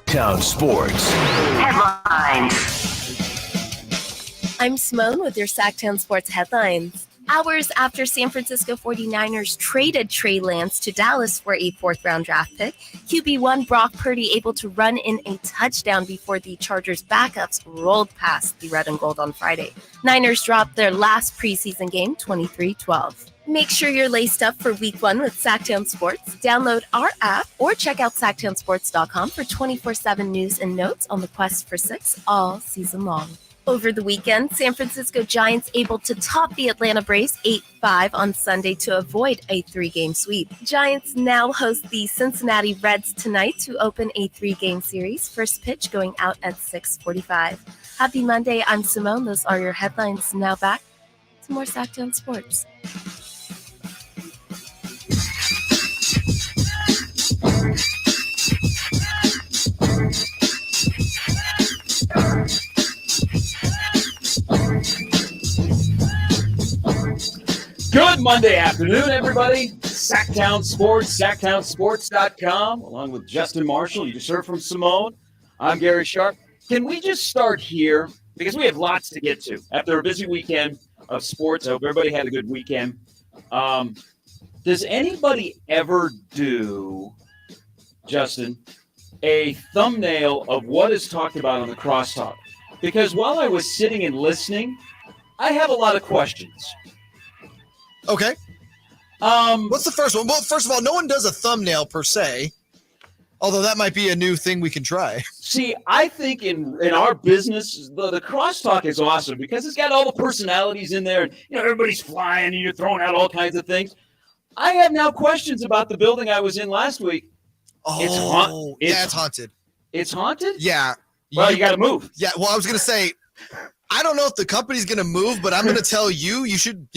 Sactown Sports. Headlines. I'm Simone with your Sactown Sports headlines. Hours after San Francisco 49ers traded Trey Lance to Dallas for a fourth-round draft pick, QB1 Brock Purdy able to run in a touchdown before the Chargers' backups rolled past the red and gold on Friday. Niners dropped their last preseason game 23-12. Make sure you're laced up for Week 1 with Sactown Sports. Download our app or check out SactownSports.com for 24/7 news and notes on the quest for 6 all season long. Over the weekend, San Francisco Giants able to top the Atlanta Braves 8-5 on Sunday to avoid a 3-game sweep. Giants now host the Cincinnati Reds tonight to open a 3-game series. First pitch going out at 6:45. Happy Monday, I'm Simone. Those are your headlines. Now back to more Sactown Sports. Good Monday afternoon, everybody. Sactown Sports, SactownSports.com, along with Justin Marshall. You just heard from Simone. I'm Gary Sharp. Can we just start here? Because we have lots to get to. After a busy weekend of sports, I hope everybody had a good weekend. Does anybody ever do, Justin, a thumbnail of what is talked about on the crosstalk? Because while I was sitting and listening, I have a lot of questions. Okay. What's the first one? Well, first of all, no one does a thumbnail per se, although that might be a new thing we can try. See, I think in our business, the crosstalk is awesome because it's got all the personalities in there. And, everybody's flying and you're throwing out all kinds of things. I have now questions about the building I was in last week. Oh, it's haunted. It's haunted? Yeah. Well, you got to move. Yeah, well, I was going to say, I don't know if the company's going to move, but I'm going to tell you should,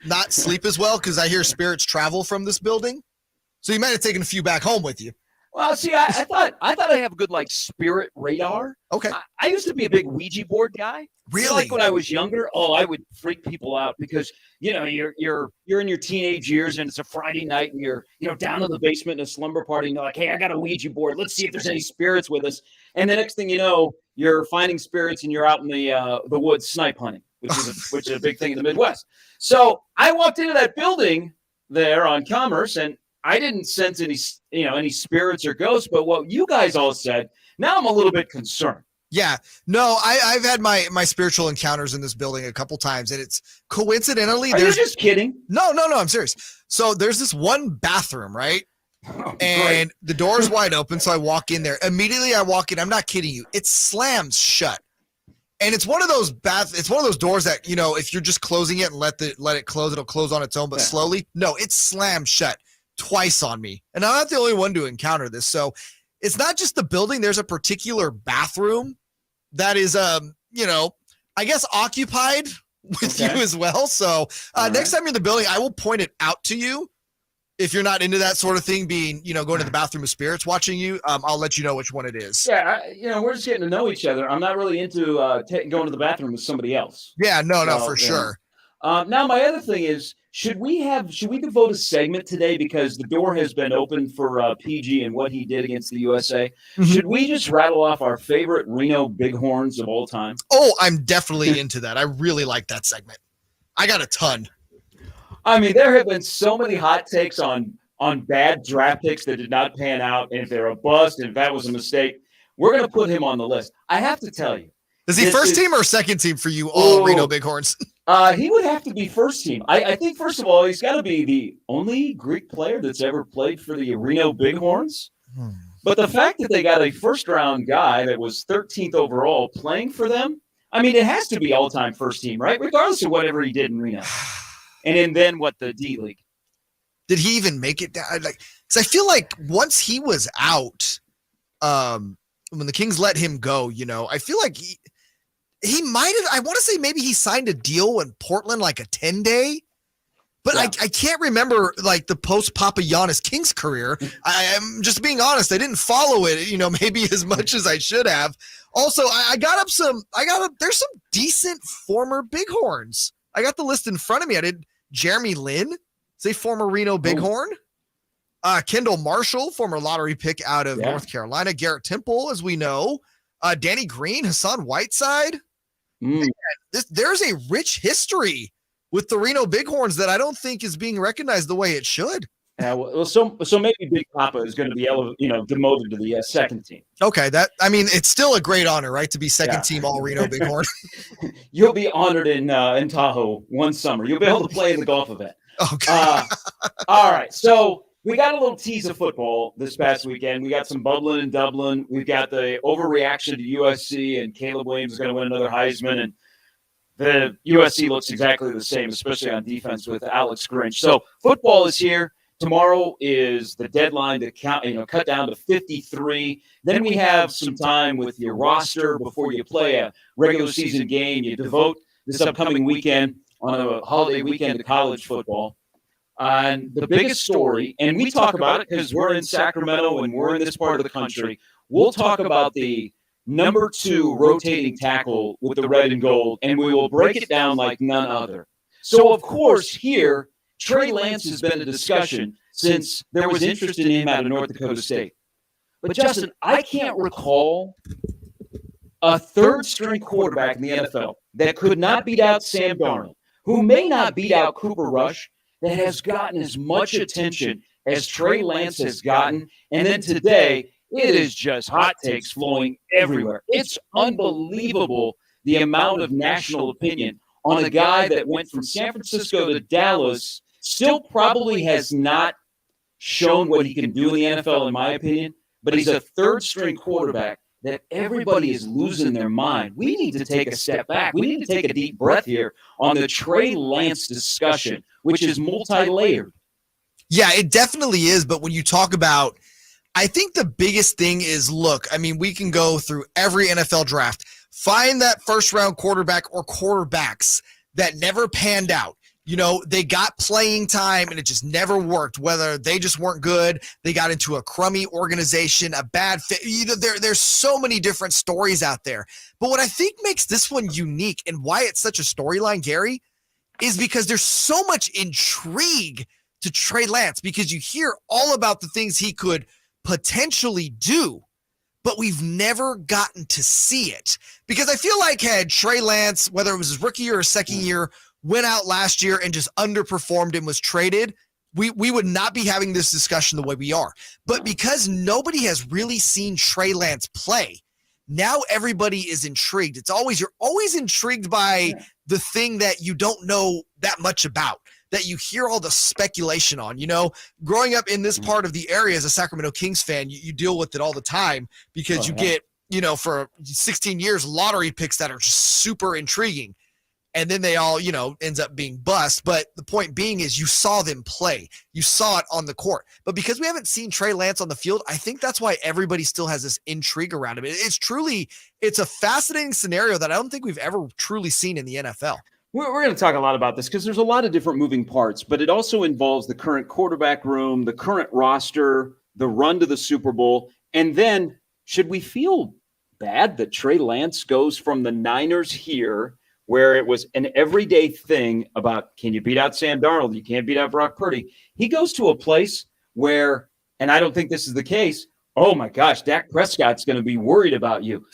not sleep as well because I hear spirits travel from this building. So you might have taken a few back home with you. Well, see, I thought I have a good spirit radar. Okay. I used to be a big Ouija board guy. Really? When I was younger, I would freak people out because you're in your teenage years and it's a Friday night and you're down in the basement in a slumber party and you're like, hey, I got a Ouija board. Let's see if there's any spirits with us. And the next thing you know, you're finding spirits and you're out in the woods snipe hunting, which is a big thing in the Midwest. So I walked into that building there on Commerce and I didn't sense any spirits or ghosts, but what you guys all said, now I'm a little bit concerned. Yeah, no, I've had my spiritual encounters in this building a couple times, and it's coincidentally. Are you just kidding? No, I'm serious. So there's this one bathroom, right? Oh, and the door's wide open, so I walk in there. Immediately I walk in, I'm not kidding you, it slams shut. And it's one of those doors that, if you're just closing it and let it close, it'll close on its own, but slowly. No, it slams shut twice on me. And I'm not the only one to encounter this. So it's not just the building. There's a particular bathroom that is, I guess occupied with you as well. So next time you're in the building, I will point it out to you. If you're not into that sort of thing, being, going to the bathroom with spirits watching you, I'll let you know which one it is. Yeah, we're just getting to know each other. I'm not really into going to the bathroom with somebody else. Yeah, no, for sure. Now, my other thing is, should we devote a segment today because the door has been open for PG and what he did against the USA? Mm-hmm. Should we just rattle off our favorite Reno Bighorns of all time? Oh, I'm definitely into that. I really like that segment. I got a ton. I mean, there have been so many hot takes on bad draft picks that did not pan out, and if they're a bust, and if that was a mistake, we're going to put him on the list. I have to tell you. Is he first team or second team for you, all Reno Bighorns? He would have to be first team. I think, first of all, he's got to be the only Greek player that's ever played for the Reno Bighorns. But the fact that they got a first-round guy that was 13th overall playing for them, I mean, it has to be all-time first team, right? Regardless of whatever he did in Reno. And then the D-League. Did he even make it down? Because I feel like once he was out, when the Kings let him go, I feel like he might have, I want to say maybe he signed a deal in Portland, like a 10-day, but yeah. I can't remember the post-Papa Giannis Kings career. I'm just being honest. I didn't follow it, maybe as much as I should have. Also, there's some decent former Bighorns. I got the list in front of me. I did Jeremy Lin, is a former Reno Bighorn. Kendall Marshall, former lottery pick out of Yeah. North Carolina. Garrett Temple, as we know. Danny Green, Hassan Whiteside. Mm. There's a rich history with the Reno Bighorns that I don't think is being recognized the way it should. So maybe Big Papa is going to be demoted to the second team. Okay, it's still a great honor, right, to be second team all Reno Bighorn. You'll be honored in Tahoe one summer. You'll be able to play in the golf event. Okay. All right, so we got a little tease of football this past weekend. We got some bubbling in Dublin. We've got the overreaction to USC, and Caleb Williams is going to win another Heisman, and the USC looks exactly the same, especially on defense with Alex Grinch. So football is here. Tomorrow is the deadline to cut down to 53. Then we have some time with your roster before you play a regular season game. You devote this upcoming weekend on a holiday weekend to college football. And the biggest story, and we talk about it because we're in Sacramento and we're in this part of the country, we'll talk about the number 2 rotating tackle with the red and gold, and we will break it down like none other. So, of course, here, Trey Lance has been a discussion since there was interest in him out of North Dakota State. But, Justin, I can't recall a third-string quarterback in the NFL that could not beat out Sam Darnold, who may not beat out Cooper Rush, that has gotten as much attention as Trey Lance has gotten. And then today, it is just hot takes flowing everywhere. It's unbelievable the amount of national opinion on a guy that went from San Francisco to Dallas, still probably has not shown what he can do in the NFL, in my opinion, but he's a third-string quarterback that everybody is losing their mind. We need to take a step back. We need to take a deep breath here on the Trey Lance discussion, which is multi-layered. Yeah, it definitely is. But when you talk about, I think the biggest thing is, look, we can go through every NFL draft, find that first-round quarterback or quarterbacks that never panned out. They got playing time and it just never worked, whether they just weren't good, they got into a crummy organization, a bad fit. There's so many different stories out there. But what I think makes this one unique and why it's such a storyline, Gary, is because there's so much intrigue to Trey Lance, because you hear all about the things he could potentially do, but we've never gotten to see it. Because I feel like had Trey Lance, whether it was his rookie year or second year, went out last year and just underperformed and was traded, we would not be having this discussion the way we are. But because nobody has really seen Trey Lance play, now everybody is intrigued. You're always intrigued by the thing that you don't know that much about, that you hear all the speculation on. Growing up in this part of the area as a Sacramento Kings fan, you deal with it all the time because you get, for 16 years, lottery picks that are just super intriguing. And then they all, ends up being bust. But the point being is you saw them play. You saw it on the court. But because we haven't seen Trey Lance on the field, I think that's why everybody still has this intrigue around him. It's a fascinating scenario that I don't think we've ever truly seen in the NFL. We're going to talk a lot about this because there's a lot of different moving parts, but it also involves the current quarterback room, the current roster, the run to the Super Bowl. And then should we feel bad that Trey Lance goes from the Niners here, where it was an everyday thing about, can you beat out Sam Darnold? You can't beat out Brock Purdy. He goes to a place where, and I don't think this is the case, oh my gosh, Dak Prescott's going to be worried about you.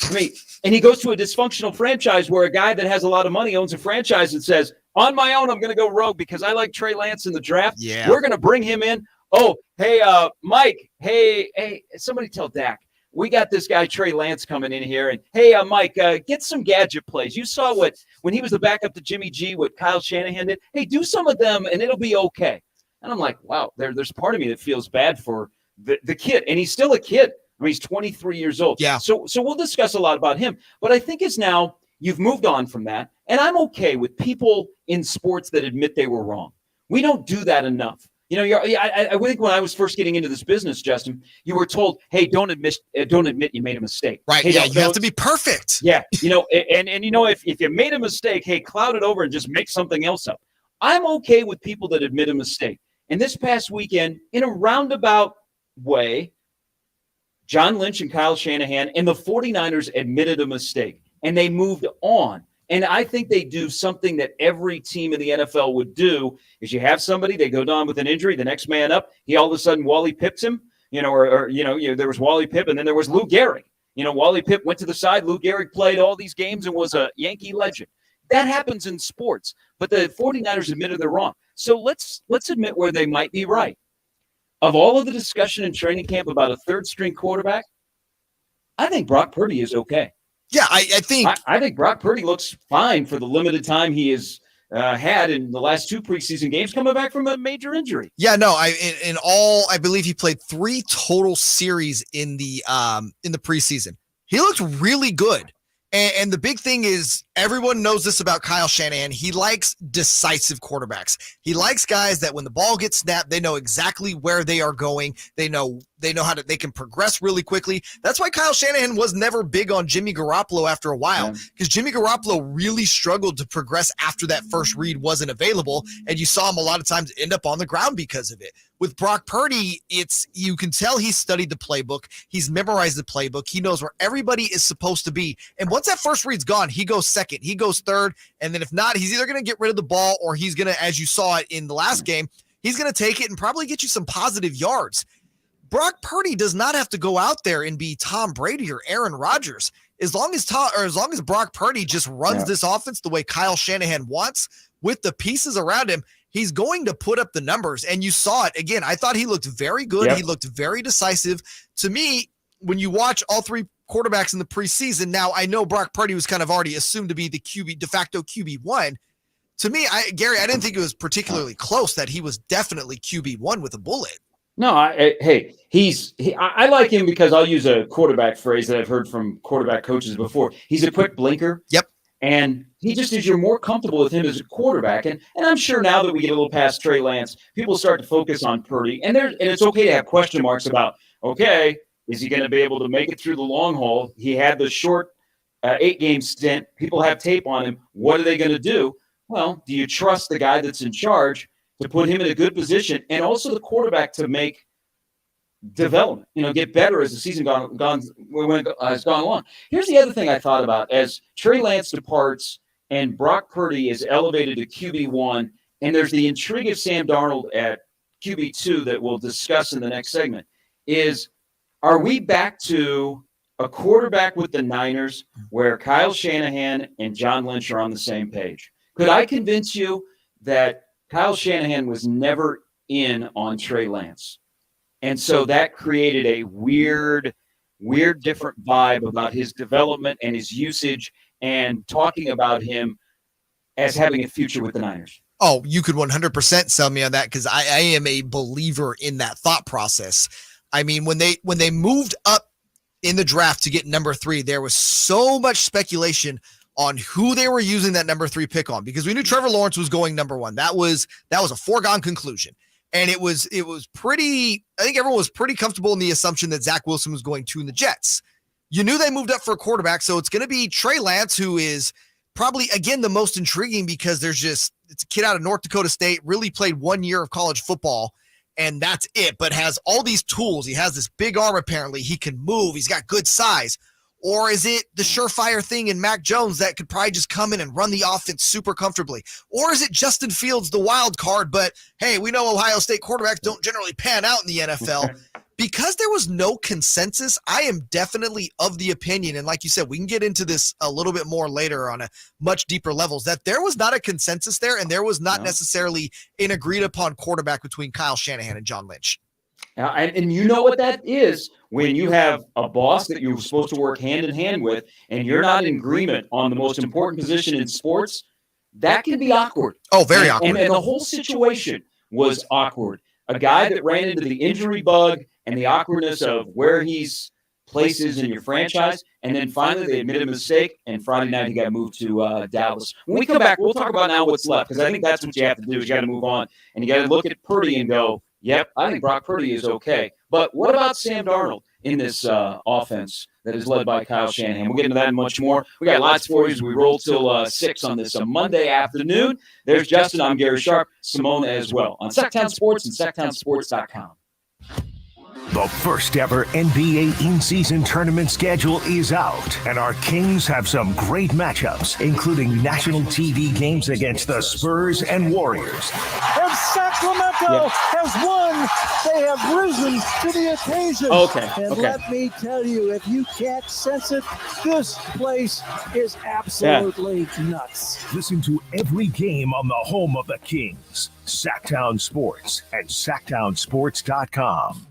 And he goes to a dysfunctional franchise where a guy that has a lot of money owns a franchise and says, on my own, I'm going to go rogue because I like Trey Lance in the draft. Yeah. We're going to bring him in. Oh, hey, Mike, hey, somebody tell Dak, we got this guy, Trey Lance, coming in here. And, hey, Mike, get some gadget plays. You saw when he was the backup to Jimmy G, what Kyle Shanahan did. Hey, do some of them, and it'll be okay. And I'm like, wow, there's part of me that feels bad for the kid. And he's still a kid. He's 23 years old. Yeah. So we'll discuss a lot about him. But I think it's now you've moved on from that. And I'm okay with people in sports that admit they were wrong. We don't do that enough. I think when I was first getting into this business, Justin, you were told, "Hey, don't admit you made a mistake." Right? Hey, yeah, you have to be perfect. Yeah, if you made a mistake, hey, cloud it over and just make something else up. I'm okay with people that admit a mistake. And this past weekend, in a roundabout way, John Lynch and Kyle Shanahan and the 49ers admitted a mistake, and they moved on. And I think they do something that every team in the NFL would do is you have somebody, they go down with an injury, the next man up, he all of a sudden Wally Pips him, there was Wally Pipp and then there was Lou Gehrig. Wally Pipp went to the side, Lou Gehrig played all these games and was a Yankee legend. That happens in sports, but the 49ers admitted they're wrong. So let's admit where they might be right. Of all of the discussion in training camp about a third-string quarterback, I think Brock Purdy is okay. Yeah, I think I think Brock Purdy looks fine for the limited time he has had in the last 2 preseason games, coming back from a major injury. Yeah, no, I believe he played 3 total series in the preseason. He looked really good. And the big thing is everyone knows this about Kyle Shanahan. He likes decisive quarterbacks. He likes guys that when the ball gets snapped, they know exactly where they are going. They know they can progress really quickly. That's why Kyle Shanahan was never big on Jimmy Garoppolo after a while, because Jimmy Garoppolo really struggled to progress after that first read wasn't available. And you saw him a lot of times end up on the ground because of it. With Brock Purdy, you can tell he's studied the playbook. He's memorized the playbook. He knows where everybody is supposed to be. And once that first read's gone, he goes second, he goes third. And then if not, he's either going to get rid of the ball or he's going to, as you saw it in the last game, he's going to take it and probably get you some positive yards. Brock Purdy does not have to go out there and be Tom Brady or Aaron Rodgers. As long as Brock Purdy just runs this offense the way Kyle Shanahan wants with the pieces around him, he's going to put up the numbers. And you saw it again. I thought he looked very good. Yep. He looked very decisive. To me, when you watch all 3 quarterbacks in the preseason, now I know Brock Purdy was kind of already assumed to be the de facto QB1. To me, Gary, I didn't think it was particularly close that he was definitely QB1 with a bullet. No, I like him because I'll use a quarterback phrase that I've heard from quarterback coaches before. He's a quick blinker. Yep. And he just is, you're more comfortable with him as a quarterback. And I'm sure now that we get a little past Trey Lance, people start to focus on Purdy. And it's okay to have question marks about, okay, is he going to be able to make it through the long haul? He had the short 8-game stint. People have tape on him. What are they going to do? Well, do you trust the guy that's in charge to put him in a good position, and also the quarterback to make development, get better as the season has gone along. Here's the other thing I thought about. As Trey Lance departs and Brock Purdy is elevated to QB1, and there's the intrigue of Sam Darnold at QB2 that we'll discuss in the next segment, are we back to a quarterback with the Niners where Kyle Shanahan and John Lynch are on the same page? Could I convince you that Kyle Shanahan was never in on Trey Lance? And so that created a weird, different vibe about his development and his usage and talking about him as having a future with the Niners. Oh, you could 100% sell me on that because I am a believer in that thought process. I mean, when they moved up in the draft to get number 3, there was so much speculation on who they were using that number 3 pick on, because we knew Trevor Lawrence was going number 1. That was a foregone conclusion. And it was pretty, I think everyone was pretty comfortable in the assumption that Zach Wilson was going to the Jets. You knew they moved up for a quarterback, so it's going to be Trey Lance, who is probably, again, the most intriguing because it's a kid out of North Dakota State, really played 1 year of college football, and that's it, but has all these tools. He has this big arm, apparently. He can move. He's got good size. Or is it the surefire thing in Mac Jones that could probably just come in and run the offense super comfortably? Or is it Justin Fields, the wild card, but hey, we know Ohio State quarterbacks don't generally pan out in the NFL. Because there was no consensus, I am definitely of the opinion, and like you said, we can get into this a little bit more later on a much deeper levels, that there was not a consensus there, and there was not necessarily an agreed upon quarterback between Kyle Shanahan and John Lynch. And you know what that is when you have a boss that you're supposed to work hand in hand with, and you're not in agreement on the most important position in sports. That can be awkward. Oh, very awkward. And the whole situation was awkward. A guy that ran into the injury bug and the awkwardness of where he's places in your franchise, and then finally they admitted a mistake, and Friday night he got moved to Dallas. When we come back, we'll talk about now what's left, because I think that's what you have to do is you got to move on, and you got to look at Purdy and go, yep, I think Brock Purdy is okay. But what about Sam Darnold in this offense that is led by Kyle Shanahan? We'll get into that and much more. We got lots for you as we roll till 6 on this Monday afternoon. There's Justin. I'm Gary Sharp. Simone as well on Sactown Sports and SactownSports.com. The first ever NBA in-season tournament schedule is out, and our Kings have some great matchups, including national TV games against the Spurs and Warriors. And Sacramento has won. They have risen to the occasion. And let me tell you, if you can't sense it, this place is absolutely nuts. Listen to every game on the home of the Kings, Sactown Sports and SactownSports.com.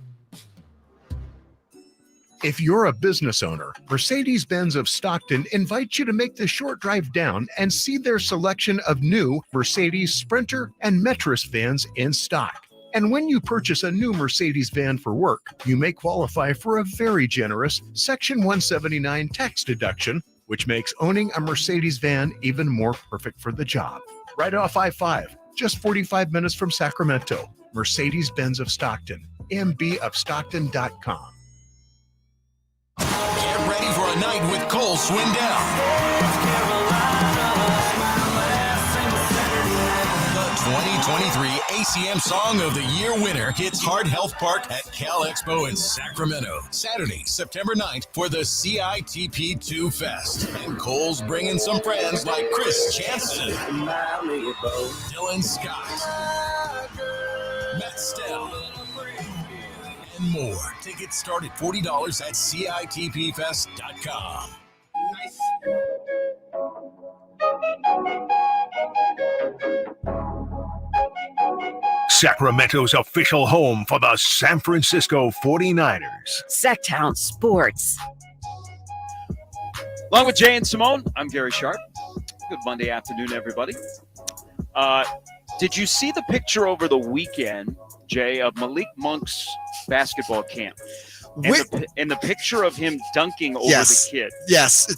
If you're a business owner, Mercedes-Benz of Stockton invites you to make the short drive down and see their selection of new Mercedes Sprinter and Metris vans in stock. And when you purchase a new Mercedes van for work, you may qualify for a very generous Section 179 tax deduction, which makes owning a Mercedes van even more perfect for the job. Right off I-5, just 45 minutes from Sacramento. Mercedes-Benz of Stockton, mbofstockton.com. Get ready for a night with Cole Swindell. The 2023 ACM Song of the Year winner hits Heart Health Park at Cal Expo in Sacramento, Saturday, September 9th for the CITP2 Fest. And Cole's bringing some friends like Chris Jansen, Dylan Scott, Matt Stell, and more. Tickets start at $40 at CITPFest.com. Sacramento's official home for the San Francisco 49ers. Sactown Sports. Along with Jay and Simone, I'm Gary Sharp. Good Monday afternoon, everybody. Did you see the picture over the weekend, Jay, of Malik Monk's basketball camp? And the picture of him dunking over the kid. Yes,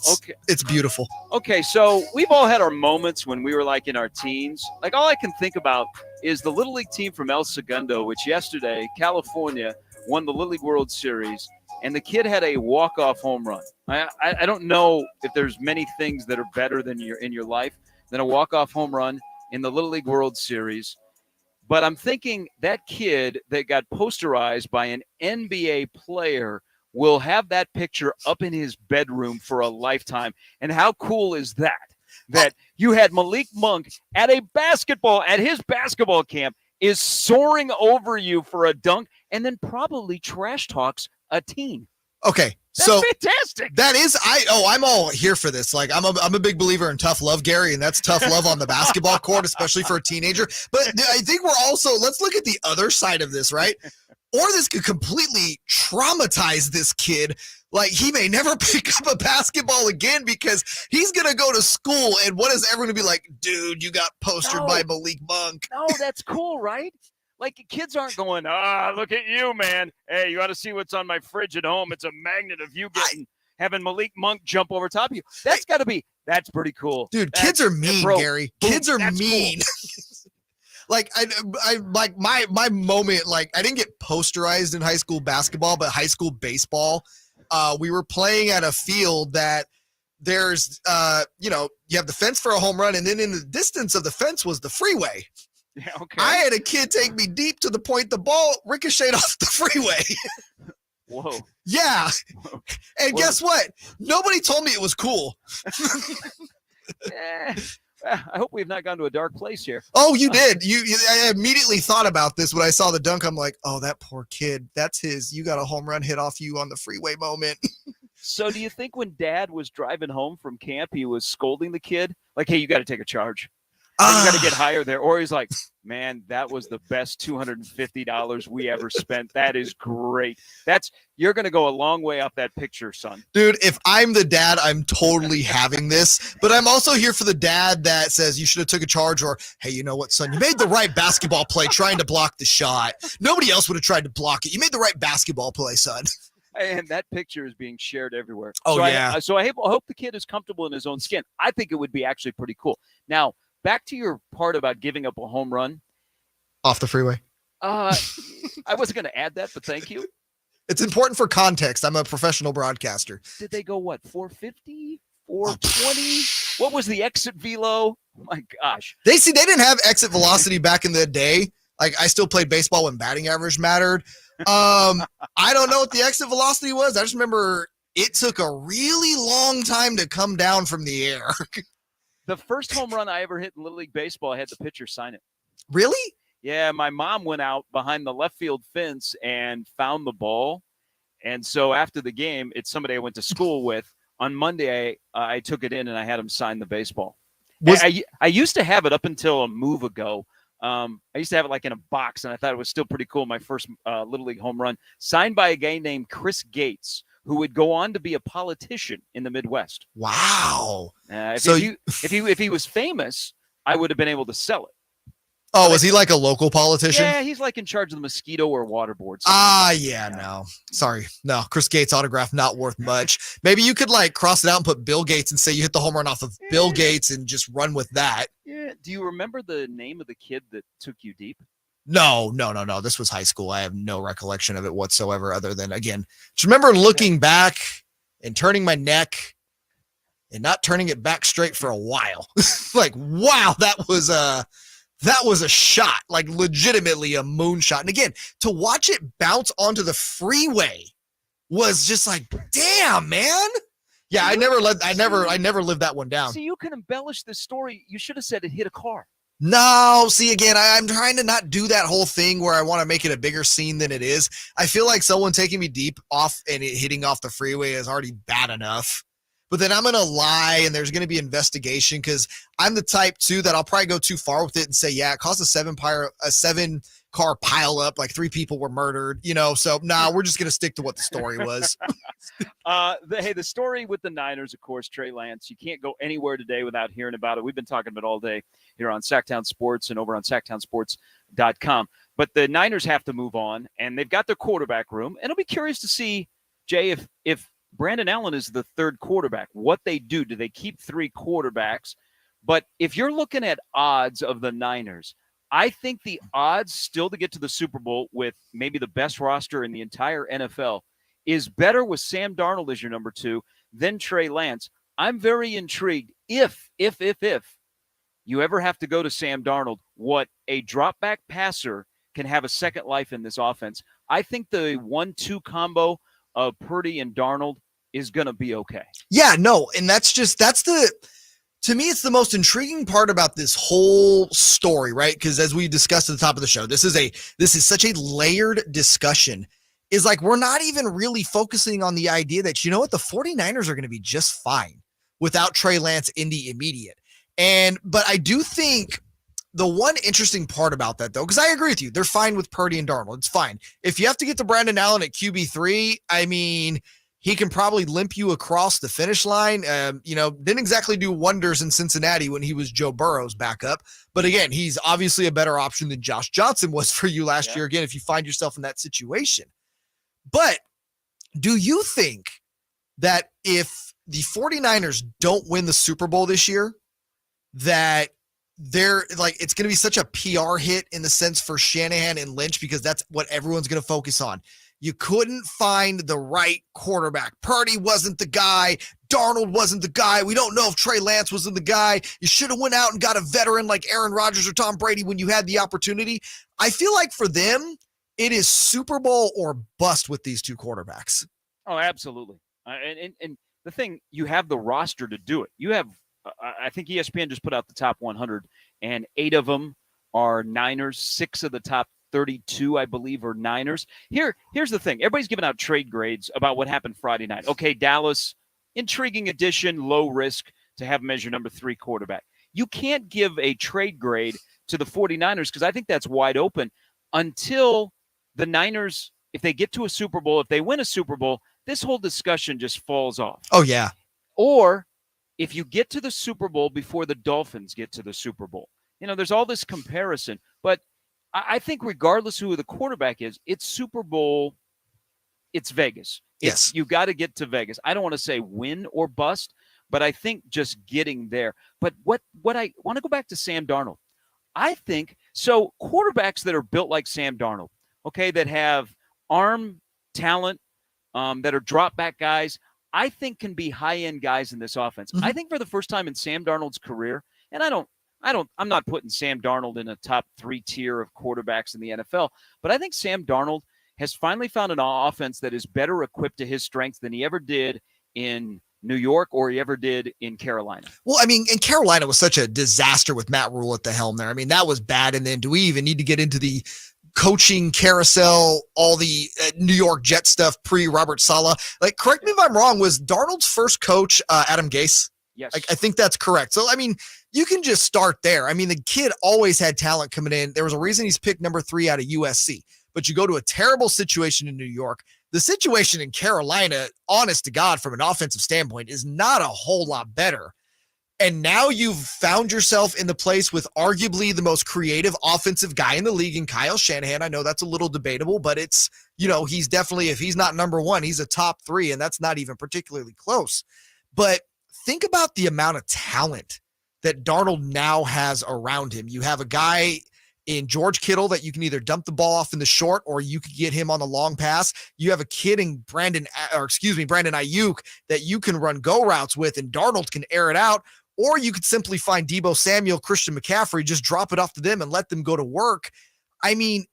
it's beautiful. Okay, so we've all had our moments when we were like in our teens. Like all I can think about is the Little League team from El Segundo, which yesterday, California, won the Little League World Series, and the kid had a walk-off home run. I don't know if there's many things that are better than in your life than a walk-off home run in the Little League World Series. But I'm thinking that kid that got posterized by an NBA player will have that picture up in his bedroom for a lifetime. And how cool is that? That you had Malik Monk at his basketball camp is soaring over you for a dunk and then probably trash talks a teen. Okay. That's so fantastic. That is, I'm all here for this. Like, I'm a big believer in tough love, Gary, and that's tough love on the basketball court, especially for a teenager. But I think we're also, let's look at the other side of this, right? Or this could completely traumatize this kid. Like, he may never pick up a basketball again because he's going to go to school, and what is everyone going to be like, dude, you got postered by Malik Monk. No, that's cool, right? Like, kids aren't going, look at you, man. Hey, you ought to see what's on my fridge at home. It's a magnet of you having Malik Monk jump over top of you. That's pretty cool. Dude, kids are mean, Gary. Kids are mean. Cool. Like, I like my moment, like, I didn't get posterized in high school basketball, but high school baseball, we were playing at a field that there's, you have the fence for a home run, and then in the distance of the fence was the freeway. Yeah, okay. I had a kid take me deep to the point the ball ricocheted off the freeway. Whoa. Yeah. And guess what? Nobody told me it was cool. I hope we've not gone to a dark place here. Oh, you did. I immediately thought about this when I saw the dunk. I'm like, oh, that poor kid. That's his. You got a home run hit off you on the freeway moment. So do you think when Dad was driving home from camp, he was scolding the kid? Like, hey, you got to take a charge. You got to get higher there. Or he's like, man, that was the best $250 we ever spent. That is great. You're going to go a long way off that picture, son. Dude, if I'm the dad, I'm totally having this. But I'm also here for the dad that says you should have took a charge, or, hey, you know what, son? You made the right basketball play trying to block the shot. Nobody else would have tried to block it. You made the right basketball play, son. And that picture is being shared everywhere. Oh, yeah. So I hope the kid is comfortable in his own skin. I think it would be actually pretty cool. Now, back to your part about giving up a home run. Off the freeway. I wasn't going to add that, but thank you. It's important for context. I'm a professional broadcaster. Did they go, 450, 420? What was the exit velo? Oh, my gosh. They didn't have exit velocity back in the day. Like, I still played baseball when batting average mattered. I don't know what the exit velocity was. I just remember it took a really long time to come down from the air. The first home run I ever hit in Little League Baseball, I had the pitcher sign it. Really? Yeah, my mom went out behind the left field fence and found the ball. And so after the game, it's somebody I went to school with. On Monday, I took it in and I had him sign the baseball. I used to have it up until a move ago. I used to have it like in a box, and I thought it was still pretty cool. My first Little League home run, signed by a guy named Chris Gates, who would go on to be a politician in the Midwest. Wow! If he was famous, I would have been able to sell it. Oh, was he like a local politician? Yeah, he's like in charge of the mosquito or water board. No. Sorry. No, Chris Gates autograph not worth much. Maybe you could like cross it out and put Bill Gates and say you hit the home run off of Bill Gates and just run with that. Yeah. Do you remember the name of the kid that took you deep? No. This was high school. I have no recollection of it whatsoever other than, again, just remember looking back and turning my neck and not turning it back straight for a while. Like, wow, that was a shot, like legitimately a moonshot. And again, to watch it bounce onto the freeway was just like, damn, man. Yeah, I never lived that one down. See, you can embellish this story. You should have said it hit a car. No, see, again, I'm trying to not do that whole thing where I want to make it a bigger scene than it is. I feel like someone taking me deep off and it hitting off the freeway is already bad enough. But then I'm going to lie and there's going to be investigation because I'm the type, too, that I'll probably go too far with it and say, yeah, it caused a seven-car pile up, like 3 people were murdered, so we're just going to stick to what the story was. The story with the Niners, of course, Trey Lance, you can't go anywhere today without hearing about it. We've been talking about it all day here on Sactown Sports and over on SactownSports.com. But the Niners have to move on, and they've got their quarterback room. And I'll be curious to see, Jay, if Brandon Allen is the third quarterback, what they do. Do they keep 3 quarterbacks? But if you're looking at odds of the Niners, I think the odds still to get to the Super Bowl with maybe the best roster in the entire NFL is better with Sam Darnold as your number 2 than Trey Lance. I'm very intrigued if you ever have to go to Sam Darnold, what a drop back passer can have a second life in this offense. I think the 1-2 combo of Purdy and Darnold is going to be okay. Yeah, no, and to me, it's the most intriguing part about this whole story, right? Because as we discussed at the top of the show, this is such a layered discussion. Is like we're not even really focusing on the idea that, the 49ers are going to be just fine without Trey Lance in the immediate. But I do think the one interesting part about that, though, because I agree with you, they're fine with Purdy and Darnold. It's fine. If you have to get to Brandon Allen at QB3, I mean, he can probably limp you across the finish line. Didn't exactly do wonders in Cincinnati when he was Joe Burrow's backup. But again, he's obviously a better option than Josh Johnson was for you last year. Again, if you find yourself in that situation. But do you think that if the 49ers don't win the Super Bowl this year, that they're like, it's going to be such a PR hit in the sense for Shanahan and Lynch, because that's what everyone's going to focus on. You couldn't find the right quarterback. Purdy wasn't the guy. Darnold wasn't the guy. We don't know if Trey Lance wasn't the guy. You should have went out and got a veteran like Aaron Rodgers or Tom Brady when you had the opportunity. I feel like for them, it is Super Bowl or bust with these 2 quarterbacks. Oh, absolutely. And the thing, you have the roster to do it. You have, I think ESPN just put out the top 100, and 8 of them are Niners. 6 of the top 32, I believe, are Niners. Here's the thing. Everybody's giving out trade grades about what happened Friday night. Okay, Dallas, intriguing addition, low risk to have him as your number 3 quarterback. You can't give a trade grade to the 49ers because I think that's wide open until the Niners, if they get to a Super Bowl, if they win a Super Bowl, this whole discussion just falls off. Oh, yeah. Or if you get to the Super Bowl before the Dolphins get to the Super Bowl. There's all this comparison, but I think regardless who the quarterback is, it's Super Bowl, it's Vegas. Yes. You got to get to Vegas. I don't want to say win or bust, but I think just getting there. But what I want to go back to Sam Darnold. I think, so quarterbacks that are built like Sam Darnold, okay, that have arm talent, that are drop back guys, I think can be high-end guys in this offense. Mm-hmm. I think for the first time in Sam Darnold's career, and I'm not putting Sam Darnold in a top 3 tier of quarterbacks in the NFL, but I think Sam Darnold has finally found an offense that is better equipped to his strengths than he ever did in New York or he ever did in Carolina. Well, I mean, and Carolina was such a disaster with Matt Rule at the helm there. I mean, that was bad. And then do we even need to get into the coaching carousel, all the New York Jet stuff pre-Robert Saleh? Like, correct me if I'm wrong, was Darnold's first coach Adam Gase? Yes. I think that's correct. So, I mean, you can just start there. I mean, the kid always had talent coming in. There was a reason he's picked number 3 out of USC. But you go to a terrible situation in New York. The situation in Carolina, honest to God, from an offensive standpoint, is not a whole lot better. And now you've found yourself in the place with arguably the most creative offensive guy in the league in Kyle Shanahan. I know that's a little debatable, but it's, he's definitely, if he's not number 1, he's a top 3, and that's not even particularly close. But think about the amount of talent that Darnold now has around him. You have a guy in George Kittle that you can either dump the ball off in the short or you could get him on the long pass. You have a kid in Brandon Ayuk that you can run go routes with, and Darnold can air it out. Or you could simply find Deebo Samuel, Christian McCaffrey, just drop it off to them and let them go to work. I mean,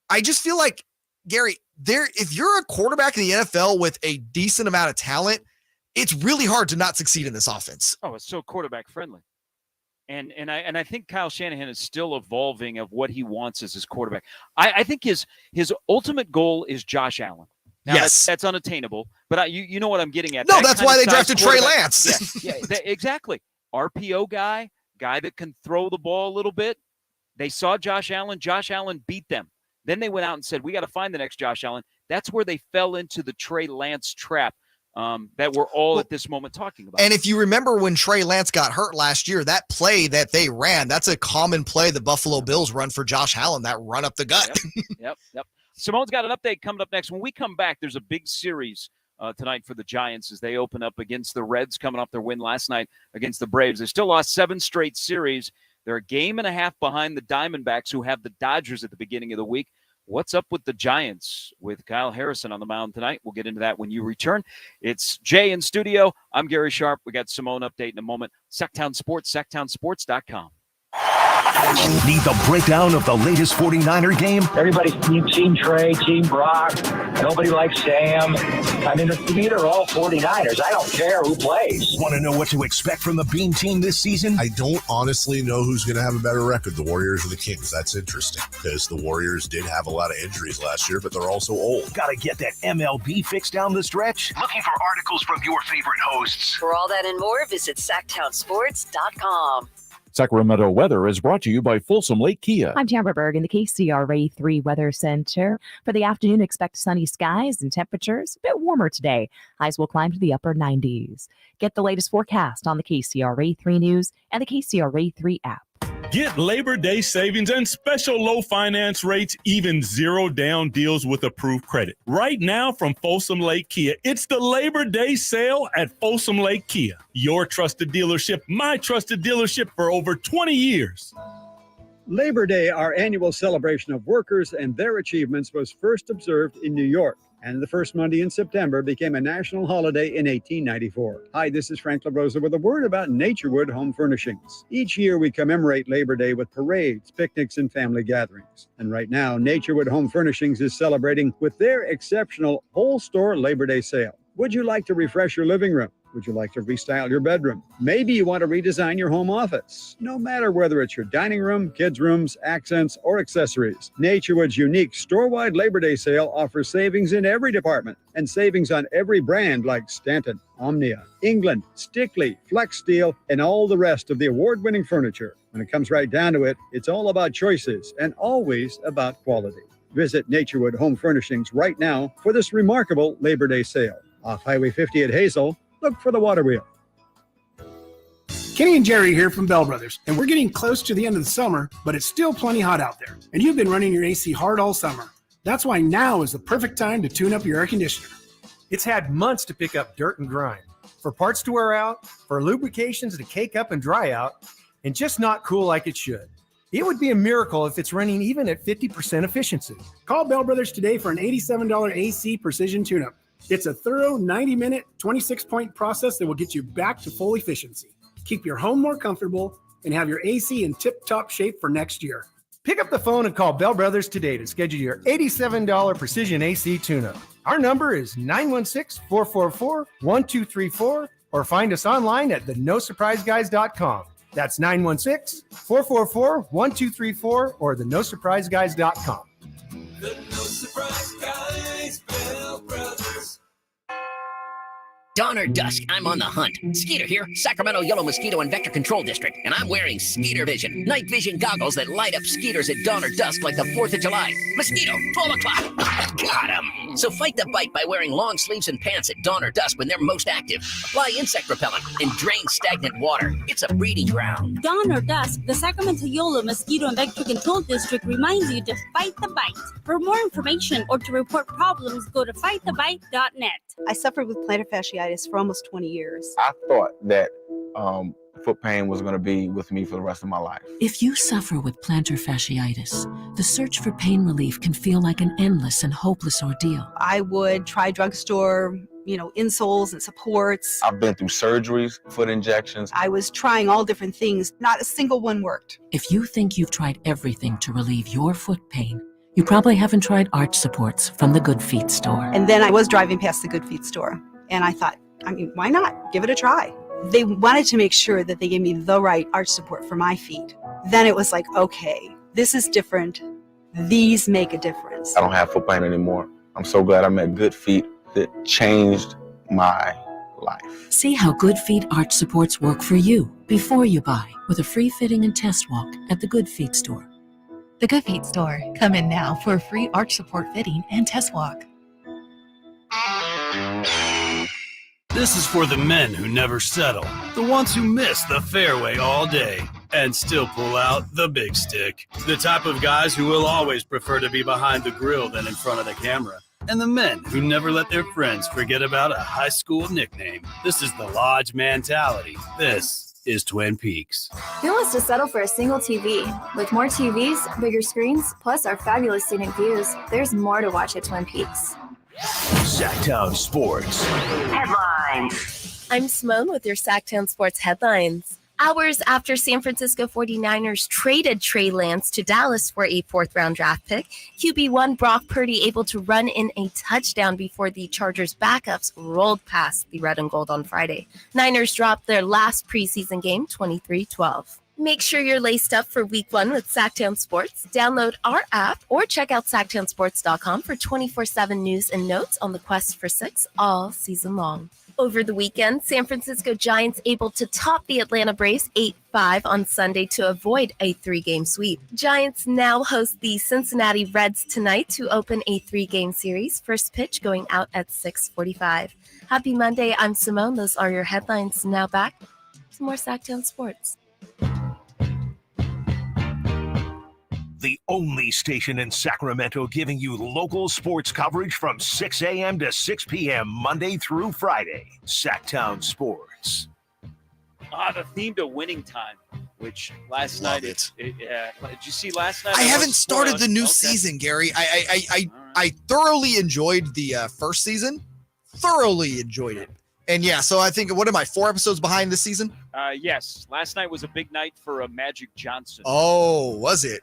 I just feel like, Gary, if you're a quarterback in the NFL with a decent amount of talent, it's really hard to not succeed in this offense. Oh, it's so quarterback friendly. And I think Kyle Shanahan is still evolving of what he wants as his quarterback. I think his ultimate goal is Josh Allen. Now, yes, that's unattainable. But you know what I'm getting at. No, that's why they drafted Trey Lance. Yeah, exactly. RPO guy that can throw the ball a little bit. They saw Josh Allen. Josh Allen beat them. Then they went out and said, we got to find the next Josh Allen. That's where they fell into the Trey Lance trap. That we're all at this moment talking about. And if you remember when Trey Lance got hurt last year, that play that they ran, that's a common play the Buffalo Bills run for Josh Allen, that run up the gut. Yep. Simone's got an update coming up next. When we come back, there's a big series tonight for the Giants as they open up against the Reds, coming off their win last night against the Braves. They still lost 7 straight series. They're a game and a half behind the Diamondbacks, who have the Dodgers at the beginning of the week. What's up with the Giants with Kyle Harrison on the mound tonight? We'll get into that when you return. It's Jay in studio. I'm Gary Sharp. We got Simone update in a moment. Sactown Sports, SactownSports.com. Need the breakdown of the latest 49er game? Everybody's Team Trey, Team Brock. Nobody likes Sam. I mean, to me, they're all 49ers. I don't care who plays. Want to know what to expect from the Beam team this season? I don't honestly know who's going to have a better record, the Warriors or the Kings. That's interesting because the Warriors did have a lot of injuries last year, but they're also old. Got to get that MLB fix down the stretch? Looking for articles from your favorite hosts? For all that and more, visit SactownSports.com. Sacramento weather is brought to you by Folsom Lake Kia. I'm Tamara Berg in the KCRA 3 Weather Center. For the afternoon, expect sunny skies and temperatures a bit warmer today. Highs will climb to the upper 90s. Get the latest forecast on the KCRA 3 News and the KCRA 3 app. Get Labor Day savings and special low finance rates, even zero down deals with approved credit. Right now from Folsom Lake Kia, it's the Labor Day sale at Folsom Lake Kia. Your trusted dealership, my trusted dealership for over 20 years. Labor Day, our annual celebration of workers and their achievements, was first observed in New York, and the first Monday in September became a national holiday in 1894. Hi, this is Frank LaRosa with a word about Naturewood Home Furnishings. Each year we commemorate Labor Day with parades, picnics, and family gatherings. And right now, Naturewood Home Furnishings is celebrating with their exceptional whole store Labor Day sale. Would you like to refresh your living room? Would you like to restyle your bedroom? Maybe you want to redesign your home office. No matter whether it's your dining room, kids' rooms, accents, or accessories, Naturewood's unique store-wide Labor Day sale offers savings in every department and savings on every brand like Stanton, Omnia, England, Stickley, Flex Steel, and all the rest of the award-winning furniture. When it comes right down to it, it's all about choices and always about quality. Visit Naturewood Home Furnishings right now for this remarkable Labor Day sale. Off Highway 50 at Hazel, look for the water wheel. Kenny and Jerry here from Bell Brothers, and we're getting close to the end of the summer, but it's still plenty hot out there, and you've been running your AC hard all summer. That's why now is the perfect time to tune up your air conditioner. It's had months to pick up dirt and grime, for parts to wear out, for lubrications to cake up and dry out, and just not cool like it should. It would be a miracle if it's running even at 50% efficiency. Call Bell Brothers today for an $87 AC precision tune-up. It's a thorough 90-minute, 26-point process that will get you back to full efficiency. Keep your home more comfortable and have your AC in tip-top shape for next year. Pick up the phone and call Bell Brothers today to schedule your $87 Precision AC tune-up. Our number is 916-444-1234 or find us online at thenosurpriseguys.com. That's 916-444-1234 or thenosurpriseguys.com. The No Surprise Guys, Bell Brothers. Dawn or dusk, I'm on the hunt. Skeeter here, Sacramento Yellow Mosquito and Vector Control District, and I'm wearing Skeeter Vision, night vision goggles that light up skeeters at dawn or dusk like the 4th of July. Mosquito, 12 o'clock. Got him. So fight the bite by wearing long sleeves and pants at dawn or dusk when they're most active. Apply insect repellent and drain stagnant water. It's a breeding ground. Dawn or dusk, the Sacramento Yolo Mosquito and Vector Control District reminds you to fight the bite. For more information or to report problems, go to fightthebite.net. I suffered with plantar fasciitis for almost 20 years. I thought that foot pain was going to be with me for the rest of my life. If you suffer with plantar fasciitis, the search for pain relief can feel like an endless and hopeless ordeal. I would try drugstore, insoles and supports. I've been through surgeries, foot injections. I was trying all different things. Not a single one worked. If you think you've tried everything to relieve your foot pain, you probably haven't tried arch supports from the Good Feet store. And then I was driving past the Good Feet store, and I thought, why not? Give it a try. They wanted to make sure that they gave me the right arch support for my feet. Then it was like, okay, this is different. These make a difference. I don't have foot pain anymore. I'm so glad I met Good Feet. That changed my life. See how Good Feet arch supports work for you before you buy with a free fitting and test walk at the Good Feet store. The Good Feet store. Come in now for a free arch support fitting and test walk. This is for the men who never settle, the ones who miss the fairway all day and still pull out the big stick, the type of guys who will always prefer to be behind the grill than in front of the camera, and the men who never let their friends forget about a high school nickname. This is the Lodge mentality. This is Twin Peaks. Who wants to settle for a single TV? With more TVs, bigger screens, plus our fabulous scenic views, there's more to watch at Twin Peaks. Sactown Sports Headlines. I'm Simone with your Sactown Sports headlines. Hours after San Francisco 49ers traded Trey Lance to Dallas for a 4th-round draft pick, QB1 Brock Purdy able to run in a touchdown before the Chargers' backups rolled past the red and gold on Friday. Niners dropped their last preseason game 23-12. Make sure you're laced up for Week 1 with Sactown Sports. Download our app or check out SactownSports.com for 24/7 news and notes on the quest for 6 all season long. Over the weekend, San Francisco Giants able to top the Atlanta Braves 8-5 on Sunday to avoid a 3-game sweep. Giants now host the Cincinnati Reds tonight to open a 3-game series. First pitch going out at 6:45. Happy Monday. I'm Simone. Those are your headlines. Now back to more Sactown Sports. The only station in Sacramento giving you local sports coverage from 6 a.m. to 6 p.m. Monday through Friday. Sactown Sports. The theme to Winning Time, which last night did you see last night? I haven't started the new season, Gary. I thoroughly enjoyed the first season. Thoroughly enjoyed it. And yeah, so I think, what am I, 4 episodes behind this season? Yes. Last night was a big night for Magic Johnson. Oh, was it?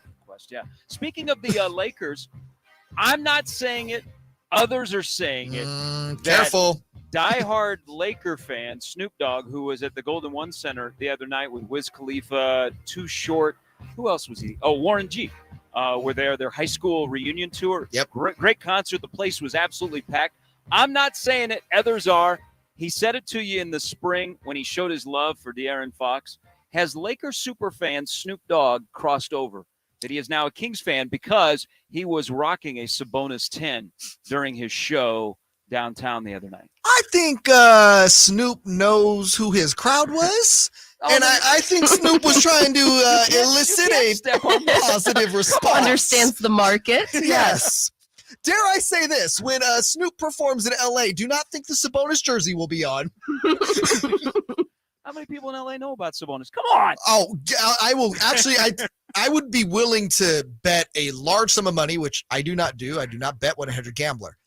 Yeah. Speaking of the Lakers, I'm not saying it. Others are saying it. Careful. Diehard Laker fan Snoop Dogg, who was at the Golden One Center the other night with Wiz Khalifa, Too Short. Who else was he? Oh, Warren G. Were there their high school reunion tour. Yep. Great concert. The place was absolutely packed. I'm not saying it. Others are. He said it to you in the spring when he showed his love for De'Aaron Fox. Has Laker superfan Snoop Dogg crossed over? That he is now a Kings fan because he was rocking a Sabonis 10 during his show downtown the other night. I think Snoop knows who his crowd was. And I think Snoop was trying to elicit a positive response. Understands the market. Yes. Dare I say this? When Snoop performs in L.A., do not think the Sabonis jersey will be on. How many people in L.A. know about Sabonis? Come on. Oh, I will actually. I would be willing to bet a large sum of money, which I do not do. I do not bet 100 Gambler.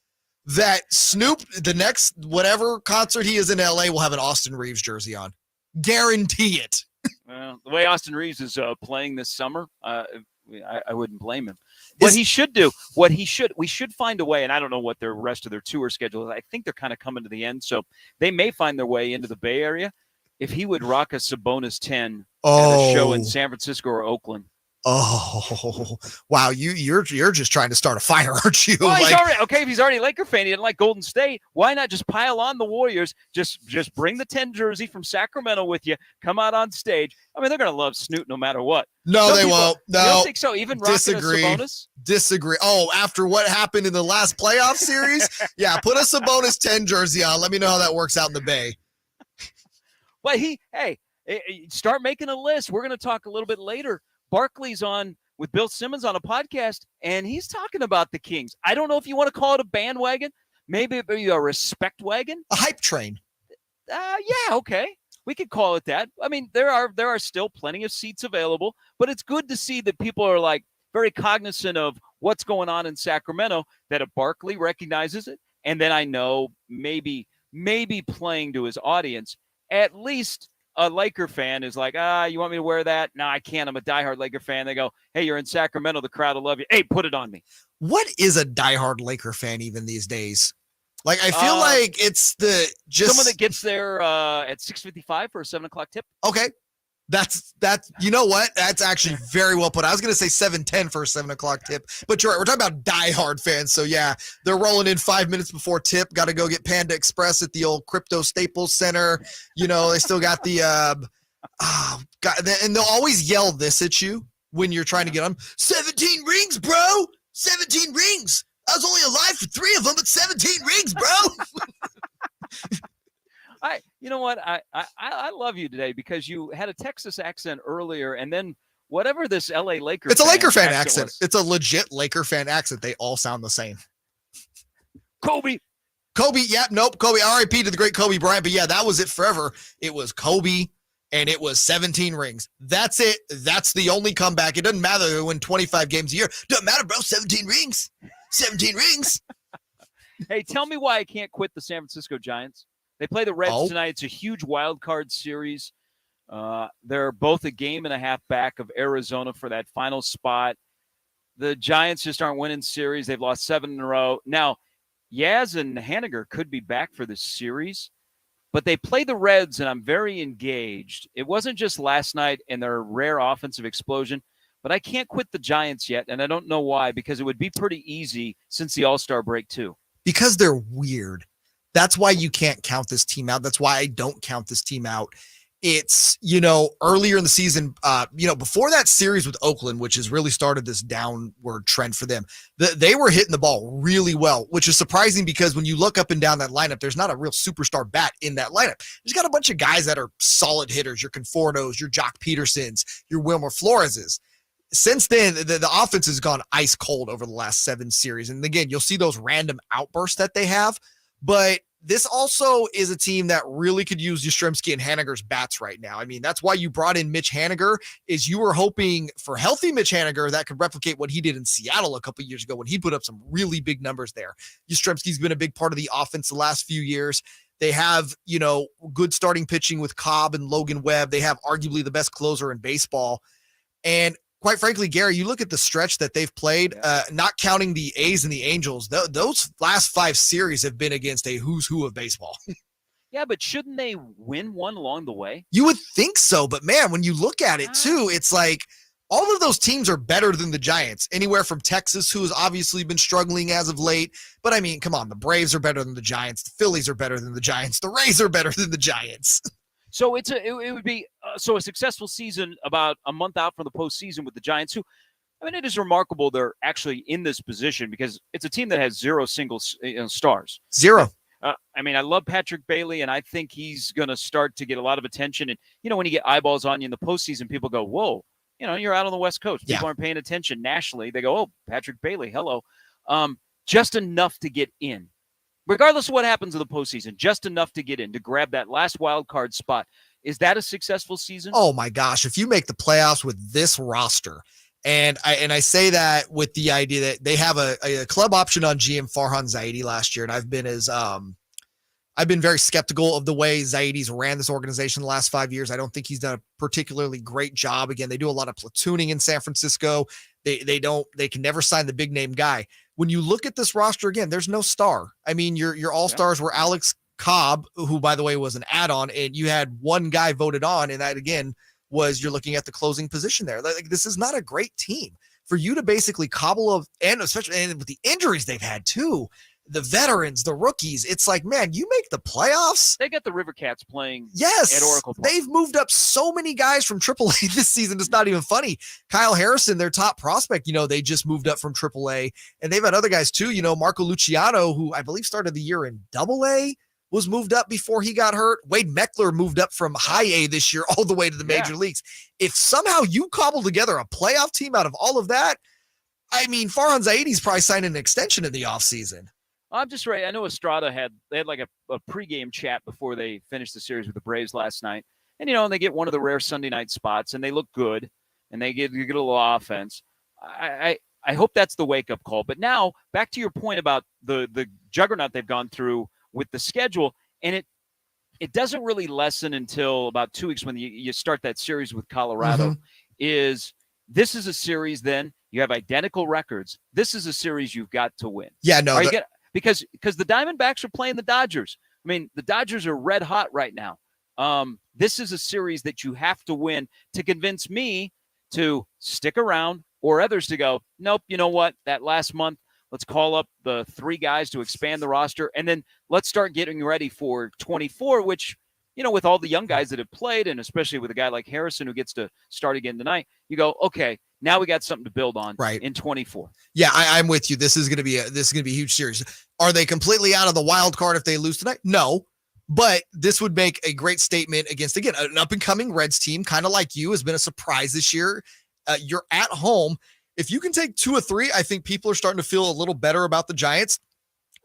That Snoop, the next whatever concert he is in L.A., will have an Austin Reeves jersey on. Guarantee it. Well, the way Austin Reeves is playing this summer, I wouldn't blame him. What he should do, we should find a way, and I don't know what the rest of their tour schedule is. I think they're kind of coming to the end, so they may find their way into the Bay Area. If he would rock a Sabonis 10 at a show in San Francisco or Oakland. Oh, wow. You're just trying to start a fire, aren't you? Well, if he's already a Laker fan, he didn't like Golden State. Why not just pile on the Warriors? Just bring the 10 jersey from Sacramento with you. Come out on stage. I mean, they're going to love Snoot no matter what. No, they won't. No. You don't think so? Even rocking a Sabonis? Disagree. Oh, after what happened in the last playoff series? Yeah, put a Sabonis 10 jersey on. Let me know how that works out in the Bay. Well, start making a list. We're going to talk a little bit later. Barkley's on with Bill Simmons on a podcast, and he's talking about the Kings. I don't know if you want to call it a bandwagon. Maybe it'd be a respect wagon. A hype train. Yeah, okay. We could call it that. I mean, there are still plenty of seats available, but it's good to see that people are like very cognizant of what's going on in Sacramento, that if Barkley recognizes it, and then I know maybe playing to his audience, at least a Laker fan is like, you want me to wear that? No, I can't. I'm a diehard Laker fan. They go, hey, you're in Sacramento. The crowd will love you. Hey, put it on me. What is a diehard Laker fan even these days? Like, I feel like it's someone that gets there at 6:55 for a 7 o'clock tip. Okay. That's you know what? That's actually very well put. I was going to say 7:10 for a 7 o'clock tip, but you're right. We're talking about diehard fans. So yeah, they're rolling in 5 minutes before tip. Got to go get Panda Express at the old Crypto Staples Center. You know, they still got the, and they'll always yell this at you when you're trying to get them. 17 rings, bro. 17 rings. I was only alive for 3 of them, but 17 rings, bro. You know what? I love you today because you had a Texas accent earlier, and then whatever this LA Laker. It's a Laker fan accent. It's a legit Laker fan accent. They all sound the same. Kobe. Yeah, nope. Kobe. R.I.P. to the great Kobe Bryant. But yeah, that was it forever. It was Kobe, and it was 17 rings. That's it. That's the only comeback. It doesn't matter they win 25 games a year. Doesn't matter, bro. 17 rings. 17 rings. Hey, tell me why I can't quit the San Francisco Giants. They play the Reds tonight. It's a huge wild card series. They're both a game and a half back of Arizona for that final spot. The Giants just aren't winning series. They've lost 7 in a row. Now, Yaz and Haniger could be back for this series, but they play the Reds, and I'm very engaged. It wasn't just last night and their rare offensive explosion, but I can't quit the Giants yet, and I don't know why, because it would be pretty easy since the All-Star break, too. Because they're weird. That's why you can't count this team out. That's why I don't count this team out. It's, earlier in the season, before that series with Oakland, which has really started this downward trend for them, they were hitting the ball really well, which is surprising because when you look up and down that lineup, there's not a real superstar bat in that lineup. There's got a bunch of guys that are solid hitters, your Confortos, your Jock Petersons, your Wilmer Floreses. Since then, the offense has gone ice cold over the last 7 series. And again, you'll see those random outbursts that they have, but this also is a team that really could use Yastrzemski and Haniger's bats right now. I mean, that's why you brought in Mitch Haniger, is you were hoping for healthy Mitch Haniger that could replicate what he did in Seattle a couple of years ago when he put up some really big numbers there. Yastrzemski's been a big part of the offense the last few years. They have, good starting pitching with Cobb and Logan Webb. They have arguably the best closer in baseball. And quite frankly, Gary, you look at the stretch that they've played, not counting the A's and the Angels, those last 5 series have been against a who's who of baseball. Yeah, but shouldn't they win one along the way? You would think so, but man, when you look at it too, it's like all of those teams are better than the Giants, anywhere from Texas, who has obviously been struggling as of late. But I mean, come on, the Braves are better than the Giants. The Phillies are better than the Giants. The Rays are better than the Giants. So it would be a successful season about a month out from the postseason with the Giants, who, I mean, it is remarkable they're actually in this position because it's a team that has 0 single stars. 0. I mean, I love Patrick Bailey, and I think he's going to start to get a lot of attention. And, when you get eyeballs on you in the postseason, people go, whoa, you're out on the West Coast. People aren't paying attention nationally. They go, oh, Patrick Bailey, hello. Just enough to get in. Regardless of what happens in the postseason, just enough to get in, to grab that last wild card spot. Is that a successful season? Oh, my gosh. If you make the playoffs with this roster, and I say that with the idea that they have a club option on GM Farhan Zaidi last year, and I've been his I've been very skeptical of the way Zaides ran this organization the last 5 years. I don't think he's done a particularly great job. Again, they do a lot of platooning in San Francisco. They can never sign the big name guy. When you look at this roster again, there's no star. I mean, your all-stars were Alex Cobb, who by the way was an add-on, and you had one guy voted on, and that again was you're looking at the closing position there. Like, this is not a great team. For you to basically cobble up, and especially with the injuries they've had too, the veterans, the rookies, it's like, man, you make the playoffs. They got the River Cats playing Yes, at Oracle Park. They've moved up so many guys from AAA this season. It's not even funny. Kyle Harrison, their top prospect, they just moved up from AAA, and they've had other guys too. Marco Luciano, who I believe started the year in AA, was moved up before he got hurt. Wade Meckler moved up from high A this year all the way to the major leagues. If somehow you cobble together a playoff team out of all of that, I mean, Farhan Zaides probably signed an extension in the offseason. I'm just right. I know Estrada they had like a pregame chat before they finished the series with the Braves last night. And, and they get one of the rare Sunday night spots, and they look good, and they get a little offense. I hope that's the wake-up call. But now, back to your point about the juggernaut they've gone through with the schedule, and it doesn't really lessen until about 2 weeks when you start that series with Colorado, This is a series then, you have identical records. This is a series you've got to win. Yeah, no. Because the Diamondbacks are playing the Dodgers. I mean, the Dodgers are red hot right now. This is a series that you have to win to convince me to stick around or others to go, nope, you know what? That last month, let's call up the 3 guys to expand the roster, and then let's start getting ready for 24, which, with all the young guys that have played, and especially with a guy like Harrison who gets to start again tonight, you go, okay, now we got something to build on in 24. Yeah, I'm with you. This is going to be a huge series. Are they completely out of the wild card if they lose tonight? No, but this would make a great statement against, again, an up-and-coming Reds team, kind of like you, has been a surprise this year. You're at home. If you can take 2 or 3, I think people are starting to feel a little better about the Giants.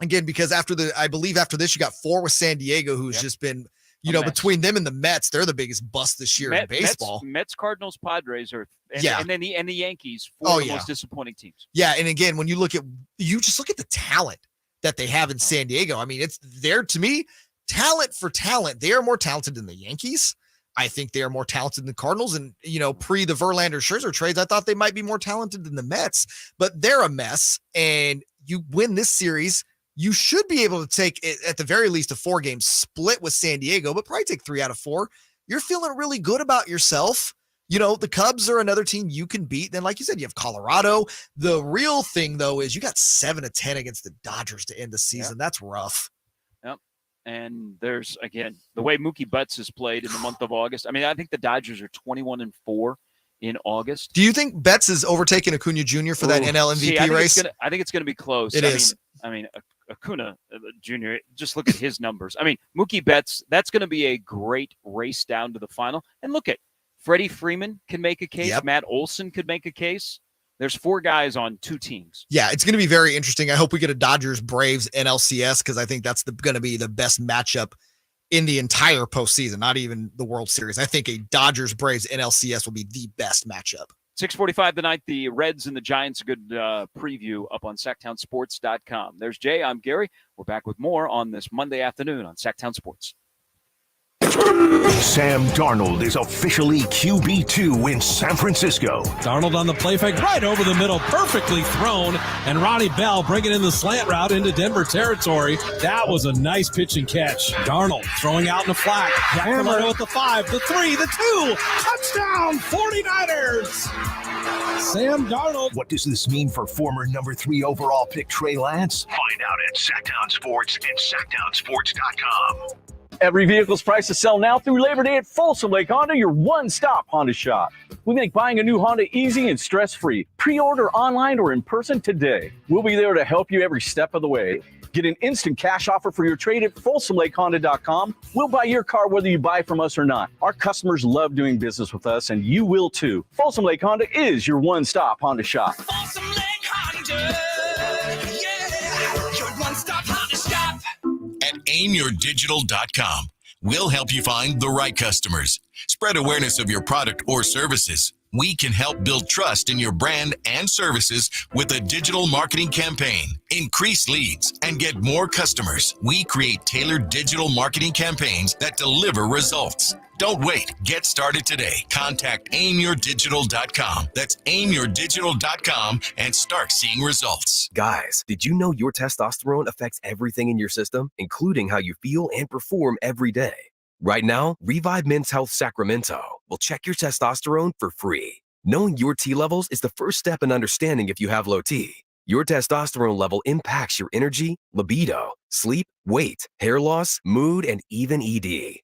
Again, because I believe after this, you got 4 with San Diego, who's just been, between them and the Mets, they're the biggest bust this year in baseball. Mets, Cardinals, Padres and then the Yankees, 4 of the most disappointing teams. Yeah, and again, when you look at the talent that they have in San Diego, I mean, it's there to me, talent for talent. They are more talented than the Yankees. I think they are more talented than the Cardinals. And, pre the Verlander Scherzer trades, I thought they might be more talented than the Mets, but they're a mess. And you win this series, you should be able to take, at the very least, a 4-game split with San Diego, but probably take 3 out of 4. You're feeling really good about yourself. The Cubs are another team you can beat. Then, like you said, you have Colorado. The real thing, though, is you got 7 of 10 against the Dodgers to end the season. Yep. That's rough. Yep. And there's, again, the way Mookie Betts has played in the month of August. I mean, I think the Dodgers are 21-4 in August. Do you think Betts is overtaking Acuna Jr. for that NL MVP race? I think it's going to be close. It is. I mean, Acuna Jr., just look at his numbers. I mean, Mookie Betts, that's going to be a great race down to the final. And look at Freddie Freeman can make a case. Yep. Matt Olson could make a case. There's 4 guys on 2 teams. Yeah, it's going to be very interesting. I hope we get a Dodgers-Braves NLCS because I think that's going to be the best matchup in the entire postseason, not even the World Series. I think a Dodgers-Braves NLCS will be the best matchup. 6:45 tonight, the Reds and the Giants. A good preview up on SactownSports.com. There's Jay. I'm Gary. We're back with more on this Monday afternoon on Sactown Sports. Sam Darnold is officially QB2 in San Francisco. Darnold on the play fake right over the middle, perfectly thrown, and Ronnie Bell bringing in the slant route into Denver territory. That was a nice pitch and catch. Darnold throwing out in the flat. Hammer with the 5, the 3, the 2. Touchdown, 49ers! Sam Darnold. What does this mean for former number 3 overall pick Trey Lance? Find out at Sactown Sports and SactownSports.com. Every vehicle's price to sell now through Labor Day at Folsom Lake Honda, your one-stop Honda shop. We make buying a new Honda easy and stress-free. Pre-order online or in person today. We'll be there to help you every step of the way. Get an instant cash offer for your trade at FolsomLakeHonda.com. We'll buy your car whether you buy from us or not. Our customers love doing business with us, and you will too. Folsom Lake Honda is your one-stop Honda shop. Folsom Lake Honda, yeah, your one-stop Honda shop. At aimyourdigital.com, we'll help you find the right customers, spread awareness of your product or services, We can help build trust in your brand and services with a digital marketing campaign. Increase leads and get more customers. We create tailored digital marketing campaigns that deliver results. Don't wait. Get started today. Contact aimyourdigital.com. That's aimyourdigital.com and start seeing results. Guys, did you know your testosterone affects everything in your system, including how you feel and perform every day? Right now, Revive Men's Health Sacramento will check your testosterone for free. Knowing your T levels is the first step in understanding if you have low T. Your testosterone level impacts your energy, libido, sleep, weight, hair loss, mood, and even ED.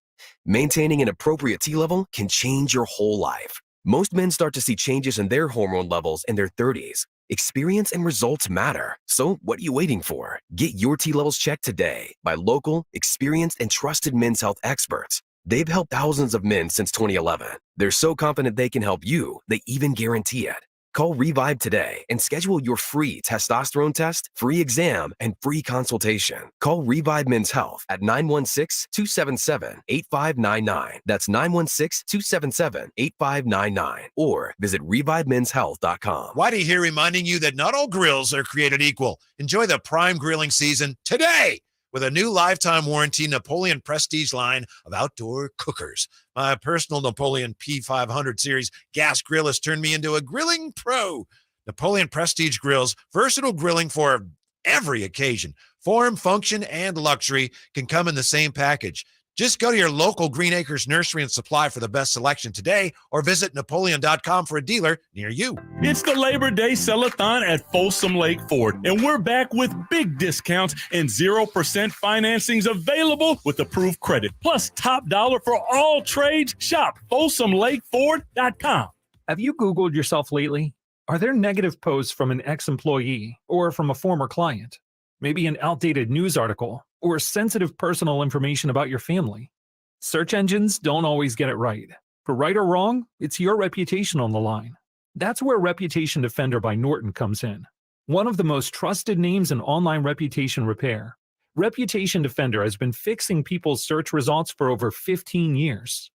Maintaining an appropriate T level can change your whole life. Most men start to see changes in their hormone levels in their 30s. Experience and results matter. So what are you waiting for? Get your T levels checked today by local, experienced, and trusted men's health experts. They've helped thousands of men since 2011. They're so confident they can help you, they even guarantee it. Call Revive today and schedule your free testosterone test, free exam, and free consultation. Call Revive Men's Health at 916-277-8599. That's 916-277-8599. Or visit ReviveMen'sHealth.com. Whitey here reminding you that not all grills are created equal. Enjoy the prime grilling season today with a new lifetime warranty Napoleon Prestige line of outdoor cookers. My personal Napoleon P500 series gas grill has turned me into a grilling pro. Napoleon Prestige grills, versatile grilling for every occasion. Form, function, and luxury can come in the same package. Just go to your local Green Acres Nursery and Supply for the best selection today, or visit Napoleon.com for a dealer near you. It's the Labor Day Sell-a-thon at Folsom Lake Ford, and we're back with big discounts and 0% financings available with approved credit. Plus top dollar for all trades. Shop FolsomLakeFord.com. Have you Googled yourself lately? Are there negative posts from an ex-employee or from a former client? Maybe an outdated news article or sensitive personal information about your family? Search engines don't always get it right. For right or wrong, it's your reputation on the line. That's where Reputation Defender by Norton comes in. One of the most trusted names in online reputation repair, Reputation Defender has been fixing people's search results for over 15 years.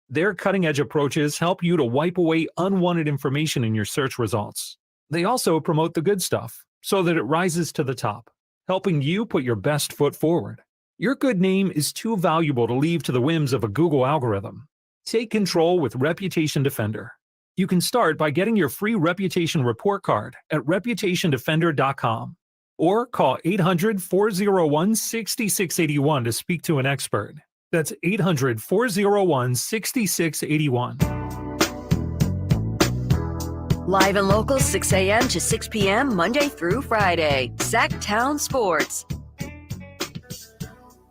Their cutting-edge approaches help you to wipe away unwanted information in your search results. They also promote the good stuff so that it rises to the top, helping you put your best foot forward. Your good name is too valuable to leave to the whims of a Google algorithm. Take control with Reputation Defender. You can start by getting your free reputation report card at reputationdefender.com or call 800-401-6681 to speak to an expert. That's 800-401-6681. Live and local, 6 a.m. to 6 p.m., Monday through Friday. Sactown Sports.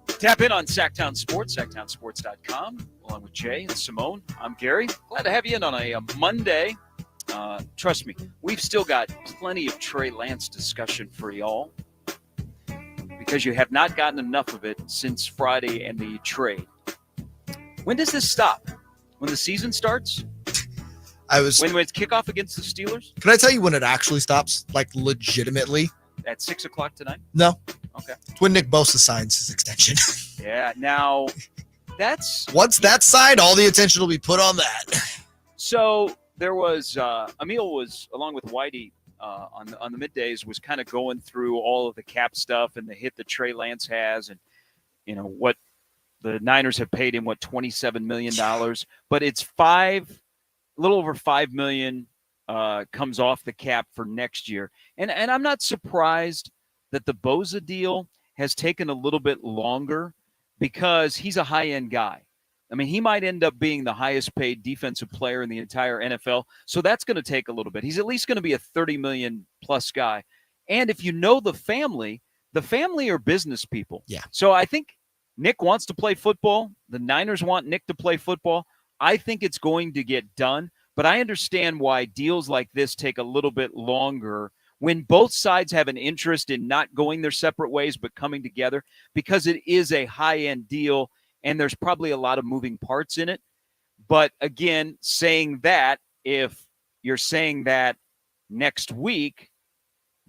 Tap in on Sactown Sports, SactownSports.com, along with Jay and Simone. I'm Gary. Glad to have you in on a Monday. Trust me, we've still got plenty of Trey Lance discussion for y'all because you have not gotten enough of it since Friday and the trade. When does this stop? When the season starts? When it's kickoff against the Steelers? Can I tell you when it actually stops? Like, legitimately? At 6 o'clock tonight? No. Okay. It's when Nick Bosa signs his extension. Yeah, now that's... Once that's signed, all the attention will be put on that. So there was... Emil was, along with Whitey, on the middays, was kind of going through all of the cap stuff and the hit that Trey Lance has and, you know, what the Niners have paid him, $27 million. But it's a little over $5 million comes off the cap for next year. And I'm not surprised that the Bosa deal has taken a little bit longer because he's a high-end guy. I mean, he might end up being the highest paid defensive player in the entire NFL. So that's going to take a little bit. He's at least going to be a 30 million plus guy. And if you know the family are business people. Yeah. So I think Nick wants to play football. The Niners want Nick to play football. I think it's going to get done, but I understand why deals like this take a little bit longer when both sides have an interest in not going their separate ways but coming together, because it is a high-end deal and there's probably a lot of moving parts in it. But again, saying that, if you're saying that next week,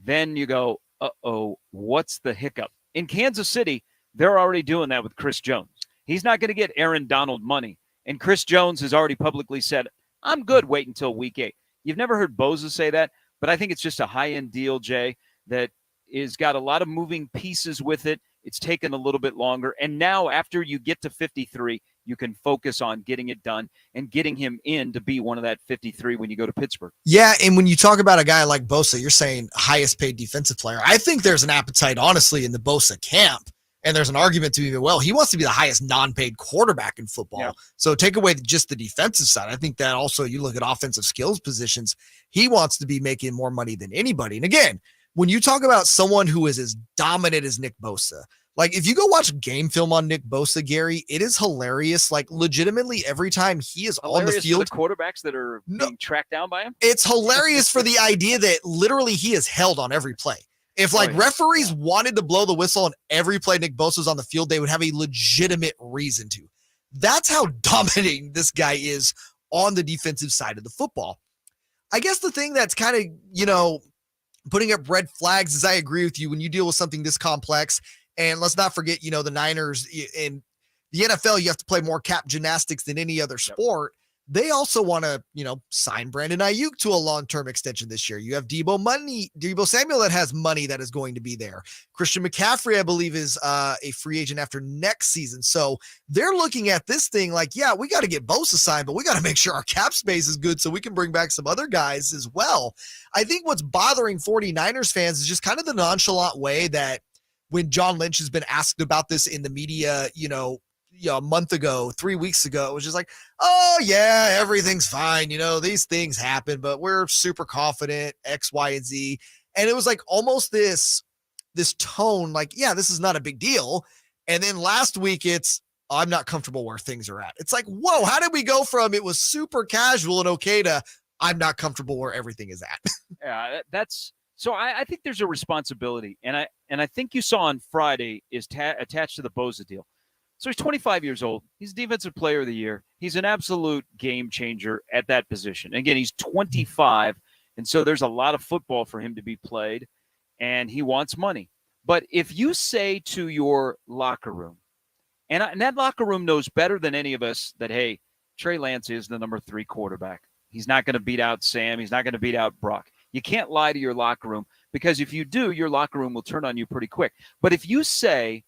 then you go, uh-oh, what's the hiccup? In Kansas City, they're already doing that with Chris Jones. He's not going to get Aaron Donald money. And Chris Jones has already publicly said, I'm good. Wait until week 8. You've never heard Bosa say that, but I think it's just a high-end deal, Jay, that is got a lot of moving pieces with it. It's taken a little bit longer. And now after you get to 53, you can focus on getting it done and getting him in to be one of that 53 when you go to Pittsburgh. Yeah, and when you talk about a guy like Bosa, you're saying highest paid defensive player. I think there's an appetite, honestly, in the Bosa camp. And there's an argument to be, well, he wants to be the highest non-paid quarterback in football. Yeah. So take away just the defensive side. I think that also you look at offensive skills positions, he wants to be making more money than anybody. And again, when you talk about someone who is as dominant as Nick Bosa, like if you go watch game film on Nick Bosa, Gary, it is hilarious. Like legitimately every time he is on the field. For the quarterbacks that are being tracked down by him? It's hilarious for the idea that literally he is held on every play. If referees wanted to blow the whistle on every play Nick Bosa's on the field, they would have a legitimate reason to. That's how dominating this guy is on the defensive side of the football. I guess the thing that's kind of, putting up red flags is I agree with you when you deal with something this complex. And let's not forget, the Niners in the NFL, you have to play more cap gymnastics than any other sport. They also want to, sign Brandon Ayuk to a long-term extension this year. You have Deebo Samuel that has money that is going to be there. Christian McCaffrey, I believe, is a free agent after next season. So they're looking at this thing like, yeah, we got to get Bosa signed, but we got to make sure our cap space is good so we can bring back some other guys as well. I think what's bothering 49ers fans is just kind of the nonchalant way that when John Lynch has been asked about this in the media, a month ago, 3 weeks ago, it was just like, oh yeah, everything's fine. These things happen, but we're super confident X, Y, and Z. And it was like almost this tone, like, yeah, this is not a big deal. And then last week I'm not comfortable where things are at. It's like, whoa, how did we go from it was super casual and okay to I'm not comfortable where everything is at? Yeah, so I think there's a responsibility. And I think you saw on Friday is attached to the Bosa deal. So he's 25 years old. He's Defensive Player of the Year. He's an absolute game changer at that position. Again, he's 25, and so there's a lot of football for him to be played, and he wants money. But if you say to your locker room, and that locker room knows better than any of us that, hey, Trey Lance is the number 3 quarterback. He's not going to beat out Sam. He's not going to beat out Brock. You can't lie to your locker room because if you do, your locker room will turn on you pretty quick. But if you say,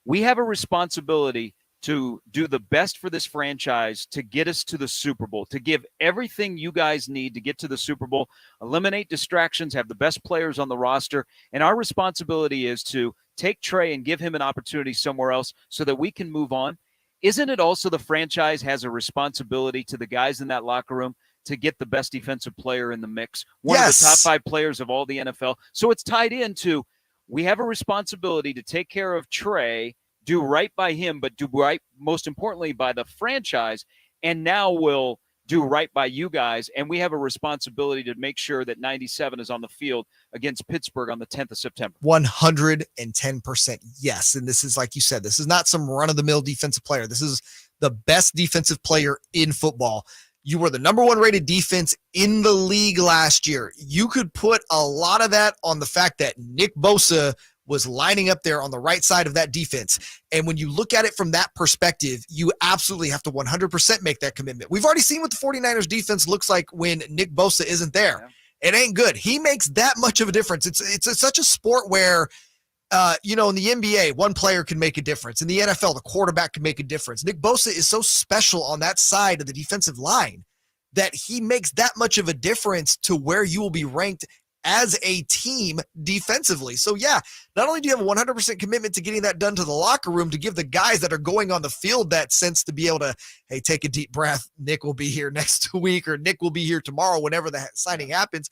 we have a responsibility to do the best for this franchise to get us to the Super Bowl, to give everything you guys need to get to the Super Bowl, eliminate distractions, have the best players on the roster. And our responsibility is to take Trey and give him an opportunity somewhere else so that we can move on. Isn't it also the franchise has a responsibility to the guys in that locker room to get the best defensive player in the mix? One of the top 5 players of all the NFL. So it's tied into, we have a responsibility to take care of Trey, do right by him, but do right, most importantly, by the franchise. And now we'll do right by you guys. And we have a responsibility to make sure that 97 is on the field against Pittsburgh on the 10th of September. 110% yes. And this is, like you said, this is not some run-of-the-mill defensive player. This is the best defensive player in football. You were the number 1 rated defense in the league last year. You could put a lot of that on the fact that Nick Bosa was lining up there on the right side of that defense. And when you look at it from that perspective, you absolutely have to 100% make that commitment. We've already seen what the 49ers defense looks like when Nick Bosa isn't there. Yeah. It ain't good. He makes that much of a difference. It's such a sport where, in the NBA, one player can make a difference. In the NFL, the quarterback can make a difference. Nick Bosa is so special on that side of the defensive line that he makes that much of a difference to where you will be ranked as a team defensively. So yeah, not only do you have a 100% commitment to getting that done to the locker room to give the guys that are going on the field that sense to be able to, hey, take a deep breath. Nick will be here next week, or Nick will be here tomorrow, whenever the signing happens.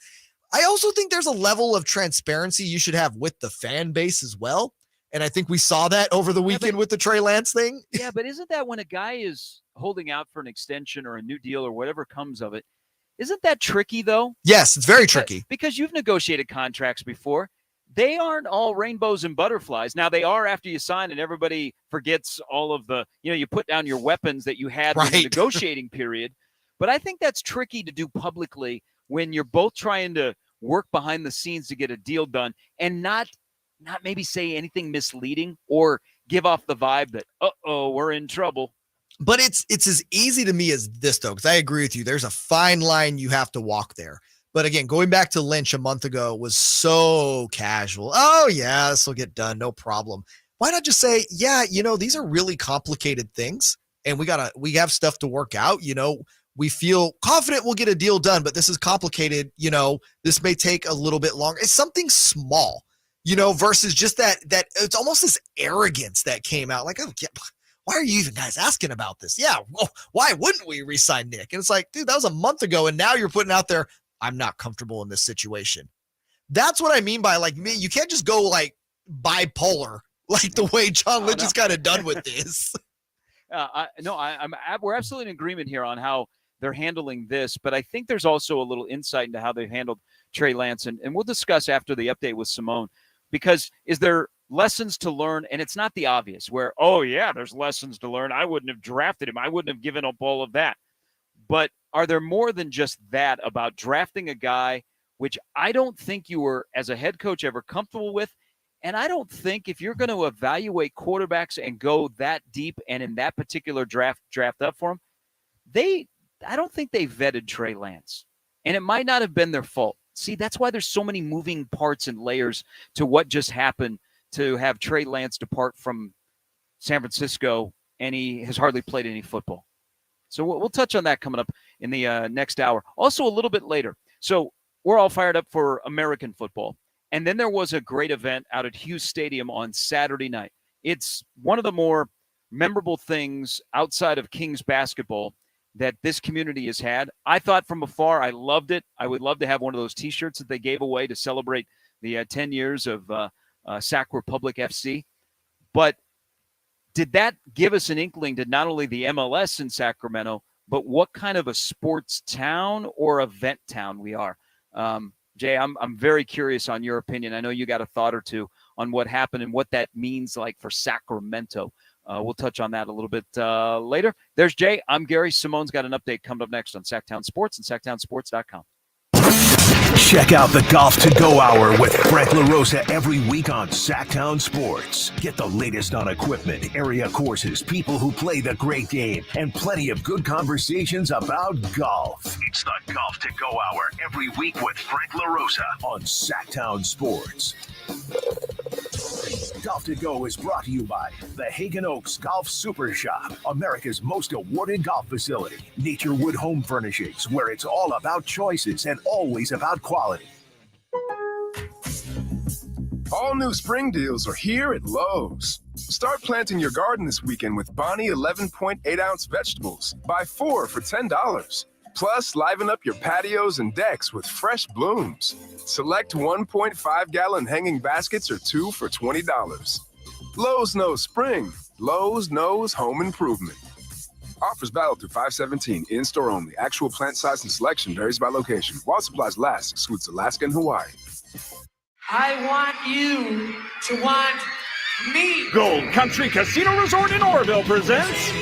I also think there's a level of transparency you should have with the fan base as well. And I think we saw that over the weekend with the Trey Lance thing. Yeah, but isn't that when a guy is holding out for an extension or a new deal or whatever comes of it, isn't that tricky, though? Yes, it's very tricky. Because you've negotiated contracts before. They aren't all rainbows and butterflies. Now, they are after you sign, and everybody forgets all of the, you put down your weapons that you had in the negotiating period. But I think that's tricky to do publicly when you're both trying to work behind the scenes to get a deal done and not maybe say anything misleading or give off the vibe that, we're in trouble. But it's as easy to me as this, though, because I agree with you. There's a fine line you have to walk there. But again, going back to Lynch a month ago was so casual. Oh, yeah, this will get done. No problem. Why not just say, yeah, these are really complicated things and we have stuff to work out. We feel confident we'll get a deal done, but this is complicated. This may take a little bit longer. It's something small, versus just that it's almost this arrogance that came out like, oh, yeah, why are you even guys asking about this? Yeah, well, why wouldn't we re-sign Nick? And it's like, dude, that was a month ago, and now you're putting out there, I'm not comfortable in this situation. That's what I mean by you can't just go bipolar like the way John Lynch is kind of done with this. We're absolutely in agreement here on how they're handling this, but I think there's also a little insight into how they handled Trey Lance, and we'll discuss after the update with Simone, because is there lessons to learn? And it's not the obvious where, oh yeah, there's lessons to learn. I wouldn't have drafted him. I wouldn't have given up all of that. But are there more than just that about drafting a guy, which I don't think you were, as a head coach, ever comfortable with? And I don't think if you're going to evaluate quarterbacks and go that deep and in that particular draft up for them, I don't think they vetted Trey Lance. And it might not have been their fault. See, that's why there's so many moving parts and layers to what just happened to have Trey Lance depart from San Francisco, and he has hardly played any football. So we'll touch on that coming up in the next hour. Also a little bit later. So we're all fired up for American football. And then there was a great event out at Hughes Stadium on Saturday night. It's one of the more memorable things outside of Kings basketball that this community has had. I thought from afar, I loved it. I would love to have one of those T-shirts that they gave away to celebrate the 10 years of Sac Republic FC. But did that give us an inkling to not only the MLS in Sacramento, but what kind of a sports town or event town we are? Jay, I'm very curious on your opinion. I know you got a thought or two on what happened and what that means for Sacramento. We'll touch on that a little bit later. There's Jay. I'm Gary. Simone's got an update coming up next on Sactown Sports and SactownSports.com. Check out the Golf to Go Hour with Frank LaRosa every week on Sactown Sports. Get the latest on equipment, area courses, people who play the great game, and plenty of good conversations about golf. It's the Golf to Go Hour every week with Frank LaRosa on Sactown Sports. Golf to Go is brought to you by the Hagen Oaks Golf Super Shop, America's most awarded golf facility. Naturewood Home Furnishings, where it's all about choices and always about quality. All new spring deals are here at Lowe's. Start planting your garden this weekend with Bonnie 11.8-ounce vegetables. Buy 4 for $10. Plus, liven up your patios and decks with fresh blooms. Select 1.5-gallon hanging baskets or 2 for $20. Lowe's knows spring. Lowe's knows home improvement. Offers valid through 5/17. In-store only. Actual plant size and selection varies by location. While supplies last, excludes Alaska and Hawaii. I want you to want me. Gold Country Casino Resort in Oroville presents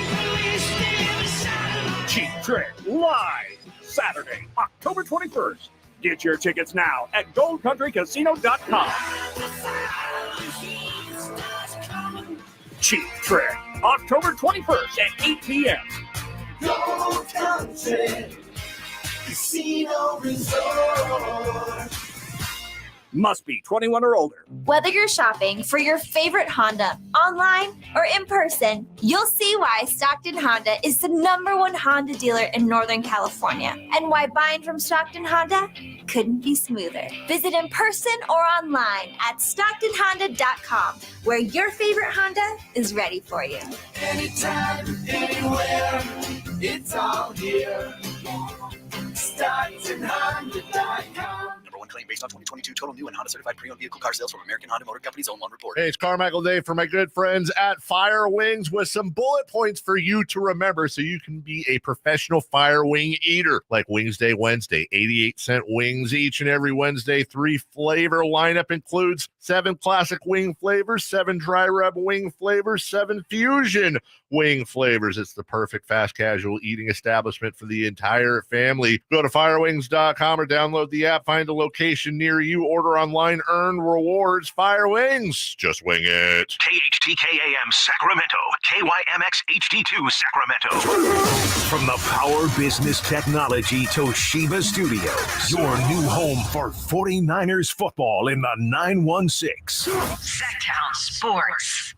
Cheap Trick live Saturday, October 21st. Get your tickets now at goldcountrycasino.com. Cheap Trick, October 21st at 8 p.m. Gold Country Casino Resort. Must be 21 or older. Whether you're shopping for your favorite Honda online or in person, you'll see why Stockton Honda is the #1 Honda dealer in Northern California, and why buying from Stockton Honda couldn't be smoother. Visit in person or online at StocktonHonda.com, where your favorite Honda is ready for you. Anytime, anywhere, it's all here. StocktonHonda.com. Claim based on 2022 total new and Honda certified pre-owned vehicle car sales from American Honda Motor Company's own one report. Hey, it's Carmichael Dave for my good friends at Fire Wings with some bullet points for you to remember so you can be a professional fire wing eater. Like Wings Day Wednesday, 88-cent wings each and every Wednesday. 3 flavor lineup includes 7 classic wing flavors, 7 dry rub wing flavors, 7 fusion wing flavors. It's the perfect fast casual eating establishment for the entire family. Go to firewings.com or download the app. Find a location near you. Order online. Earn rewards. Fire Wings. Just wing it. KHTKAM Sacramento, KYMX HD2 Sacramento. From the Power Business Technology Toshiba Studios, your new home for 49ers football in the 916. Sactown Sports.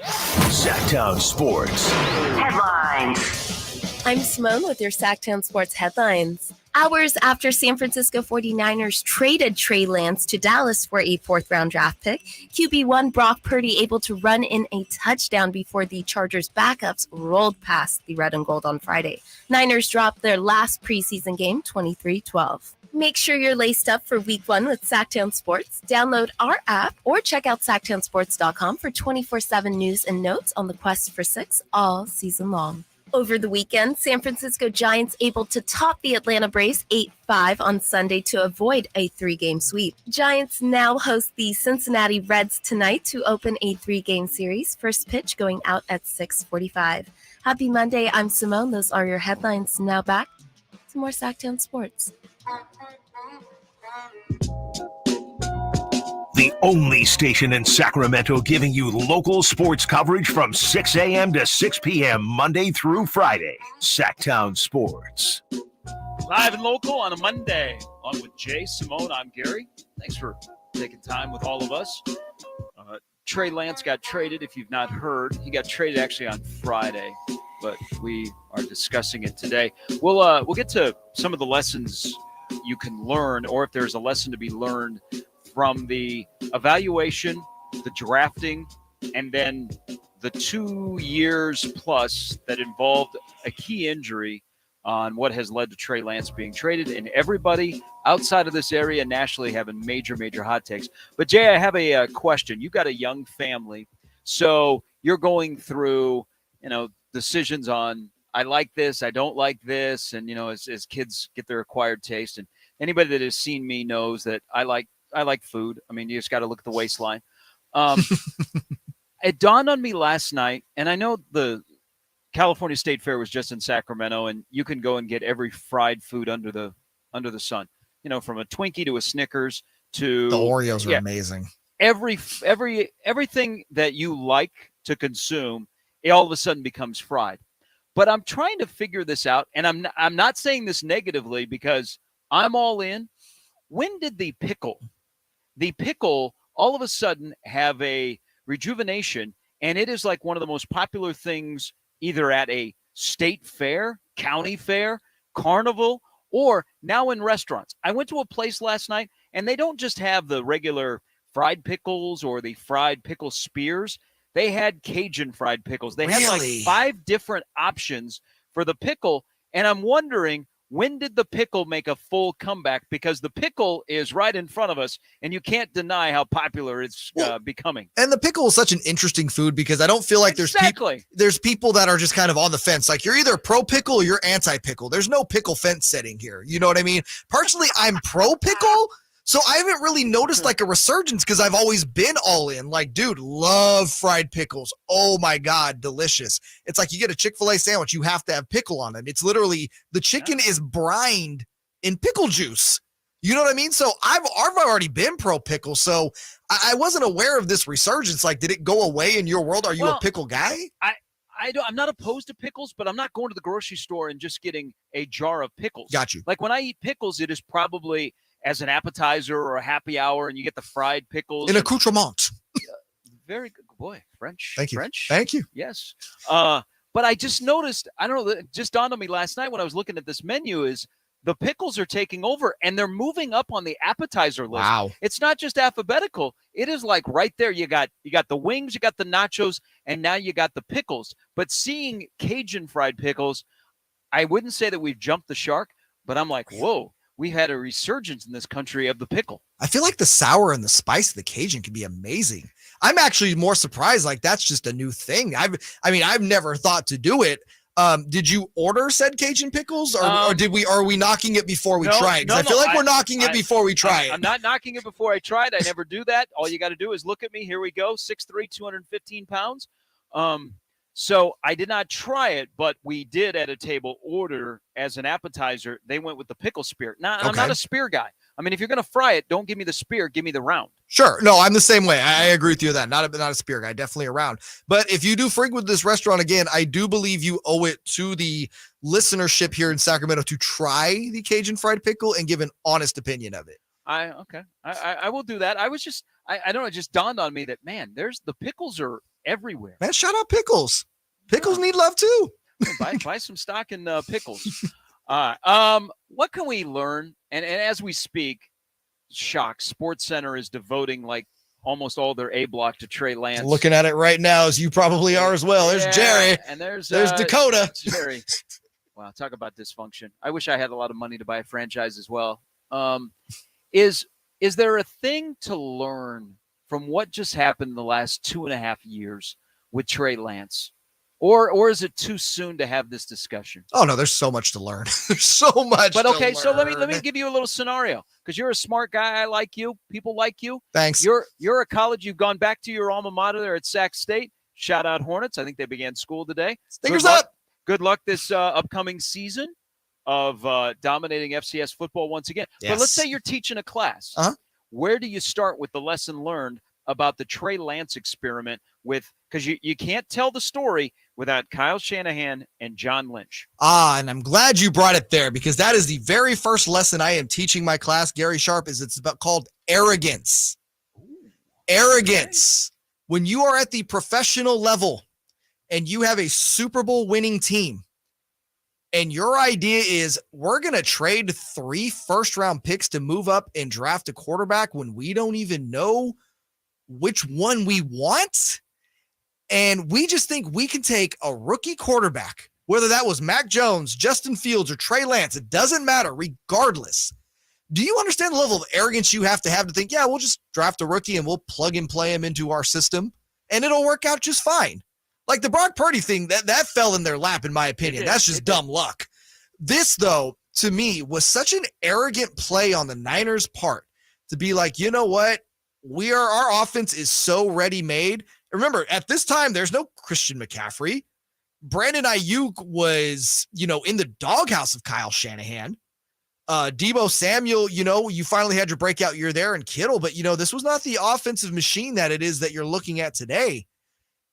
Sactown Sports. Headlines. I'm Simone with your Sactown Sports headlines. Hours after San Francisco 49ers traded Trey Lance to Dallas for a fourth-round draft pick, QB1 Brock Purdy able to run in a touchdown before the Chargers' backups rolled past the red and gold on Friday. Niners dropped their last preseason game 23-12. Make sure you're laced up for Week 1 with Sactown Sports. Download our app or check out SactownSports.com for 24/7 news and notes on the quest for 6 all season long. Over the weekend, San Francisco Giants able to top the Atlanta Braves 8-5 on Sunday to avoid a 3-game sweep. Giants now host the Cincinnati Reds tonight to open a 3-game series. First pitch going out at 6:45. Happy Monday. I'm Simone. Those are your headlines. Now back to more Sactown Sports. The only station in Sacramento giving you local sports coverage from 6 a.m. to 6 p.m. Monday through Friday. Sactown Sports. Live and local on a Monday. On with Jay, Simone, I'm Gary. Thanks for taking time with all of us. Trey Lance got traded, if you've not heard. He got traded actually on Friday, but we are discussing it today. We'll get to some of the lessons you can learn, or if there's a lesson to be learned from the evaluation, the drafting, and then the 2 years plus that involved a key injury on what has led to Trey Lance being traded, and everybody outside of this area nationally having major, major hot takes. But, Jay, I have a question. You've got a young family, so you're going through, decisions on I like this, I don't like this, and, as kids get their acquired taste. And anybody that has seen me knows that I like food. I mean, you just got to look at the waistline. It dawned on me last night, and I know the California State Fair was just in Sacramento, and you can go and get every fried food under the sun. From a Twinkie to a Snickers to the Oreos are amazing. Everything that you like to consume, it all of a sudden becomes fried. But I'm trying to figure this out, and I'm not saying this negatively because I'm all in. When did the pickle all of a sudden have a rejuvenation, and it is like one of the most popular things either at a state fair, county fair, carnival, or now in restaurants? I went to a place last night, and they don't just have the regular fried pickles or the fried pickle spears. They had Cajun fried pickles. They had like 5 different options for the pickle, and I'm wondering, when did the pickle make a full comeback? Because the pickle is right in front of us, and you can't deny how popular it's becoming. And the pickle is such an interesting food because I don't feel like there's people that are just kind of on the fence. Like, you're either pro pickle or you're anti pickle. There's no pickle fence setting here. You know what I mean? Personally, I'm pro pickle. So I haven't really noticed like a resurgence because I've always been all in. Like, dude, love fried pickles. Oh my God, delicious. It's like you get a Chick-fil-A sandwich, you have to have pickle on it. It's literally, the chicken is brined in pickle juice. You know what I mean? So I've already been pro pickle. So I wasn't aware of this resurgence. Like, did it go away in your world? Are you a pickle guy? I'm not opposed to pickles, but I'm not going to the grocery store and just getting a jar of pickles. Got you. Like, when I eat pickles, it is probably as an appetizer or a happy hour, and you get the fried pickles. An accoutrement. Very good. Boy, French. Thank you. French? Thank you. Yes. But I just noticed, I don't know, it just dawned on me last night when I was looking at this menu is the pickles are taking over, and they're moving up on the appetizer list. Wow. It's not just alphabetical. It is like right there. You got the wings, you got the nachos, and now you got the pickles. But seeing Cajun fried pickles, I wouldn't say that we've jumped the shark, but I'm like, whoa. We've had a resurgence in this country of the pickle. I feel like the sour and the spice of the Cajun can be amazing. I'm actually more surprised. Like, that's just a new thing. I've never thought to do it. Did you order said Cajun pickles, or are we knocking it before we try it? Because I feel like we're knocking it before we try it. I'm not knocking it before I try it. I never do that. All you got to do is look at me. Here we go. 6'3", 215 pounds. So I did not try it, but we did at a table order as an appetizer. They went with the pickle spear. Now, I'm not a spear guy. I mean, if you're going to fry it, don't give me the spear. Give me the round. Sure. No, I'm the same way. I agree with you on that. Not a spear guy, definitely a round. But if you do frequent this restaurant again, I do believe you owe it to the listenership here in Sacramento to try the Cajun fried pickle and give an honest opinion of it. I will do that. I was just, I don't know, it just dawned on me that, man, the pickles are everywhere. Man, shout out pickles. Pickles need love too. buy some stock in pickles. What can we learn? And as we speak, shock, Sports Center is devoting like almost all their A block to Trey Lance. Looking at it right now, as you probably are as well. There's Jerry. And there's Dakota. Jerry. Wow, talk about dysfunction. I wish I had a lot of money to buy a franchise as well. Is there a thing to learn from what just happened in the last 2.5 years with Trey Lance? Or is it too soon to have this discussion? Oh no, there's so much to learn. There's so much. But okay, to so learn. let me give you a little scenario, because you're a smart guy. I like you. People like you. Thanks. You're a college. You've gone back to your alma mater there at Sac State. Shout out Hornets. I think they began school today. Fingers up. Good luck this upcoming season of dominating FCS football once again. Yes. But let's say you're teaching a class. Where do you start with the lesson learned about the Trey Lance experiment because you can't tell the story without Kyle Shanahan and John Lynch. And I'm glad you brought it there, because that is the very first lesson I am teaching my class, Gary Sharp, it's called arrogance. Arrogance. When you are at the professional level and you have a Super Bowl winning team, and your idea is we're going to trade 3 first-round picks to move up and draft a quarterback when we don't even know which one we want, and we just think we can take a rookie quarterback, whether that was Mac Jones, Justin Fields, or Trey Lance, it doesn't matter, regardless. Do you understand the level of arrogance you have to think, yeah, we'll just draft a rookie and we'll plug and play him into our system, and it'll work out just fine? Like the Brock Purdy thing, that fell in their lap, in my opinion. That's just dumb luck. This, though, to me, was such an arrogant play on the Niners' part to be like, you know what? Our offense is so ready-made. Remember, at this time, there's no Christian McCaffrey. Brandon Ayuk was, in the doghouse of Kyle Shanahan. Deebo Samuel, you finally had your breakout year there, and Kittle, but, this was not the offensive machine that it is that you're looking at today.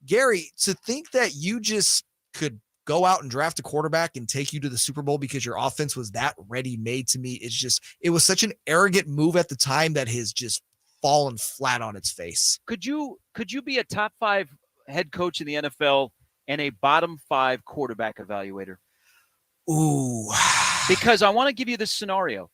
Gary, to think that you just could go out and draft a quarterback and take you to the Super Bowl because your offense was that ready-made, to me, it was such an arrogant move at the time that has just fallen flat on its face. Could you be a top 5 head coach in the NFL and a bottom 5 quarterback evaluator? Ooh. Because I want to give you this scenario.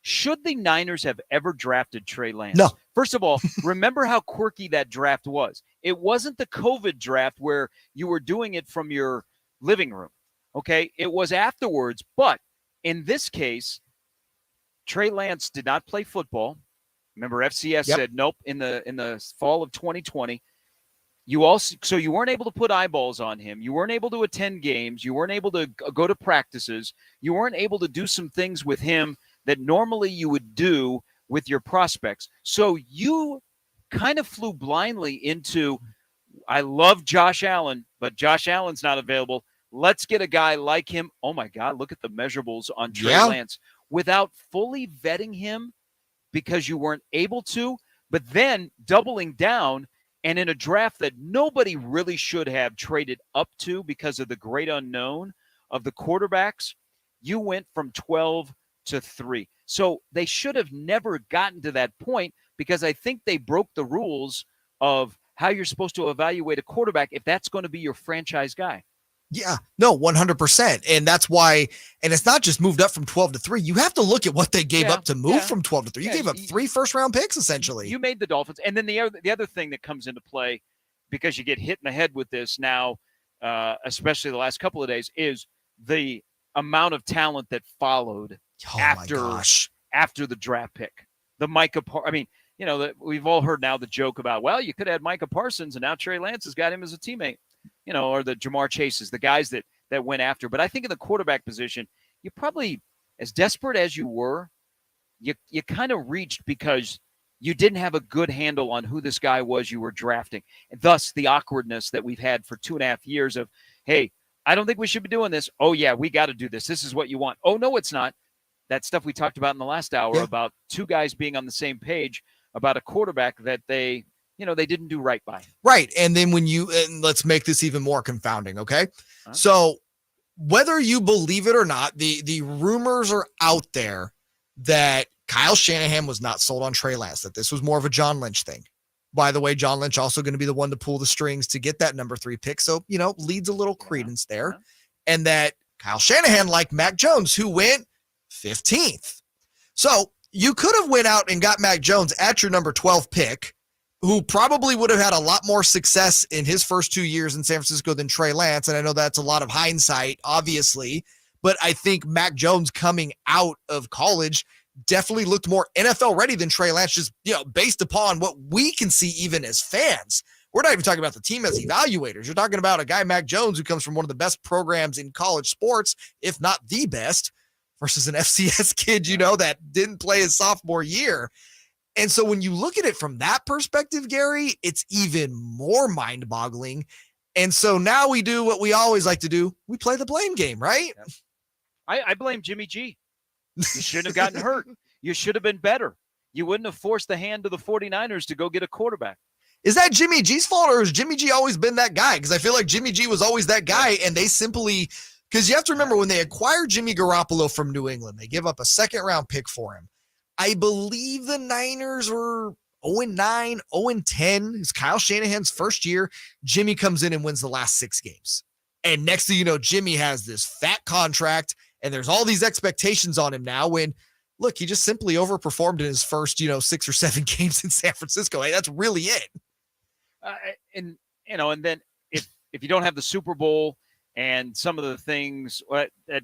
Should the Niners have ever drafted Trey Lance? No. First of all, remember how quirky that draft was. It wasn't the COVID draft where you were doing it from your living room. Okay? It was afterwards. But in this case, Trey Lance did not play football. Remember, FCS said nope in the fall of 2020. So you weren't able to put eyeballs on him. You weren't able to attend games. You weren't able to go to practices. You weren't able to do some things with him that normally you would do with your prospects. So you kind of flew blindly into, I love Josh Allen, but Josh Allen's not available. Let's get a guy like him. Oh my God, look at the measurables on Trey Lance, without fully vetting him, because you weren't able to, but then doubling down, and in a draft that nobody really should have traded up to because of the great unknown of the quarterbacks, you went from 12 to 3. So they should have never gotten to that point, because I think they broke the rules of how you're supposed to evaluate a quarterback if that's going to be your franchise guy. Yeah, no, 100%. And that's why, and it's not just moved up from 12 to 3. You have to look at what they gave up to move from 12 to 3. You gave up 3 first-round picks, essentially. You made the Dolphins. And then the other thing that comes into play, because you get hit in the head with this now, especially the last couple of days, is the amount of talent that followed after the draft pick. The Micah we've all heard now the joke about, well, you could have had Micah Parsons, and now Trey Lance has got him as a teammate. Or the Jamar Chases, the guys that went after. But I think in the quarterback position, you probably, as desperate as you were, you kind of reached, because you didn't have a good handle on who this guy was you were drafting. Thus, the awkwardness that we've had for 2.5 years of, hey, I don't think we should be doing this. Oh, yeah, we got to do this. This is what you want. Oh, no, it's not. That stuff we talked about in the last hour about two guys being on the same page about a quarterback that they didn't do right by. Right. And then and let's make this even more confounding, okay? Huh? So whether you believe it or not, the rumors are out there that Kyle Shanahan was not sold on Trey Lance, that this was more of a John Lynch thing. By the way, John Lynch also going to be the one to pull the strings to get that number 3 pick. So, leads a little credence there. And that Kyle Shanahan liked Mac Jones, who went 15th. So you could have went out and got Mac Jones at your number 12 pick, who probably would have had a lot more success in his first 2 years in San Francisco than Trey Lance. And I know that's a lot of hindsight, obviously, but I think Mac Jones coming out of college definitely looked more NFL ready than Trey Lance, just, based upon what we can see even as fans. We're not even talking about the team as evaluators. You're talking about a guy, Mac Jones, who comes from one of the best programs in college sports, if not the best, versus an FCS kid, that didn't play his sophomore year. And so when you look at it from that perspective, Gary, it's even more mind-boggling. And so now we do what we always like to do. We play the blame game, right? Yep. I blame Jimmy G. You shouldn't have gotten hurt. You should have been better. You wouldn't have forced the hand of the 49ers to go get a quarterback. Is that Jimmy G's fault, or has Jimmy G always been that guy? Because I feel like Jimmy G was always that guy, and they simply – because you have to remember when they acquired Jimmy Garoppolo from New England, they give up a second-round pick for him. I believe the Niners were 0-9, 0-10. It's Kyle Shanahan's first year. Jimmy comes in and wins the last 6 games. And next thing you know, Jimmy has this fat contract, and there's all these expectations on him now when, look, he just simply overperformed in his first, 6 or 7 games in San Francisco. Hey, that's really it. And then if you don't have the Super Bowl and some of the things that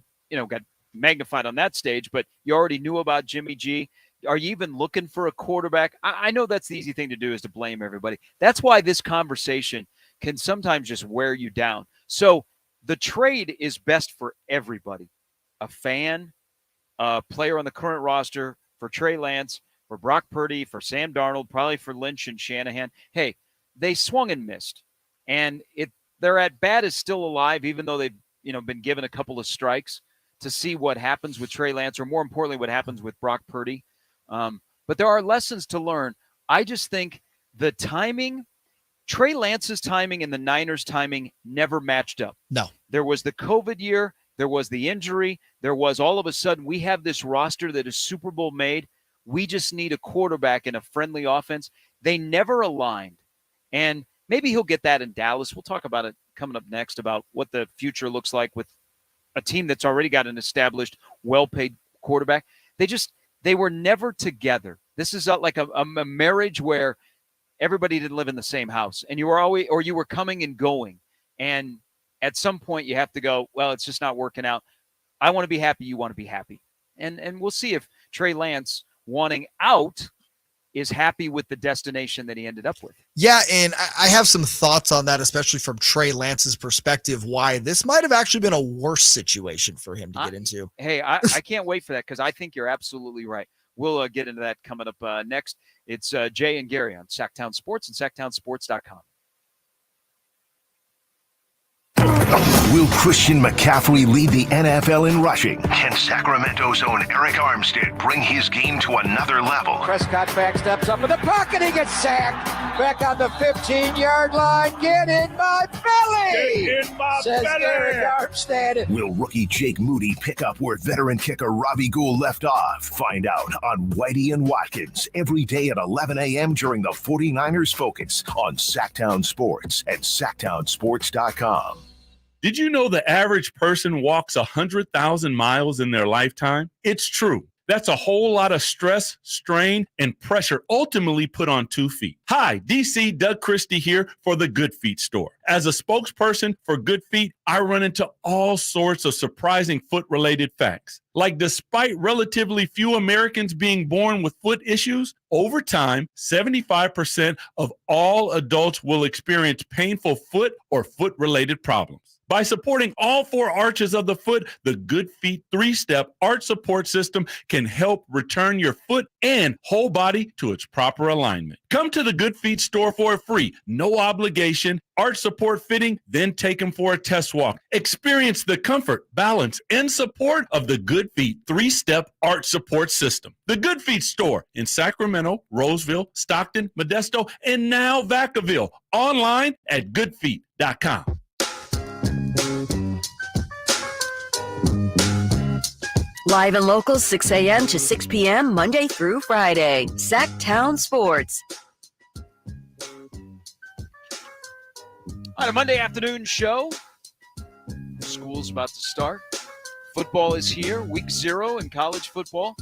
got magnified on that stage, but you already knew about Jimmy G. Are you even looking for a quarterback? I know that's the easy thing to do, is to blame everybody. That's why this conversation can sometimes just wear you down. So the trade is best for everybody. A fan, a player on the current roster, for Trey Lance, for Brock Purdy, for Sam Darnold, probably for Lynch and Shanahan. Hey, they swung and missed. And their at bat is still alive, even though they've been given a couple of strikes, to see what happens with Trey Lance, or more importantly, what happens with Brock Purdy. But there are lessons to learn. I just think the timing, Trey Lance's timing and the Niners' timing never matched up. No. There was the COVID year. There was the injury. There was all of a sudden, we have this roster that is Super Bowl made. We just need a quarterback and a friendly offense. They never aligned. And maybe he'll get that in Dallas. We'll talk about it coming up next, about what the future looks like with a team that's already got an established, well-paid quarterback. They were never together. This is like a marriage where everybody didn't live in the same house, and you were coming and going. And at some point you have to go, well, it's just not working out. I want to be happy. You want to be happy. And we'll see if Trey Lance, wanting out, is happy with the destination that he ended up with. Yeah, and I have some thoughts on that, especially from Trey Lance's perspective, why this might have actually been a worse situation for him to get into. Hey, I can't wait for that, because I think you're absolutely right. We'll get into that coming up next. It's Jay and Gary on Sactown Sports and SactownSports.com. Will Christian McCaffrey lead the NFL in rushing? Can Sacramento's own Eric Armstead bring his game to another level? Prescott back steps up in the pocket. He gets sacked. Back on the 15-yard line. Get in my belly! Get in my says belly! Eric Armstead. Will rookie Jake Moody pick up where veteran kicker Robbie Gould left off? Find out on Whitey and Watkins every day at 11 a.m. during the 49ers Focus on Sactown Sports at SactownSports.com. Did you know the average person walks 100,000 miles in their lifetime? It's true. That's a whole lot of stress, strain, and pressure ultimately put on 2 feet. Hi, DC Doug Christie here for the Good Feet store. As a spokesperson for Good Feet, I run into all sorts of surprising foot-related facts. Like, despite relatively few Americans being born with foot issues, over time, 75% of all adults will experience painful foot or foot-related problems. By supporting all 4 arches of the foot, the Good Feet 3-step arch support system can help return your foot and whole body to its proper alignment. Come to the Good Feet store for a free, no obligation arch support fitting, then take them for a test walk. Experience the comfort, balance, and support of the Good Feet 3-step arch support system. The Good Feet store in Sacramento, Roseville, Stockton, Modesto, and now Vacaville. Online at goodfeet.com. Live and local, 6 a.m. to 6 p.m., Monday through Friday. Sactown Sports. On a Monday afternoon show, school's about to start. Football is here, week 0 in college football.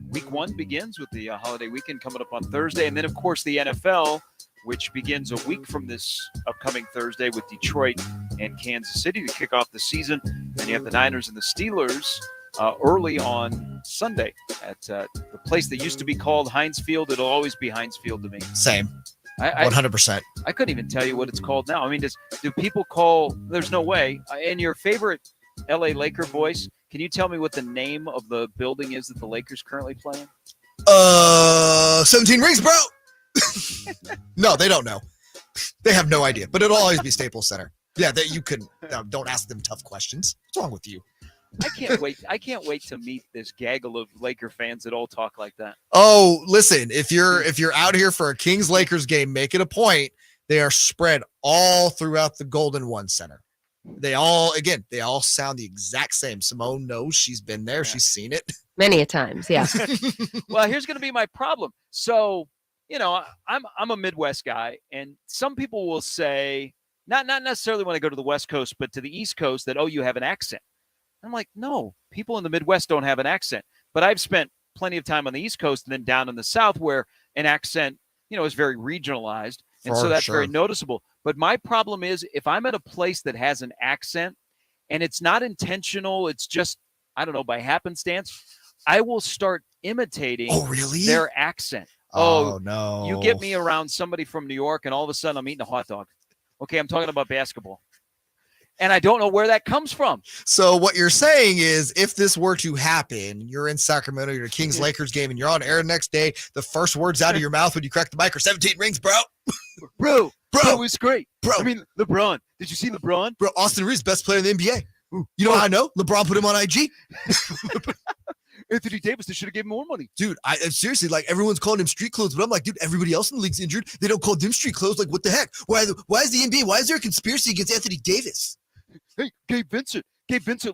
Week 1 begins with the holiday weekend coming up on Thursday. And then, of course, the NFL, which begins a week from this upcoming Thursday with Detroit and Kansas City to kick off the season. Then you have the Niners and the Steelers early on Sunday at the place that used to be called Heinz Field. It'll always be Heinz Field to me. Same. 100%. I couldn't even tell you what it's called now. I mean, do people call – there's no way. In your favorite L.A. Laker voice, can you tell me what the name of the building is that the Lakers currently play in? 17 rings, bro. No, they don't know. They have no idea. But it'll always be Staples Center. Yeah, that you couldn't. Don't ask them tough questions. What's wrong with you? I can't wait. I can't wait to meet this gaggle of Laker fans that all talk like that. Oh, listen, if you're out here for a Kings-Lakers game, make it a point. They are spread all throughout the Golden One Center. They all sound the exact same. Simone knows. She's been there. Yeah. She's seen it. Many a times, yeah. Well, here's going to be my problem. So, I'm a Midwest guy, and some people will say, not necessarily when I go to the West Coast, but to the East Coast, that, oh, you have an accent. I'm like, no, people in the Midwest don't have an accent. But I've spent plenty of time on the East Coast and then down in the South where an accent, is very regionalized. And so that's very noticeable. But my problem is if I'm at a place that has an accent and it's not intentional, it's just, I don't know, by happenstance, I will start imitating their accent. Oh, no. You get me around somebody from New York and all of a sudden I'm eating a hot dog. Okay, I'm talking about basketball. And I don't know where that comes from. So what you're saying is if this were to happen, you're in Sacramento, you're a Kings-Lakers game, and you're on air next day, the first words out of your mouth when you crack the mic are 17 rings, bro. Bro, it's great. Bro. I mean, LeBron. Did you see LeBron? Bro, Austin Reeves, best player in the NBA. You know how I know? LeBron put him on IG. Anthony Davis, they should have given him more money. Dude, I seriously, like, everyone's calling him street clothes, but I'm like, dude, everybody else in the league's injured. They don't call them street clothes. Like, what the heck? Why is the NBA? Why is there a conspiracy against Anthony Davis? Hey, Gabe Vincent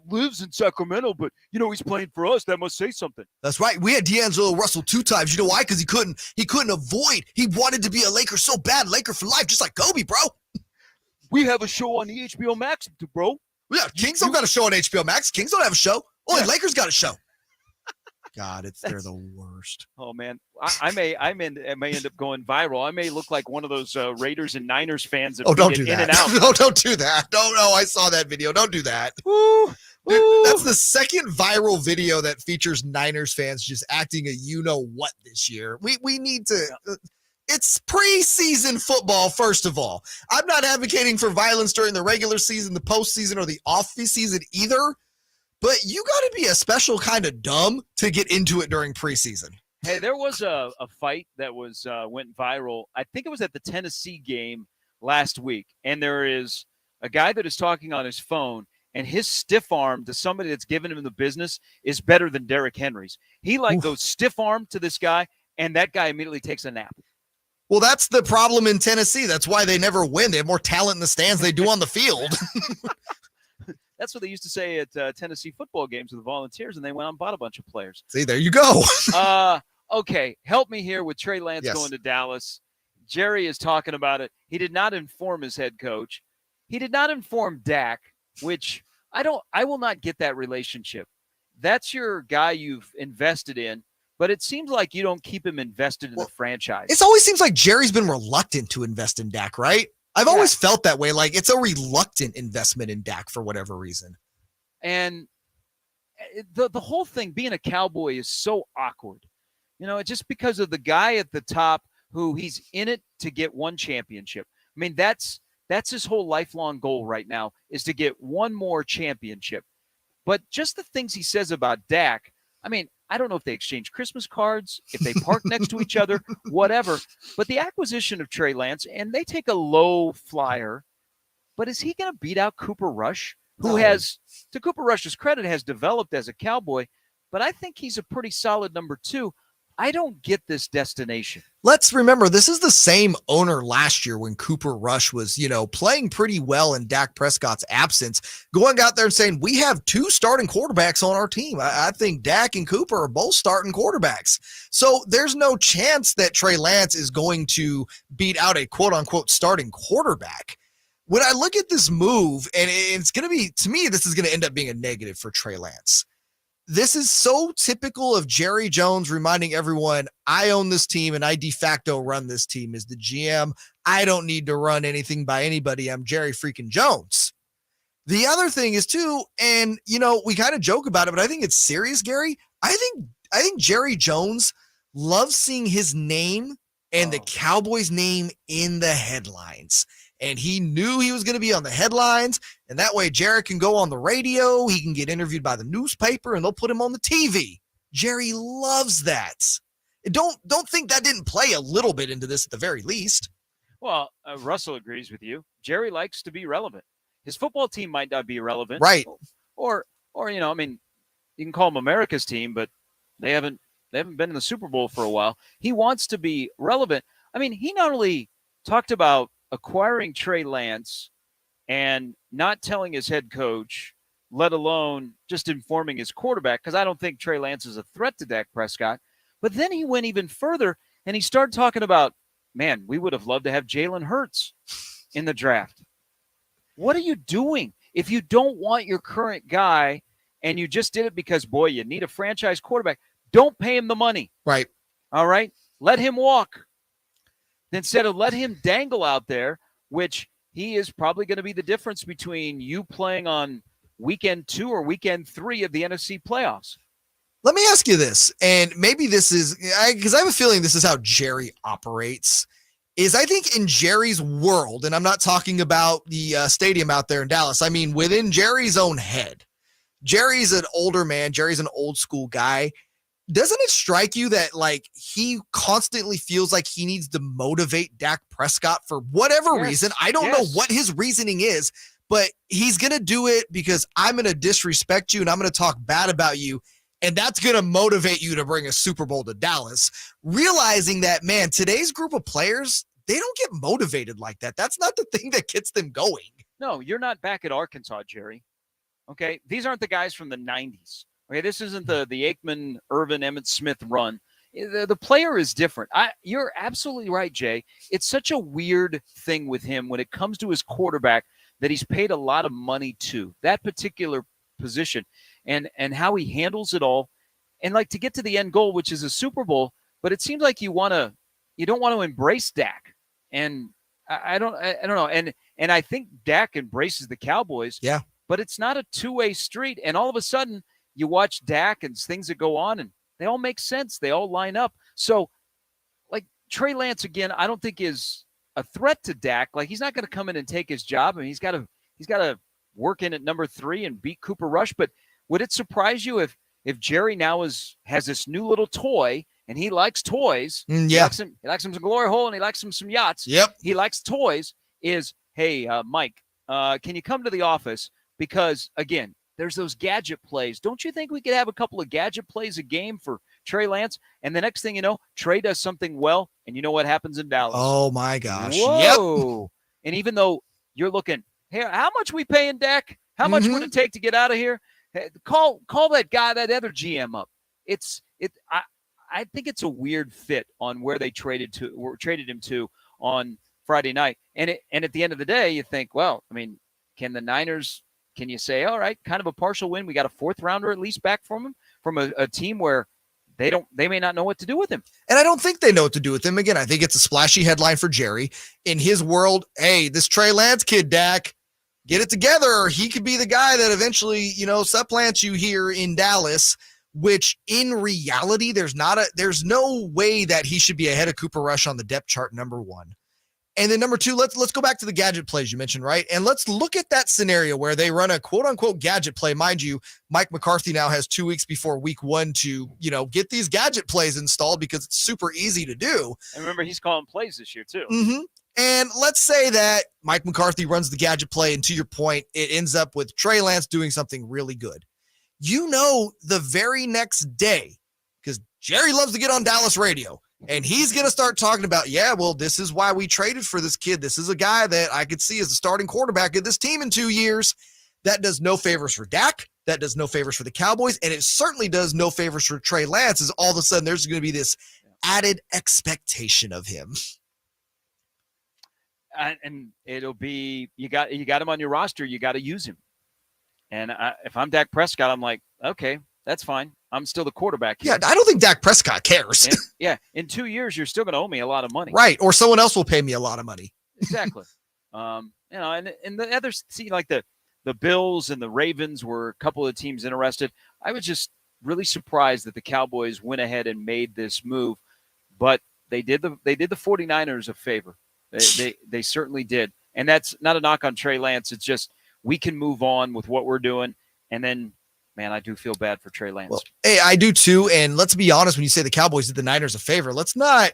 lives in Sacramento, but, he's playing for us. That must say something. That's right. We had D'Angelo Russell 2 times. You know why? Because he couldn't avoid. He wanted to be a Laker so bad. Laker for life, just like Kobe, bro. We have a show on the HBO Max, bro. Yeah, Kings don't got a show on HBO Max. Kings don't have a show. Only Lakers got a show. God, they're the worst. Oh man, I may end up going viral. I may look like one of those Raiders and Niners fans that don't do in that. and out. No, don't do that. No, I saw that video. Don't do that. Dude, that's the second viral video that features Niners fans just acting a you-know-what this year. We need to. It's preseason football, first of all. I'm not advocating for violence during the regular season, the postseason, or the off-season either. But you got to be a special kind of dumb to get into it during preseason. Hey, there was a fight that went viral. I think it was at the Tennessee game last week. And there is a guy that is talking on his phone, and his stiff arm to somebody that's giving him the business is better than Derrick Henry's. He goes stiff arm to this guy, and that guy immediately takes a nap. Well, that's the problem in Tennessee. That's why they never win. They have more talent in the stands than they do on the field. That's what they used to say at Tennessee football games with the Volunteers, and they went out and bought a bunch of players. See, there you go. Okay, help me here with Trey Lance going to Dallas. Jerry is talking about it. He did not inform his head coach. He did not inform Dak, which I will not get that relationship. That's your guy you've invested in, but it seems like you don't keep him invested in the franchise. It always seems like Jerry's been reluctant to invest in Dak, right? I've always felt that way. Like it's a reluctant investment in Dak for whatever reason. And the whole thing, being a Cowboy, is so awkward. Just because of the guy at the top who he's in it to get one championship. I mean, that's That's his whole lifelong goal right now, is to get one more championship. But just the things he says about Dak, I mean, I don't know if they exchange Christmas cards, if they park next to each other, whatever. But the acquisition of Trey Lance, and they take a low flyer, but is he going to beat out Cooper Rush, who has, to Cooper Rush's credit, has developed as a Cowboy, but I think he's a pretty solid number 2. I don't get this destination. Let's remember, this is the same owner last year when Cooper Rush was, playing pretty well in Dak Prescott's absence, going out there and saying, we have 2 starting quarterbacks on our team. I think Dak and Cooper are both starting quarterbacks. So there's no chance that Trey Lance is going to beat out a quote-unquote starting quarterback. When I look at this move, and it's going to be, to me, this is going to end up being a negative for Trey Lance. This is so typical of Jerry Jones reminding everyone, I own this team and I de facto run this team as the GM. I don't need to run anything by anybody. I'm Jerry freaking Jones. The other thing is too, and we kind of joke about it, but I think it's serious, Gary. I think Jerry Jones loves seeing his name and the Cowboys' name in the headlines. And he knew he was going to be on the headlines, and that way Jerry can go on the radio, he can get interviewed by the newspaper, and they'll put him on the TV. Jerry loves that. Don't think that didn't play a little bit into this at the very least. Well, Russell agrees with you. Jerry likes to be relevant. His football team might not be relevant. Right. Or you can call them America's team, but they haven't been in the Super Bowl for a while. He wants to be relevant. I mean, he not only talked about acquiring Trey Lance and not telling his head coach, let alone just informing his quarterback, because I don't think Trey Lance is a threat to Dak Prescott. But then he went even further, and he started talking about, man, we would have loved to have Jalen Hurts in the draft. What are you doing? If you don't want your current guy and you just did it because, boy, you need a franchise quarterback, don't pay him the money. Right. All right? Let him walk. Instead of let him dangle out there, which he is probably going to be the difference between you playing on weekend 2 or weekend 3 of the NFC playoffs. Let me ask you this, and maybe this is, because I have a feeling this is how Jerry operates, is I think in Jerry's world, and I'm not talking about the stadium out there in Dallas, I mean within Jerry's own head. Jerry's an older man. Jerry's an old school guy. Doesn't it strike you that he constantly feels like he needs to motivate Dak Prescott for whatever reason? I don't know what his reasoning is, but he's going to do it because I'm going to disrespect you and I'm going to talk bad about you. And that's going to motivate you to bring a Super Bowl to Dallas. Realizing that, man, today's group of players, they don't get motivated like that. That's not the thing that gets them going. No, you're not back at Arkansas, Jerry. Okay? These aren't the guys from the 90s. Okay, this isn't the Aikman, Irvin, Emmitt Smith run. The player is different. You're absolutely right, Jay. It's such a weird thing with him when it comes to his quarterback that he's paid a lot of money to, that particular position, and how he handles it all. And to get to the end goal, which is a Super Bowl, but it seems like you don't want to embrace Dak. And I don't know. And I think Dak embraces the Cowboys. Yeah. But it's not a two-way street. And all of a sudden, you watch Dak and things that go on, and they all make sense. They all line up. So, Trey Lance, again, I don't think is a threat to Dak. He's not going to come in and take his job. I mean, he's got to work in at number 3 and beat Cooper Rush. But would it surprise you if Jerry now has this new little toy, and he likes toys? Yeah. He likes him some glory hole, and he likes him some yachts. Yep. He likes toys. Hey, Mike, can you come to the office? Because, again, there's those gadget plays. Don't you think we could have a couple of gadget plays a game for Trey Lance? And the next thing you know, Trey does something well, and you know what happens in Dallas? Oh, my gosh. Whoa. Yep. And even though you're looking, hey, how much we paying Dak? How much would it take to get out of here? Hey, call that guy, that other GM up. I think it's a weird fit on where they traded him to on Friday night. And at the end of the day, you think, well, I mean, can the Niners – can you say, all right, kind of a partial win? We got a 4th rounder at least back from him, from a team where they may not know what to do with him. And I don't think they know what to do with him. Again, I think it's a splashy headline for Jerry. In his world, hey, this Trey Lance kid, Dak, get it together, or he could be the guy that eventually, supplants you here in Dallas, which in reality, there's no way that he should be ahead of Cooper Rush on the depth chart, number 1. And then number 2, let's go back to the gadget plays you mentioned, right? And let's look at that scenario where they run a quote unquote gadget play. Mind you, Mike McCarthy now has 2 weeks before week 1 to, get these gadget plays installed because it's super easy to do. And remember, he's calling plays this year too. Mm-hmm. And let's say that Mike McCarthy runs the gadget play, and to your point, it ends up with Trey Lance doing something really good. The very next day, because Jerry loves to get on Dallas radio, and he's going to start talking about, this is why we traded for this kid. This is a guy that I could see as the starting quarterback of this team in 2 years. That does no favors for Dak. That does no favors for the Cowboys. And it certainly does no favors for Trey Lance, as all of a sudden there's going to be this added expectation of him. And it'll be, you got him on your roster. You got to use him. And if I'm Dak Prescott, I'm like, okay, that's fine. I'm still the quarterback here. Yeah, I don't think Dak Prescott cares. In 2 years, you're still going to owe me a lot of money. Right, or someone else will pay me a lot of money. Exactly. And the others, like the Bills and the Ravens were a couple of teams interested. I was just really surprised that the Cowboys went ahead and made this move, but they did the 49ers a favor. They certainly did. And that's not a knock on Trey Lance. It's just we can move on with what we're doing. And then, man, I do feel bad for Trey Lance. Well, hey, I do too. And let's be honest, when you say the Cowboys did the Niners a favor, let's not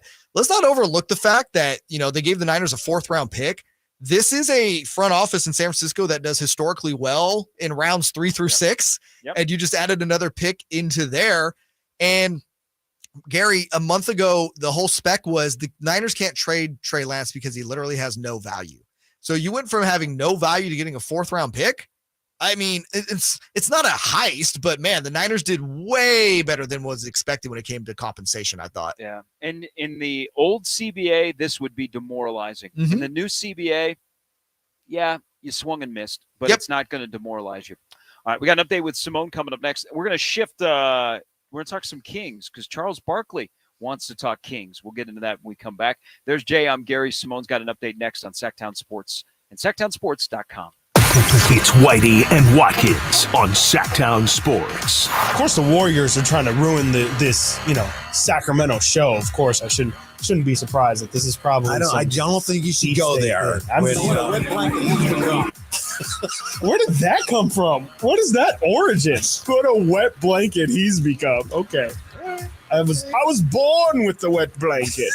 overlook the fact that, they gave the Niners a 4th round pick. This is a front office in San Francisco that does historically well in rounds 3 through 6. Yep. And you just added another pick into there. And Gary, a month ago, the whole spec was the Niners can't trade Trey Lance because he literally has no value. So you went from having no value to getting a 4th round pick. I mean, it's not a heist, but man, the Niners did way better than was expected when it came to compensation, I thought. Yeah. And in the old CBA, this would be demoralizing. Mm-hmm. In the new CBA, you swung and missed, but it's not going to demoralize you. All right, we got an update with Simone coming up next. We're going to shift. We're going to talk some Kings because Charles Barkley wants to talk Kings. We'll get into that when we come back. There's Jay. I'm Gary. Simone's got an update next on Sactown Sports and SactownSports.com. It's Whitey and Watkins on Sactown Sports. Of course, the Warriors are trying to ruin this Sacramento show. Of course, I shouldn't be surprised that this is probably. I don't think you should go there. Where did that come from? What is that origin? What a wet blanket he's become. Okay, I was born with the wet blanket.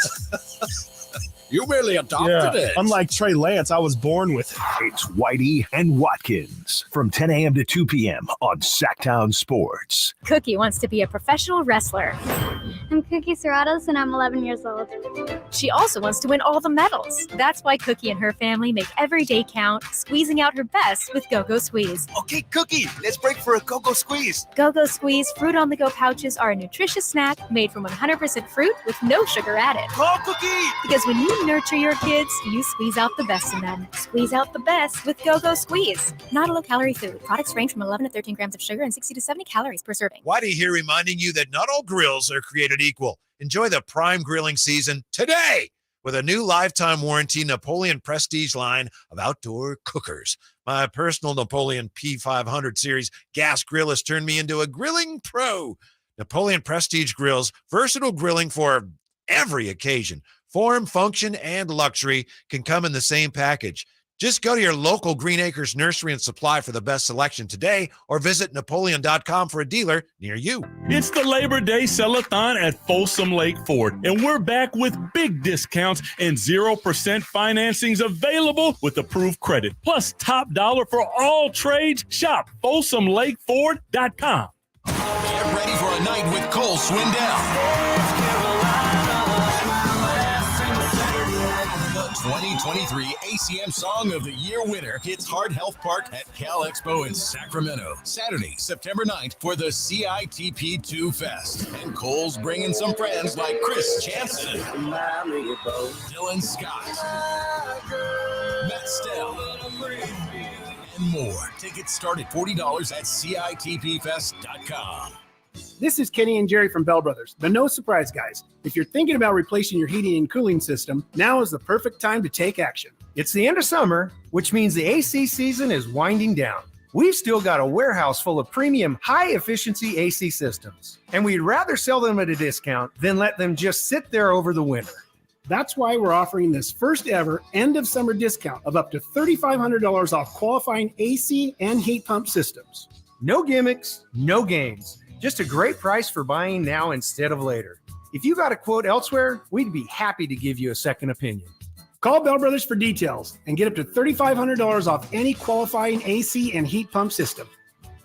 You merely adopted it. Unlike Trey Lance, I was born with it. It's Whitey and Watkins from 10 a.m. to 2 p.m. on Sactown Sports. Cookie wants to be a professional wrestler. I'm Cookie Serratos, and I'm 11 years old. She also wants to win all the medals. That's why Cookie and her family make every day count, squeezing out her best with Go-Go Squeeze. Okay, Cookie, let's break for a Go-Go Squeeze. Go-Go Squeeze fruit on the go pouches are a nutritious snack made from 100% fruit with no sugar added. Go, Cookie! Because when you nurture your kids, you squeeze out the best in them. Squeeze out the best with Go-Go Squeeze. Not a low-calorie food. Products range from 11 to 13 grams of sugar and 60 to 70 calories per serving. Whitey here reminding you that not all grills are created equal. Enjoy the prime grilling season today with a new lifetime warranty Napoleon Prestige line of outdoor cookers. My personal Napoleon P500 series gas grill has turned me into a grilling pro. Napoleon Prestige grills, versatile grilling for every occasion. Form, function, and luxury can come in the same package. Just go to your local Green Acres Nursery and Supply for the best selection today, or visit Napoleon.com for a dealer near you. It's the Labor Day Sell-a-thon at Folsom Lake Ford, and we're back with big discounts and 0% financings available with approved credit. Plus top dollar for all trades. Shop FolsomLakeFord.com. Get ready for a night with Cole Swindell. 2023 ACM Song of the Year winner hits Heart Health Park at Cal Expo in Sacramento. Saturday, September 9th for the CITP2 Fest. And Cole's bringing some friends like Chris Chanson, Dylan Scott, Matt Stell, and more. Tickets start at $40 at CITPFest.com. This is Kenny and Jerry from Bell Brothers, the no surprise guys. If you're thinking about replacing your heating and cooling system, now is the perfect time to take action. It's the end of summer, which means the AC season is winding down. We've still got a warehouse full of premium, high-efficiency AC systems, and we'd rather sell them at a discount than let them just sit there over the winter. That's why we're offering this first ever end of summer discount of up to $3,500 off qualifying AC and heat pump systems. No gimmicks, no games. Just a great price for buying now instead of later. If you got a quote elsewhere, we'd be happy to give you a second opinion. Call Bell Brothers for details and get up to $3,500 off any qualifying AC and heat pump system.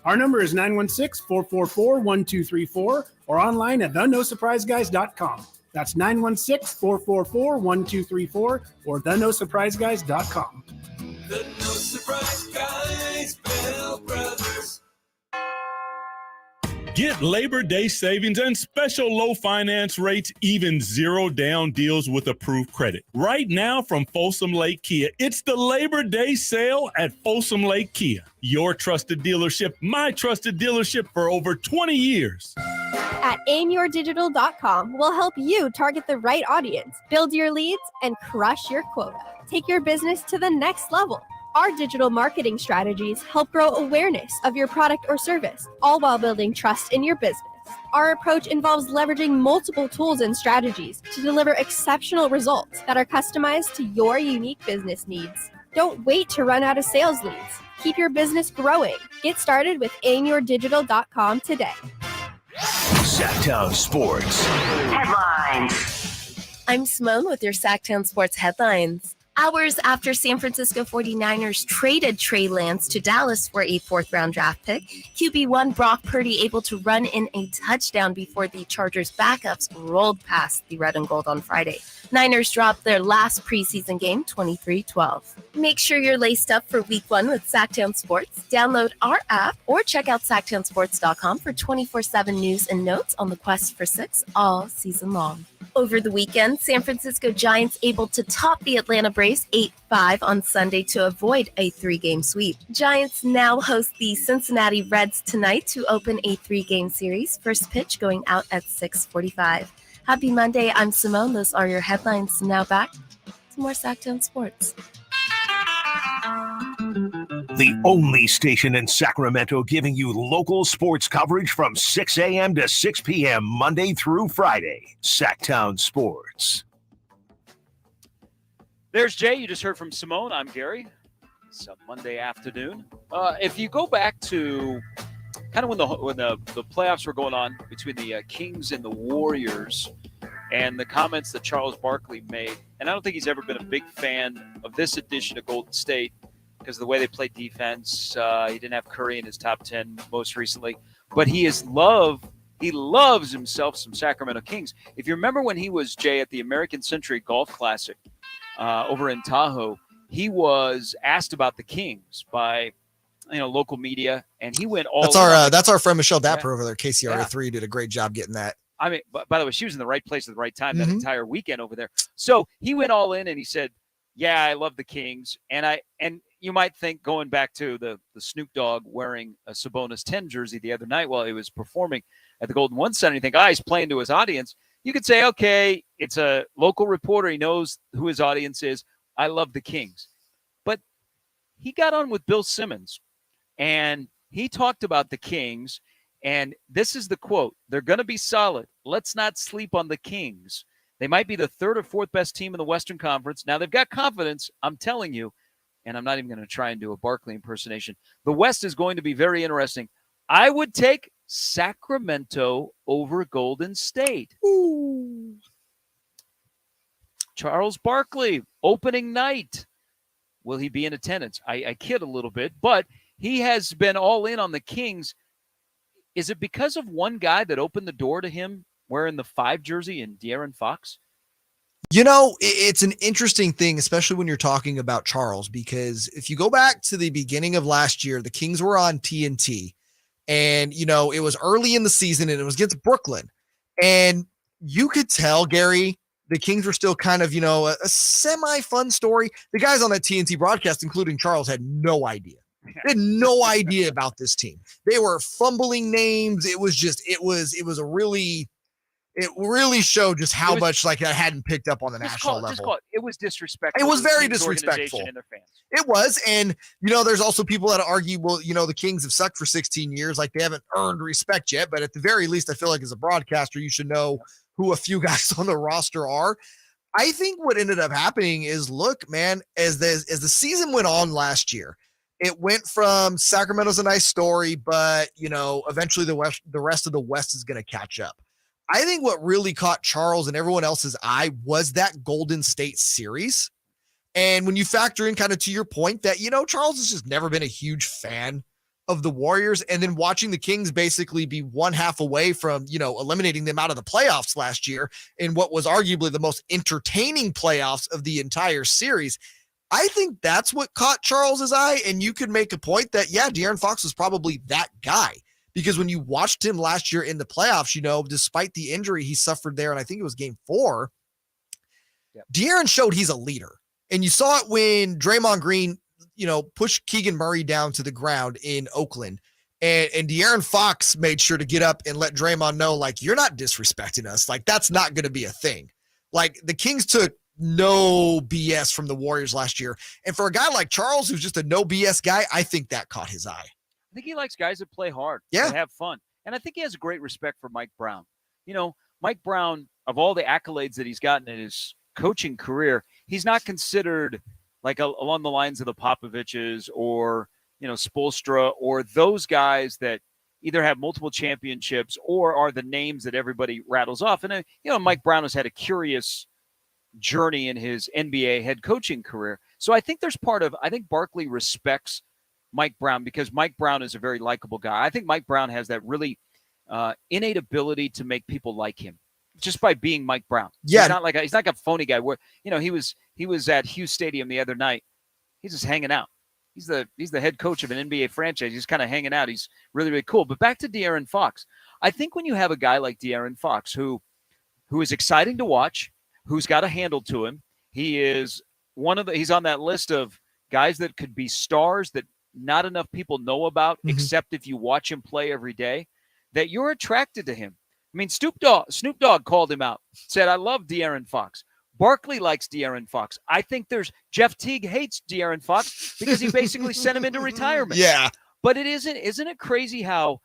Our number is 916-444-1234 or online at thenosurpriseguys.com. That's 916-444-1234 or thenosurpriseguys.com. The No Surprise Guys, Bell Brothers. Get Labor Day savings and special low finance rates, even zero down deals with approved credit. Right now from Folsom Lake Kia, it's the Labor Day sale at Folsom Lake Kia. Your trusted dealership, my trusted dealership for over 20 years. At aimyourdigital.com, we'll help you target the right audience, build your leads, and crush your quota. Take your business to the next level. Our digital marketing strategies help grow awareness of your product or service, all while building trust in your business. Our approach involves leveraging multiple tools and strategies to deliver exceptional results that are customized to your unique business needs. Don't wait to run out of sales leads. Keep your business growing. Get started with aimyourdigital.com today. Sactown Sports Headlines. I'm Simone with your Sactown Sports headlines. Hours after San Francisco 49ers traded Trey Lance to Dallas for a fourth-round draft pick, QB1 Brock Purdy able to run in a touchdown before the Chargers' backups rolled past the red and gold on Friday. Niners dropped their last preseason game 23-12. Make sure you're laced up for Week 1 with Sactown Sports. Download our app or check out SactownSports.com for 24/7 news and notes on the quest for 6 all season long. Over the weekend, San Francisco Giants able to top the Atlanta Braves 8-5 on Sunday to avoid a 3-game sweep. Giants now host the Cincinnati Reds tonight to open a 3-game series. First pitch going out at 6:45. Happy Monday. I'm Simone. Those are your headlines. Now back to more Sactown Sports. The only station in Sacramento giving you local sports coverage from 6 a.m. to 6 p.m. Monday through Friday. Sactown Sports. There's Jay. You just heard from Simone. I'm Gary. It's a Monday afternoon. If you go back to kind of when the playoffs were going on between the Kings and the Warriors and the comments that Charles Barkley made, and I don't think he's ever been a big fan of this edition of Golden State because of the way they played defense. He didn't have Curry in his top 10 most recently, but he loves himself some Sacramento Kings. If you remember when he was, Jay, at the American Century Golf Classic over in Tahoe, he was asked about the Kings by local media, and he went all. That's our friend Michelle Dapper over there. KCRA3 did a great job getting that. I mean, by the way, she was in the right place at the right time that entire weekend over there. So he went all in and he said, "Yeah, I love the Kings." And you might think, going back to the Snoop Dogg wearing a Sabonis 10 jersey the other night while he was performing at the Golden One Center, you think, he's playing to his audience. You could say, okay, it's a local reporter. He knows who his audience is. I love the Kings. But he got on with Bill Simmons, and he talked about the Kings, and this is the quote: "They're going to be solid. Let's not sleep on the Kings. They might be the third or fourth best team in the Western Conference. Now, they've got confidence, I'm telling you, and I'm not even going to try and do a Barkley impersonation. The West is going to be very interesting. I would take Sacramento over Golden State." Ooh. Charles Barkley, opening night. Will he be in attendance? I kid a little bit, but he has been all in on the Kings. Is it because of one guy that opened the door to him wearing the 5 jersey and De'Aaron Fox? It's an interesting thing, especially when you're talking about Charles, because if you go back to the beginning of last year, the Kings were on TNT, and, it was early in the season and it was against Brooklyn. And you could tell, Gary, the Kings were still kind of, a semi-fun story. The guys on that TNT broadcast, including Charles, had no idea. They had no idea about this team. They were fumbling names. It really showed just how much I hadn't picked up on the national level. It was disrespectful. It was very disrespectful. And their fans. It was. And, there's also people that argue, well, the Kings have sucked for 16 years. Like, they haven't earned respect yet. But at the very least, I feel like as a broadcaster, you should know who a few guys on the roster are. I think what ended up happening is, look, man, as the season went on last year, it went from Sacramento's a nice story, but eventually the rest of the West is going to catch up. I think what really caught Charles and everyone else's eye was that Golden State series. And when you factor in, kind of to your point, that Charles has just never been a huge fan of the Warriors, and then watching the Kings basically be one half away from, eliminating them out of the playoffs last year in what was arguably the most entertaining playoffs of the entire series. I think that's what caught Charles's eye. And you could make a point that, yeah, De'Aaron Fox was probably that guy, because when you watched him last year in the playoffs, despite the injury he suffered there, and I think it was game 4, De'Aaron showed he's a leader. And you saw it when Draymond Green, pushed Keegan Murray down to the ground in Oakland. And De'Aaron Fox made sure to get up and let Draymond know, like, you're not disrespecting us. Like, that's not going to be a thing. Like, the Kings took no BS from the Warriors last year. And for a guy like Charles, who's just a no BS guy, I think that caught his eye. I think he likes guys that play hard, that have fun. And I think he has a great respect for Mike Brown. Mike Brown, of all the accolades that he's gotten in his coaching career, he's not considered like along the lines of the Popoviches or, Spoelstra or those guys that either have multiple championships or are the names that everybody rattles off. And, Mike Brown has had a curious journey in his NBA head coaching career. So I think I think Barkley respects Mike Brown because Mike Brown is a very likable guy. I think Mike Brown has that really innate ability to make people like him just by being Mike Brown. Yeah. He's not like a phony guy where, he was at Hughes Stadium the other night. He's just hanging out. He's the head coach of an NBA franchise. He's kind of hanging out. He's really, really cool. But back to De'Aaron Fox. I think when you have a guy like De'Aaron Fox who is exciting to watch, who's got a handle to him, he's on that list of guys that could be stars that not enough people know about, except if you watch him play every day, that you're attracted to him. I mean, Snoop Dogg called him out, said, I love De'Aaron Fox. Barkley likes De'Aaron Fox. I think Jeff Teague hates De'Aaron Fox because he basically sent him into retirement. Yeah. But isn't it crazy how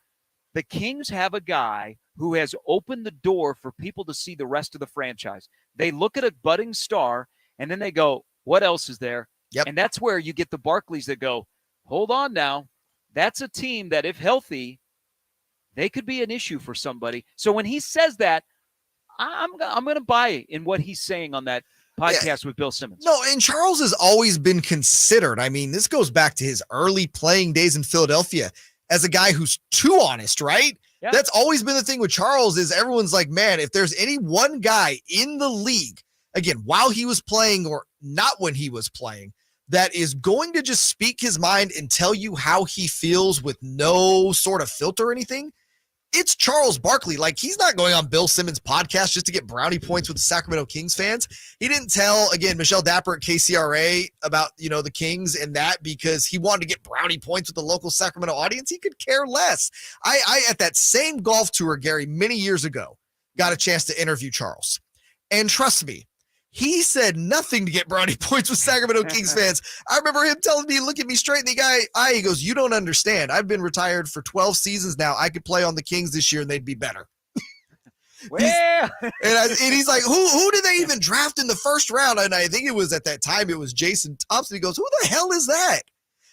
the Kings have a guy who has opened the door for people to see the rest of the franchise. They look at a budding star and then they go, what else is there? Yep. And that's where you get the Barkleys that go, hold on now. That's a team that if healthy, they could be an issue for somebody. So when he says that, I'm going to buy in what he's saying on that podcast with Bill Simmons. No, and Charles has always been considered. I mean, this goes back to his early playing days in Philadelphia as a guy who's too honest, right? Yeah. That's always been the thing with Charles is everyone's like, man, if there's any one guy in the league, again, while he was playing or not when he was playing, that is going to just speak his mind and tell you how he feels with no sort of filter or anything, it's Charles Barkley. Like, he's not going on Bill Simmons' podcast just to get brownie points with the Sacramento Kings fans. He didn't tell, again, Michelle Dapper at KCRA about, the Kings and that because he wanted to get brownie points with the local Sacramento audience. He could care less. I at that same golf tour, Gary, many years ago, got a chance to interview Charles. And trust me, he said nothing to get brownie points with Sacramento Kings fans. I remember him telling me, look at me straight in the eye. He goes, you don't understand. I've been retired for 12 seasons now. I could play on the Kings this year and they'd be better. Well, and he's like, who did they even draft in the first round? And I think it was at that time, it was Jason Thompson. He goes, who the hell is that?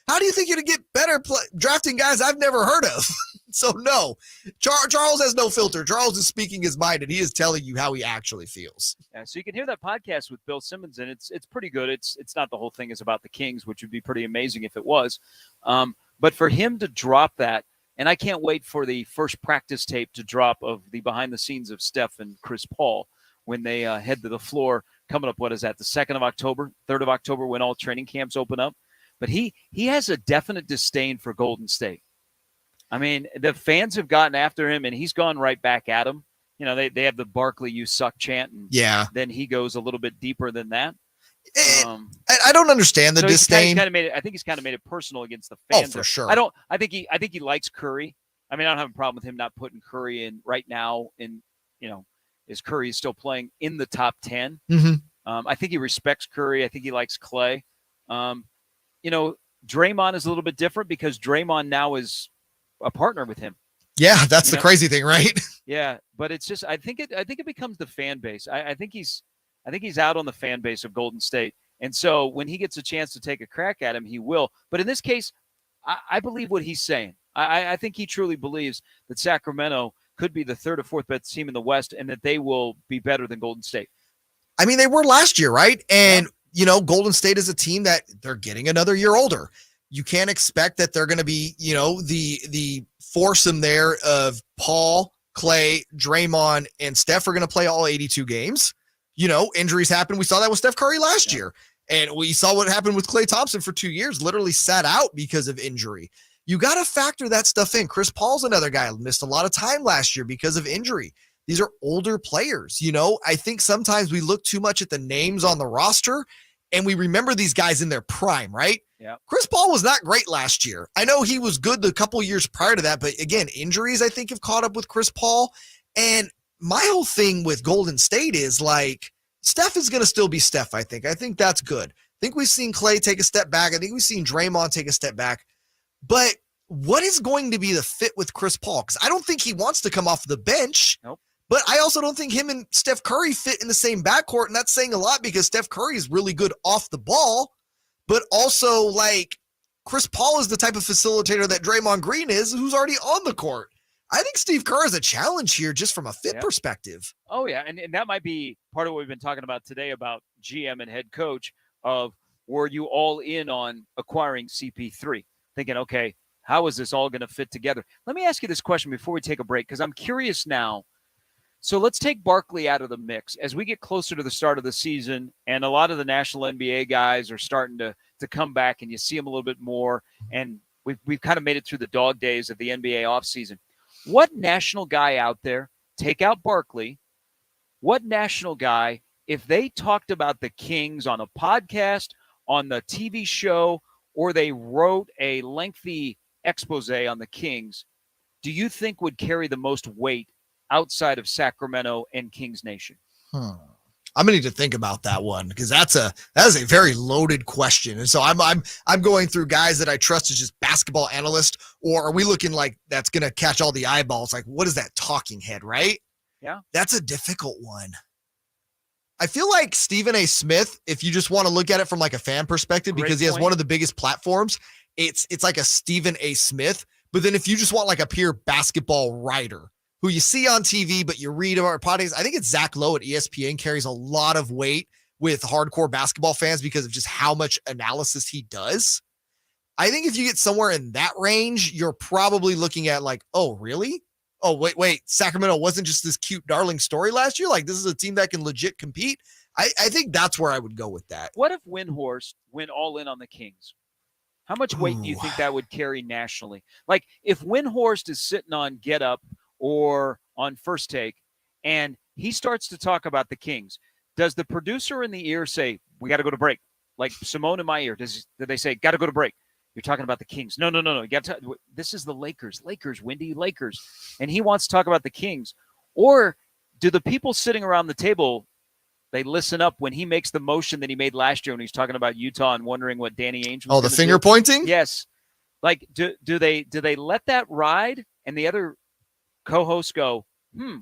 How do you think you're going to get better drafting guys I've never heard of? So no, Charles has no filter. Charles is speaking his mind, and he is telling you how he actually feels. Yeah, so you can hear that podcast with Bill Simmons, and it's pretty good. It's not the whole thing is about the Kings, which would be pretty amazing if it was. But for him to drop that, and I can't wait for the first practice tape to drop of the behind the scenes of Steph and Chris Paul when they head to the floor coming up. What is that? The 2nd of October, 3rd of October, when all training camps open up. But he has a definite disdain for Golden State. I mean, the fans have gotten after him, and he's gone right back at him. They have the Barkley, you suck chant, and then he goes a little bit deeper than that. I don't understand the disdain. I think he's kind of made it personal against the fans. Oh, for sure. I think he likes Curry. I mean, I don't have a problem with him not putting Curry in right now. Is Curry is still playing in the top 10. Mm-hmm. I think he respects Curry. I think he likes Clay. Draymond is a little bit different because Draymond now is a partner with him. Yeah, that's the crazy thing, right? Yeah, but it's just I think it becomes the fan base. I think he's I think he's out on the fan base of Golden State. And so when he gets a chance to take a crack at him, he will. But in this case, I believe what he's saying. I think he truly believes that Sacramento could be the third or fourth best team in the West and that they will be better than Golden State. I mean, they were last year, right? And, Golden State is a team that they're getting another year older. You can't expect that they're going to be, the foursome there of Paul, Clay, Draymond, and Steph are going to play all 82 games. Injuries happen. We saw that with Steph Curry last year. And we saw what happened with Klay Thompson for 2 years, literally sat out because of injury. You got to factor that stuff in. Chris Paul's another guy who missed a lot of time last year because of injury. These are older players. I think sometimes we look too much at the names on the roster and we remember these guys in their prime, right? Yeah. Chris Paul was not great last year. I know he was good the couple years prior to that, but again, injuries I think have caught up with Chris Paul. And my whole thing with Golden State is like, Steph is going to still be Steph, I think. I think that's good. I think we've seen Clay take a step back. I think we've seen Draymond take a step back. But what is going to be the fit with Chris Paul? Because I don't think he wants to come off the bench. Nope. But I also don't think him and Steph Curry fit in the same backcourt. And that's saying a lot because Steph Curry is really good off the ball. But also, like, Chris Paul is the type of facilitator that Draymond Green is, who's already on the court. I think Steve Kerr is a challenge here just from a fit perspective. Oh, yeah. And that might be part of what we've been talking about today about GM and head coach of were you all in on acquiring CP3? Thinking, okay, how is this all going to fit together? Let me ask you this question before we take a break because I'm curious now. So let's take Barkley out of the mix. As we get closer to the start of the season and a lot of the national NBA guys are starting to come back and you see them a little bit more and we've kind of made it through the dog days of the NBA offseason. What national guy out there, take out Barkley, what national guy, if they talked about the Kings on a podcast, on the TV show, or they wrote a lengthy expose on the Kings, do you think would carry the most weight outside of Sacramento and Kings Nation? I'm gonna need to think about that one because that is a very loaded question. And so I'm going through guys that I trust as just basketball analysts, or are we looking like that's gonna catch all the eyeballs? Like, what is that talking head, right? Yeah. That's a difficult one. I feel like Stephen A. Smith, if you just want to look at it from like a fan perspective, because he has one of the biggest platforms, it's like a Stephen A. Smith. But then if you just want like a pure basketball writer who you see on TV, but you read about podcasts, I think it's Zach Lowe at ESPN carries a lot of weight with hardcore basketball fans because of just how much analysis he does. I think if you get somewhere in that range, you're probably looking at like, oh, really? Oh, wait, Sacramento wasn't just this cute, darling story last year. Like, this is a team that can legit compete. I think that's where I would go with that. What if Windhorst went all in on the Kings? How much weight do you think that would carry nationally? Like, if Windhorst is sitting on Get Up or on First Take, and he starts to talk about the Kings, does the producer in the ear say, we got to go to break? Like Simone in my ear, do they say, got to go to break? You're talking about the Kings. No. You got to. This is the Lakers, Windy Lakers. And he wants to talk about the Kings. Or do the people sitting around the table, they listen up when he makes the motion that he made last year when he's talking about Utah and wondering what Danny Ainge was the finger pointing? Yes. Like, do they let that ride? And the other co-hosts go,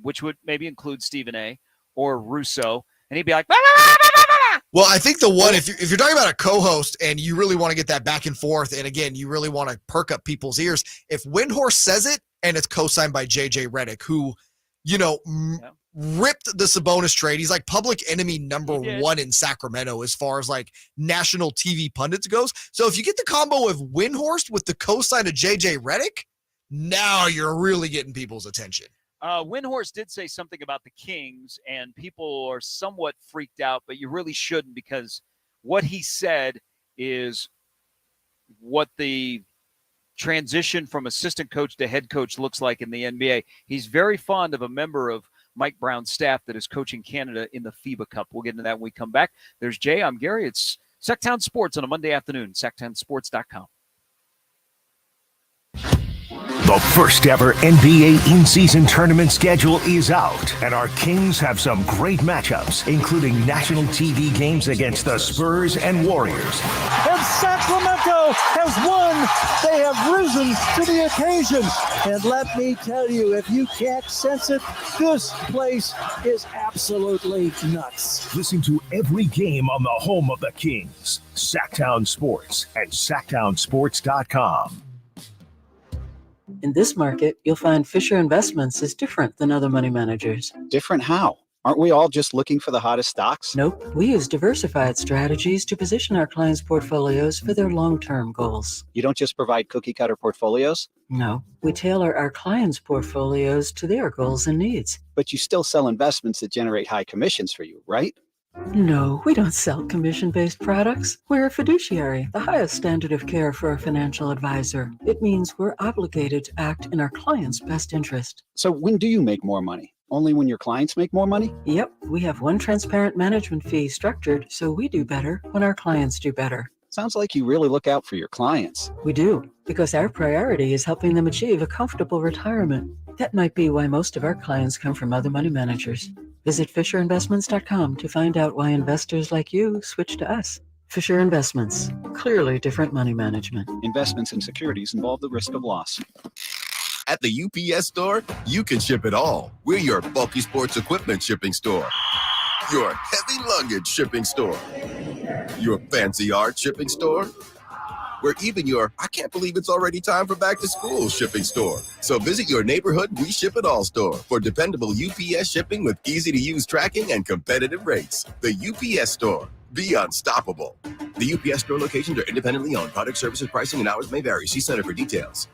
which would maybe include Stephen A. or Russo. And he'd be like, bah, bah, bah, bah, bah, bah. Well, I think the one, if you're talking about a co-host and you really want to get that back and forth, and again, you really want to perk up people's ears, if Windhorst says it and it's co-signed by JJ Redick, who, ripped the Sabonis trade. He's like public enemy number one in Sacramento as far as like national TV pundits goes. So if you get the combo of Windhorst with the co-sign of JJ Redick, now you're really getting people's attention. Windhorst did say something about the Kings, and people are somewhat freaked out, but you really shouldn't because what he said is what the transition from assistant coach to head coach looks like in the NBA. He's very fond of a member of Mike Brown's staff that is coaching Canada in the FIBA Cup. We'll get into that when we come back. There's Jay. I'm Gary. It's Sactown Sports on a Monday afternoon, SactownSports.com. The first ever NBA in-season tournament schedule is out, and our Kings have some great matchups, including national TV games against the Spurs and Warriors. And Sacramento Studio has won. They have risen to the occasion. And let me tell you, if you can't sense it, this place is absolutely nuts. Listen to every game on the home of the Kings, Sactown Sports and SactownSports.com. In this market, you'll find Fisher Investments is different than other money managers. Different how? Aren't we all just looking for the hottest stocks? Nope. We use diversified strategies to position our clients' portfolios for their long-term goals. You don't just provide cookie-cutter portfolios? No. We tailor our clients' portfolios to their goals and needs. But you still sell investments that generate high commissions for you, right? No, we don't sell commission-based products. We're a fiduciary, the highest standard of care for a financial advisor. It means we're obligated to act in our client's best interest. So when do you make more money? Only when your clients make more money? Yep, we have one transparent management fee structured so we do better when our clients do better. Sounds like you really look out for your clients. We do, because our priority is helping them achieve a comfortable retirement. That might be why most of our clients come from other money managers. Visit FisherInvestments.com to find out why investors like you switch to us. Fisher Investments, clearly different money management. Investments in securities involve the risk of loss. At the UPS store, you can ship it all. We're your bulky sports equipment shipping store, your heavy luggage shipping store, your fancy art shipping store. We're even your I can't believe it's already time for back to school shipping store. So visit your neighborhood We Ship It All store for dependable UPS shipping with easy to use tracking and competitive rates. The UPS store. Be unstoppable. The UPS store locations are independently owned. Product services, pricing, and hours may vary. See Center for details.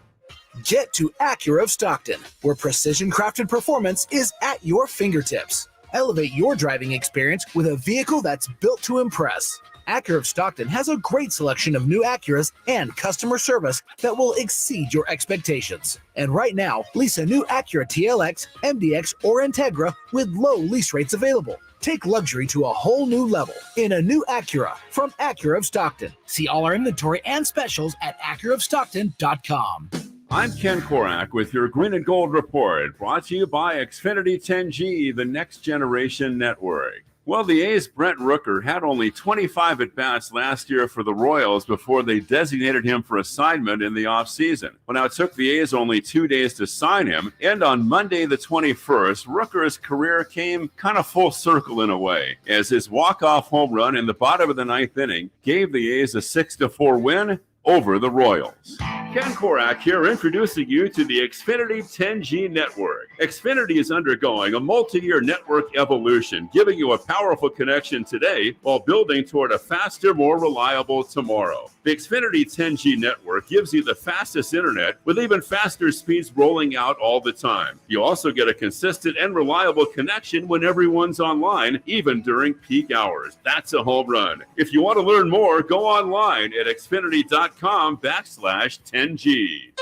Get to Acura of Stockton, where precision-crafted performance is at your fingertips. Elevate your driving experience with a vehicle that's built to impress. Acura of Stockton has a great selection of new Acuras and customer service that will exceed your expectations. And right now, lease a new Acura TLX, MDX, or Integra with low lease rates available. Take luxury to a whole new level in a new Acura from Acura of Stockton. See all our inventory and specials at AcuraofStockton.com. I'm Ken Korak with your Green and Gold Report, brought to you by Xfinity 10G, the next generation network. Well, the A's' Brent Rooker had only 25 at-bats last year for the Royals before they designated him for assignment in the offseason. Well, now it took the A's only 2 days to sign him, and on Monday the 21st, Rooker's career came kind of full circle in a way, as his walk-off home run in the bottom of the ninth inning gave the A's a 6-4 win over the Royals. Ken Korak here, introducing you to the Xfinity 10G network. Xfinity is undergoing a multi-year network evolution, giving you a powerful connection today while building toward a faster, more reliable tomorrow. The Xfinity 10G network gives you the fastest internet with even faster speeds rolling out all the time. You also get a consistent and reliable connection when everyone's online, even during peak hours. That's a home run. If you want to learn more, go online at xfinity.com/10G.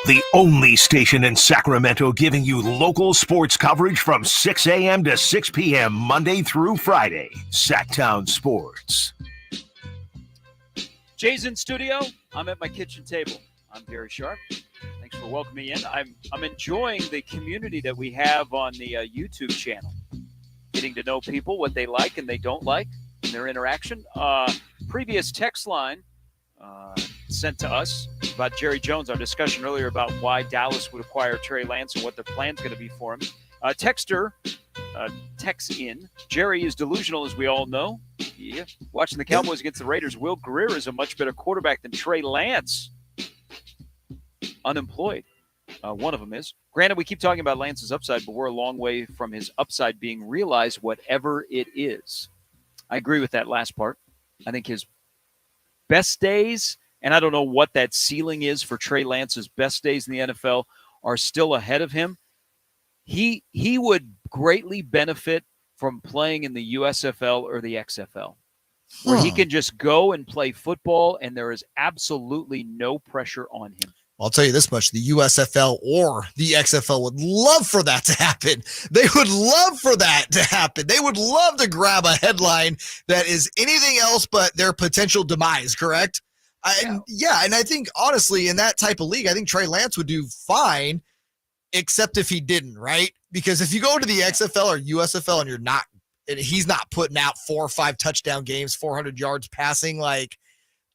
The only station in Sacramento giving you local sports coverage from 6 a.m. to 6 p.m. Monday through Friday. Sactown Sports. Jay's in studio. I'm at my kitchen table. I'm Gary Sharp. Thanks for welcoming me in. I'm enjoying the community that we have on the YouTube channel. Getting to know people, what they like and they don't like, and their interaction. Previous text line sent to us about Jerry Jones, our discussion earlier about why Dallas would acquire Trey Lance and what their plan's going to be for him. Texter texts in, Jerry is delusional, as we all know. Yeah. Watching the Cowboys against the Raiders, Will Greer is a much better quarterback than Trey Lance. Unemployed. One of them is. Granted, we keep talking about Lance's upside, but we're a long way from his upside being realized, whatever it is. I agree with that last part. I think his best days, and I don't know what that ceiling is for Trey Lance's best days in the NFL, are still ahead of him. He would greatly benefit from playing in the USFL or the XFL, where he can just go and play football, and there is absolutely no pressure on him. I'll tell you this much, the USFL or the XFL would love for that to happen. They would love for that to happen. They would love to grab a headline that is anything else but their potential demise, correct? And I think, honestly, in that type of league, I think Trey Lance would do fine, except if he didn't, right? Because if you go to the XFL or USFL and he's not putting out 4 or 5 touchdown games, 400 yards passing, like,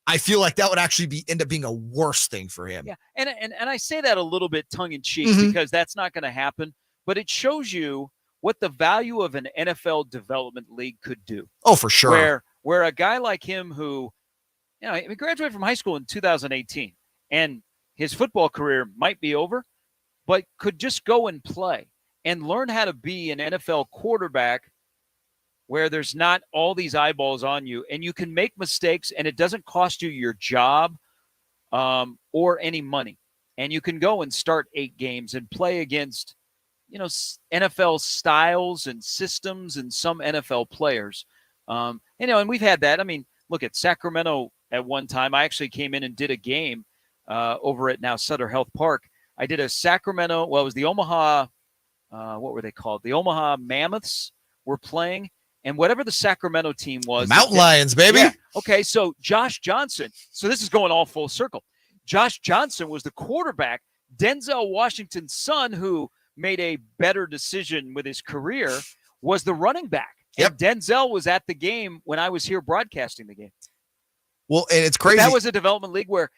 I feel like that would actually end up being a worse thing for him. Yeah, and I say that a little bit tongue-in-cheek because that's not going to happen, but it shows you what the value of an NFL development league could do. Oh, for sure. Where a guy like him who, he graduated from high school in 2018, and his football career might be over, but could just go and play and learn how to be an NFL quarterback where there's not all these eyeballs on you, and you can make mistakes, and it doesn't cost you your job or any money. And you can go and start 8 games and play against, NFL styles and systems and some NFL players. And we've had that. I mean, look at Sacramento at one time. I actually came in and did a game over at now Sutter Health Park. I did a Sacramento, it was the Omaha, what were they called? The Omaha Mammoths were playing. And whatever the Sacramento team was. Mountain Lions, baby. Yeah. Okay, so Josh Johnson. So this is going all full circle. Josh Johnson was the quarterback. Denzel Washington's son, who made a better decision with his career, was the running back. Yep. And Denzel was at the game when I was here broadcasting the game. Well, and it's crazy. But that was a development league where,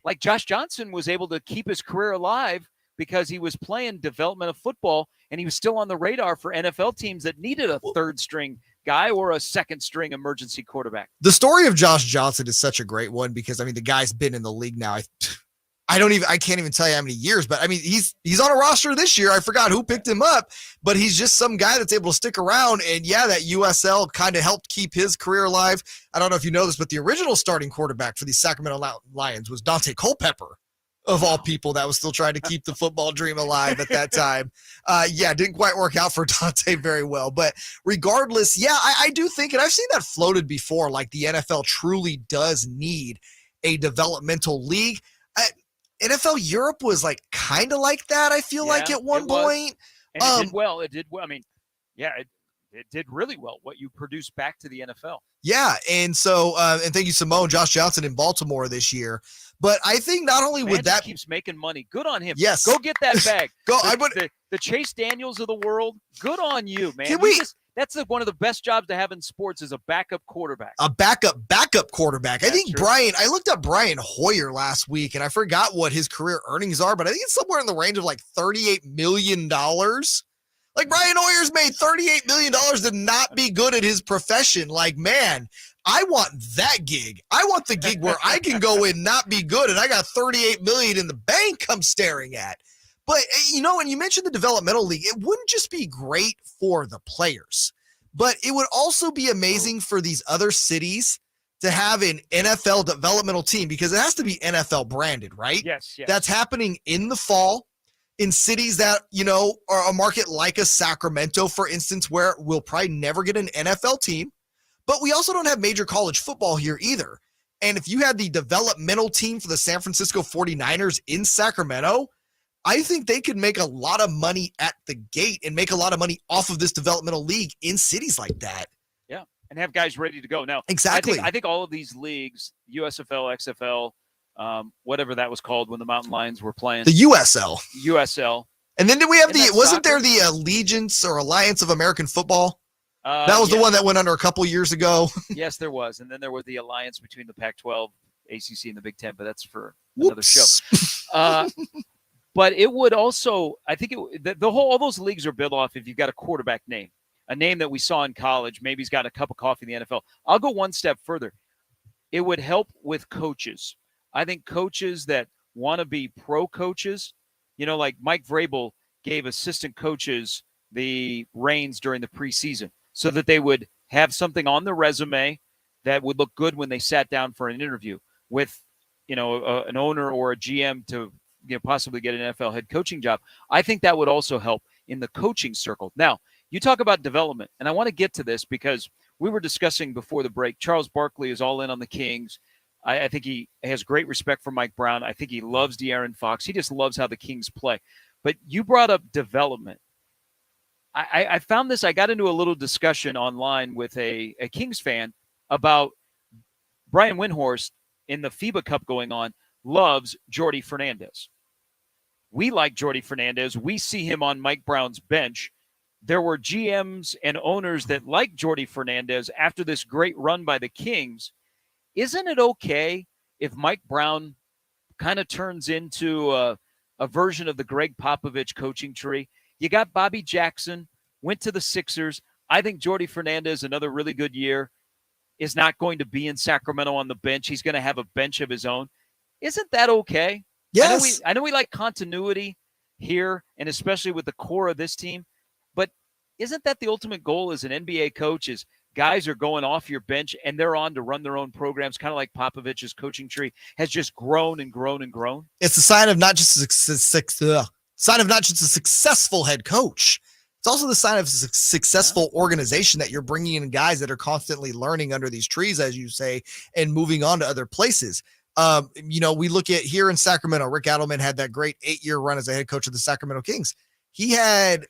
like, Josh Johnson was able to keep his career alive because he was playing developmental football, and he was still on the radar for NFL teams that needed a third-string guy or a second-string emergency quarterback. The story of Josh Johnson is such a great one because, the guy's been in the league now. I can't even tell you how many years, but he's on a roster this year. I forgot who picked him up, but he's just some guy that's able to stick around. And yeah, that USL kind of helped keep his career alive. I don't know if you know this, but the original starting quarterback for the Sacramento Lions was Dante Culpepper. Of all people that was still trying to keep the football dream alive at that time. Didn't quite work out for Dante very well. But regardless, I do think, and I've seen that floated before, like the NFL truly does need a developmental league. NFL Europe was like kind of like that, I feel like, at one point. And it did well. It did well. It did really well what you produced back to the NFL. Yeah, and so, and thank you, Simone, Josh Johnson in Baltimore this year. But I think not only would that keeps making money. Good on him. Yes. Go get that bag. The Chase Daniels of the world. Good on you, man. That's one of the best jobs to have in sports is a backup quarterback. A backup quarterback. I think I looked up Brian Hoyer last week, and I forgot what his career earnings are, but I think it's somewhere in the range of like $38 million. Like Brian Hoyer's made $38 million to not be good at his profession. Like, man, I want that gig. I want the gig where I can go in, not be good, and I got $38 million in the bank I'm staring at. But, when you mentioned the developmental league, it wouldn't just be great for the players, but it would also be amazing for these other cities to have an NFL developmental team because it has to be NFL branded, right? Yes. That's happening in the fall in cities that, are a market like a Sacramento, for instance, where we'll probably never get an NFL team, but we also don't have major college football here either. And if you had the developmental team for the San Francisco 49ers in Sacramento, I think they could make a lot of money at the gate and make a lot of money off of this developmental league in cities like that. Yeah, and have guys ready to go. Now, exactly. I think all of these leagues, USFL, XFL, whatever that was called when the Mountain Lions were playing. The USL. USL. And then did we have wasn't there the Allegiance or Alliance of American Football? That was the one that went under a couple years ago. Yes, there was. And then there was the alliance between the Pac-12, ACC, and the Big Ten, but that's for another show. But it would also, I think all those leagues are built off if you've got a quarterback name, a name that we saw in college. Maybe he's got a cup of coffee in the NFL. I'll go one step further. It would help with coaches. I think coaches that want to be pro coaches, like Mike Vrabel gave assistant coaches the reins during the preseason so that they would have something on their resume that would look good when they sat down for an interview with, an owner or a GM to possibly get an NFL head coaching job. I think that would also help in the coaching circle. Now, you talk about development, and I want to get to this because we were discussing before the break. Charles Barkley is all in on the Kings. I think he has great respect for Mike Brown. I think he loves De'Aaron Fox. He just loves how the Kings play. But you brought up development. I found this. I got into a little discussion online with a Kings fan about Brian Windhorst in the FIBA Cup going on loves Jordy Fernandez. We like Jordy Fernandez. We see him on Mike Brown's bench. There were GMs and owners that liked Jordy Fernandez after this great run by the Kings. isn't it okay if Mike Brown kind of turns into a version of the Greg Popovich coaching tree? You got Bobby Jackson, went to the Sixers. I think Jordy Fernandez, another really good year, is not going to be in Sacramento on the bench. He's going to have a bench of his own. Isn't that okay? Yes. I know we like continuity here, and especially with the core of this team, but isn't that the ultimate goal as an NBA coach is guys are going off your bench and they're on to run their own programs, kind of like Popovich's coaching tree has just grown and grown and grown? It's a sign of not just a successful head coach. It's also the sign of a successful organization that you're bringing in guys that are constantly learning under these trees, as you say, and moving on to other places. We look at here in Sacramento, Rick Adelman had that great 8-year run as a head coach of the Sacramento Kings. He had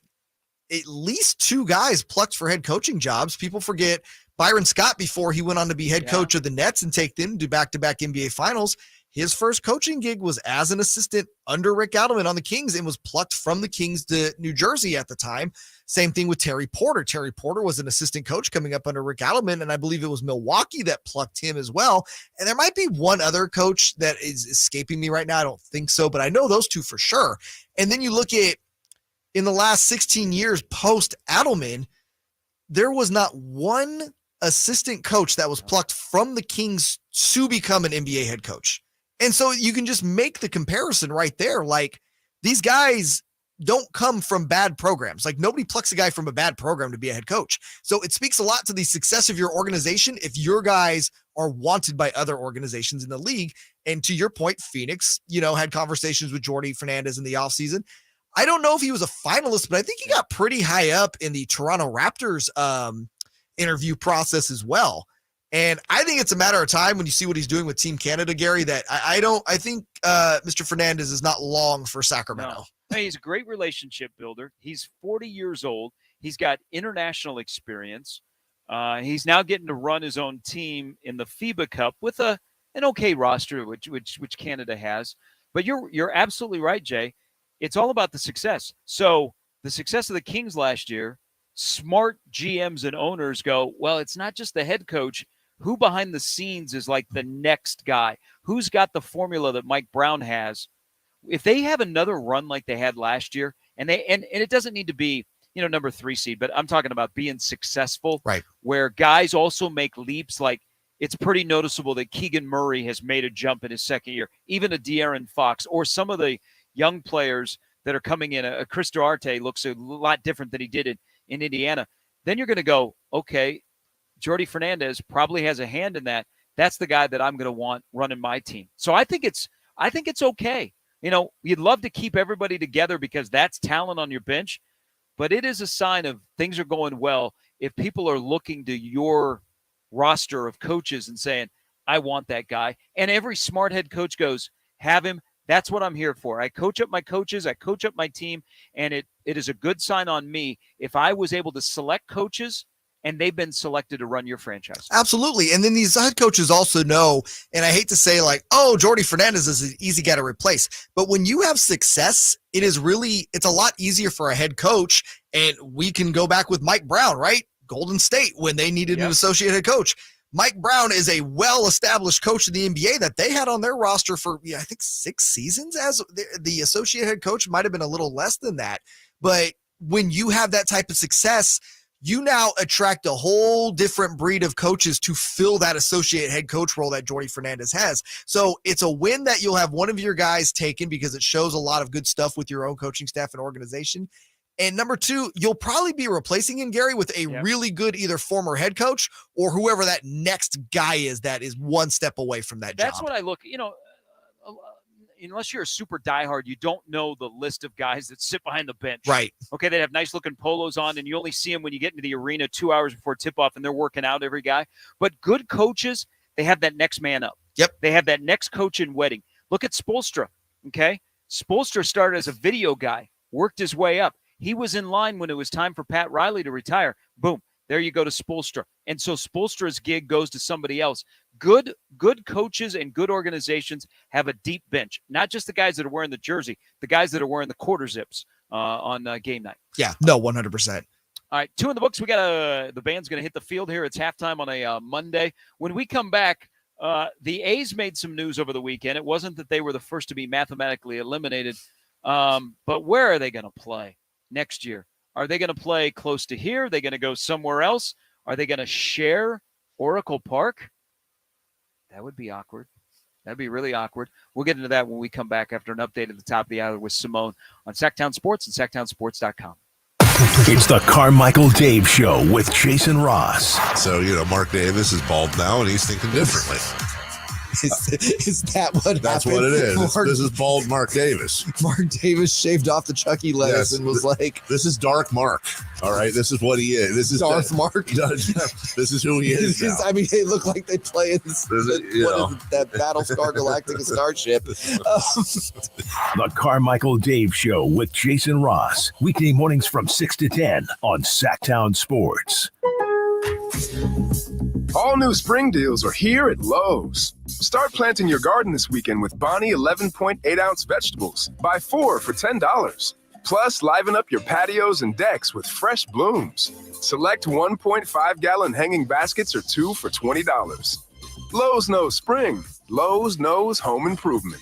at least 2 guys plucked for head coaching jobs. People forget Byron Scott before he went on to be head coach of the Nets and take them to back-to-back NBA finals. His first coaching gig was as an assistant under Rick Adelman on the Kings and was plucked from the Kings to New Jersey at the time. Same thing with Terry Porter. Terry Porter was an assistant coach coming up under Rick Adelman, and I believe it was Milwaukee that plucked him as well. And there might be one other coach that is escaping me right now. I don't think so, but I know those 2 for sure. And then you look at in the last 16 years post Adelman, there was not one assistant coach that was plucked from the Kings to become an NBA head coach. And so you can just make the comparison right there. Like, these guys don't come from bad programs. Like, nobody plucks a guy from a bad program to be a head coach. So it speaks a lot to the success of your organization if your guys are wanted by other organizations in the league. And to your point, Phoenix, had conversations with Jordy Fernandez in the offseason. I don't know if he was a finalist, but I think he got pretty high up in the Toronto Raptors interview process as well. And I think it's a matter of time when you see what he's doing with Team Canada, Gary, that I think Mr. Fernandez is not long for Sacramento. No. He's a great relationship builder. He's 40 years old. He's got international experience. He's now getting to run his own team in the FIBA Cup with an okay roster, which Canada has. But you're absolutely right, Jay. It's all about the success. So the success of the Kings last year, smart GMs and owners go, well, it's not just the head coach. Who behind the scenes is like the next guy? Who's got the formula that Mike Brown has? If they have another run like they had last year, and it doesn't need to be, number 3 seed, but I'm talking about being successful, right? Where guys also make leaps. Like, it's pretty noticeable that Keegan Murray has made a jump in his second year, even a De'Aaron Fox, or some of the young players that are coming in. A Chris Duarte looks a lot different than he did in Indiana. Then you're going to go, okay, Jordy Fernandez probably has a hand in that. That's the guy that I'm going to want running my team. So I think it's okay. You'd love to keep everybody together because that's talent on your bench, but it is a sign of things are going well if people are looking to your roster of coaches and saying, I want that guy. And every smart head coach goes, have him. That's what I'm here for. I coach up my coaches. I coach up my team. And it is a good sign on me if I was able to select coaches and they've been selected to run your franchise. Absolutely. And then these head coaches also know, and I hate to say Jordy Fernandez is an easy guy to replace. But when you have success, it's a lot easier for a head coach. And we can go back with Mike Brown, right? Golden State, when they needed an associate head coach. Mike Brown is a well-established coach in the NBA that they had on their roster for, I think 6 seasons as the associate head coach. Might have been a little less than that. But when you have that type of success, you now attract a whole different breed of coaches to fill that associate head coach role that Jordy Fernandez has. So it's a win that you'll have one of your guys taken because it shows a lot of good stuff with your own coaching staff and organization. And number 2, you'll probably be replacing him, Gary, with a really good either former head coach or whoever that next guy is that is one step away from that job. That's what I look, unless you're a super diehard, you don't know the list of guys that sit behind the bench. Right. Okay, they have nice-looking polos on, and you only see them when you get into the arena 2 hours before tip-off, and they're working out every guy. But good coaches, they have that next man up. Yep. They have that next coach in waiting. Look at Spoelstra, okay? Spoelstra started as a video guy, worked his way up. He was in line when it was time for Pat Riley to retire. Boom. There you go to Spoelstra. And so Spoelstra's gig goes to somebody else. Good coaches and good organizations have a deep bench. Not just the guys that are wearing the jersey, the guys that are wearing the quarter zips on game night. Yeah, no, 100%. All right, 2 in the books. We got the band's going to hit the field here. It's halftime on a Monday. When we come back, The A's made some news over the weekend. It wasn't that they were the first to be mathematically eliminated, but where are they going to play next year? Are they going to play close to here? Are they going to go somewhere else? Are they going to share Oracle Park? That would be awkward. That'd be really awkward. We'll get into that when we come back after an update at the top of the hour with Simone on Sactown Sports and SactownSports.com. It's the Carmichael Dave Show with Jason Ross. So, Mark Davis is bald now, and he's thinking differently. Is that what That's happened? what it is. Mark, This is bald Mark Davis. Mark Davis shaved off the Chucky lettuce and was like... This is Dark Mark. All right? This is what he is. This is Darth Mark? This is who he is now. I mean, they look like they play in that Battlestar Galactica starship. The Carmichael Dave Show with Jason Ross. Weekday mornings from 6 to 10 on Sactown Sports. All new spring deals are here at Lowe's. Start planting your garden this weekend with Bonnie 11.8-ounce vegetables. Buy 4 for $10. Plus, liven up your patios and decks with fresh blooms. Select 1.5-gallon hanging baskets or 2 for $20. Lowe's knows spring. Lowe's knows home improvement.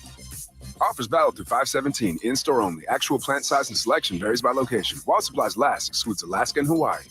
Offers valid through 5/17. In-store only. Actual plant size and selection varies by location. While supplies last, excludes Alaska and Hawaii.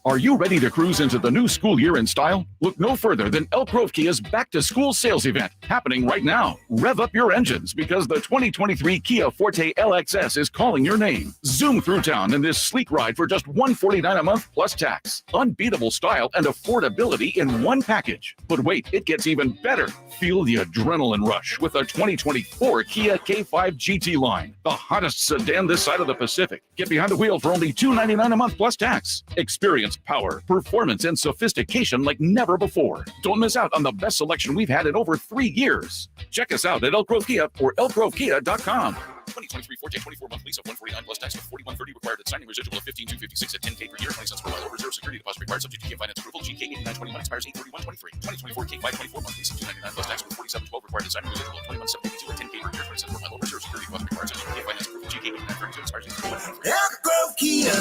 Are you ready to cruise into the new school year in style? Look no further than Elk Grove Kia's back-to-school sales event happening right now. Rev up your engines because the 2023 Kia Forte LXS is calling your name. Zoom through town in this sleek ride for just $149 a month plus tax. Unbeatable style and affordability in one package. But wait, it gets even better. Feel the adrenaline rush with the 2024 Kia K5 GT line, the hottest sedan this side of the Pacific. Get behind the wheel for only $299 a month plus tax. Experience power, performance, and sophistication like never before. Don't miss out on the best selection we've had in over 3 years. Check us out at Elk Grove Kia or elkgrovekia.com. 2023 Forte 24-month lease of $149 plus tax with $41.30 required at signing, residual of $15,256 at $10K per year, 20 cents per mile. Reserve security deposit required subject to finance approval. GK 8921 expires 8/31/23. 2024 K5 24-month lease of $299 plus tax with $47.12 required at signing, residual of $21,752 at $10K per year, 20 cents per mile. Reserve security deposit required subject to finance approval. GK 8932 expires 8/31/23. Elk Grove Kia.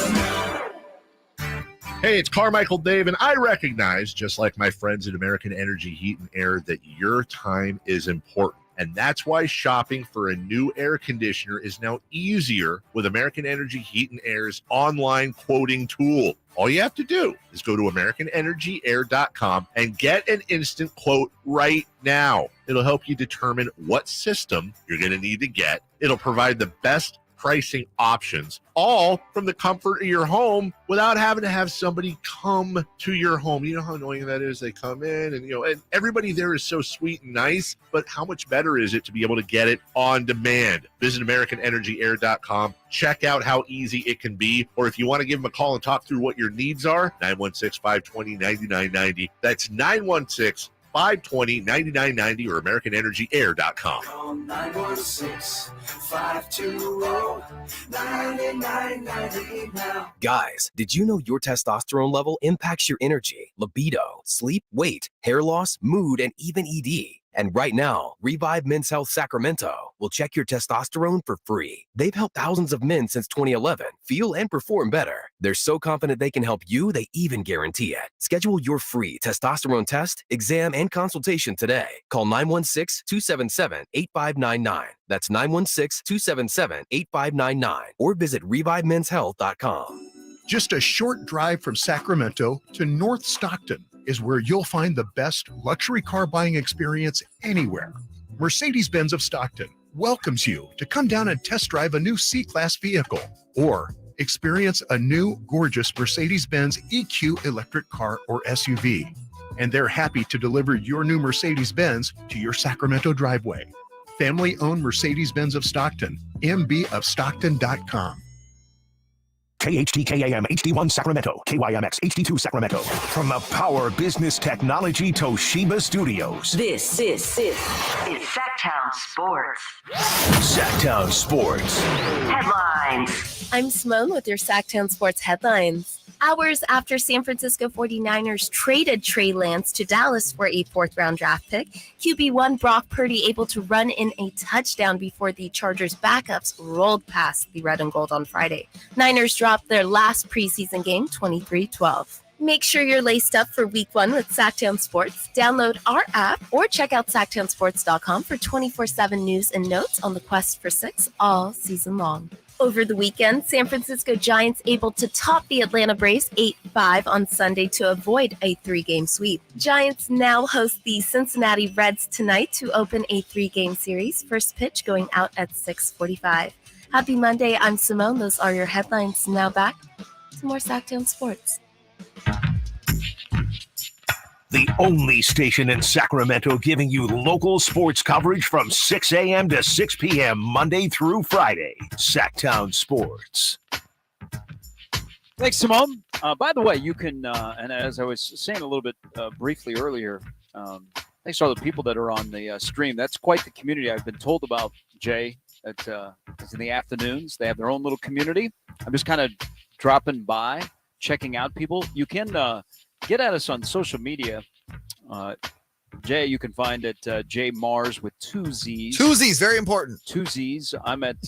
Hey, it's Carmichael Dave, and I recognize, just like my friends at American Energy Heat and Air, that your time is important. And that's why shopping for a new air conditioner is now easier with American Energy Heat and Air's online quoting tool. All you have to do is go to AmericanEnergyAir.com and get an instant quote right now. It'll help you determine what system you're going to need to get. It'll provide the best pricing options, all from the comfort of your home without having to have somebody come to your home. You know how annoying that is? They come in and everybody there is so sweet and nice, but how much better is it to be able to get it on demand? Visit AmericanEnergyAir.com. Check out how easy it can be. Or if you want to give them a call and talk through what your needs are, 916-520-9990. That's 916-520-9990 or AmericanEnergyAir.com. Call 916-520-9990 now. Guys, did you know your testosterone level impacts your energy, libido, sleep, weight, hair loss, mood, and even ED? And right now, Revive Men's Health Sacramento will check your testosterone for free. They've helped thousands of men since 2011 feel and perform better. They're so confident they can help you, they even guarantee it. Schedule your free testosterone test, exam, and consultation today. Call 916-277-8599. That's 916-277-8599. Or visit ReviveMen'sHealth.com. Just a short drive from Sacramento to North Stockton is where you'll find the best luxury car buying experience anywhere. Mercedes-Benz of Stockton welcomes you to come down and test drive a new C-Class vehicle or experience a new gorgeous Mercedes-Benz EQ electric car or SUV. And they're happy to deliver your new Mercedes-Benz to your Sacramento driveway. Family-owned Mercedes-Benz of Stockton, mbofstockton.com. KHTKAM HD1 Sacramento, KYMX HD2 Sacramento. From the Power Business Technology Toshiba Studios. This is Sactown Sports. Sactown Sports. Headlines. I'm Simone with your Sactown Sports headlines. Hours after San Francisco 49ers traded Trey Lance to Dallas for a fourth-round draft pick, QB1 Brock Purdy able to run in a touchdown before the Chargers' backups rolled past the red and gold on Friday. Niners dropped their last preseason game 23-12. Make sure you're laced up for week 1 with Sactown Sports. Download our app or check out SactownSports.com for 24/7 news and notes on the quest for 6 all season long. Over the weekend, San Francisco Giants able to top the Atlanta Braves 8-5 on Sunday to avoid a 3-game sweep. Giants now host the Cincinnati Reds tonight to open a 3-game series. First pitch going out at 6:45. Happy Monday, I'm Simone. Those are your headlines. Now back to more Sactown Sports. The only station in Sacramento giving you local sports coverage from 6 a.m. to 6 p.m. Monday through Friday. Sactown Sports. Thanks, Simone. By the way, you can, and as I was saying a little bit briefly earlier, thanks to all the people that are on the stream. That's quite the community I've been told about, Jay. It's in the afternoons. They have their own little community. I'm just kind of dropping by, checking out people. You can get at us on social media. Jay, you can find it JayMarZZ with 2 Z's. 2 Z's, very important. 2 Z's. I'm at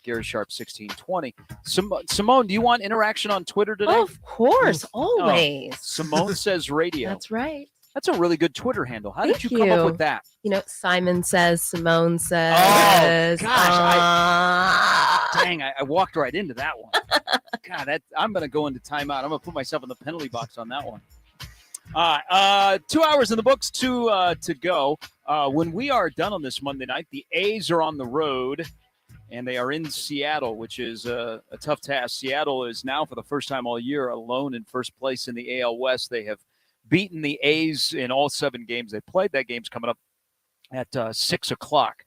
Gary Sharp 1620. Simone, do you want interaction on Twitter today? Oh, of course, always. Simone Says Radio. That's right. That's a really good Twitter handle. How did you come up with that? You know, Simon says, Simone says. Oh, gosh. Dang, I walked right into that one. God, I'm going to go into timeout. I'm going to put myself in the penalty box on that one. 2 hours in the books to go. When we are done on this Monday night, the A's are on the road, and they are in Seattle, which is a tough task. Seattle is now, for the first time all year, alone in first place in the AL West. They have beaten the A's in all 7 games they played. That game's coming up at 6 o'clock.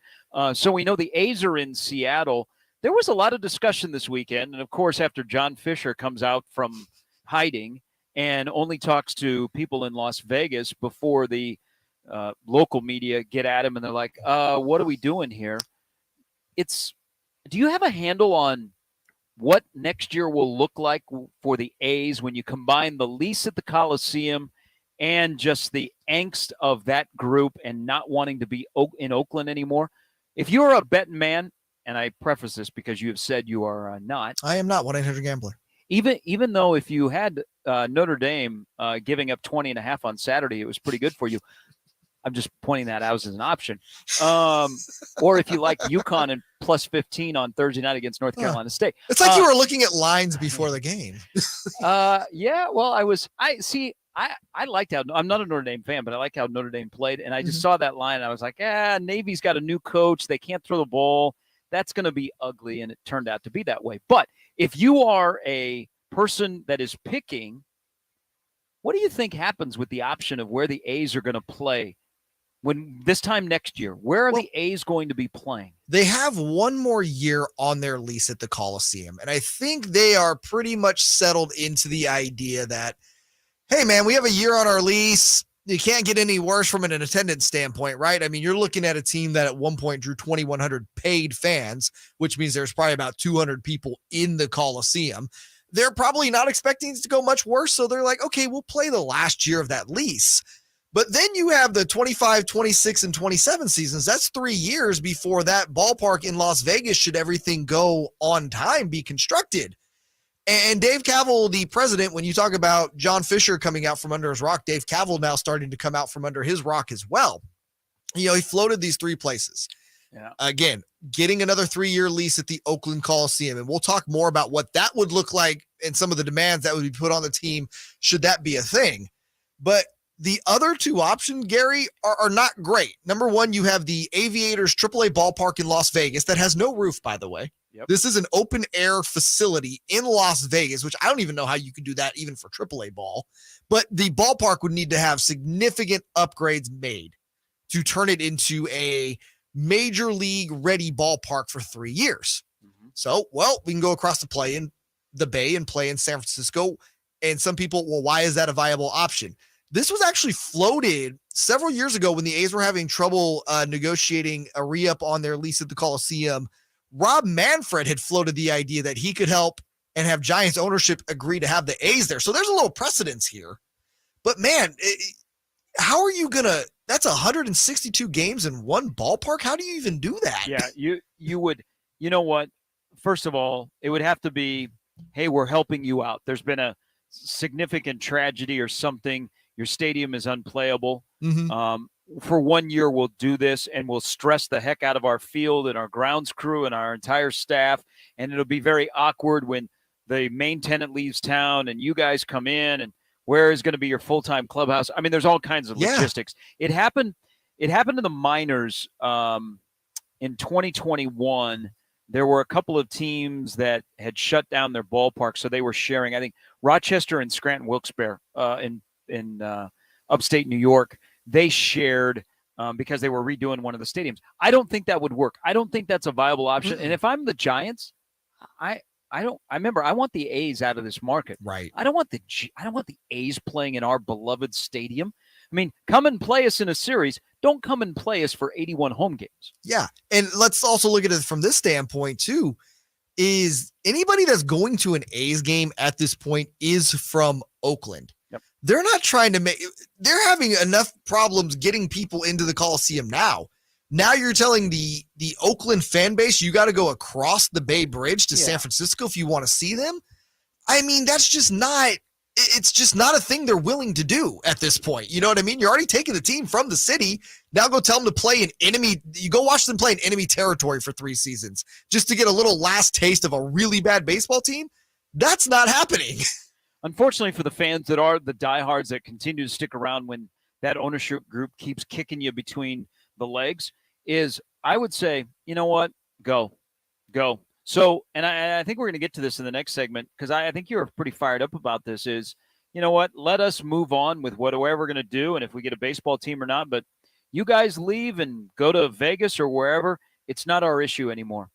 So we know the A's are in Seattle. There was a lot of discussion this weekend, and of course, after John Fisher comes out from hiding and only talks to people in Las Vegas before the local media get at him, and they're like, what are we doing here? Do you have a handle on what next year will look like for the A's when you combine the lease at the Coliseum and just the angst of that group and not wanting to be in Oakland anymore? If you're a betting man, and I preface this because you have said you are not. I am not 1-800-GAMBLER. Even though if you had Notre Dame giving up 20.5 on Saturday, it was pretty good for you. I'm just pointing that out as an option. Or if you like UConn and plus 15 on Thursday night against North Carolina State. It's like you were looking at lines before the game. Yeah, well, I liked how, I'm not a Notre Dame fan, but I like how Notre Dame played. And I just saw that line. And I was like, Navy's got a new coach. They can't throw the ball. That's going to be ugly. And it turned out to be that way. But if you are a person that is picking, what do you think happens with the option of where the A's are going to play when this time next year? Where are the A's going to be playing? They have one more year on their lease at the Coliseum. And I think they are pretty much settled into the idea that, hey, man, we have a year on our lease. You can't get any worse from an attendance standpoint, right? I mean, you're looking at a team that at one point drew 2,100 paid fans, which means there's probably about 200 people in the Coliseum. They're probably not expecting it to go much worse. So they're like, okay, we'll play the last year of that lease. But then you have the 25, 26, and 27 seasons. That's 3 years before that ballpark in Las Vegas, should everything go on time, be constructed. And Dave Kaval, the president, when you talk about John Fisher coming out from under his rock, Dave Kaval now starting to come out from under his rock as well. You know, he floated these 3 places. Yeah. Again, getting another 3-year lease at the Oakland Coliseum. And we'll talk more about what that would look like and some of the demands that would be put on the team should that be a thing. But the other 2 options, Gary, are not great. Number one, you have the Aviators AAA ballpark in Las Vegas that has no roof, by the way. Yep. This is an open air facility in Las Vegas, which I don't even know how you could do that even for AAA ball. But the ballpark would need to have significant upgrades made to turn it into a major league ready ballpark for 3 years. So, well, we can go across the bay and play in San Francisco. And some people, well, why is that a viable option? This was actually floated several years ago when the A's were having trouble negotiating a re-up on their lease at the Coliseum. Rob Manfred had floated the idea that he could help and have Giants ownership agree to have the A's there. So there's a little precedence here. But, man, how are you going to – that's 162 games in one ballpark? How do you even do that? Yeah, you would – you know what? First of all, it would have to be, hey, we're helping you out. There's been a significant tragedy or something, your stadium is unplayable. Mhm. For 1 year, we'll do this, and we'll stress the heck out of our field and our grounds crew and our entire staff, and it'll be very awkward when the main tenant leaves town and you guys come in, and where is going to be your full-time clubhouse? I mean, there's all kinds of logistics. It happened to the minors in 2021. There were a couple of teams that had shut down their ballpark, so they were sharing. I think Rochester and Scranton Wilkes-Barre in upstate New York, they shared because they were redoing one of the stadiums. I don't think that would work. I don't think that's a viable option. Mm-mm. And if I'm the Giants, I want the A's out of this market. Right. I don't want the A's playing in our beloved stadium. I mean, come and play us in a series. Don't come and play us for 81 home games. Yeah. And let's also look at it from this standpoint too, is anybody that's going to an A's game at this point is from Oakland. Yep. They're not trying to they're having enough problems getting people into the Coliseum now. Now you're telling the Oakland fan base you got to go across the Bay Bridge to San Francisco if you want to see them. I mean, it's just not a thing they're willing to do at this point. You know what I mean? You're already taking the team from the city. Now go tell them to play you go watch them play in enemy territory for 3 seasons just to get a little last taste of a really bad baseball team. That's not happening. Unfortunately for the fans that are the diehards that continue to stick around when that ownership group keeps kicking you between the legs, is I would say, you know what? Go. So, and I think we're going to get to this in the next segment because I think you're pretty fired up about this is, you know what? Let us move on with whatever we're going to do and if we get a baseball team or not. But you guys leave and go to Vegas or wherever. It's not our issue anymore.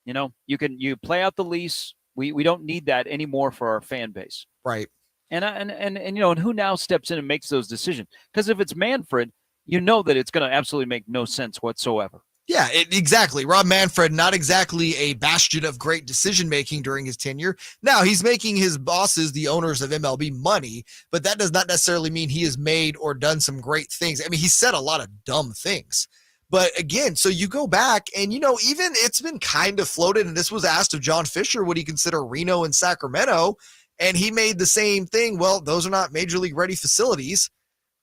You know, you play out the lease. We don't need that anymore for our fan base. Right. And you know, and who now steps in and makes those decisions? Because if it's Manfred, you know that it's going to absolutely make no sense whatsoever. Yeah, exactly. Rob Manfred, not exactly a bastion of great decision-making during his tenure. Now, he's making his bosses, the owners of MLB, money, but that does not necessarily mean he has made or done some great things. I mean, he said a lot of dumb things. But again, so you go back and, you know, even it's been kind of floated, and this was asked of John Fisher, would he consider Reno and Sacramento? And he made the same thing. Well, those are not major league ready facilities.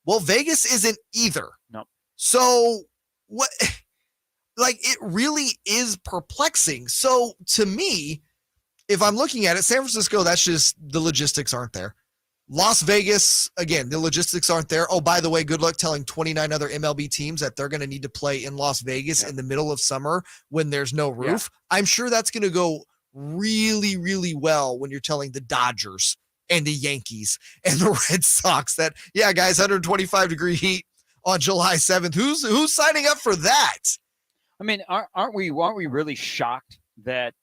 Well, Vegas isn't either. No. So what? Like, it really is perplexing. So to me, if I'm looking at it, San Francisco, that's just the logistics aren't there. Las Vegas, again, the logistics aren't there. Oh, by the way, good luck telling 29 other MLB teams that they're going to need to play in Las Vegas in the middle of summer when there's no roof. I'm sure that's going to go really, really well when you're telling the Dodgers and the Yankees and the Red Sox that, yeah, guys, 125-degree heat on July 7th. Who's signing up for that? I mean, aren't we really shocked that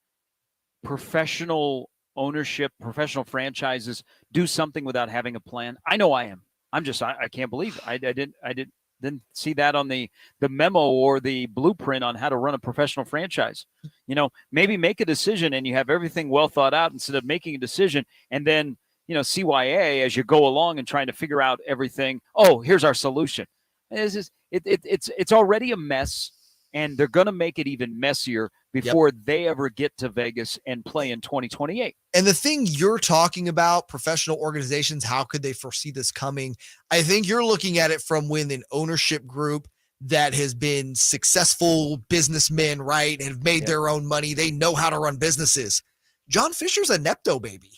professional ownership, professional franchises do something without having a plan? I know I am. I can't believe it. I didn't see that on the memo or the blueprint on how to run a professional franchise. You know, maybe make a decision and you have everything well thought out instead of making a decision and then, you know, CYA as you go along and trying to figure out everything. Oh, here's our solution. It's already a mess. And they're going to make it even messier before they ever get to Vegas and play in 2028. And the thing you're talking about, professional organizations, how could they foresee this coming? I think you're looking at it from when an ownership group that has been successful businessmen, right, have made their own money. They know how to run businesses. John Fisher's a Nepto baby.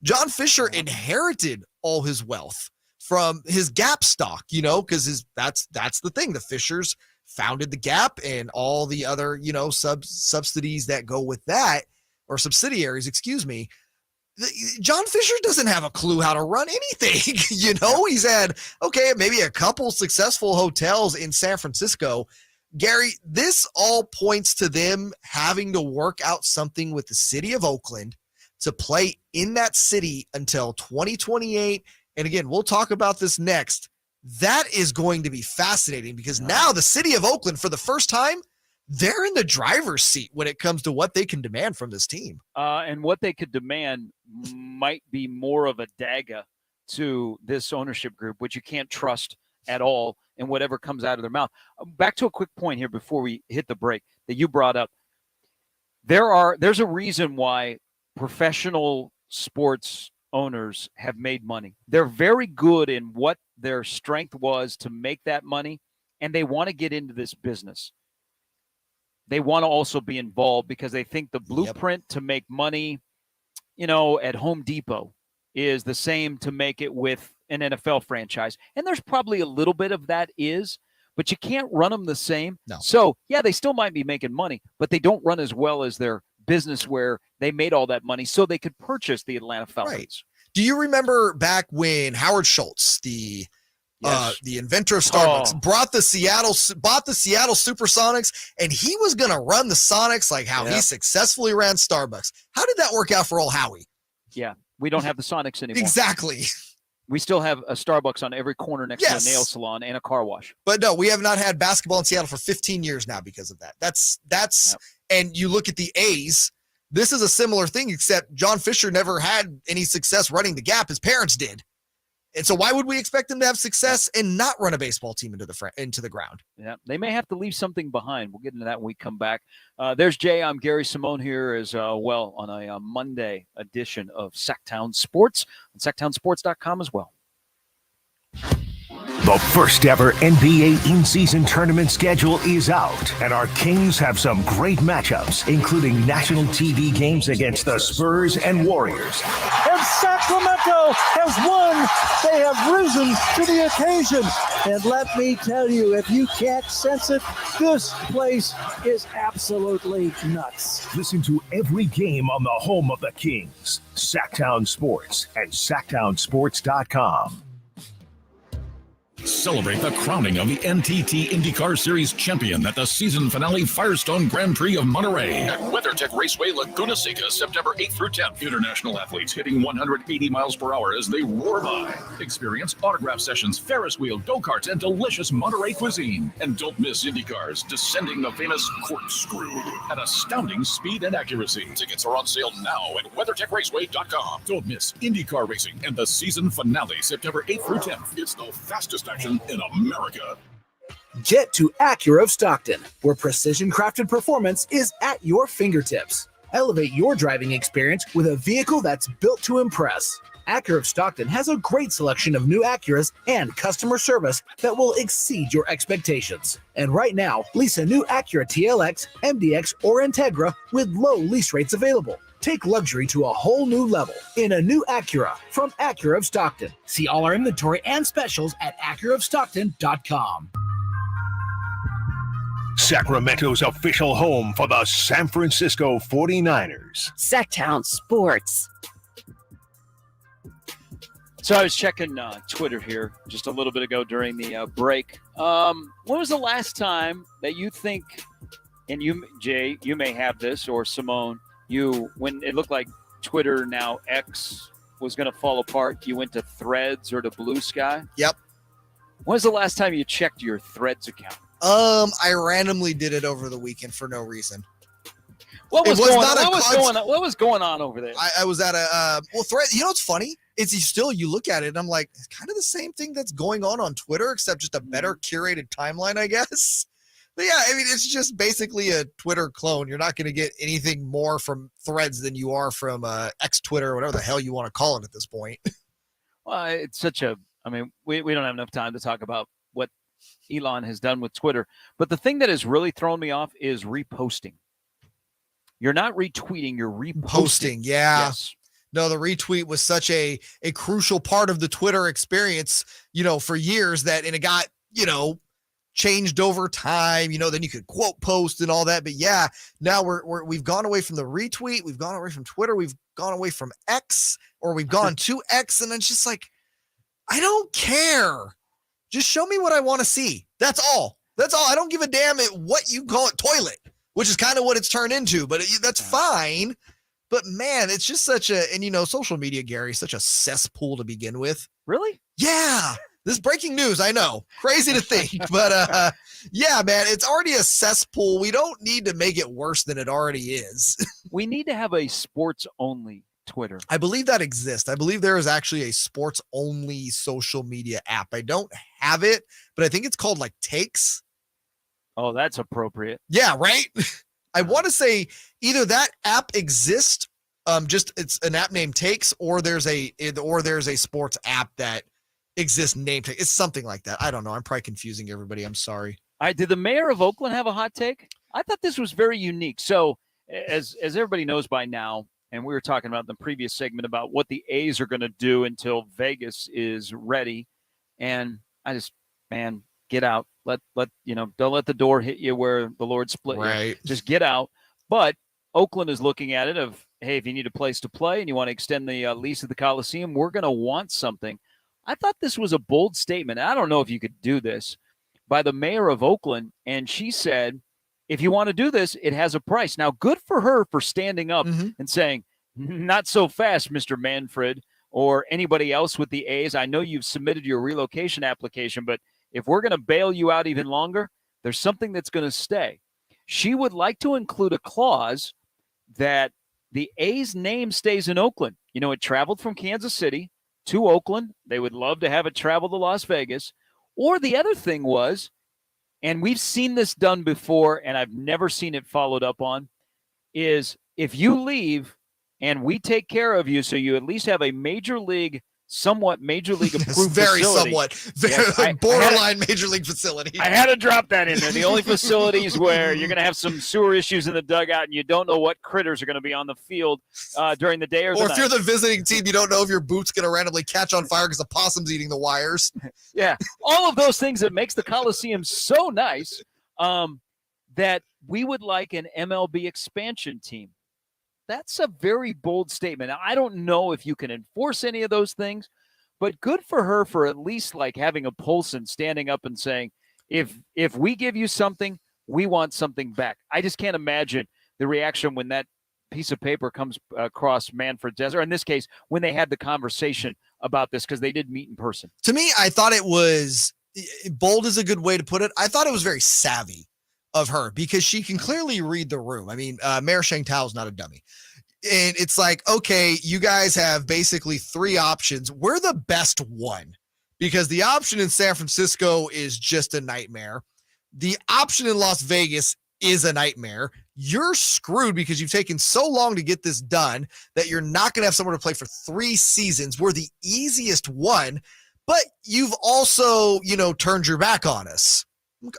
John Fisher inherited all his wealth from his Gap stock, you know, because that's the thing. The Fishers founded the Gap and all the other, you know, subsidies that go with that, or subsidiaries, excuse me. John Fisher doesn't have a clue how to run anything. You know, he's had, maybe a couple successful hotels in San Francisco. Gary, this all points to them having to work out something with the city of Oakland to play in that city until 2028. And again, we'll talk about this next. That is going to be fascinating because now the city of Oakland, for the first time, they're in the driver's seat when it comes to what they can demand from this team. And what they could demand might be more of a dagger to this ownership group, which you can't trust at all in whatever comes out of their mouth. Back to a quick point here before we hit the break that you brought up. There's a reason why professional sports owners have made money. They're very good in what their strength was to make that money, and they want to get into this business. They want to also be involved because they think the blueprint to make money, at Home Depot is the same to make it with an NFL franchise. And there's probably a little bit of that but you can't run them the same. No. So, yeah, they still might be making money, but they don't run as well as their business where they made all that money so they could purchase the Atlanta Falcons. Right. Do you remember back when Howard Schultz, the inventor of Starbucks, bought the Seattle Supersonics, and he was going to run the Sonics like how he successfully ran Starbucks? How did that work out for old Howie? Yeah, we don't have the Sonics anymore. Exactly. We still have a Starbucks on every corner next to a nail salon and a car wash. But no, we have not had basketball in Seattle for 15 years now because of that. And you look at the A's, this is a similar thing, except John Fisher never had any success running the gap. His parents did. And so why would we expect him to have success and not run a baseball team into the ground? Yeah, they may have to leave something behind. We'll get into that when we come back. There's Jay. I'm Gary Simone here as well on a Monday edition of Sactown Sports on SactownSports.com as well. The first ever NBA in-season tournament schedule is out, and our Kings have some great matchups, including national TV games against the Spurs and Warriors. And Sacramento has won. They have risen to the occasion. And let me tell you, if you can't sense it, this place is absolutely nuts. Listen to every game on the home of the Kings, Sactown Sports and SactownSports.com. Celebrate the crowning of the NTT IndyCar Series champion at the season finale Firestone Grand Prix of Monterey at WeatherTech Raceway, Laguna Seca, September 8th through 10th. International athletes hitting 180 miles per hour as they roar by. Experience autograph sessions, Ferris wheel, go-karts, and delicious Monterey cuisine. And don't miss IndyCars descending the famous corkscrew at astounding speed and accuracy. Tickets are on sale now at WeatherTechRaceway.com. Don't miss IndyCar racing and the season finale September 8th through 10th. It's the fastest action in America. Get to Acura of Stockton, where precision-crafted performance is at your fingertips. Elevate your driving experience with a vehicle that's built to impress. Acura of Stockton has a great selection of new Acuras and customer service that will exceed your expectations. And right now, lease a new Acura TLX, MDX, or Integra with low lease rates available. Take luxury to a whole new level in a new Acura from Acura of Stockton. See all our inventory and specials at AcuraofStockton.com. Sacramento's official home for the San Francisco 49ers. Sactown Sports. So I was checking Twitter here just a little bit ago during the break. When was the last time that you think, and you, Jay, you may have this, or Simone, when it looked like Twitter, now X, was going to fall apart, you went to Threads or to Blue Sky? Yep. When was the last time you checked your Threads account? I randomly did it over the weekend for no reason. What was going on over there? I was at a Thread. You know what's funny? It's you look at it and I'm like, it's kind of the same thing that's going on Twitter, except just a better curated timeline, I guess. But yeah, I mean, it's just basically a Twitter clone. You're not going to get anything more from Threads than you are from X Twitter, or whatever the hell you want to call it at this point. Well, it's we don't have enough time to talk about what Elon has done with Twitter. But the thing that has really thrown me off is reposting. You're not retweeting, you're reposting. Yeah. Yes. No, the retweet was such a crucial part of the Twitter experience, for years and it got, changed over time, then you could quote post and all that. But yeah, now we've gone away from the retweet. We've gone away from Twitter. We've gone away from X, or we've gone to X. And it's just like, I don't care. Just show me what I want to see. That's all. I don't give a damn at what you call it, toilet, which is kind of what it's turned into, but that's fine. But man, it's just social media, Gary, is such a cesspool to begin with. Really? Yeah. This breaking news, I know. Crazy to think, but yeah, man, it's already a cesspool. We don't need to make it worse than it already is. We need to have a sports-only Twitter. I believe that exists. I believe there is actually a sports-only social media app. I don't have it, but I think it's called Takes. Oh, that's appropriate. Yeah, right? I want to say either that app exists Just it's an app named Takes, or there's a sports app that exists named Takes. It's something like that. I don't know. I'm probably confusing everybody. I'm sorry. Did the mayor of Oakland have a hot take? I thought this was very unique. So, as everybody knows by now, and we were talking about in the previous segment about what the A's are going to do until Vegas is ready, and I just, man, get out. Let don't let the door hit you where the Lord split you. Just get out. But Oakland is looking at it of, hey, if you need a place to play and you want to extend the lease of the Coliseum, we're going to want something. I thought this was a bold statement. I don't know if you could do this, by the mayor of Oakland, and she said, if you want to do this, it has a price. Now, good for her for standing up and saying, not so fast, Mr. Manfred, or anybody else with the A's. I know you've submitted your relocation application, but if we're going to bail you out even longer, there's something that's going to stay. She would like to include a clause that the A's name stays in Oakland. You know, it traveled from Kansas City to Oakland. They would love to have it travel to Las Vegas. Or the other thing was, and we've seen this done before, and I've never seen it followed up on, is if you leave and we take care of you, so you at least have a somewhat major league approved very facility. Somewhat. Borderline major league facility. I had to drop that in there. The only facilities where you're going to have some sewer issues in the dugout and you don't know what critters are going to be on the field during the day or the night. Or if you're the visiting team, you don't know if your boot's going to randomly catch on fire because the possum's eating the wires. Yeah, all of those things that makes the Coliseum so nice, that we would like an MLB expansion team. That's a very bold statement. I don't know if you can enforce any of those things, but good for her for at least like having a pulse and standing up and saying, if we give you something, we want something back. I just can't imagine the reaction when that piece of paper comes across Manfred's desk, or in this case, when they had the conversation about this, because they did meet in person. To me, I thought it was bold is a good way to put it. I thought it was very savvy of her because she can clearly read the room. I mean, Mayor Shangtao is not a dummy. And it's like, okay, you guys have basically three options. We're the best one because the option in San Francisco is just a nightmare. The option in Las Vegas is a nightmare. You're screwed because you've taken so long to get this done that you're not going to have somewhere to play for 3 seasons. We're the easiest one, but you've also, turned your back on us.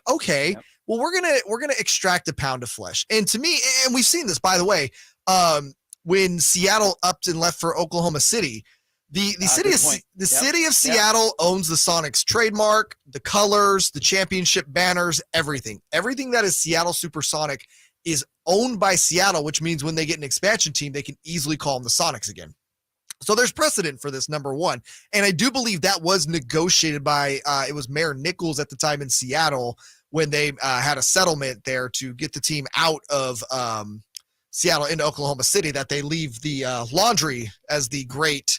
Okay. Yep. Well, we're going to extract a pound of flesh. And to me, and we've seen this, by the way, when Seattle upped and left for Oklahoma City, the city of Seattle owns the Sonics trademark, the colors, the championship banners, everything. Everything that is Seattle Supersonic is owned by Seattle, which means when they get an expansion team, they can easily call them the Sonics again. So there's precedent for this, number one. And I do believe that was negotiated by, it was Mayor Nichols at the time in Seattle when they had a settlement there to get the team out of Seattle into Oklahoma City, that they leave the laundry, as the great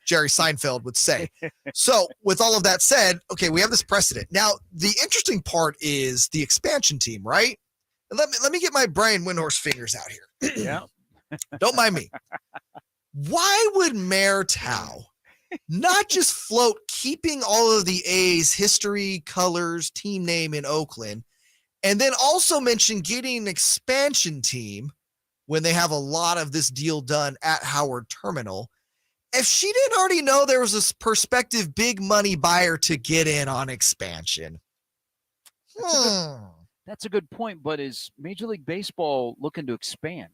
Jerry Seinfeld would say. So with all of that said, okay, we have this precedent. Now, the interesting part is the expansion team, right? Let me get my Brian Windhorse fingers out here. Yeah. Don't mind me. Why would Mayor Tao not just float keeping all of the A's history, colors, team name in Oakland, and then also mention getting an expansion team when they have a lot of this deal done at Howard Terminal, if she didn't already know there was this prospective big money buyer to get in on expansion? That's a good point, but is Major League Baseball looking to expand?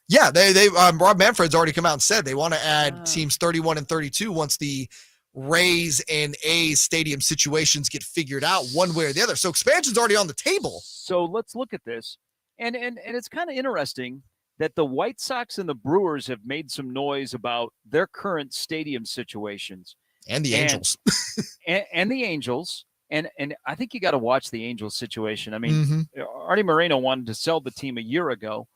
Yeah, they Rob Manfred's already come out and said they want to add teams 31 and 32 once the Rays and A's stadium situations get figured out one way or the other. So expansion's already on the table. So let's look at this. And it's kind of interesting that the White Sox and the Brewers have made some noise about their current stadium situations. And the Angels. and the Angels. And I think you got to watch the Angels situation. I mean, Artie Moreno wanted to sell the team a year ago.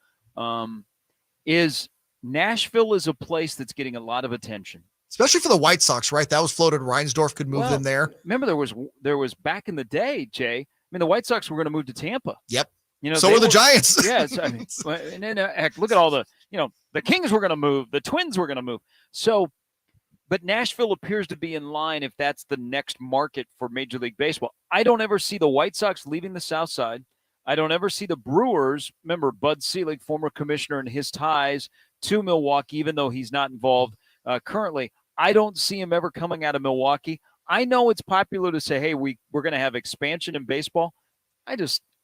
Nashville is a place that's getting a lot of attention. Especially for the White Sox, right? That was floated. Reinsdorf could move them there. Remember, there was back in the day, Jay. I mean, the White Sox were going to move to Tampa. Yep. So were the Giants. Yes. I mean, and then heck, look at all the Kings were going to move. The Twins were going to move. So, but Nashville appears to be in line if that's the next market for Major League Baseball. I don't ever see the White Sox leaving the South Side. I don't ever see the Brewers. Remember, Bud Selig, former commissioner, and his ties to Milwaukee, even though he's not involved currently. I don't see him ever coming out of Milwaukee. I know it's popular to say, hey, we're going to have expansion in baseball.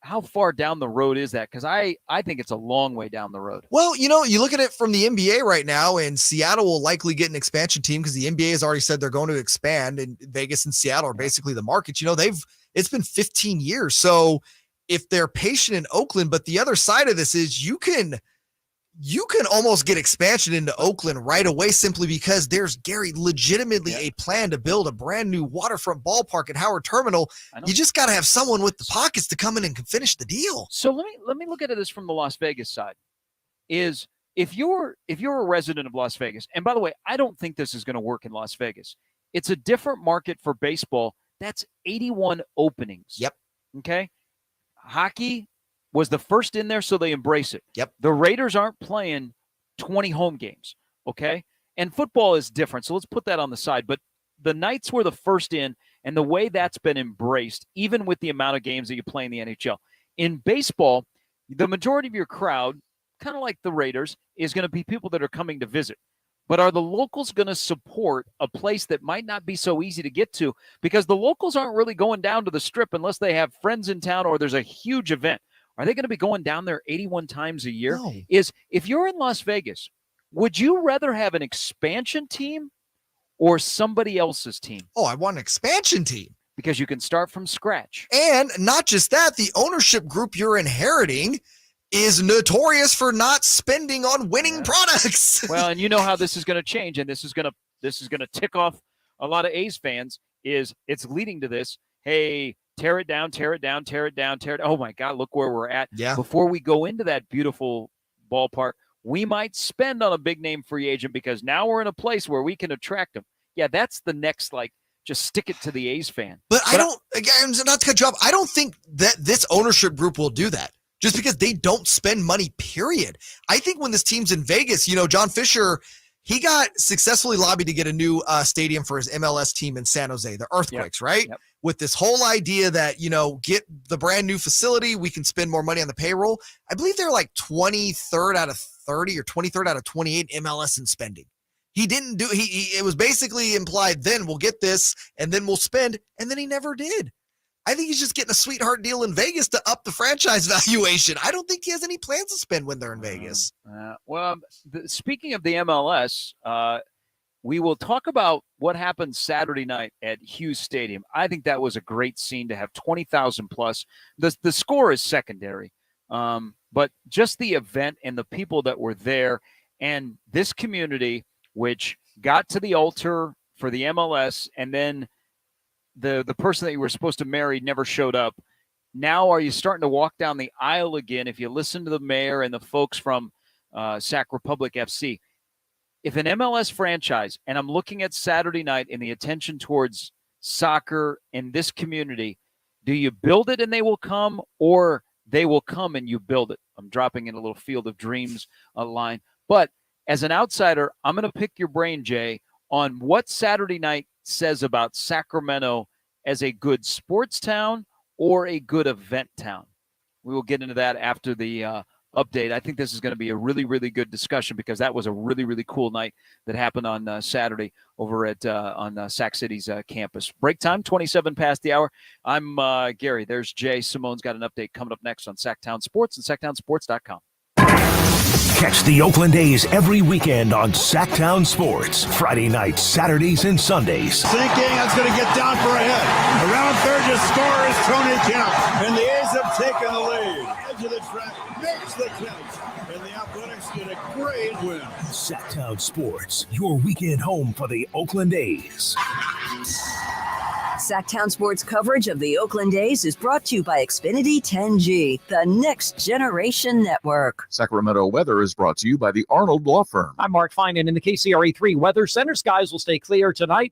How far down the road is that? Because I think it's a long way down the road. Well, you look at it from the NBA right now, and Seattle will likely get an expansion team because the NBA has already said they're going to expand, and Vegas and Seattle are basically the markets. It's been 15 years. So if they're patient in Oakland, but the other side of this is you can almost get expansion into Oakland right away simply because there's, Gary, legitimately a plan to build a brand new waterfront ballpark at Howard Terminal. You just got to have someone with the pockets to come in and finish the deal. So let me look at this from the Las Vegas side. Is if you're a resident of Las Vegas, and by the way, I don't think this is going to work in Las Vegas. It's a different market for baseball. That's 81 openings. Yep. Okay. Hockey was the first in there, so they embrace it. Yep. The Raiders aren't playing 20 home games, okay? And football is different, so let's put that on the side. But the Knights were the first in, and the way that's been embraced, even with the amount of games that you play in the NHL. In baseball, the majority of your crowd, kind of like the Raiders, is going to be people that are coming to visit. But are the locals going to support a place that might not be so easy to get to? Because the locals aren't really going down to the Strip unless they have friends in town or there's a huge event. Are they going to be going down there 81 times a year? No. If you're in Las Vegas, would you rather have an expansion team or somebody else's team? Oh, I want an expansion team. Because you can start from scratch. And not just that, the ownership group you're inheriting is notorious for not spending on winning products. Well, and you know how this is going to change, and this is going to tick off a lot of A's fans. It's leading to this. Hey, tear it down, tear it down, tear it down, tear it. Oh my God, look where we're at. Yeah. Before we go into that beautiful ballpark, we might spend on a big name free agent because now we're in a place where we can attract them. Yeah, that's the next, just stick it to the A's fan. But I don't, again, not to cut you off, I don't think that this ownership group will do that just because they don't spend money, period. I think when this team's in Vegas, John Fisher, he got successfully lobbied to get a new stadium for his MLS team in San Jose, the Earthquakes, right? Yep. With this whole idea that, get the brand new facility, we can spend more money on the payroll. I believe they're like 23rd out of 30 or 23rd out of 28 MLS in spending. He didn't do, it was basically implied, then we'll get this and then we'll spend, and then he never did. I think he's just getting a sweetheart deal in Vegas to up the franchise valuation. I don't think he has any plans to spend when they're in Vegas. Speaking of the MLS, we will talk about what happened Saturday night at Hughes Stadium. I think that was a great scene to have 20,000 plus. The score is secondary, but just the event and the people that were there and this community, which got to the altar for the MLS, and then the person that you were supposed to marry never showed up. Now are you starting to walk down the aisle again? If you listen to the mayor and the folks from Sac Republic FC, if an MLS franchise, and I'm looking at Saturday night and the attention towards soccer in this community, do you build it and they will come, or they will come and you build it? I'm dropping in a little Field of Dreams line. But as an outsider, I'm going to pick your brain, Jay, on what Saturday night says about Sacramento as a good sports town or a good event town. We will get into that after the update. I think this is going to be a really, really good discussion because that was a really, really cool night that happened on Saturday over at on Sac City's campus. Break time, 27 past the hour. I'm Gary. There's Jay. Simone's got an update coming up next on Sactown Sports and SactownSports.com. Catch the Oakland A's every weekend on Sactown Sports. Friday nights, Saturdays, and Sundays. Sinking, that's going to get down for a hit. Around third, your score is Tony Kemp. And the A's have taken the lead. Edge of the track makes the catch. And the Athletics get a great win. Sactown Sports, your weekend home for the Oakland A's. Sactown Sports coverage of the Oakland A's is brought to you by Xfinity 10G, the next generation network. Sacramento weather is brought to you by the Arnold Law Firm. I'm Mark Finan in the KCRA3 Weather Center. Skies will stay clear tonight.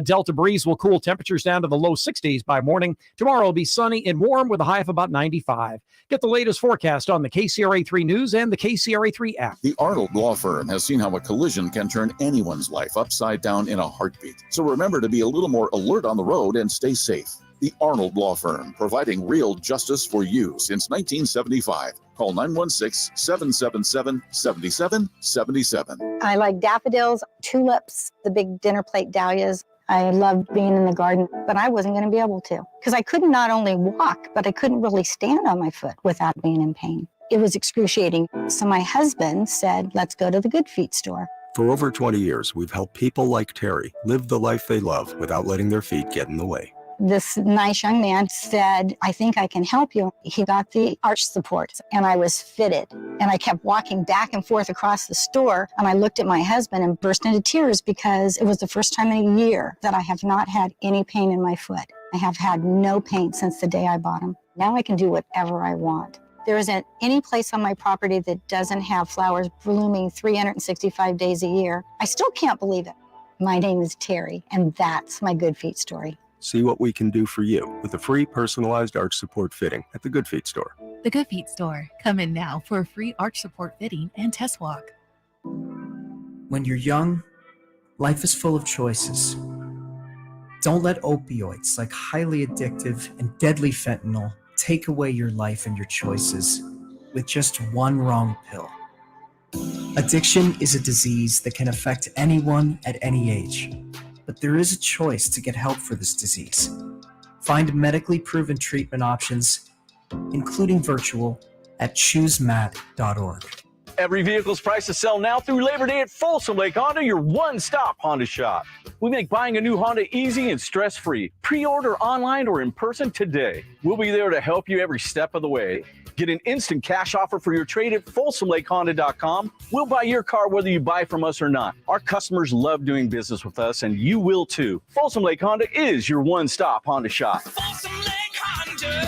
Delta breeze will cool temperatures down to the low 60s by morning. Tomorrow will be sunny and warm with a high of about 95. Get the latest forecast on the KCRA3 News and the KCRA3 app. The Arnold Law Firm has seen how a collision can turn anyone's life upside down in a heartbeat. So remember to be a little more alert on the road and stay safe. The Arnold Law Firm, providing real justice for you since 1975. Call 916-777-7777. I like daffodils, tulips, the big dinner plate dahlias. I loved being in the garden, but I wasn't going to be able to because I couldn't not only walk, but I couldn't really stand on my foot without being in pain. It was excruciating. So my husband said, let's go to the Good Feet store. For over 20 years, we've helped people like Terry live the life they love without letting their feet get in the way. This nice young man said, I think I can help you. He got the arch support and I was fitted. And I kept walking back and forth across the store. And I looked at my husband and burst into tears because it was the first time in a year that I have not had any pain in my foot. I have had no pain since the day I bought them. Now I can do whatever I want. There isn't any place on my property that doesn't have flowers blooming 365 days a year. I still can't believe it. My name is Terry, and that's my Good Feet story. See what we can do for you with a free personalized arch support fitting at the Good Feet store. The Good Feet store. Come in now for a free arch support fitting and test walk. When you're young, life is full of choices. Don't let opioids like highly addictive and deadly fentanyl take away your life and your choices with just one wrong pill. Addiction is a disease that can affect anyone at any age, but there is a choice to get help for this disease. Find medically proven treatment options, including virtual, at choosemat.org. Every vehicle's price to sell now through Labor Day at Folsom Lake Honda, your one-stop Honda shop. We make buying a new Honda easy and stress-free. Pre-order online or in person today. We'll be there to help you every step of the way. Get an instant cash offer for your trade at FolsomLakeHonda.com. We'll buy your car whether you buy from us or not. Our customers love doing business with us, and you will too. Folsom Lake Honda is your one-stop Honda shop. Folsom Lake Honda,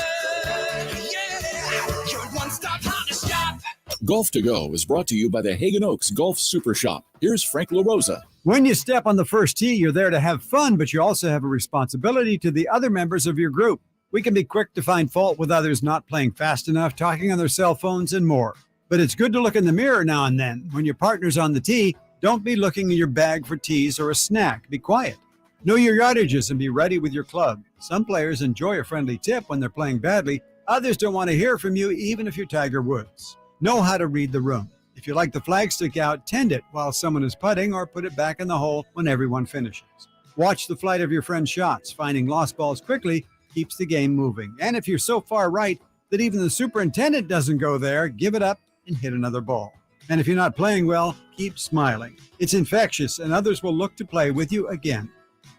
yeah, your one-stop Honda shop. Golf to Go is brought to you by the Hagen Oaks Golf Super Shop. Here's Frank LaRosa. When you step on the first tee, you're there to have fun, but you also have a responsibility to the other members of your group. We can be quick to find fault with others not playing fast enough, talking on their cell phones, and more. But it's good to look in the mirror now and then. When your partner's on the tee, don't be looking in your bag for tees or a snack. Be quiet. Know your yardages and be ready with your club. Some players enjoy a friendly tip when they're playing badly. Others don't want to hear from you, even if you're Tiger Woods. Know how to read the room. If you like the flag stick out, tend it while someone is putting or put it back in the hole when everyone finishes. Watch the flight of your friend's shots. Finding lost balls quickly keeps the game moving. And if you're so far right that even the superintendent doesn't go there, give it up and hit another ball. And if you're not playing well, keep smiling. It's infectious and others will look to play with you again.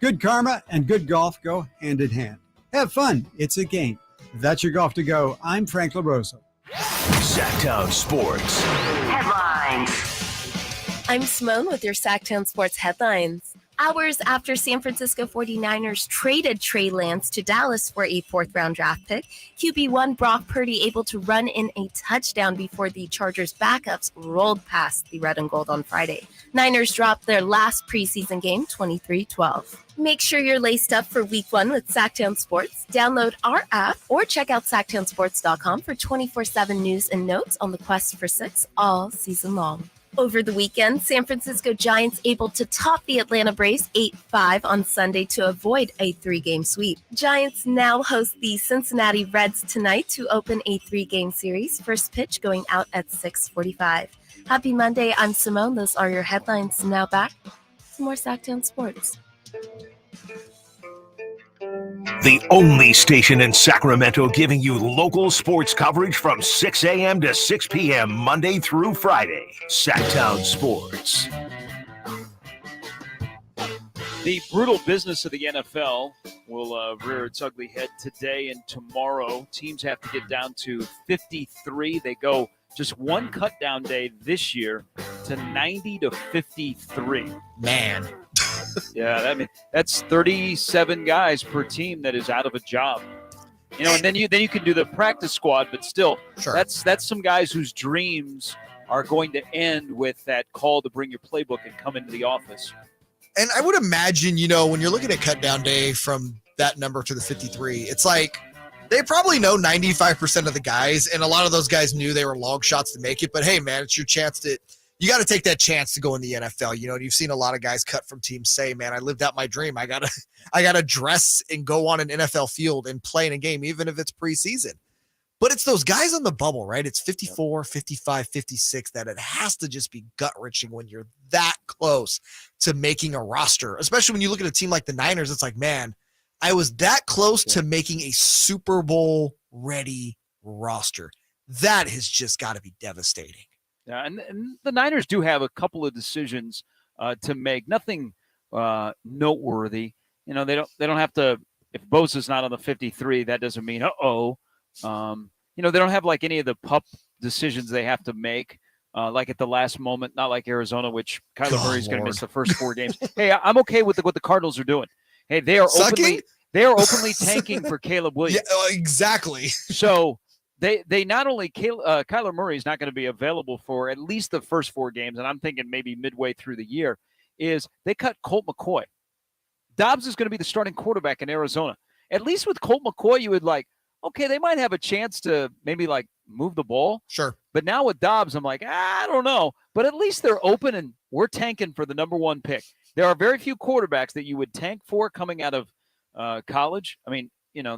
Good karma and good golf go hand in hand. Have fun. It's a game. That's your Golf to Go. I'm Frank LaRosa. Sactown Sports Headlines. I'm Simone with your Sactown Sports headlines. Hours after San Francisco 49ers traded Trey Lance to Dallas for a fourth-round draft pick, QB1 Brock Purdy able to run in a touchdown before the Chargers' backups rolled past the red and gold on Friday. Niners dropped their last preseason game 23-12. Make sure you're laced up for Week 1 with Sactown Sports. Download our app or check out SactownSports.com for 24/7 news and notes on the quest for 6 all season long. Over the weekend, San Francisco Giants able to top the Atlanta Braves 8-5 on Sunday to avoid a 3-game sweep. Giants now host the Cincinnati Reds tonight to open a 3-game series. First pitch going out at 6:45. Happy Monday. I'm Simone. Those are your headlines. Now back to more Sactown Sports. The only station in Sacramento giving you local sports coverage from 6 a.m. to 6 p.m. Monday through Friday. Sactown Sports. The brutal business of the NFL will rear its ugly head today and tomorrow. Teams have to get down to 53. They go just one cut down day this year to 90 to 53. Man. Yeah, that's 37 guys per team that is out of a job. You know, and then you can do the practice squad, but still, sure. That's some guys whose dreams are going to end with that call to bring your playbook and come into the office. And I would imagine, you know, when you're looking at cut down day from that number to the 53, it's like they probably know 95% of the guys, and a lot of those guys knew they were long shots to make it. But hey, man, it's your chance to. You got to take that chance to go in the NFL. You know, you've seen a lot of guys cut from teams say, man, I lived out my dream. I gotta dress and go on an NFL field and play in a game, even if it's preseason. But it's those guys on the bubble, right? It's 54, 55, 56 that it has to just be gut-wrenching when you're that close to making a roster, especially when you look at a team like the Niners. It's like, man, I was that close to making a Super Bowl-ready roster. That has just got to be devastating. Yeah, and the Niners do have a couple of decisions to make. Nothing noteworthy. You know, they don't have to. If Bosa's not on the 53, that doesn't mean you know, they don't have like any of the pup decisions they have to make. Like at the last moment, not like Arizona, which Kyler Murray's going to miss the first 4 games. Hey, I'm okay with what the Cardinals are doing. Hey, they are openly tanking for Caleb Williams. Yeah, exactly. So they not only Kyler Murray is not going to be available for at least the first 4 games, and I'm thinking maybe midway through the year, is they cut Colt McCoy. Dobbs is going to be the starting quarterback in Arizona. At least with Colt McCoy, you would like, okay, they might have a chance to maybe like move the ball. Sure. But now with Dobbs, I'm like, I don't know. But at least they're open and we're tanking for the number 1 pick. There are very few quarterbacks that you would tank for coming out of college. I mean, you know,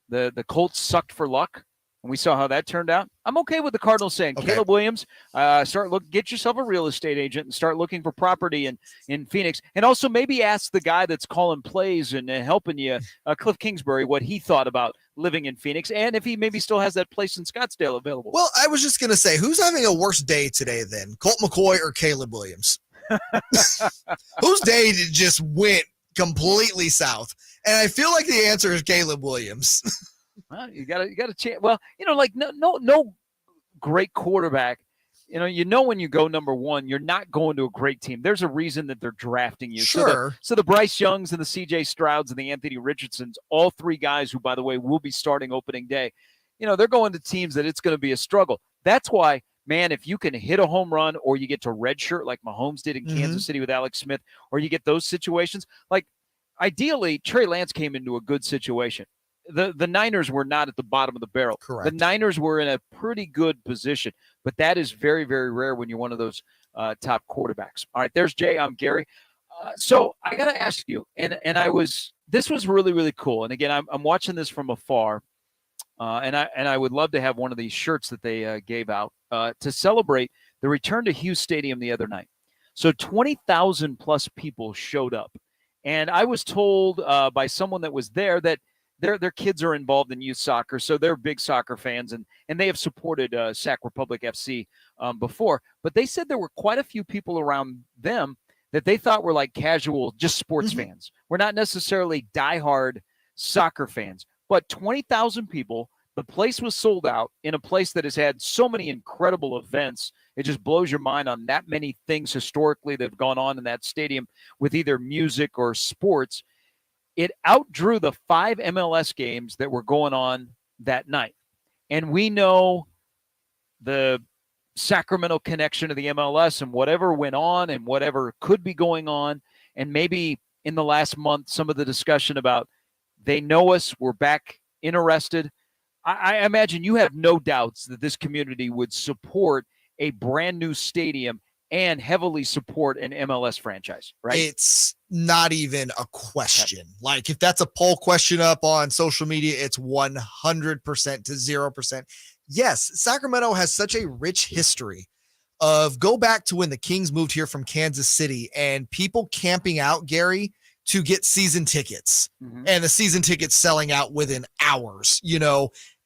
the Colts sucked for luck, and we saw how that turned out. I'm okay with the Cardinals saying, Caleb Williams, get yourself a real estate agent and start looking for property in Phoenix. And also maybe ask the guy that's calling plays and helping you, Cliff Kingsbury, what he thought about living in Phoenix, and if he maybe still has that place in Scottsdale available. Well, I was just going to say, who's having a worse day today then, Colt McCoy or Caleb Williams? Whose day just went completely south? And I feel like the answer is Caleb Williams. Well, you got a chance. Well, you know, like no great quarterback. You know when you go number 1, you're not going to a great team. There's a reason that they're drafting you. Sure. So the Bryce Youngs and the C.J. Strouds and the Anthony Richardsons, all 3 guys who, by the way, will be starting opening day. You know, they're going to teams that it's going to be a struggle. That's why, man, if you can hit a home run or you get to redshirt like Mahomes did in Kansas City with Alex Smith, or you get those situations, like ideally Trey Lance came into a good situation. The Niners were not at the bottom of the barrel. Correct. The Niners were in a pretty good position, but that is very, very rare when you're one of those top quarterbacks. All right, there's Jay. I'm Gary. So I got to ask you, and this was really, really cool. And again, I'm watching this from afar, and I would love to have one of these shirts that they gave out to celebrate the return to Hughes Stadium the other night. So 20,000 plus people showed up, and I was told by someone that was there that their kids are involved in youth soccer, so they're big soccer fans, and they have supported Sac Republic FC before. But they said there were quite a few people around them that they thought were like casual, just sports fans. We're not necessarily diehard soccer fans, but 20,000 people. The place was sold out in a place that has had so many incredible events. It just blows your mind on that many things historically that have gone on in that stadium with either music or sports. It outdrew the 5 MLS games that were going on that night. And we know the Sacramento connection to the MLS and whatever went on and whatever could be going on. And maybe in the last month, some of the discussion about they know us, we're back interested. I imagine you have no doubts that this community would support a brand new stadium and heavily support an MLS franchise, right? It's not even a question. Like if that's a poll question up on social media, it's 100% to 0%. Yes, Sacramento has such a rich history of go back to when the Kings moved here from Kansas City and people camping out, Gary, to get season tickets and the season tickets selling out within hours,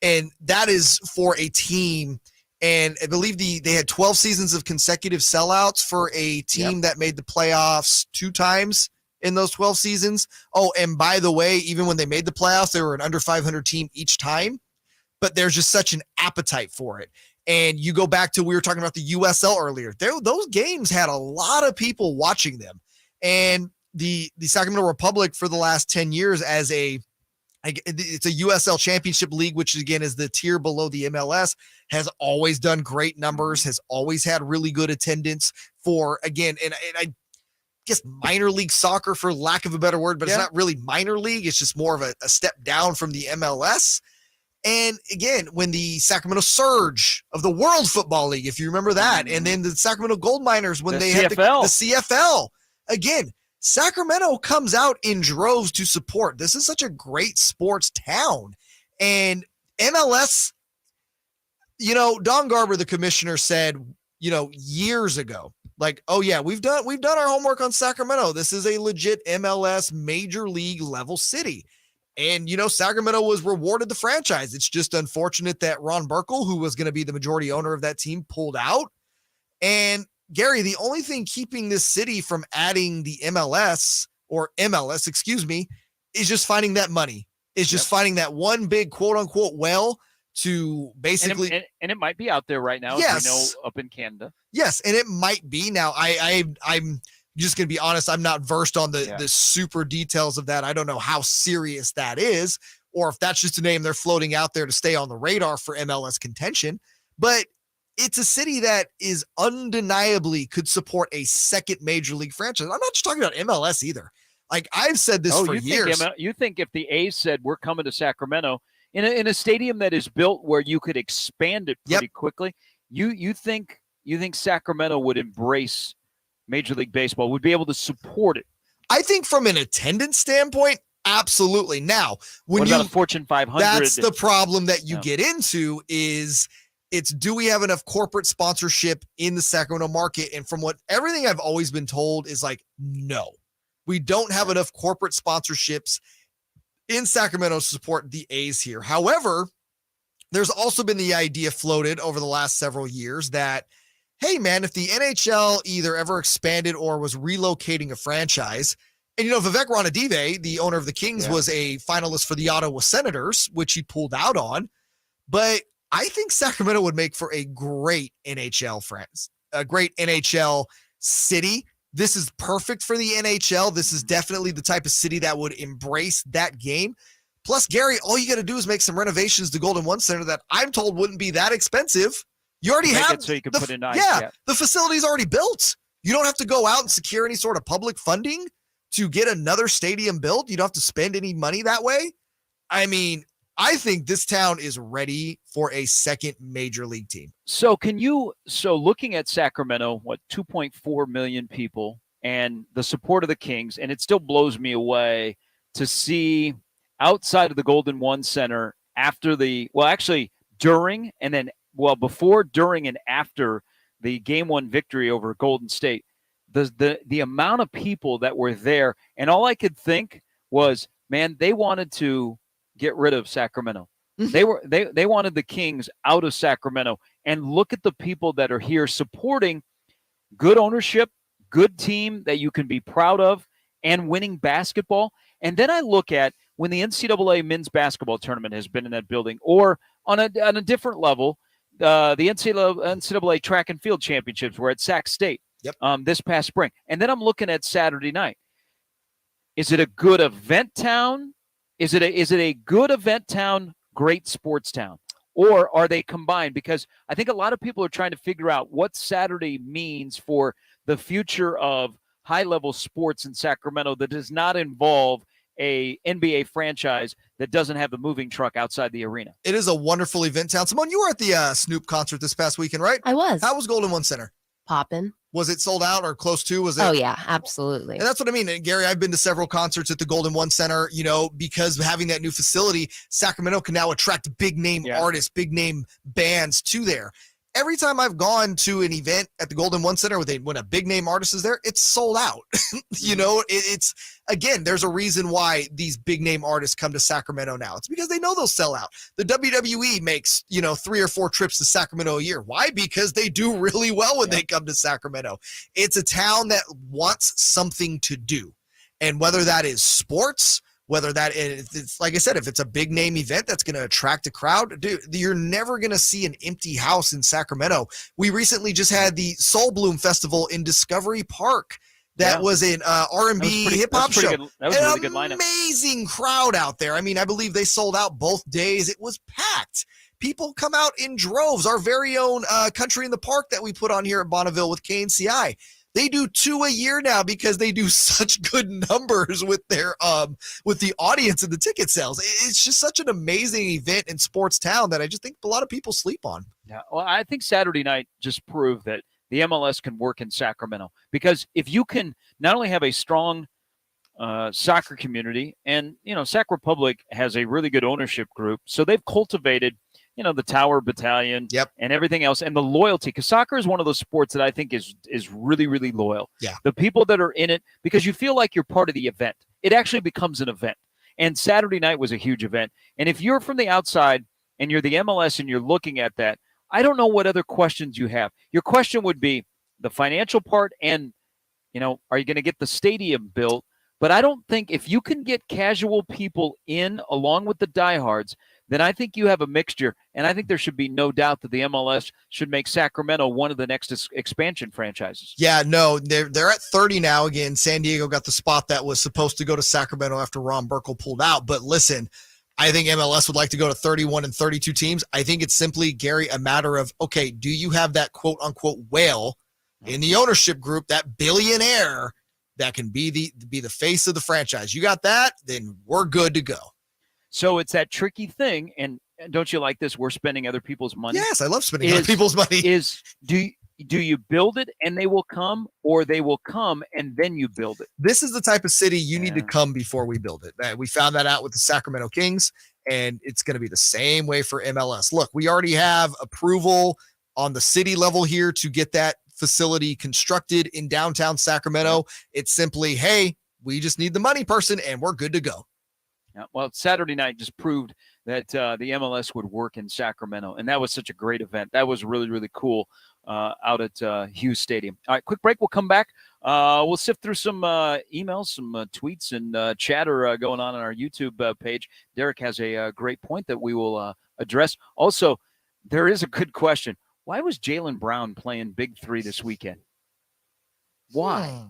and that is for a team. And I believe they had 12 seasons of consecutive sellouts for a team that made the playoffs 2 times in those 12 seasons. Oh, and by the way, even when they made the playoffs, they were an under 500 team each time, but there's just such an appetite for it. And you go back to, we were talking about the USL earlier. Those games had a lot of people watching them. And the Sacramento Republic for the last 10 years it's a USL Championship League, which again is the tier below the MLS, has always done great numbers, has always had really good attendance for, again, and I guess minor league soccer for lack of a better word, but it's not really minor league. It's just more of a step down from the MLS. And again, when the Sacramento Surge of the World Football League, if you remember that, and then the Sacramento Gold Miners when they had the CFL, again, Sacramento comes out in droves to support. This is such a great sports town. And MLS Don Garber, the commissioner, said, years ago, like, oh yeah, we've done our homework on Sacramento. This is a legit MLS major league level city. And, Sacramento was rewarded the franchise. It's just unfortunate that Ron Burkle, who was going to be the majority owner of that team, pulled out. And Gary, the only thing keeping this city from adding the MLS, is just finding that money. Is just finding that one big quote unquote well to basically. And it might be out there right now, yes. as we know, up in Canada. Yes, and it might be. Now, I'm just going to be honest, I'm not versed on the super details of that. I don't know how serious that is, or if that's just a name they're floating out there to stay on the radar for MLS contention. But it's a city that is undeniably could support a second major league franchise. I'm not just talking about MLS either. Like, I've said this for years. You think if the A's said, we're coming to Sacramento in a stadium that is built where you could expand it pretty quickly, you think Sacramento would embrace Major League Baseball, would be able to support it? I think from an attendance standpoint, absolutely. Now, when what about a Fortune 500? That's the problem that you get into is do we have enough corporate sponsorship in the Sacramento market? And from everything I've always been told is like, no, we don't have enough corporate sponsorships in Sacramento to support the A's here. However, there's also been the idea floated over the last several years that, hey man, if the NHL either ever expanded or was relocating a franchise, and Vivek Ranadive, the owner of the Kings, was a finalist for the Ottawa Senators, which he pulled out on. But I think Sacramento would make for a great NHL a great NHL city. This is perfect for the NHL. This is definitely the type of city that would embrace that game. Plus, Gary, all you got to do is make some renovations to Golden One Center that I'm told wouldn't be that expensive. You already have so you can put in ice. The facility's already built. You don't have to go out and secure any sort of public funding to get another stadium built. You don't have to spend any money that way. I mean, I think this town is ready for a second major league team. So looking at Sacramento, 2.4 million people and the support of the Kings, and it still blows me away to see outside of the Golden One Center before, during, and after the Game 1 victory over Golden State, the amount of people that were there, and all I could think was, man, they wanted to get rid of Sacramento. They wanted the Kings out of Sacramento, and look at the people that are here supporting good ownership, good team that you can be proud of, and winning basketball. And then I look at when the NCAA men's basketball tournament has been in that building, or on a different level, the NCAA track and field championships were at Sac State this past spring. And then I'm looking at Saturday night. Is it a good event town? Is it a good event town, great sports town? Or are they combined? Because I think a lot of people are trying to figure out what Saturday means for the future of high-level sports in Sacramento that does not involve a NBA franchise that doesn't have the moving truck outside the arena. It is a wonderful event town. Simone, you were at the Snoop concert this past weekend, right? I was. How was Golden One Center? Poppin'. Was it sold out or close to? Was it? Oh yeah, absolutely. And that's what I mean. And Gary, I've been to several concerts at the Golden One Center, because of having that new facility, Sacramento can now attract big name artists, big name bands to there. Every time I've gone to an event at the Golden One Center when a big name artist is there, it's sold out. It's again, there's a reason why these big name artists come to Sacramento now. It's because they know they'll sell out. The WWE makes, 3 or 4 trips to Sacramento a year. Why? Because they do really well when they come to Sacramento. It's a town that wants something to do. And whether that is sports, whether that is, it's like I said, if it's a big name event that's going to attract a crowd, dude, you're never going to see an empty house in Sacramento. We recently just had the Soul Bloom Festival in Discovery Park. That was an R&B hip hop show. That was a really good lineup. Amazing crowd out there. I mean, I believe they sold out both days. It was packed. People come out in droves. Our very own Country in the Park that we put on here at Bonneville with KNCI. They do 2 a year now because they do such good numbers with their with the audience and the ticket sales. It's just such an amazing event in sports town that I just think a lot of people sleep on. Yeah, well, I think Saturday night just proved that the MLS can work in Sacramento, because if you can not only have a strong soccer community, and Sac Republic has a really good ownership group, so they've cultivated the Tower Battalion and everything else, and the loyalty, because soccer is one of those sports that I think is really, really loyal. Yeah. The people that are in it, because you feel like you're part of the event. It actually becomes an event. And Saturday night was a huge event. And if you're from the outside and you're the MLS and you're looking at that, I don't know what other questions you have. Your question would be the financial part and, are you going to get the stadium built? But I don't think if you can get casual people in along with the diehards, then I think you have a mixture. And I think there should be no doubt that the MLS should make Sacramento one of the next expansion franchises. Yeah, no, they're at 30 now. Again, San Diego got the spot that was supposed to go to Sacramento after Ron Burkle pulled out. But listen, I think MLS would like to go to 31 and 32 teams. I think it's simply, Gary, a matter of, okay, do you have that quote-unquote whale in the ownership group, that billionaire that can be the face of the franchise? You got that, then we're good to go. So it's that tricky thing, and don't you like this? We're spending other people's money. Yes, I love spending other people's money. Do you build it and they will come, or they will come and then you build it? This is the type of city you need to come before we build it. We found that out with the Sacramento Kings, and it's going to be the same way for MLS. Look, we already have approval on the city level here to get that facility constructed in downtown Sacramento. It's simply, hey, we just need the money person and we're good to go. Yeah, well, Saturday night just proved that the MLS would work in Sacramento, and that was such a great event. That was really, really cool out at Hughes Stadium. All right, quick break. We'll come back. We'll sift through some emails, some tweets, and chatter going on our YouTube page. Derek has a great point that we will address. Also, there is a good question. Why was Jaylen Brown playing Big Three this weekend? Why?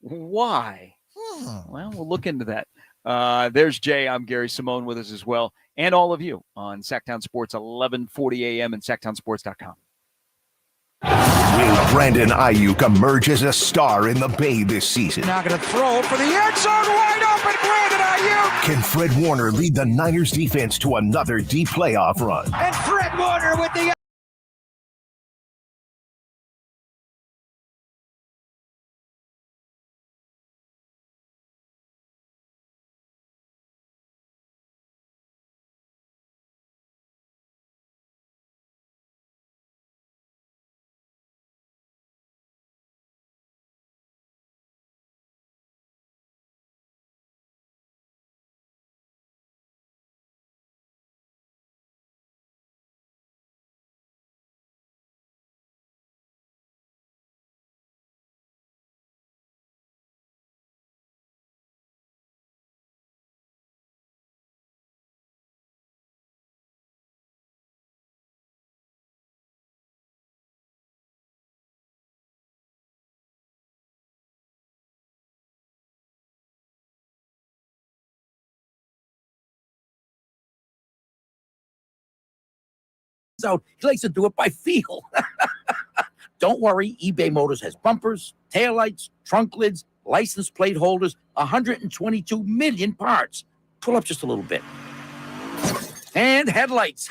Why? Well, we'll look into that. There's Jay. I'm Gary. Simone with us as well. And all of you on Sactown Sports, 1140 a.m. and SactownSports.com. Will Brandon Ayuk emerge as a star in the Bay this season? Now going to throw for the end zone, wide open, Brandon Ayuk. Can Fred Warner lead the Niners defense to another deep playoff run? And Fred Warner with the out. He likes to do it by feel. Don't worry, eBay Motors has bumpers, taillights, trunk lids, license plate holders, 122 million parts. Pull up just a little bit. And headlights.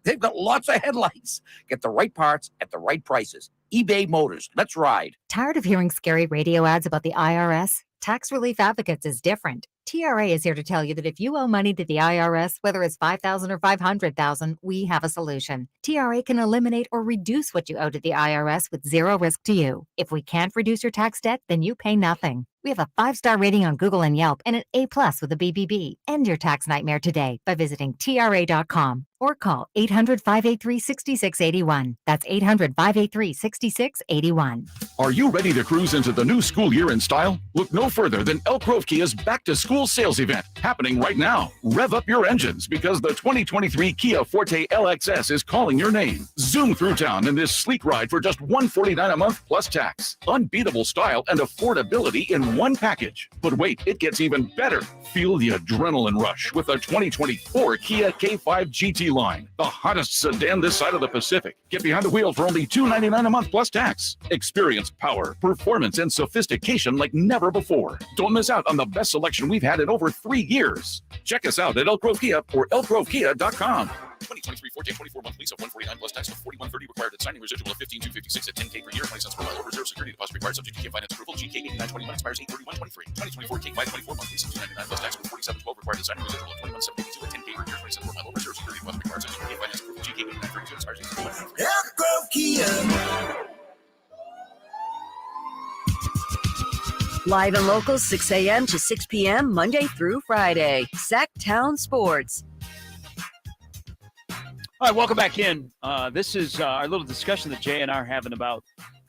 They've got lots of headlights. Get the right parts at the right prices. eBay Motors. Let's ride. Tired of hearing scary radio ads about the IRS? Tax Relief Advocates is different. TRA is here to tell you that if you owe money to the IRS, whether it's $5,000 or $500,000, we have a solution. TRA can eliminate or reduce what you owe to the IRS with zero risk to you. If we can't reduce your tax debt, then you pay nothing. We have a 5-star rating on Google and Yelp and an A+ with a BBB. End your tax nightmare today by visiting TRA.com or call 800-583-6681. That's 800-583-6681. Are you ready to cruise into the new school year in style? Look no further than Elk Grove Kia's back-to-school sales event happening right now. Rev up your engines because the 2023 Kia Forte LXS is calling your name. Zoom through town in this sleek ride for just $149 a month plus tax. Unbeatable style and affordability in one package. But wait, it gets even better. Feel the adrenaline rush with the 2024 Kia K5 GT line, the hottest sedan this side of the Pacific. Get behind the wheel for only $299 a month plus tax. Experience power, performance, and sophistication like never before. Don't miss out on the best selection we've had in over 3 years. Check us out at Elk Grove Kia or elkgrovekia.com. 2023 Forte 24-month lease of $149 plus tax of $41.30 required at signing, residual of $15,256 at $10K per year, 20 cents per mile. Reserve security deposit required, subject to Kia finance approval. GK 8921 expires 8/31/23. 2024 K5 24-month lease of $299 plus tax of $47.12 required at signing, residual of $21,782 at $10K per year, 20 cents per mile. Reserve security deposit required, subject to Kia Live and local, 6 a.m. to 6 p.m., Monday through Friday. Sactown Sports. All right, welcome back in. This is our little discussion that Jay and I are having about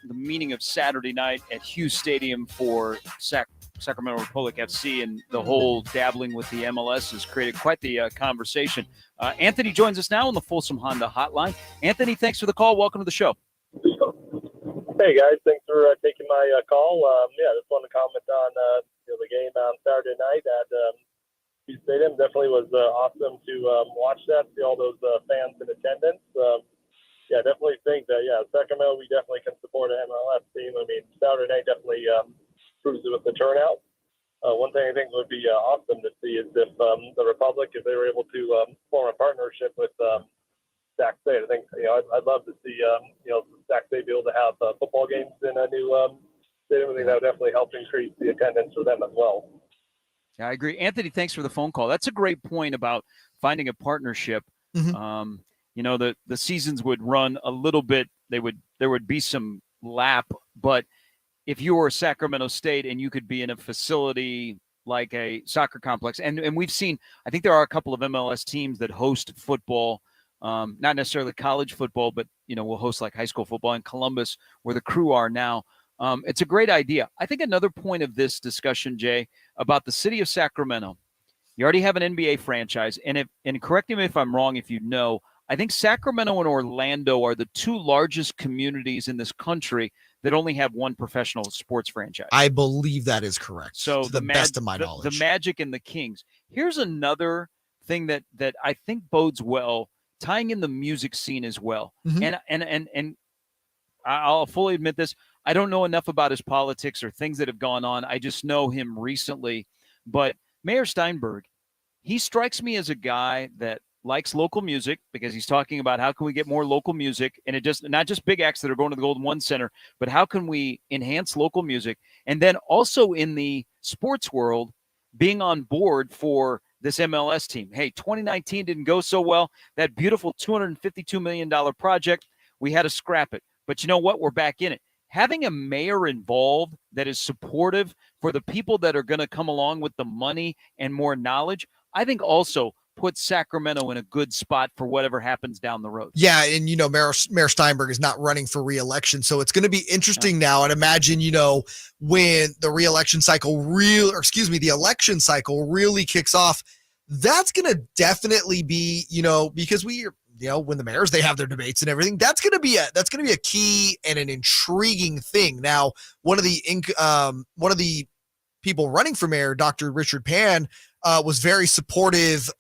the meaning of Saturday night at Hughes Stadium for Sacramento Republic FC, and the whole dabbling with the MLS has created quite the conversation. Anthony joins us now on the Folsom Honda hotline. Anthony, thanks for the call. Welcome to the show. Hey, guys. Thanks for taking my call. Just wanted to comment on the game on Saturday night at Hughes Stadium. Definitely was awesome to watch that, see all those fans in attendance. Definitely think that, Sacramento, we definitely can support an MLS team. I mean, Saturday night definitely proves it with the turnout. One thing I think would be awesome to see is if the Republic, if they were able to form a partnership with Sac State. I think, I'd love to see, Sac State be able to have football games in a new stadium. I think that would definitely help increase the attendance for them as well. Yeah, I agree. Anthony, thanks for the phone call. That's a great point about finding a partnership. Mm-hmm. The seasons would run a little bit. There would be some lap, but if you were Sacramento State and you could be in a facility like a soccer complex, and we've seen, I think there are a couple of MLS teams that host football, not necessarily college football, but will host like high school football in Columbus, where the Crew are now. It's a great idea. I think another point of this discussion, Jay, about the city of Sacramento, you already have an NBA franchise, and correct me if I'm wrong, if you know, I think Sacramento and Orlando are the two largest communities in this country that only have one professional sports franchise. I believe that is correct. So to the best of my knowledge. The Magic and the Kings. Here's another thing that I think bodes well, tying in the music scene as well. Mhm. And I'll fully admit this. I don't know enough about his politics or things that have gone on. I just know him recently. But Mayor Steinberg, he strikes me as a guy that likes local music, because he's talking about how can we get more local music, and it just not just big acts that are going to the Golden One Center, but how can we enhance local music, and then also in the sports world, being on board for this MLS team. Hey, 2019 didn't go so well. That beautiful $252 million project, we had to scrap it. But you know what? We're back in it. Having a mayor involved that is supportive for the people that are going to come along with the money and more knowledge, I think also put Sacramento in a good spot for whatever happens down the road. Yeah, and Mayor Steinberg is not running for re-election, so it's going to be interesting now. And imagine, when the election cycle really kicks off, that's going to definitely be, because when the mayors, they have their debates and everything, that's going to be a key and an intriguing thing. Now, one of the people running for mayor, Dr. Richard Pan, was very supportive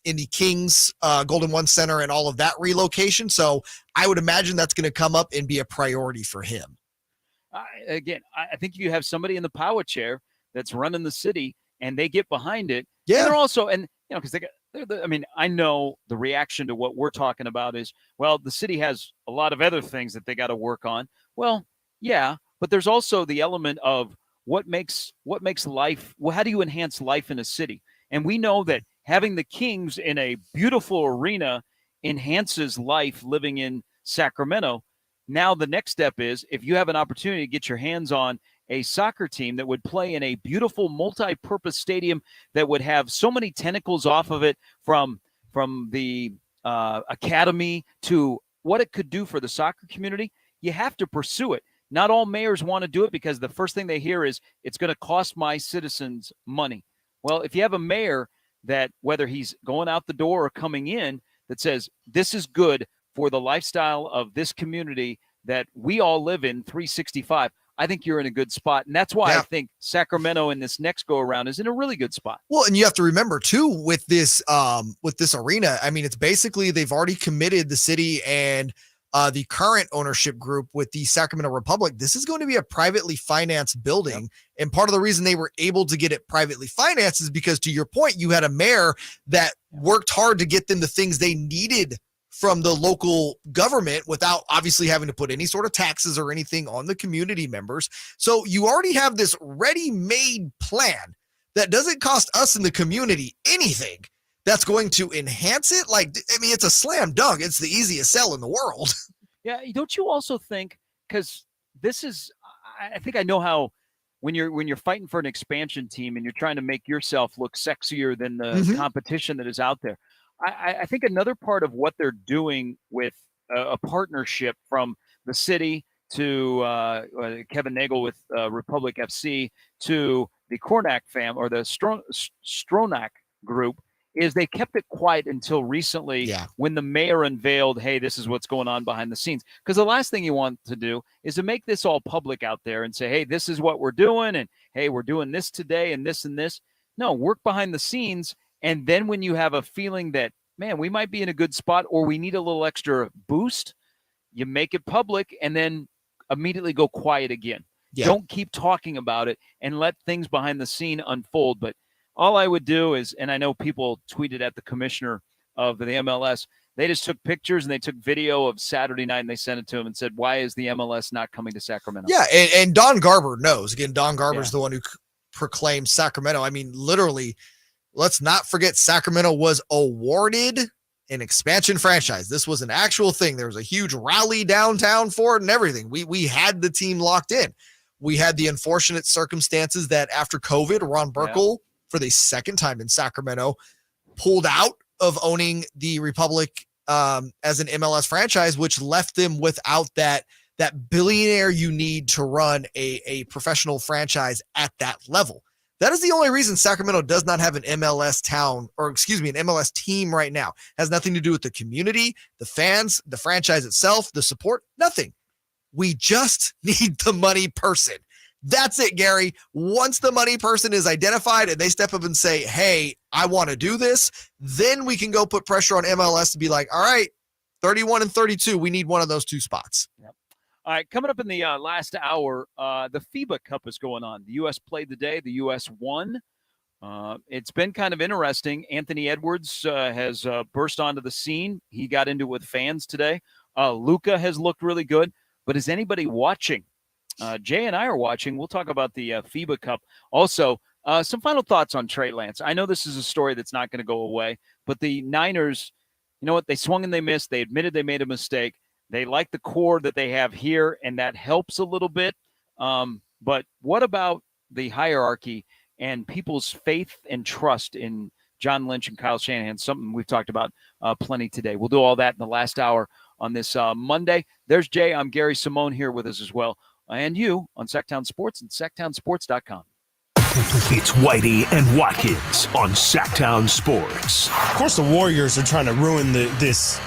in the Kings Golden One Center and all of that relocation. So I would imagine that's going to come up and be a priority for him. I think you have somebody in the power chair that's running the city, and they get behind it. Yeah. And they're also, because I know the reaction to what we're talking about is, well, the city has a lot of other things that they got to work on. Well, yeah, but there's also the element of what makes life, well, how do you enhance life in a city? And we know that having the Kings in a beautiful arena enhances life living in Sacramento. Now the next step is, if you have an opportunity to get your hands on a soccer team that would play in a beautiful multi-purpose stadium that would have so many tentacles off of it, from the academy to what it could do for the soccer community, you have to pursue it. Not all mayors want to do it, because the first thing they hear is it's going to cost my citizens money. Well, if you have a mayor that, whether he's going out the door or coming in, that says this is good for the lifestyle of this community that we all live in 365, I think you're in a good spot. And that's why I think Sacramento in this next go around is in a really good spot. Well, and you have to remember too, with this arena, it's basically, they've already committed, the city and the current ownership group with the Sacramento Republic. This is going to be a privately financed building. Yep. And part of the reason they were able to get it privately financed is because, to your point, you had a mayor that worked hard to get them the things they needed from the local government without obviously having to put any sort of taxes or anything on the community members. So you already have this ready-made plan that doesn't cost us in the community anything, that's going to enhance it. It's a slam dunk. It's the easiest sell in the world. Yeah. Don't you also think, because this is, I think I know how when you're fighting for an expansion team and you're trying to make yourself look sexier than the competition that is out there. I think another part of what they're doing with a partnership from the city to Kevin Nagel with Republic FC to the Kornak fam or the Stronach group is they kept it quiet until recently when the mayor unveiled, hey, this is what's going on behind the scenes. Because the last thing you want to do is to make this all public out there and say, hey, this is what we're doing. And hey, we're doing this today and this and this. No, work behind the scenes. And then when you have a feeling that, man, we might be in a good spot or we need a little extra boost, you make it public and then immediately go quiet again. Yeah. Don't keep talking about it and let things behind the scene unfold. But all I would do is, and I know people tweeted at the commissioner of the MLS, they just took pictures and they took video of Saturday night and they sent it to him and said, why is the MLS not coming to Sacramento? Yeah, and Don Garber knows. Again, Don Garber's the one who proclaimed Sacramento. I mean, literally, let's not forget Sacramento was awarded an expansion franchise. This was an actual thing. There was a huge rally downtown for it and everything. We had the team locked in. We had the unfortunate circumstances that after COVID, Ron Burkle, for the second time in Sacramento, pulled out of owning the Republic as an MLS franchise, which left them without that billionaire you need to run a professional franchise at that level. That is the only reason Sacramento does not have an MLS an MLS team right now. It has nothing to do with the community, the fans, the franchise itself, the support, nothing. We just need the money person. That's it, Gary. Once the money person is identified and they step up and say, hey, I want to do this, then we can go put pressure on MLS to be like, all right, 31 and 32, we need one of those two spots. Yep. All right, coming up in the last hour, the FIBA Cup is going on. The U.S. played today. The U.S. won. It's been kind of interesting. Anthony Edwards has burst onto the scene. He got into it with fans today. Luka has looked really good. But is anybody watching? Jay and I are watching. We'll talk about the FIBA Cup. Also, some final thoughts on Trey Lance. I know this is a story that's not going to go away, but the Niners, you know what? They swung and they missed. They admitted they made a mistake. They like the core that they have here, and that helps a little bit. But what about the hierarchy and people's faith and trust in John Lynch and Kyle Shanahan? Something we've talked about plenty today. We'll do all that in the last hour on this Monday. There's Jay. I'm Gary Simone here with us as well. And you on Sactown Sports and SactownSports.com. It's Whitey and Watkins on Sactown Sports. Of course, the Warriors are trying to ruin this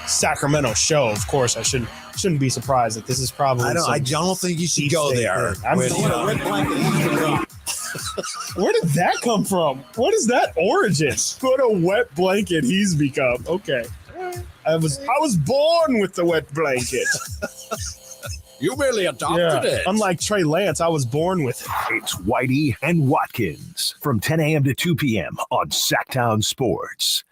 Sacramento show. Of course, I shouldn't be surprised that this is probably. I don't think you should go there. Where did that come from? What is that origin? What a wet blanket he's become. Okay, I was born with the wet blanket. You merely adopted it. Unlike Trey Lance, I was born with it. It's Whitey and Watkins from 10 a.m. to 2 p.m. on Sactown Sports.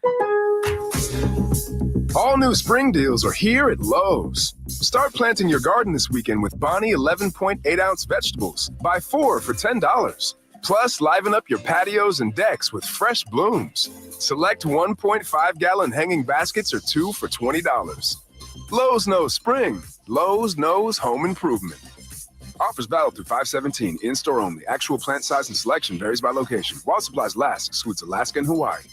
All new spring deals are here at Lowe's. Start planting your garden this weekend with Bonnie 11.8-ounce vegetables. Buy 4 for $10. Plus, liven up your patios and decks with fresh blooms. Select 1.5-gallon hanging baskets or 2 for $20. Lowe's knows spring. Lowe's knows home improvement. Offers valid through 5/17. In-store only. Actual plant size and selection varies by location. While supplies last, excludes Alaska and Hawaii.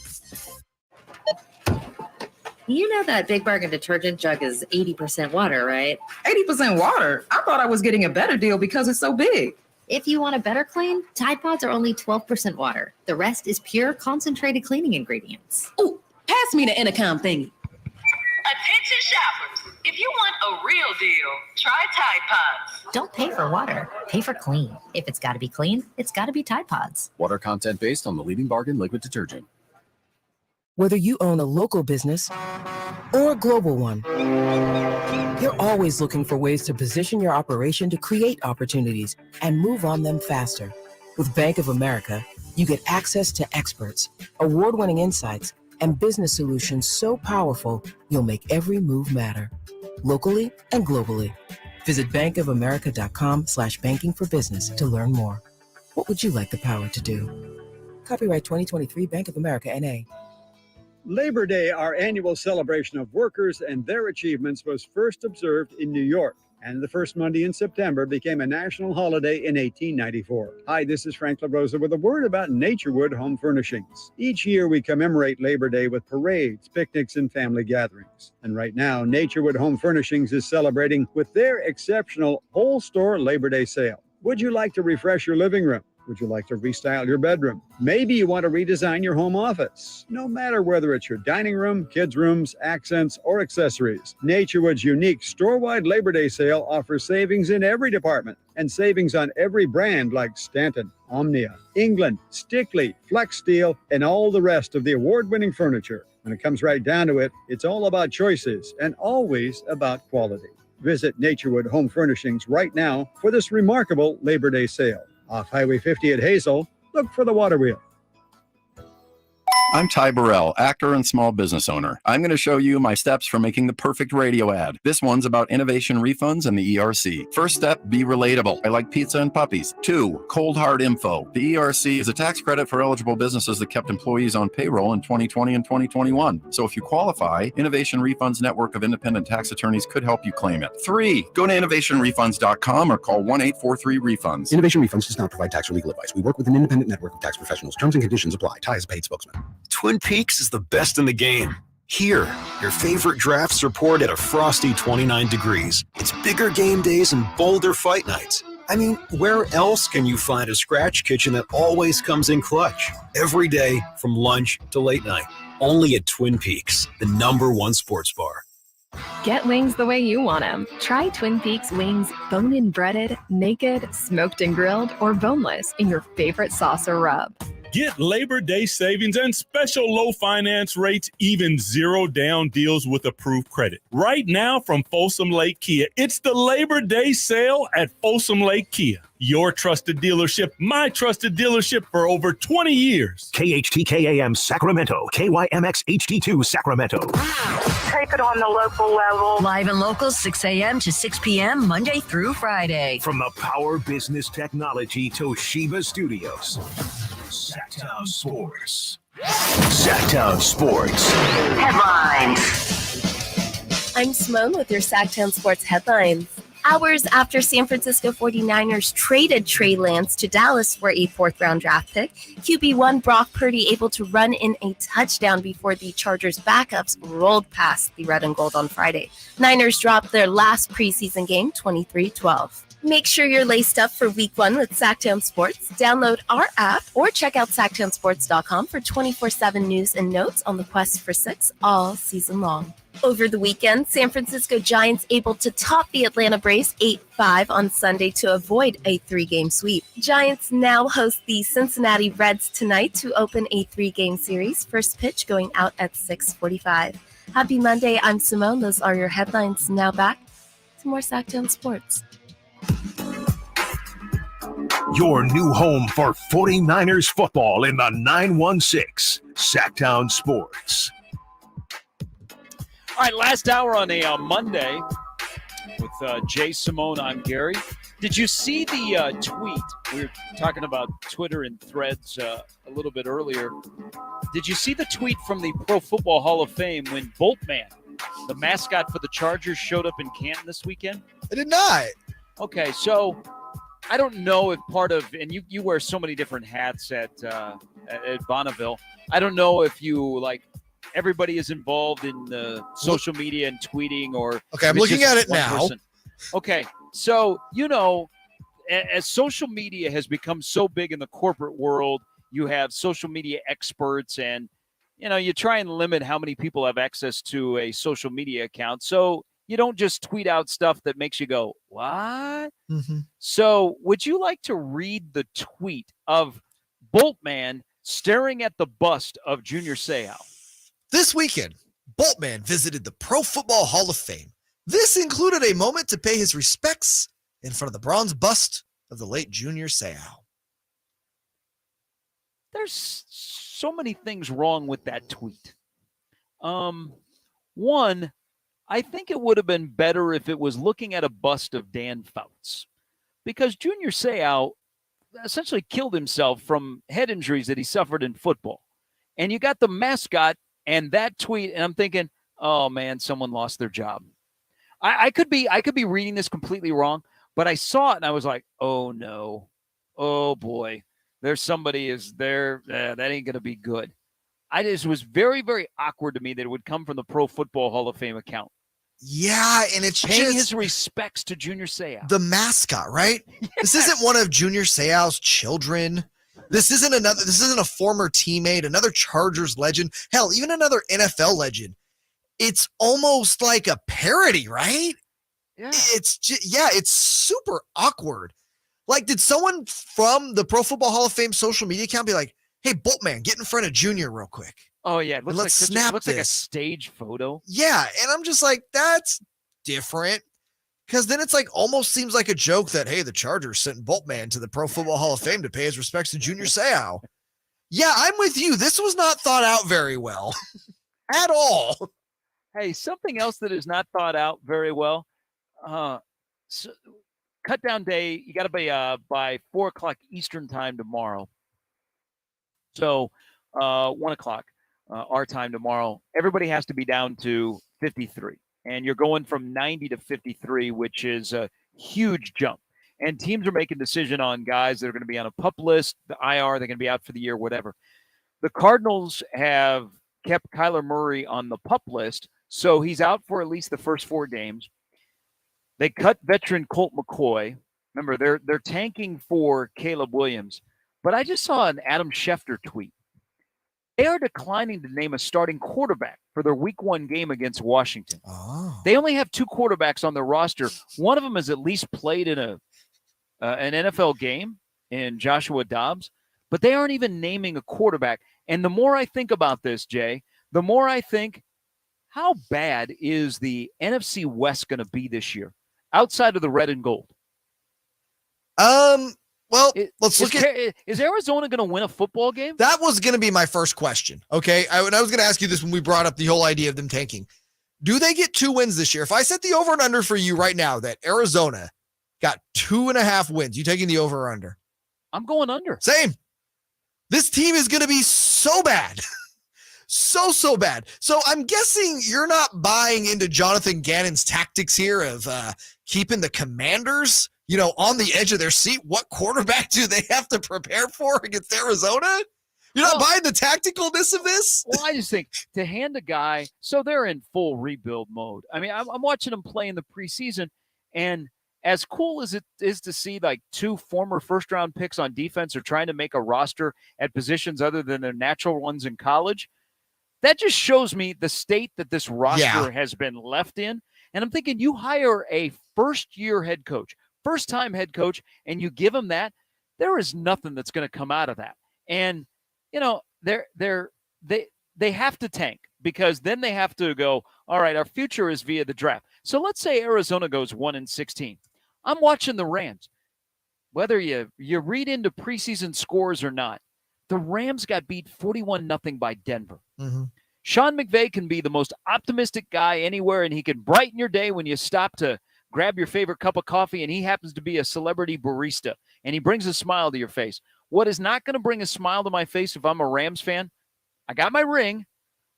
You know that Big Bargain detergent jug is 80% water, right? 80% water? I thought I was getting a better deal because it's so big. If you want a better clean, Tide Pods are only 12% water. The rest is pure concentrated cleaning ingredients. Ooh, pass me the intercom thingy. Attention shoppers, if you want a real deal, try Tide Pods. Don't pay for water, pay for clean. If it's got to be clean, it's got to be Tide Pods. Water content based on the leading bargain liquid detergent. Whether you own a local business or a global one, you're always looking for ways to position your operation to create opportunities and move on them faster. With Bank of America, you get access to experts, award-winning insights, and business solutions so powerful, you'll make every move matter, locally and globally. Visit bankofamerica.com/banking for business to learn more. What would you like the power to do? Copyright 2023 Bank of America, N.A. Labor Day, our annual celebration of workers and their achievements, was first observed in New York. and the first Monday in September became a national holiday in 1894. Hi, this is Frank LaRosa with a word about Naturewood Home Furnishings. Each year we commemorate Labor Day with parades, picnics, and family gatherings. And right now, Naturewood Home Furnishings is celebrating with their exceptional whole store Labor Day sale. Would you like to refresh your living room? Would you like to restyle your bedroom? Maybe you want to redesign your home office. No matter whether it's your dining room, kids' rooms, accents, or accessories, Naturewood's unique store-wide Labor Day sale offers savings in every department and savings on every brand like Stanton, Omnia, England, Stickley, Flex Steel, and all the rest of the award-winning furniture. When it comes right down to it, it's all about choices and always about quality. Visit Naturewood Home Furnishings right now for this remarkable Labor Day sale. Off Highway 50 at Hazel, look for the water wheel. I'm Ty Burrell, actor and small business owner. I'm going to show you my steps for making the perfect radio ad. This one's about innovation refunds and the ERC. First step, be relatable. I like pizza and puppies. 2, cold hard info. The ERC is a tax credit for eligible businesses that kept employees on payroll in 2020 and 2021. So if you qualify, Innovation Refunds network of independent tax attorneys could help you claim it. 3, go to innovationrefunds.com or call 1-843-REFUNDS. Innovation Refunds does not provide tax or legal advice. We work with an independent network of tax professionals. Terms and conditions apply. Ty is a paid spokesman. Twin Peaks is the best in the game. Here, your favorite drafts are poured at a frosty 29 degrees. It's bigger game days and bolder fight nights. I mean, where else can you find a scratch kitchen that always comes in clutch? Every day, from lunch to late night. Only at Twin Peaks, the #1 sports bar. Get wings the way you want them. Try Twin Peaks wings bone-in breaded, naked, smoked and grilled, or boneless in your favorite sauce or rub. Get Labor Day savings and special low finance rates, even 0 down deals with approved credit. Right now from Folsom Lake Kia, it's the Labor Day sale at Folsom Lake Kia. Your trusted dealership, my trusted dealership for over 20 years. KHTKAM Sacramento, KYMX HD2 Sacramento. Take it on the local level. Live and local, 6 a.m. to 6 p.m., Monday through Friday. From the Power Business Technology Toshiba Studios. Sactown Sports. Sactown Sports. Headlines. I'm Simone with your Sactown Sports headlines. Hours after San Francisco 49ers traded Trey Lance to Dallas for a 4th-round draft pick, QB1 Brock Purdy able to run in a touchdown before the Chargers' backups rolled past the red and gold on Friday. Niners dropped their last preseason game 23-12. Make sure you're laced up for Week 1 with Sactown Sports. Download our app or check out SactownSports.com for 24/7 news and notes on the quest for 6 all season long. Over the weekend, San Francisco Giants able to top the Atlanta Braves 8-5 on Sunday to avoid a 3-game sweep. Giants now host the Cincinnati Reds tonight to open a 3-game series, first pitch going out at 6:45. Happy Monday, I'm Simone. Those are your headlines. Now back to more Sactown Sports. Your new home for 49ers football in the 916, Sactown Sports. All right, last hour on a Monday with Jay Simone. I'm Gary. Did you see the tweet? We were talking about Twitter and Threads a little bit earlier. Did you see the tweet from the Pro Football Hall of Fame when Boltman, the mascot for the Chargers, showed up in Canton this weekend? I did not. Okay, so I don't know if part of, and you wear so many different hats at Bonneville. I don't know if you like everybody is involved in the social media and tweeting, or okay, I'm looking at it now. Person. Okay, so as social media has become so big in the corporate world, you have social media experts, and you try and limit how many people have access to a social media account. So you don't just tweet out stuff that makes you go, what? Mm-hmm. So would you like to read the tweet of Boltman staring at the bust of Junior Seau? This weekend, Boltman visited the Pro Football Hall of Fame. This included a moment to pay his respects in front of the bronze bust of the late Junior Seau. There's so many things wrong with that tweet. One, I think it would have been better if it was looking at a bust of Dan Fouts, because Junior Seau essentially killed himself from head injuries that he suffered in football. And you got the mascot and that tweet, and I'm thinking, oh, man, someone lost their job. I could be reading this completely wrong, but I saw it and I was like, oh no, oh boy, there's somebody is there. That ain't going to be good. It was very, very awkward to me that it would come from the Pro Football Hall of Fame account. Yeah, and it's paying just his respects to Junior Seau, the mascot, right? Yes. This isn't one of Junior Seau's children. This isn't a former teammate, another Chargers legend. Hell, even another NFL legend. It's almost like a parody, right? Yeah. It's super awkward. Like, did someone from the Pro Football Hall of Fame social media account be like, hey, Boltman, get in front of Junior real quick? Oh, yeah. It looks like like a stage photo. Yeah, and I'm just like, that's different. Because then it's like almost seems like a joke that, hey, the Chargers sent Boltman to the Pro Football Hall of Fame to pay his respects to Junior Seau. Yeah, I'm with you. This was not thought out very well at all. Hey, something else that is not thought out very well. Cut down day, you got to be by 4 o'clock Eastern time tomorrow. So 1 o'clock our time tomorrow. Everybody has to be down to 53. And you're going from 90 to 53, which is a huge jump. And teams are making decision on guys that are going to be on a PUP list, the IR, they're going to be out for the year, whatever. The Cardinals have kept Kyler Murray on the PUP list, so he's out for at least the first 4 games. They cut veteran Colt McCoy. Remember, they're tanking for Caleb Williams. But I just saw an Adam Schefter tweet. They are declining to name a starting quarterback for their Week 1 game against Washington. Oh. They only have 2 quarterbacks on their roster. One of them has at least played in an NFL game in Joshua Dobbs, but they aren't even naming a quarterback. And the more I think about this, Jay, the more I think, how bad is the NFC West going to be this year outside of the red and gold? Well, let's look at. Is Arizona going to win a football game? That was going to be my first question. Okay, I was going to ask you this when we brought up the whole idea of them tanking. Do they get 2 wins this year? If I set the over and under for you right now, that Arizona got 2.5 wins, you taking the over or under? I'm going under. Same. This team is going to be so bad. So bad. So I'm guessing you're not buying into Jonathan Gannon's tactics here of keeping the Commanders, on the edge of their seat. What quarterback do they have to prepare for against Arizona? You're not buying the tacticalness of this? Well, I just think to hand a guy, so they're in full rebuild mode. I mean, I'm watching them play in the preseason, and as cool as it is to see like 2 former first-round picks on defense are trying to make a roster at positions other than their natural ones in college, that just shows me the state that this roster has been left in. And I'm thinking you hire a first-year head coach, first-time head coach, and you give him that, there is nothing that's going to come out of that. And, they have to tank because then they have to go, all right, our future is via the draft. So let's say Arizona goes 1-16. I'm watching the Rams. Whether you read into preseason scores or not, the Rams got beat 41-0 by Denver. Mm-hmm. Sean McVay can be the most optimistic guy anywhere, and he can brighten your day when you stop to grab your favorite cup of coffee, and he happens to be a celebrity barista, and he brings a smile to your face. What is not going to bring a smile to my face if I'm a Rams fan? I got my ring,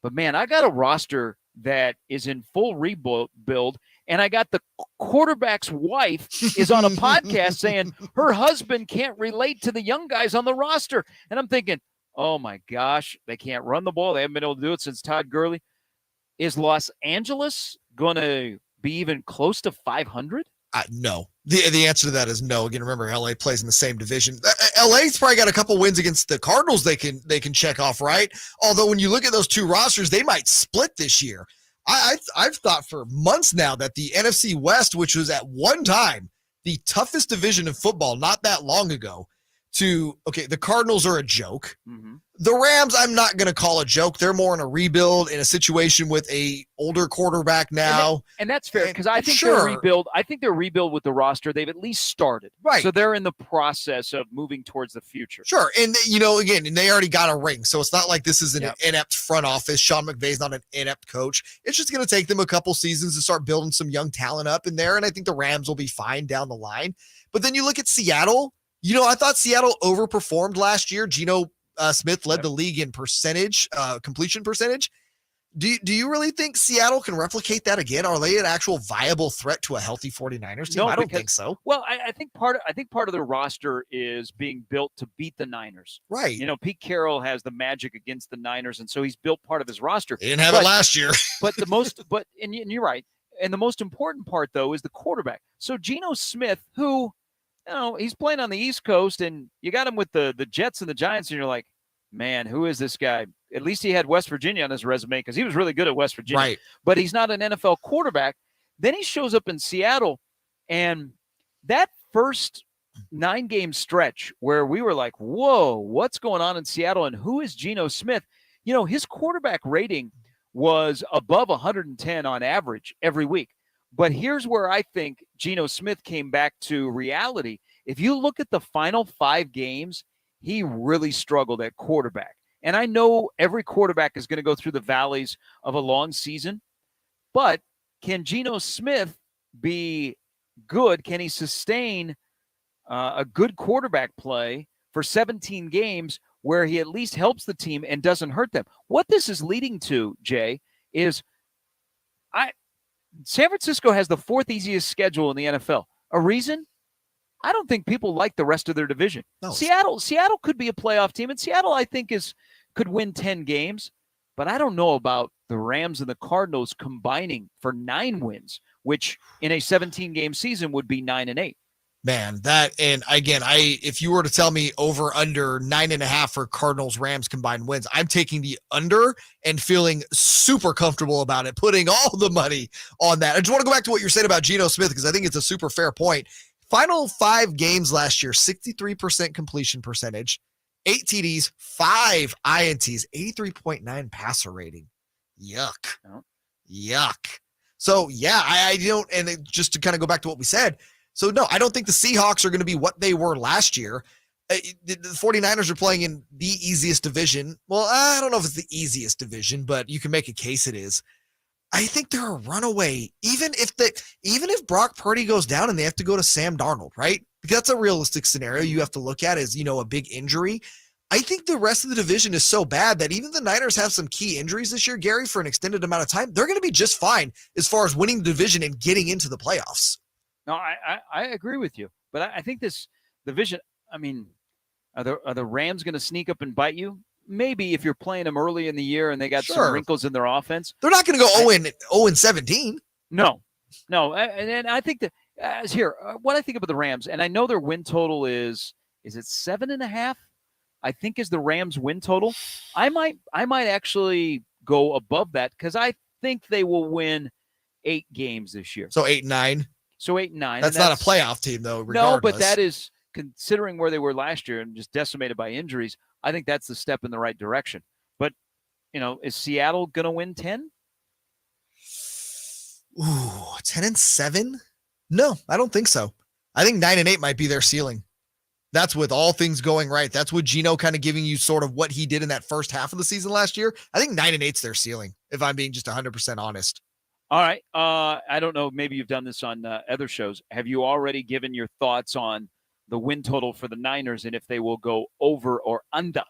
but, man, I got a roster that is in full rebuild, and I got the quarterback's wife is on a podcast saying her husband can't relate to the young guys on the roster. And I'm thinking, oh, my gosh, they can't run the ball. They haven't been able to do it since Todd Gurley. Is Los Angeles going to be even close to 500? No. The answer to that is no. Again, remember, LA plays in the same division. LA's probably got a couple wins against the Cardinals they can check off, right? Although when you look at those 2 rosters, they might split this year. I've thought for months now that the NFC West, which was at one time the toughest division in football not that long ago, the Cardinals are a joke. Mm-hmm. The Rams, I'm not going to call a joke. They're more in a rebuild in a situation with a older quarterback now. And that's fair because I think they're rebuild. I think they're rebuild with the roster. They've at least started. Right. So they're in the process of moving towards the future. Sure. And, again, and they already got a ring. So it's not like this is an inept front office. Sean McVay's not an inept coach. It's just going to take them a couple seasons to start building some young talent up in there. And I think the Rams will be fine down the line. But then you look at Seattle. I thought Seattle overperformed last year. Geno Smith led the league in completion percentage. Do you really think Seattle can replicate that again? Are they an actual viable threat to a healthy 49ers team? No, I don't think so. Well, I think part of their roster is being built to beat the Niners. Right. You know, Pete Carroll has the magic against the Niners, and so he's built part of his roster. He didn't have it last year. and you're right. And the most important part, though, is the quarterback. So Geno Smith, who, he's playing on the East Coast, and you got him with the Jets and the Giants, and you're like, man, who is this guy? At least he had West Virginia on his resume because he was really good at West Virginia. Right. But he's not an NFL quarterback. Then he shows up in Seattle, and that first 9-game stretch where we were like, whoa, what's going on in Seattle, and who is Geno Smith? His quarterback rating was above 110 on average every week. But here's where I think Geno Smith came back to reality. If you look at the final 5 games, he really struggled at quarterback. And I know every quarterback is going to go through the valleys of a long season, but can Geno Smith be good? Can he sustain a good quarterback play for 17 games where he at least helps the team and doesn't hurt them? What this is leading to, Jay, is San Francisco has the 4th easiest schedule in the NFL. A reason? I don't think people like the rest of their division. No. Seattle could be a playoff team, and Seattle, I think, could win 10 games, but I don't know about the Rams and the Cardinals combining for 9 wins, which in a 17-game season would be 9-8. Man, if you were to tell me over under 9.5 for Cardinals Rams combined wins, I'm taking the under and feeling super comfortable about it, putting all the money on that. I just want to go back to what you're saying about Geno Smith because I think it's a super fair point. Final 5 games last year, 63% completion percentage, 8 TDs, 5 INTs, 83.9 passer rating. Yuck. Yuck. So, yeah, I don't, and just to kind of go back to what we said, so, no, I don't think the Seahawks are going to be what they were last year. The 49ers are playing in the easiest division. Well, I don't know if it's the easiest division, but you can make a case it is. I think they're a runaway, even if Brock Purdy goes down and they have to go to Sam Darnold, right? Because that's a realistic scenario you have to look at as, a big injury. I think the rest of the division is so bad that even the Niners have some key injuries this year, Gary, for an extended amount of time. They're going to be just fine as far as winning the division and getting into the playoffs. No, I agree with you. But I think this division, I mean, are the Rams going to sneak up and bite you? Maybe if you're playing them early in the year and they got some wrinkles in their offense. They're not going to go 0-17. No. And I think that what I think about the Rams, and I know their win total is it 7.5? I think is the Rams win total. I might actually go above that because I think they will win 8 games this year. So 8-9. So 8-9. That's not a playoff team though. Regardless. No, but that is considering where they were last year and just decimated by injuries. I think that's the step in the right direction. But, is Seattle going to win 10? Ooh, 10-7? No, I don't think so. I think 9-8 might be their ceiling. That's with all things going right. That's with Geno kind of giving you sort of what he did in that first half of the season last year. I think 9-8's their ceiling, if I'm being just 100% honest. All right. I don't know. Maybe you've done this on other shows. Have you already given your thoughts on the win total for the Niners and if they will go over or under?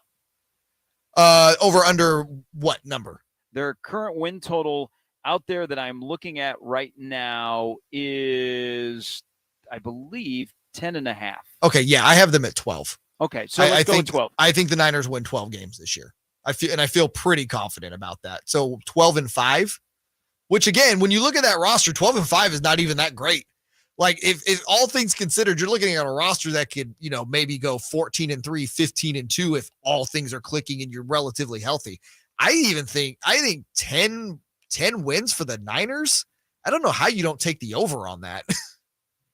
Over under what number? Their current win total out there that I'm looking at right now is, I believe, 10.5. Okay, yeah, I have them at 12. Okay, so let's go with 12. I think the Niners win 12 games this year. I feel pretty confident about that. So 12-5, which again, when you look at that roster, 12-5 is not even that great. Like if all things considered, you're looking at a roster that could, maybe go 14-3, 15-2 if all things are clicking and you're relatively healthy. I think 10 wins for the Niners. I don't know how you don't take the over on that.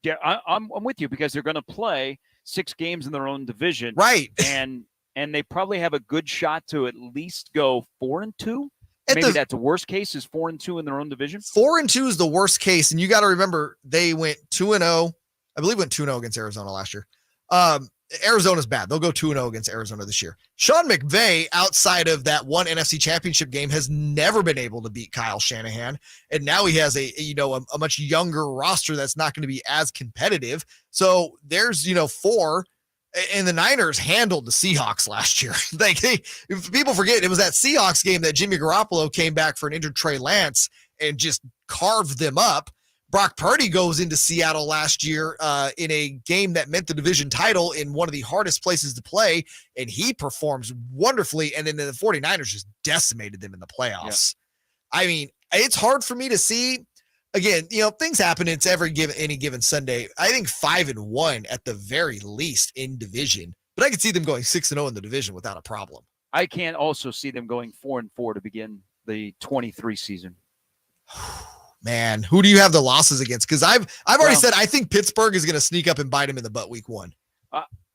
Yeah, I'm with you because they're going to play 6 games in their own division, right? And they probably have a good shot to at least go 4-2. Maybe that's the worst case is 4-2 in their own division. 4-2 is the worst case, and you got to remember they went 2-0. I believe went 2-0 against Arizona last year. Arizona's bad. They'll go 2-0 against Arizona this year. Sean McVay, outside of that one NFC Championship game, has never been able to beat Kyle Shanahan, and now he has a much younger roster that's not going to be as competitive. So there's 4 And the Niners handled the Seahawks last year. If people forget, it was that Seahawks game that Jimmy Garoppolo came back for an injured Trey Lance and just carved them up. Brock Purdy goes into Seattle last year in a game that meant the division title in one of the hardest places to play, and he performs wonderfully. And then the 49ers just decimated them in the playoffs. Yeah. I mean, it's hard for me to see. Again, things happen. It's any given Sunday. I think 5-1 at the very least in division, but I could see them going 6-0 in the division without a problem. I can also see them going 4-4 to begin the 23 season. Man, who do you have the losses against? Because I've already said I think Pittsburgh is going to sneak up and bite him in the butt week 1.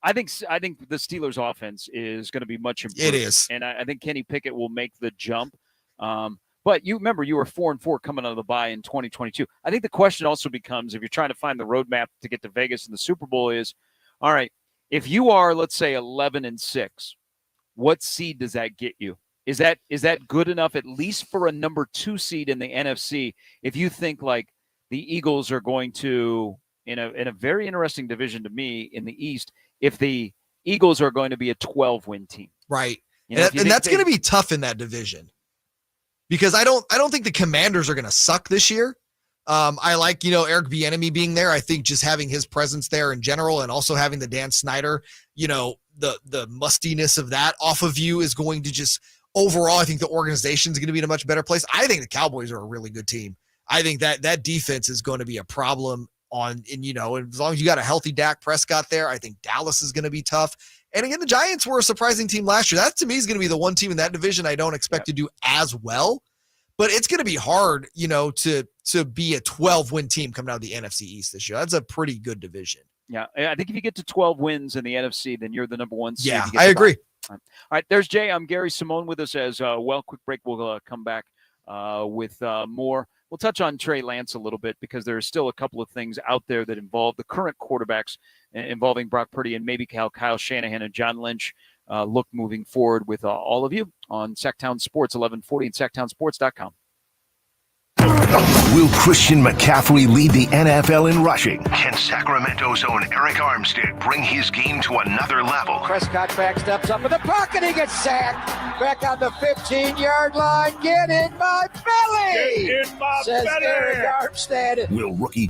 I think the Steelers' offense is going to be much improved. It is, and I think Kenny Pickett will make the jump. But you remember you were 4-4 coming out of the bye in 2022. I think the question also becomes, if you're trying to find the roadmap to get to Vegas in the Super Bowl, is, all right, if you are, let's say, 11-6, what seed does that get you? Is that good enough, at least for a number 2 seed in the NFC? If you think like the Eagles are going to, in a very interesting division to me in the East, if the Eagles are going to be a 12-win team, right? And that's going to be tough in that division. Because I don't think the Commanders are going to suck this year. I like, Eric Bieniemy being there. I think just having his presence there in general, and also having the Dan Snyder, the mustiness of that off of you is going to just overall, I think the organization is going to be in a much better place. I think the Cowboys are a really good team. I think that defense is going to be a problem and as long as you got a healthy Dak Prescott there, I think Dallas is going to be tough. And again, the Giants were a surprising team last year. That to me is going to be the one team in that division I don't expect to do as well. But it's going to be hard, to be a 12-win team coming out of the NFC East this year. That's a pretty good division. Yeah, I think if you get to 12 wins in the NFC, then you're the number 1 seed. Yeah, I agree. All right, there's Jay. I'm Gary Simone with us as well. Quick break. We'll come back with more. We'll touch on Trey Lance a little bit because there are still a couple of things out there that involve the current quarterbacks involving Brock Purdy and maybe how Kyle Shanahan and John Lynch look moving forward with all of you on Sactown Sports 1140 and SactownSports.com. Will Christian McCaffrey lead the NFL in rushing? Can Sacramento's own Eric Armstead bring his game to another level? Prescott back steps up in the pocket. He gets sacked. Back on the 15-yard line. Get in my belly. Get in my says belly. Eric Armstead. Will rookie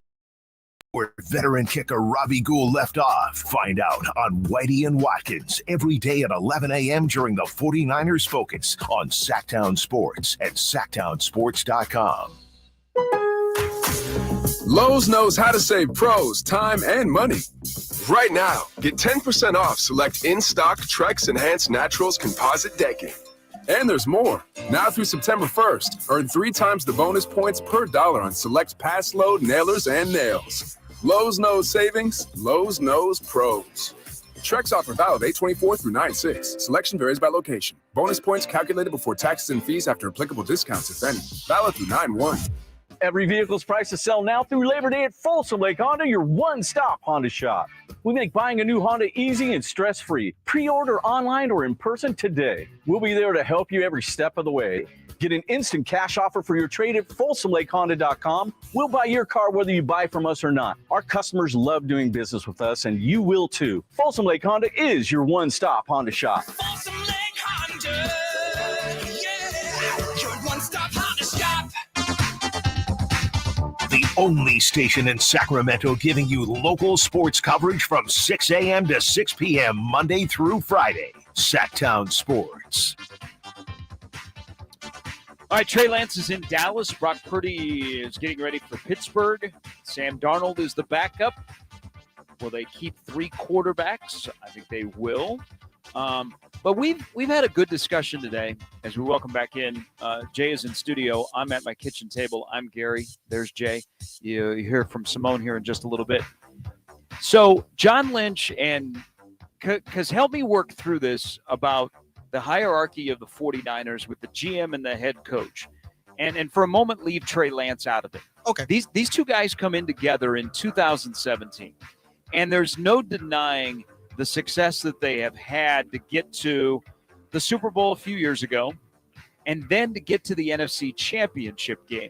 or veteran kicker Ravi Gould left off? Find out on Whitey and Watkins every day at 11 a.m. during the 49ers Focus on Sactown Sports at SactownSports.com. Lowe's knows how to save pros time and money. Right now, get 10% off select in-stock Trex Enhanced Naturals composite decking. And there's more. Now through September 1st, earn 3 times the bonus points per dollar on select pass load nailers and nails. Lowe's knows savings. Lowe's knows pros. Trex offer valid 8/24 through 9/6. Selection varies by location. Bonus points calculated before taxes and fees after applicable discounts, if any. Valid through 9/1. Every vehicle's price to sell now through Labor Day at Folsom Lake Honda, your one-stop Honda shop. We make buying a new Honda easy and stress-free. Pre-order online or in person today. We'll be there to help you every step of the way. Get an instant cash offer for your trade at FolsomLakeHonda.com. We'll buy your car whether you buy from us or not. Our customers love doing business with us, and you will too. Folsom Lake Honda is your one-stop Honda shop. Folsom Lake Honda, yeah, your one-stop Honda shop. The only station in Sacramento giving you local sports coverage from 6 a.m. to 6 p.m. Monday through Friday. Sactown Sports. All right, Trey Lance is in Dallas. Brock Purdy is getting ready for Pittsburgh. Sam Darnold is the backup. Will they keep 3 quarterbacks? I think they will. But we've had a good discussion today as we welcome back in. Jay is in studio. I'm at my kitchen table. I'm Gary. There's Jay. You hear from Simone here in just a little bit. So John Lynch and because help me work through this about the hierarchy of the 49ers with the GM and the head coach. And for a moment, leave Trey Lance out of it. Okay. These two guys come in together in 2017. And there's no denying the success that they have had to get to the Super Bowl a few years ago and then to get to the NFC Championship game.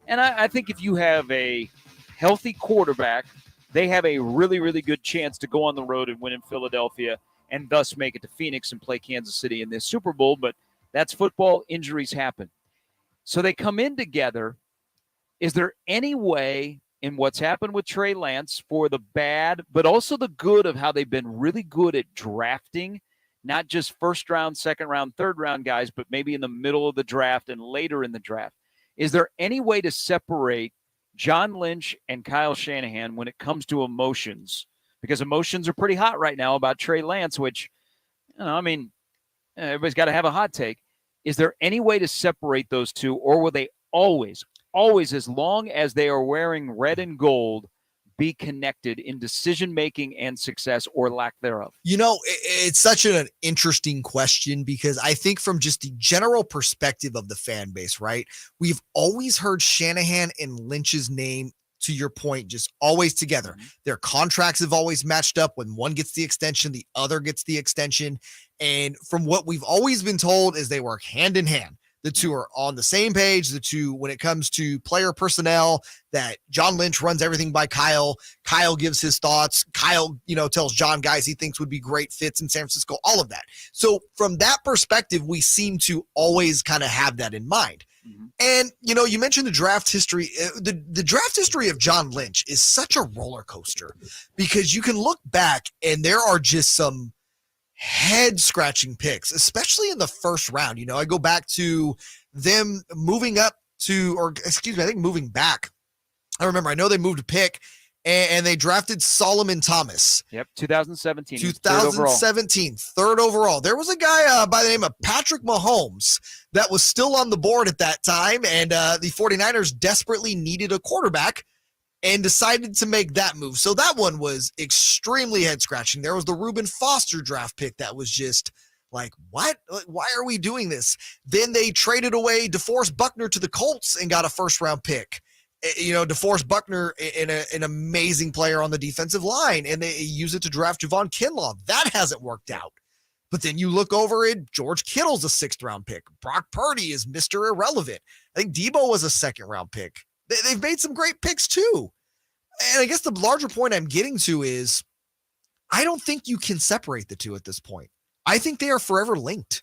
And I think if you have a healthy quarterback they have a really, really good chance to go on the road and win in Philadelphia and thus make it to Phoenix and play Kansas City in this Super Bowl. But that's football. Injuries happen. So they come in together. Is there any way in what's happened with Trey Lance for the bad, but also the good of how they've been really good at drafting, not just first round, second round, third round guys, but maybe in the middle of the draft and later in the draft? Is there any way to separate John Lynch and Kyle Shanahan when it comes to emotions? Because emotions are pretty hot right now about Trey Lance, which, everybody's got to have a hot take. Is there any way to separate those two, or will they always, as long as they are wearing red and gold, be connected in decision-making and success or lack thereof? It's such an interesting question because I think from just the general perspective of the fan base, right? We've always heard Shanahan and Lynch's name, to your point, just always together. Mm-hmm. Their contracts have always matched up. When one gets the extension, the other gets the extension. And from what we've always been told is they work hand in hand. The two are on the same page. The two, when it comes to player personnel, that John Lynch runs everything by Kyle. Kyle gives his thoughts. Kyle, tells John guys he thinks would be great fits in San Francisco, all of that. So from that perspective, we seem to always kind of have that in mind. Mm-hmm. And, you mentioned the draft history. The draft history of John Lynch is such a roller coaster because you can look back and there are just some head-scratching picks, especially in the first round. I go back to them moving back. I know they moved a pick, and they drafted Solomon Thomas. Yep, 2017. 2017, third overall. There was a guy by the name of Patrick Mahomes that was still on the board at that time, and the 49ers desperately needed a quarterback and decided to make that move. So that one was extremely head-scratching. There was the Reuben Foster draft pick that was just like, what? Why are we doing this? Then they traded away DeForest Buckner to the Colts and got a first-round pick. DeForest Buckner, an amazing player on the defensive line, and they use it to draft Javon Kinlaw. That hasn't worked out. But then you look over at George Kittle's a sixth-round pick. Brock Purdy is Mr. Irrelevant. I think Debo was a second-round pick. They've made some great picks too. And I guess the larger point I'm getting to is I don't think you can separate the two at this point. I think they are forever linked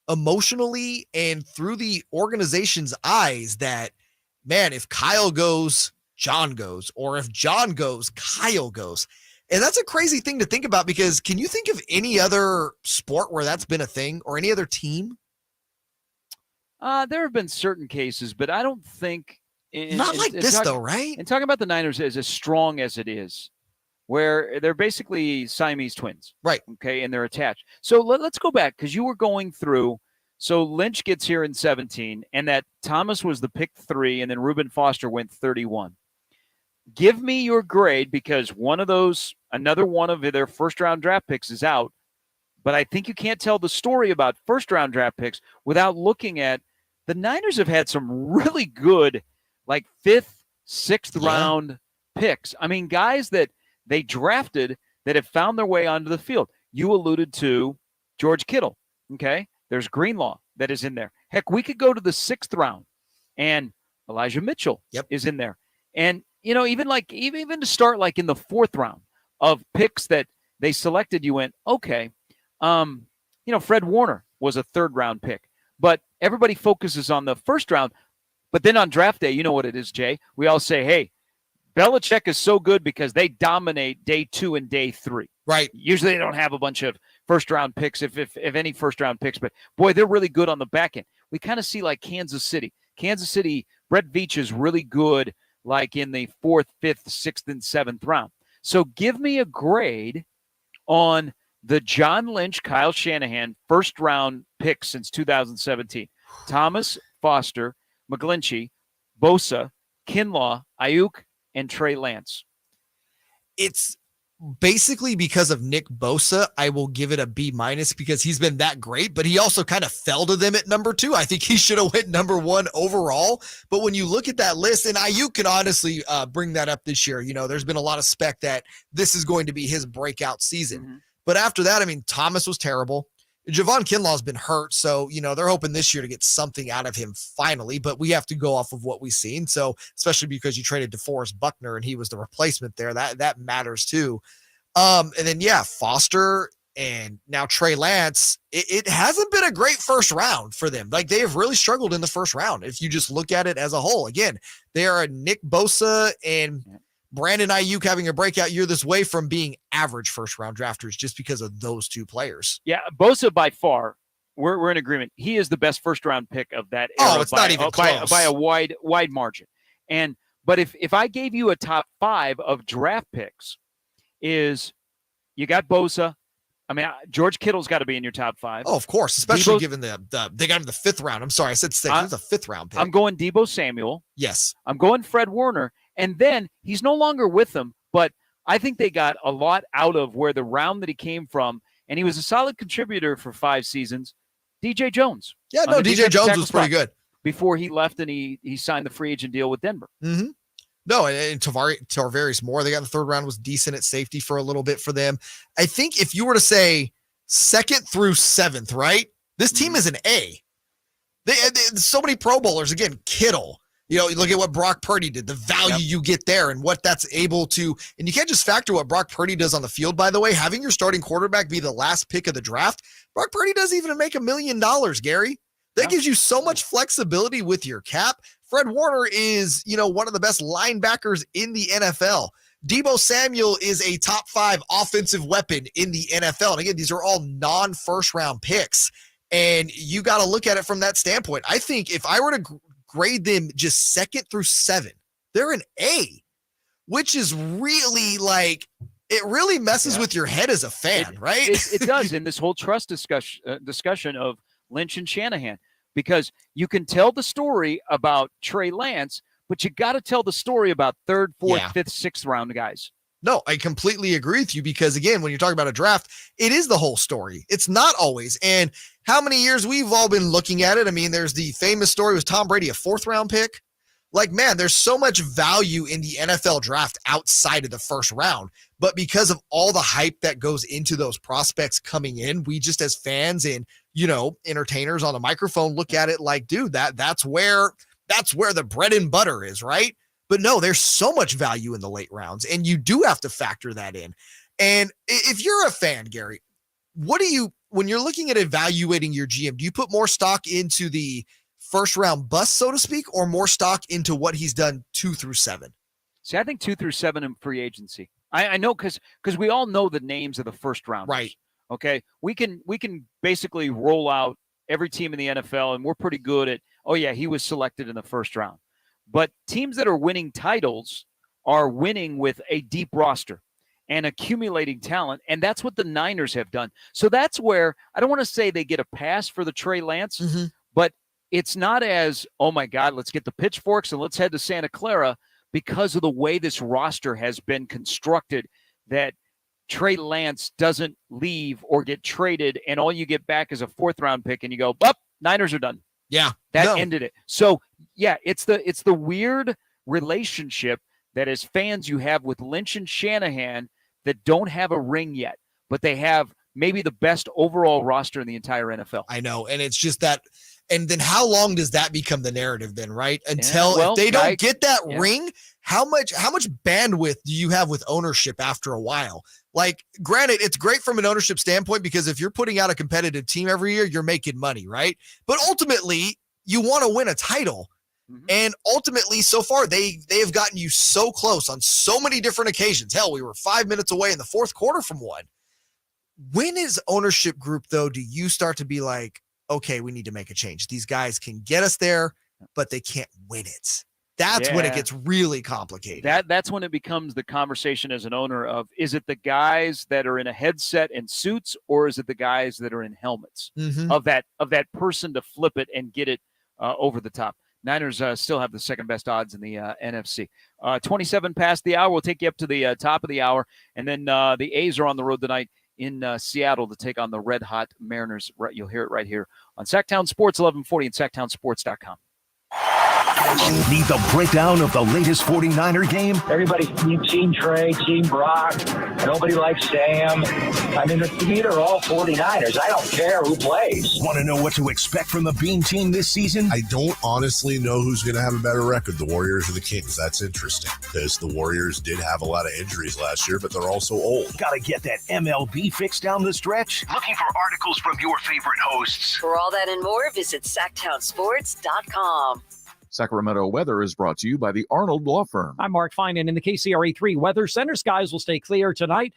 emotionally and through the organization's eyes that, man, if Kyle goes, John goes, or if John goes, Kyle goes. And that's a crazy thing to think about because can you think of any other sport where that's been a thing or any other team? There have been certain cases, but I don't think not like this though, right? And talking about the Niners as strong as it is, where they're basically Siamese twins, right? Okay, and they're attached. So let's go back because you were going through. So Lynch gets here in 17, and that Thomas was the pick 3, and then Reuben Foster went 31. Give me your grade because another one of their first-round draft picks is out. But I think you can't tell the story about first-round draft picks without looking at the Niners have had some really good, like 5th, 6th round picks. I mean, guys that they drafted that have found their way onto the field. You alluded to George Kittle, okay? There's Greenlaw that is in there. Heck, we could go to the 6th round, and Elijah Mitchell is in there. And, even to start like in the 4th round of picks that they selected, you went, okay, Fred Warner was a 3rd round pick. But everybody focuses on the 1st round. But then on draft day, you know what it is, Jay. We all say, hey, Belichick is so good because they dominate day 2 and day 3. Right. Usually they don't have a bunch of first-round picks, if any first-round picks. But, boy, they're really good on the back end. We kind of see like Kansas City. Kansas City, Brett Veach is really good like in the 4th, 5th, 6th, and 7th round. So give me a grade on the John Lynch, Kyle Shanahan first-round picks since 2017. Thomas, Foster, McGlinchey, Bosa, Kinlaw, Ayuk, and Trey Lance. It's basically because of Nick Bosa, I will give it a B- because he's been that great, but he also kind of fell to them at number 2. I think he should have went number 1 overall. But when you look at that list, and Ayuk can honestly bring that up this year, there's been a lot of spec that this is going to be his breakout season. Mm-hmm. But after that, Thomas was terrible. Javon Kinlaw's been hurt, so, they're hoping this year to get something out of him finally, but we have to go off of what we've seen. So, especially because you traded DeForest Buckner and he was the replacement there, that matters too. And then, Foster and now Trey Lance, it hasn't been a great first round for them. Like, they have really struggled in the first round. If you just look at it as a whole, again, they are a Nick Bosa and Brandon Ayuk having a breakout year this way from being average first round drafters just because of those two players. Yeah, Bosa by far, we're in agreement. He is the best first round pick of that era. Oh, it's not even close. By a wide margin. But if I gave you a top 5 of draft picks, is you got Bosa. I mean, George Kittle's got to be in your top 5. Oh, of course, especially given they got him the 5th round. I'm sorry, I said 6th. He was a 5th round pick. I'm going Deebo Samuel. Yes. I'm going Fred Warner. And then he's no longer with them, but I think they got a lot out of where the round that he came from, and he was a solid contributor for 5 seasons. DJ Jones. Yeah, no, DJ Jones was pretty good. Before he left and he signed the free agent deal with Denver. Mm-hmm. No, and Tarvarius Moore, they got in the 3rd round, was decent at safety for a little bit for them. I think if you were to say 2nd through 7th, right, this team is an A. They so many Pro Bowlers. Again, Kittle. You look at what Brock Purdy did, the value you get there and what that's able to, and you can't just factor what Brock Purdy does on the field, by the way. Having your starting quarterback be the last pick of the draft, Brock Purdy doesn't even make $1 million, Gary. That gives you so much flexibility with your cap. Fred Warner is, one of the best linebackers in the NFL. Deebo Samuel is a top 5 offensive weapon in the NFL. And again, these are all non-first round picks. And you got to look at it from that standpoint. I think if I were to grade them just 2nd through 7, they're an A, which is really it really messes with your head as a fan, right? It does in this whole trust discussion of Lynch and Shanahan, because you can tell the story about Trey Lance, but you got to tell the story about 3rd, 4th, 5th, 6th round guys. No, I completely agree with you because, again, when you're talking about a draft, it is the whole story. It's not always. And how many years we've all been looking at it. I mean, there's the famous story, was Tom Brady a 4th round pick? Like, man, there's so much value in the NFL draft outside of the first round. But because of all the hype that goes into those prospects coming in, we just as fans and, entertainers on the microphone look at it like, dude, that's where the bread and butter is, right? But no, there's so much value in the late rounds, and you do have to factor that in. And if you're a fan, Gary, when you're looking at evaluating your GM, do you put more stock into the first round bust, so to speak, or more stock into what he's done 2 through 7? See, I think 2 through 7 in free agency. I know because we all know the names of the first rounders. Right. Okay. We can basically roll out every team in the NFL, and we're pretty good at, oh yeah, he was selected in the first round. But teams that are winning titles are winning with a deep roster and accumulating talent, and that's what the Niners have done. So that's where, I don't want to say they get a pass for the Trey Lance, but it's not as, oh my God, let's get the pitchforks and let's head to Santa Clara, because of the way this roster has been constructed, that Trey Lance doesn't leave or get traded, and all you get back is a 4th round pick, and you go, Niners are done. Yeah. That ended it. So yeah, it's the weird relationship that as fans you have with Lynch and Shanahan that don't have a ring yet, but they have maybe the best overall roster in the entire NFL. I know. And it's just that. And then how long does that become the narrative then, right? Until if they don't get that ring, how much bandwidth do you have with ownership after a while? Like, granted, it's great from an ownership standpoint because if you're putting out a competitive team every year, you're making money, right? But ultimately, you want to win a title. And ultimately, so far, they have gotten you so close on so many different occasions. Hell, we were 5 minutes away in the 4th quarter from one. When is ownership group, though, do you start to be like, okay, we need to make a change? These guys can get us there, but they can't win it. That's when it gets really complicated. That's when it becomes the conversation as an owner of, is it the guys that are in a headset and suits, or is it the guys that are in helmets of that person to flip it and get it over the top? Niners still have the second best odds in the NFC. 27 past the hour. We'll take you up to the top of the hour. And then the A's are on the road tonight in Seattle to take on the Red Hot Mariners. You'll hear it right here on Sactown Sports 1140 and SactownSports.com. Need the breakdown of the latest 49er game? Everybody's Team Trey, Team Brock. Nobody likes Sam. I mean, to me, they're all 49ers. I don't care who plays. Want to know what to expect from the Beam team this season? I don't honestly know who's going to have a better record, the Warriors or the Kings. That's interesting because the Warriors did have a lot of injuries last year, but they're also old. Got to get that MLB fix down the stretch? Looking for articles from your favorite hosts. For all that and more, visit SactownSports.com. Sacramento weather is brought to you by the Arnold Law Firm. I'm Mark Finan in the KCRA3 Weather Center. Skies will stay clear tonight.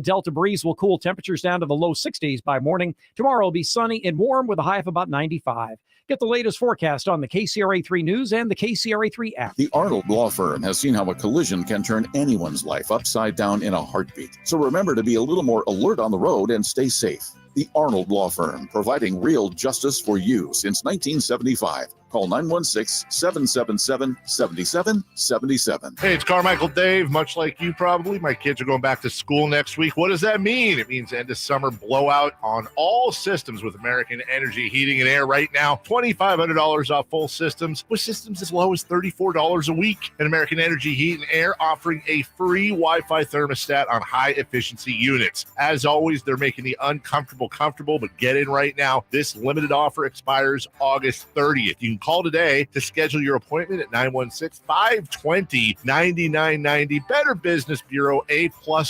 Delta breeze will cool temperatures down to the low 60s by morning. Tomorrow will be sunny and warm with a high of about 95. Get the latest forecast on the KCRA3 News and the KCRA3 app. The Arnold Law Firm has seen how a collision can turn anyone's life upside down in a heartbeat. So remember to be a little more alert on the road and stay safe. The Arnold Law Firm, providing real justice for you since 1975. Call 916-777-7777. Hey, it's Carmichael Dave. Much like you probably, my kids are going back to school next week. What does that mean? It means end of summer blowout on all systems with American Energy Heating and Air right now. $2,500 off full systems, with systems as low as $34 a week. And American Energy Heat and Air offering a free Wi-Fi thermostat on high-efficiency units. As always, they're making the uncomfortable comfortable, but get in right now. This limited offer expires August 30th. You can call today to schedule your appointment at 916-520-9990. Better Business Bureau A+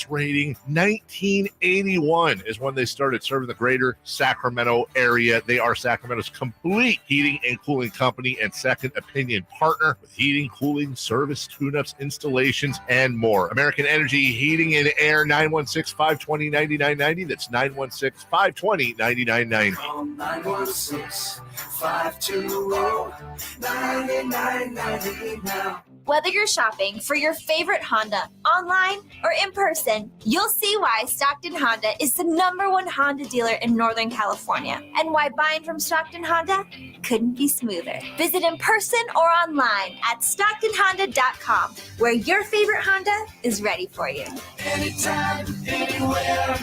rating. 1981 is when they started serving the greater Sacramento area. They are Sacramento's complete heating and cooling company and second opinion partner with heating, cooling, service, tune-ups, installations, and more. American Energy Heating and Air, 916-520-9990. That's 916-520-9990. Call 916-520-9990 now. Whether you're shopping for your favorite Honda online or in person, you'll see why Stockton Honda is the #1 Honda dealer in Northern California, and why buying from Stockton Honda couldn't be smoother. Visit in person or online at StocktonHonda.com, where your favorite Honda is ready for you. Anytime, anywhere,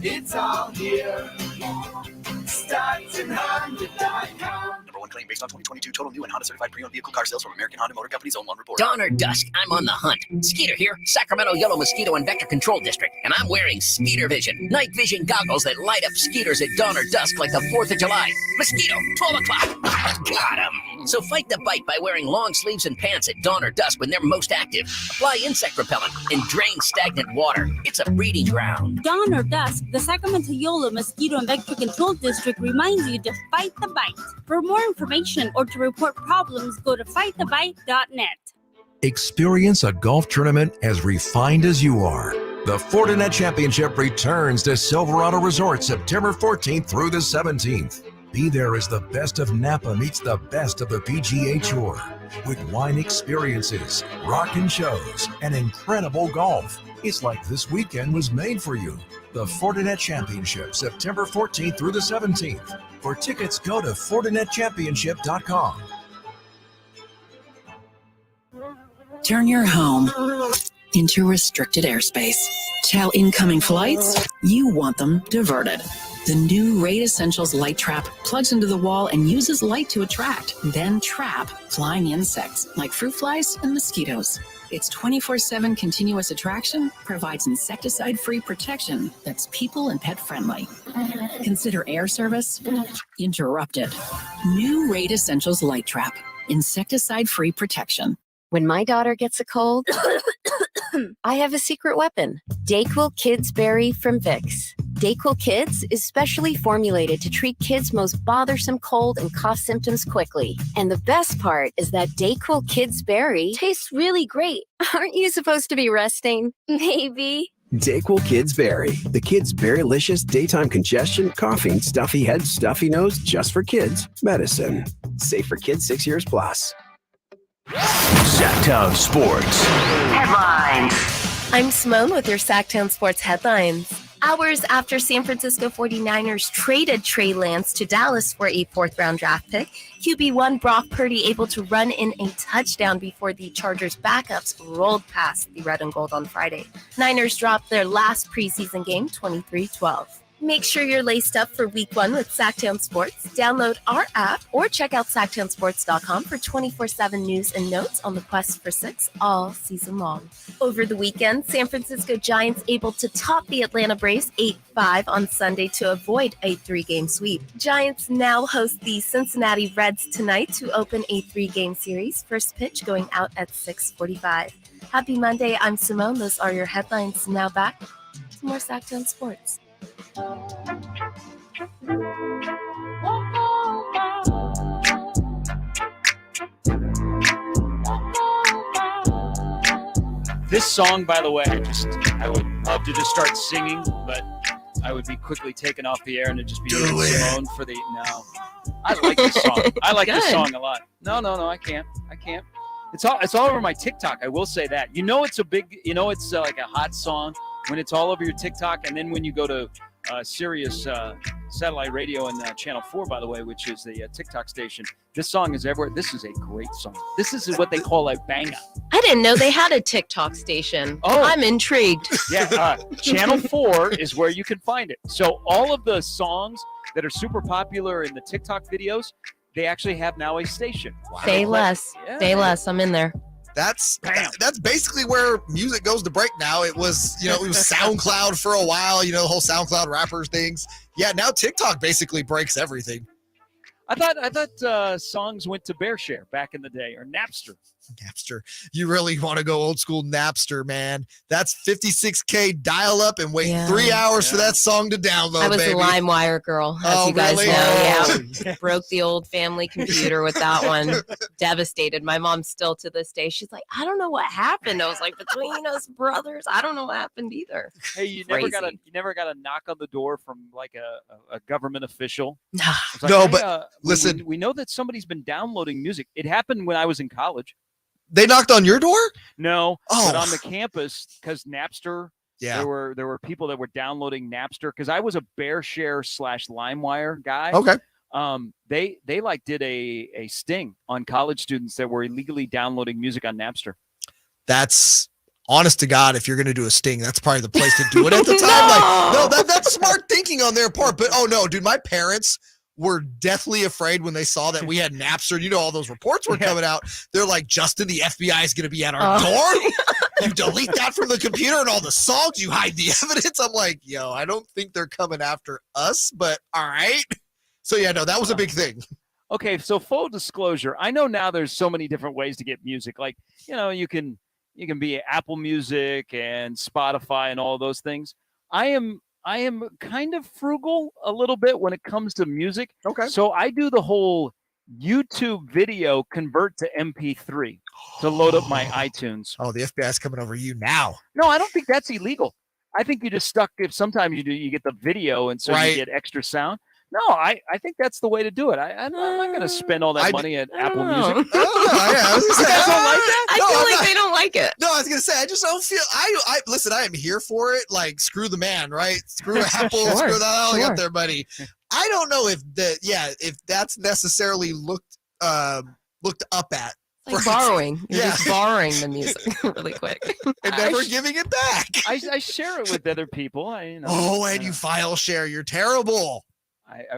it's all here. StocktonHonda.com. #1 claim based on 2022 total new and Honda certified pre-owned vehicle car sales from American Honda Motor Company's own one report. Dawn or dusk, I'm on the hunt. Skeeter here, Sacramento Yellow Mosquito and Vector Control District, and I'm wearing Skeeter Vision, night vision goggles that light up skeeters at dawn or dusk like the 4th of July. Mosquito, 12 o'clock. Got him. So fight the bite by wearing long sleeves and pants at dawn or dusk when they're most active. Apply insect repellent and drain stagnant water. It's a breeding ground. Dawn or dusk, the Sacramento Yolo Mosquito and Vector Control District reminds you to fight the bite. For more information or to report problems, go to fightthebite.net. Experience a golf tournament as refined as you are. The Fortinet Championship returns to Silverado Resort September 14th through the 17th. Be there as the best of Napa meets the best of the PGA Tour. With wine experiences, rockin' shows, and incredible golf. It's like this weekend was made for you. The Fortinet Championship, September 14th through the 17th. For tickets, go to FortinetChampionship.com. Turn your home into restricted airspace. Tell incoming flights you want them diverted. The new Raid Essentials Light Trap plugs into the wall and uses light to attract, then trap flying insects like fruit flies and mosquitoes. Its 24/7 continuous attraction provides insecticide-free protection that's people and pet friendly. Consider air service interrupted. New Raid Essentials Light Trap, insecticide-free protection. When my daughter gets a cold, I have a secret weapon. Dayquil Kids Berry from Vicks. Dayquil Kids is specially formulated to treat kids' most bothersome cold and cough symptoms quickly. And the best part is that Dayquil Kids Berry tastes really great. Aren't you supposed to be resting? Maybe. Dayquil Kids Berry. The Kids Berrylicious daytime congestion, coughing, stuffy head, stuffy nose, just for kids. Medicine. Safe for kids 6 years plus. Sactown Sports Headlines. I'm Simone with your Sactown Sports headlines. Hours after San Francisco 49ers traded Trey Lance to Dallas for a 4th-round draft pick, QB1 Brock Purdy able to run in a touchdown before the Chargers' backups rolled past the red and gold on Friday. Niners dropped their last preseason game 23-12. Make sure you're laced up for week 1 with Sactown Sports. Download our app or check out SactownSports.com for 24/7 news and notes on the quest for 6 all season long. Over the weekend, San Francisco Giants able to top the Atlanta Braves 8-5 on Sunday to avoid a 3-game sweep. Giants now host the Cincinnati Reds tonight to open a 3-game series. First pitch going out at 6:45. Happy Monday. I'm Simone. Those are your headlines. Now back to more Sactown Sports. This song, by the way, I would love to just start singing, but I would be quickly taken off the air and it'd just be Simone for the no. I like this song. I like this song a lot. No, I can't. It's all over my TikTok. I will say that. It's it's like a hot song when it's all over your TikTok, and then when you go to Sirius satellite radio and Channel 4, by the way, which is the TikTok station. This song is everywhere. This is a great song. This is what they call a banger. I didn't know they had a TikTok station. Oh, I'm intrigued. Yeah, Channel 4 is where you can find it. So all of the songs that are super popular in the TikTok videos, they actually have now a station. Wow. Say less. I'm in there. That's basically where music goes to break now. It was SoundCloud for a while, the whole SoundCloud rappers things. Yeah, now TikTok basically breaks everything. I thought songs went to BearShare back in the day, or Napster. You really want to go old school Napster, man. That's 56K dial up and wait 3 hours for that song to download. I was baby. a LimeWire girl, as you guys know. Yeah, broke the old family computer with that one. Devastated. My mom still to this day, she's like, I don't know what happened. I was like, between us brothers, I don't know what happened either. Hey, you never got a knock on the door from like a government official? Like, no, but listen, we know that somebody's been downloading music. It happened when I was in college. They knocked on your door? No, but on the campus, because Napster, there were people that were downloading Napster, because I was a BearShare / LimeWire guy. Okay. They like did a sting on college students that were illegally downloading music on Napster. That's honest to God. If you're going to do a sting, that's probably the place to do it at the time. That's smart thinking on their part. But no, dude, my parents were deathly afraid when they saw that we had Napster. All those reports were coming out. They're like, Justin, the FBI is going to be at our door. You delete that from the computer and all the songs, you hide the evidence. I'm like, I don't think they're coming after us, but all right. So that was a big thing. Okay, so full disclosure, I know now there's so many different ways to get music. Like, you can be Apple Music and Spotify and all those things. I am kind of frugal a little bit when it comes to music. Okay. So I do the whole YouTube video convert to MP3 to load up my iTunes. Oh, the FBI is coming over you now. No, I don't think that's illegal. I think you just stuck. If sometimes you get the video and so you get extra sound. No, I think that's the way to do it. I'm not going to spend all that money at Apple Music. You guys don't like that? I feel like they don't like it. No, I was going to say, I just don't feel, listen, I am here for it. Like, screw the man, right? Screw Apple, screw that all up there, buddy. I don't know if that's necessarily looked up at. Like borrowing. You're just borrowing the music really quick. And never giving it back. I share it with other people. And you file share. You're terrible.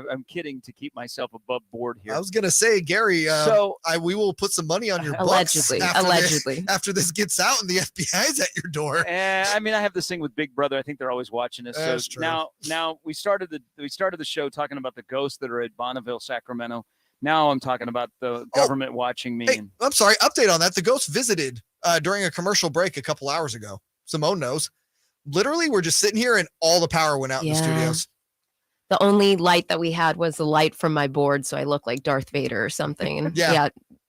I'm kidding to keep myself above board here. I was going to say, Gary, we will put some money on your books after this gets out and the FBI's at your door. I have this thing with Big Brother. I think they're always watching us. That's true. Now we started the show talking about the ghosts that are at Bonneville, Sacramento. Now I'm talking about the government watching me. Hey, I'm sorry. Update on that. The ghost visited during a commercial break a couple hours ago. Simone knows. Literally, we're just sitting here and all the power went out in the studios. The only light that we had was the light from my board, so I look like Darth Vader or something. And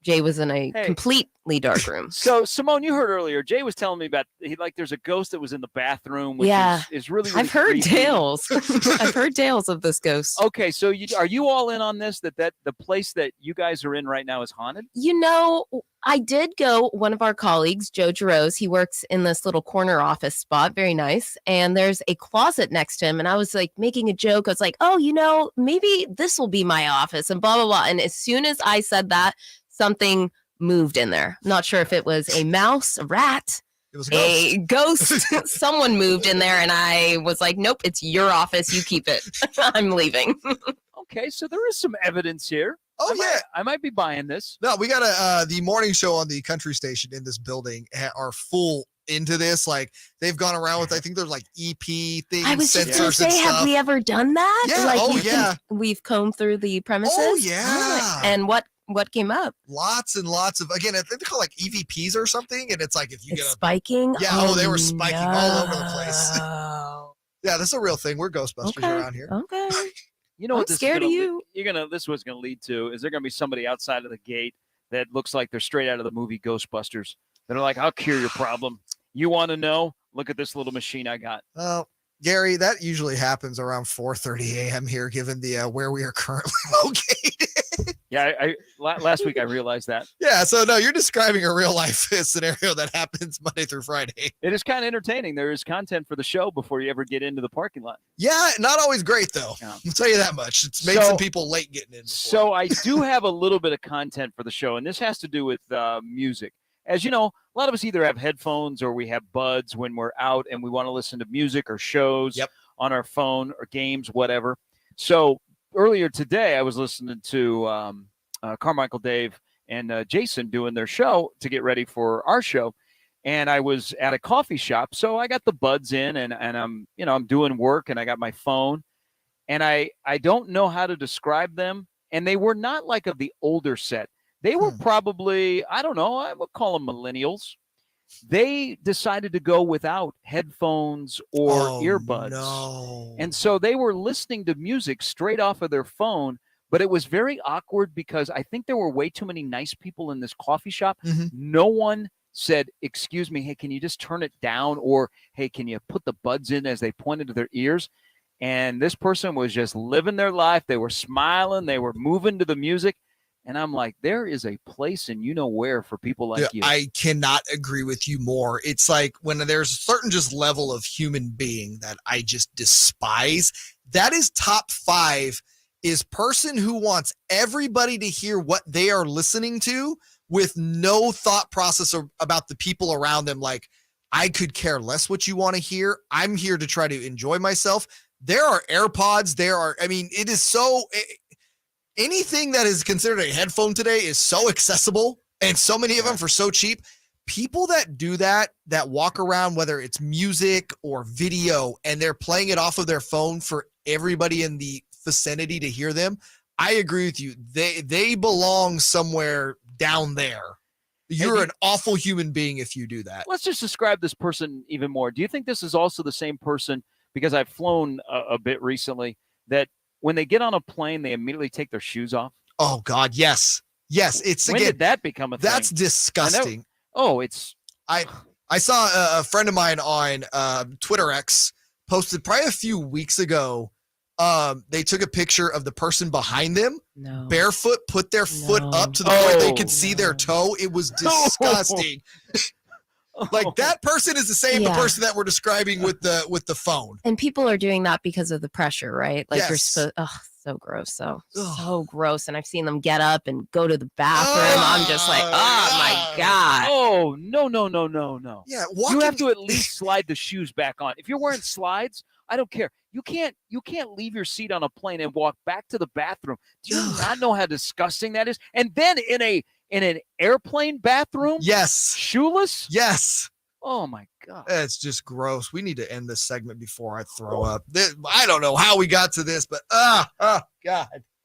Jay was in a completely dark room. So, Simone, you heard earlier, Jay was telling me about there's a ghost that was in the bathroom, which is really, really I've heard creepy. tales. I've heard tales of this ghost. Okay, so are you all in on this, that the place that you guys are in right now is haunted? I did go, one of our colleagues, Joe Giroz, he works in this little corner office spot, very nice, and there's a closet next to him, and I was like making a joke. I was like, maybe this will be my office, and blah, blah, blah. And as soon as I said that, something moved in there. I'm not sure if it was a mouse, a rat. It was a ghost. Someone moved in there, and I was like, nope, it's your office. You keep it. I'm leaving. Okay, so there is some evidence here. I might be buying this. No, we got the morning show on the country station in this building are full into this. Like they've gone around with, I think there's like EP things. I was just going to sensors and say, have stuff. we ever done that? Yeah. Like we've combed through the premises. Oh yeah. And what came up? Lots and lots of, again, I think they call it like EVPs or something. And it's like if you get spiking. Yeah. They were spiking all over the place. Yeah, that's a real thing. We're Ghostbusters around here. Okay. You know I'm what this scared is of gonna, you. This is what's going to lead to is there going to be somebody outside of the gate that looks like they're straight out of the movie Ghostbusters. They're like, I'll cure your problem. You want to know? Look at this little machine I got. Gary, that usually happens around 4:30 a.m. here, given the where we are currently located. Yeah, last week I realized that. Yeah, so no, you're describing a real life scenario that happens Monday through Friday. It is kind of entertaining. There is content for the show before you ever get into the parking lot. Yeah, not always great though. Yeah. I'll tell you that much. It's made some people late getting in. So I do have a little bit of content for the show, and this has to do with music. As you know, a lot of us either have headphones or we have buds when we're out and we want to listen to music or shows on our phone or games, whatever. So earlier today, I was listening to Carmichael, Dave, and Jason doing their show to get ready for our show. And I was at a coffee shop. So I got the buds in and I'm doing work and I got my phone. And I don't know how to describe them. And they were not like of the older set. They were probably, I don't know, I would call them millennials. They decided to go without headphones or earbuds. No. And so they were listening to music straight off of their phone, but it was very awkward because I think there were way too many nice people in this coffee shop. No one said, excuse me, hey, can you just turn it down? Or, hey, can you put the buds in as they pointed to their ears? And this person was just living their life. They were smiling. They were moving to the music. And I'm like, there is a place and you know where for people like you. I cannot agree with you more. It's like when there's a certain just level of human being that I just despise, that is top 5 is person who wants everybody to hear what they are listening to with no thought process about the people around them. Like, I could care less what you want to hear. I'm here to try to enjoy myself. There are AirPods. It is so... Anything that is considered a headphone today is so accessible and so many of them for so cheap. People that do that walk around, whether it's music or video, and they're playing it off of their phone for everybody in the vicinity to hear them. I agree with you. They belong somewhere down there. You're an awful human being if you do that. Let's just describe this person even more. Do you think this is also the same person, because I've flown a bit recently, that when they get on a plane, they immediately take their shoes off? Oh, God, yes. Yes, when did that become a thing? That's disgusting. I saw a friend of mine on Twitter X posted probably a few weeks ago. They took a picture of the person behind them, barefoot, put their foot up to the point they could see their toe. It was disgusting. Like that person is the same the person that we're describing with the phone. And people are doing that because of the pressure, right? Like you're Yes. supposed. Oh, so gross, so gross. And I've seen them get up and go to the bathroom. I'm just like, oh my god. Oh no. Yeah, you have to at least slide the shoes back on. If you're wearing slides, I don't care. You can't leave your seat on a plane and walk back to the bathroom. Do you not know how disgusting that is? And then in an airplane bathroom? Yes. Shoeless? Yes. Oh my god. It's just gross. We need to end this segment before I throw up. I don't know how we got to this, but God.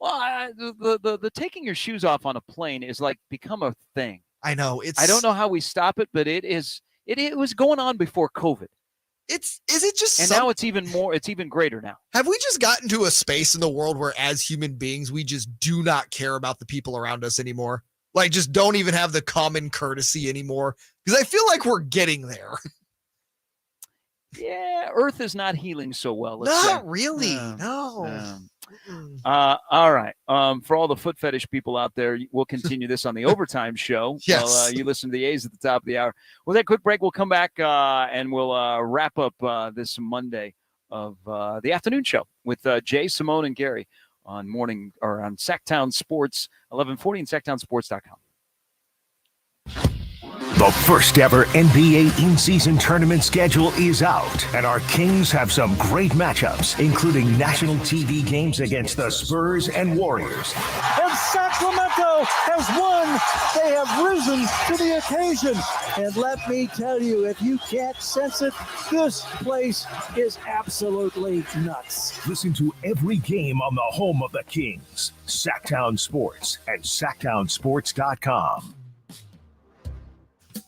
Well, the taking your shoes off on a plane is like become a thing. I know. I don't know how we stop it, but it was going on before COVID. Is it just and now it's even greater now. Have we just gotten to a space in the world where as human beings we just do not care about the people around us anymore? Like just don't even have the common courtesy anymore? Because I feel like we're getting there. Yeah, Earth is not healing so well. Not really. No. All right. For all the foot fetish people out there, we'll continue this on the overtime show. Yes. While, you listen to the A's at the top of the hour. With that quick break, we'll come back and we'll wrap up this Monday of the afternoon show with Jay, Simone, and Gary on Sactown Sports, 1140 and SactownSports.com. The The first ever NBA in-season tournament schedule is out, and our Kings have some great matchups, including national TV games against the Spurs and Warriors. And Sacramento has won. They have risen to the occasion. And let me tell you, if you can't sense it, this place is absolutely nuts. Listen to every game on the home of the Kings, Sactown Sports and SactownSports.com.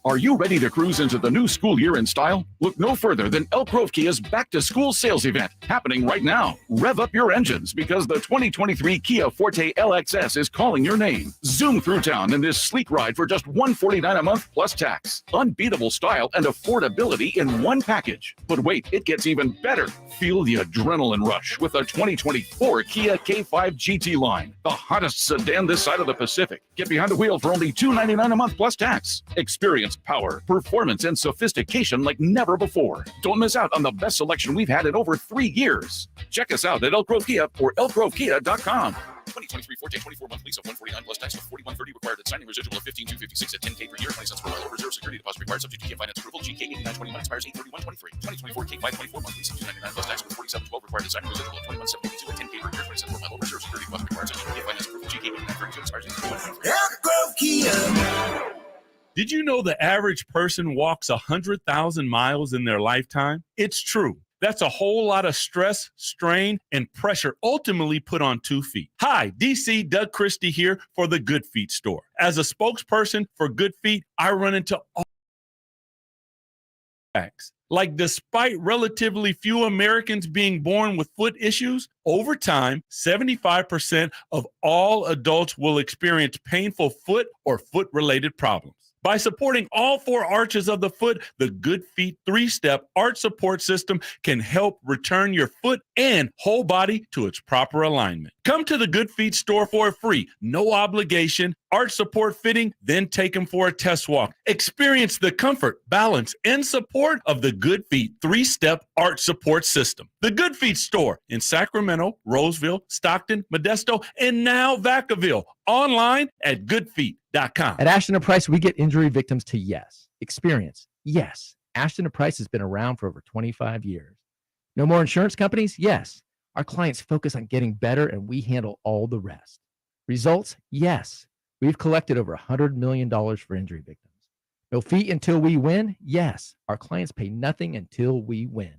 Are you ready to cruise into the new school year in style? Look no further than Elk Grove Kia's back-to-school sales event happening right now. Rev up your engines because the 2023 Kia Forte LXS is calling your name. Zoom through town in this sleek ride for just $149 a month plus tax. Unbeatable style and affordability in one package. But wait, it gets even better. Feel the adrenaline rush with the 2024 Kia K5 GT line, the hottest sedan this side of the Pacific. Get behind the wheel for only $299 a month plus tax. Experience power, performance, and sophistication like never before. Don't miss out on the best selection we've had in over 3 years. Check us out at Elk Grove Kia or elkgrovekia.com. 2023 Forte 24-month lease of $149 plus tax with $41.30 required at signing, residual of $15,256 at $10K per year, 20 cents per mile over, 0 security deposit required, subject to Kia finance approval. GK 8921 expires 8/31/23. 2024 K5 24-month lease of $299 plus tax with $47.12 required at signing, residual of $21.72 at $10K per year, 20 cents per mile over, 0 security deposit required, subject to Kia finance approval. GK 8932 expires 8/31/23. Elk Grove Kia. Did you know the average person walks 100,000 miles in their lifetime? It's true. That's a whole lot of stress, strain, and pressure ultimately put on 2 feet. Hi, DC Doug Christie here for the Good Feet store. As a spokesperson for Good Feet, I run into all facts. Like, despite relatively few Americans being born with foot issues, over time, 75% of all adults will experience painful foot or foot-related problems. By supporting all 4 arches of the foot, the Good Feet 3-step arch support system can help return your foot and whole body to its proper alignment. Come to the Good Feet store for a free, no obligation arch support fitting, then take them for a test walk. Experience the comfort, balance, and support of the Good Feet 3-step arch support system. The Good Feet store in Sacramento, Roseville, Stockton, Modesto, and now Vacaville. Online at goodfeet.com. At Ashton & Price, we get injury victims to yes. Experience, yes. Ashton & Price has been around for over 25 years. No more insurance companies? Yes. Our clients focus on getting better, and we handle all the rest. Results? Yes. We've collected over $100 million for injury victims. No fee until we win? Yes. Our clients pay nothing until we win.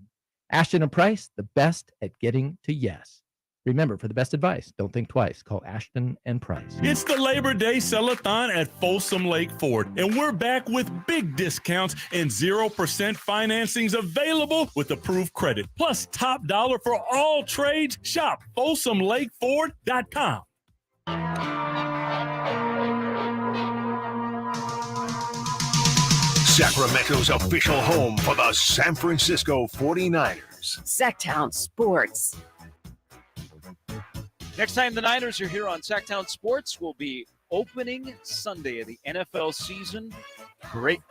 Ashton & Price, the best at getting to yes. Remember, for the best advice, don't think twice. Call Ashton & Price. It's the Labor Day Sell-a-thon at Folsom Lake Ford, and we're back with big discounts and 0% financings available with approved credit. Plus top dollar for all trades. Shop FolsomLakeFord.com. Sacramento's official home for the San Francisco 49ers. Sactown Sports. Next time the Niners are here on Sactown Sports will be opening Sunday of the NFL season. Great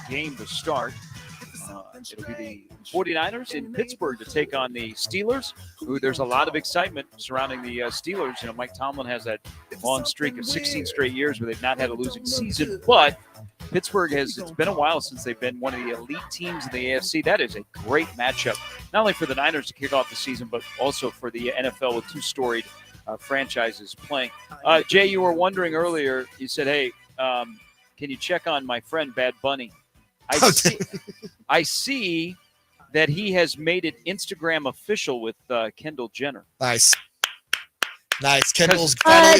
game to start. It'll be the 49ers in Pittsburgh to take on the Steelers, who there's a lot of excitement surrounding the Steelers. You know, Mike Tomlin has that long streak of 16 straight years where they've not had a losing season, but Pittsburgh it's been a while since they've been one of the elite teams in the AFC. That is a great matchup, not only for the Niners to kick off the season, but also for the NFL with 2 storied franchises playing. Jay, you were wondering earlier, you said, hey, can you check on my friend Bad Bunny? I see that he has made it Instagram official with Kendall Jenner. Nice. Kendall's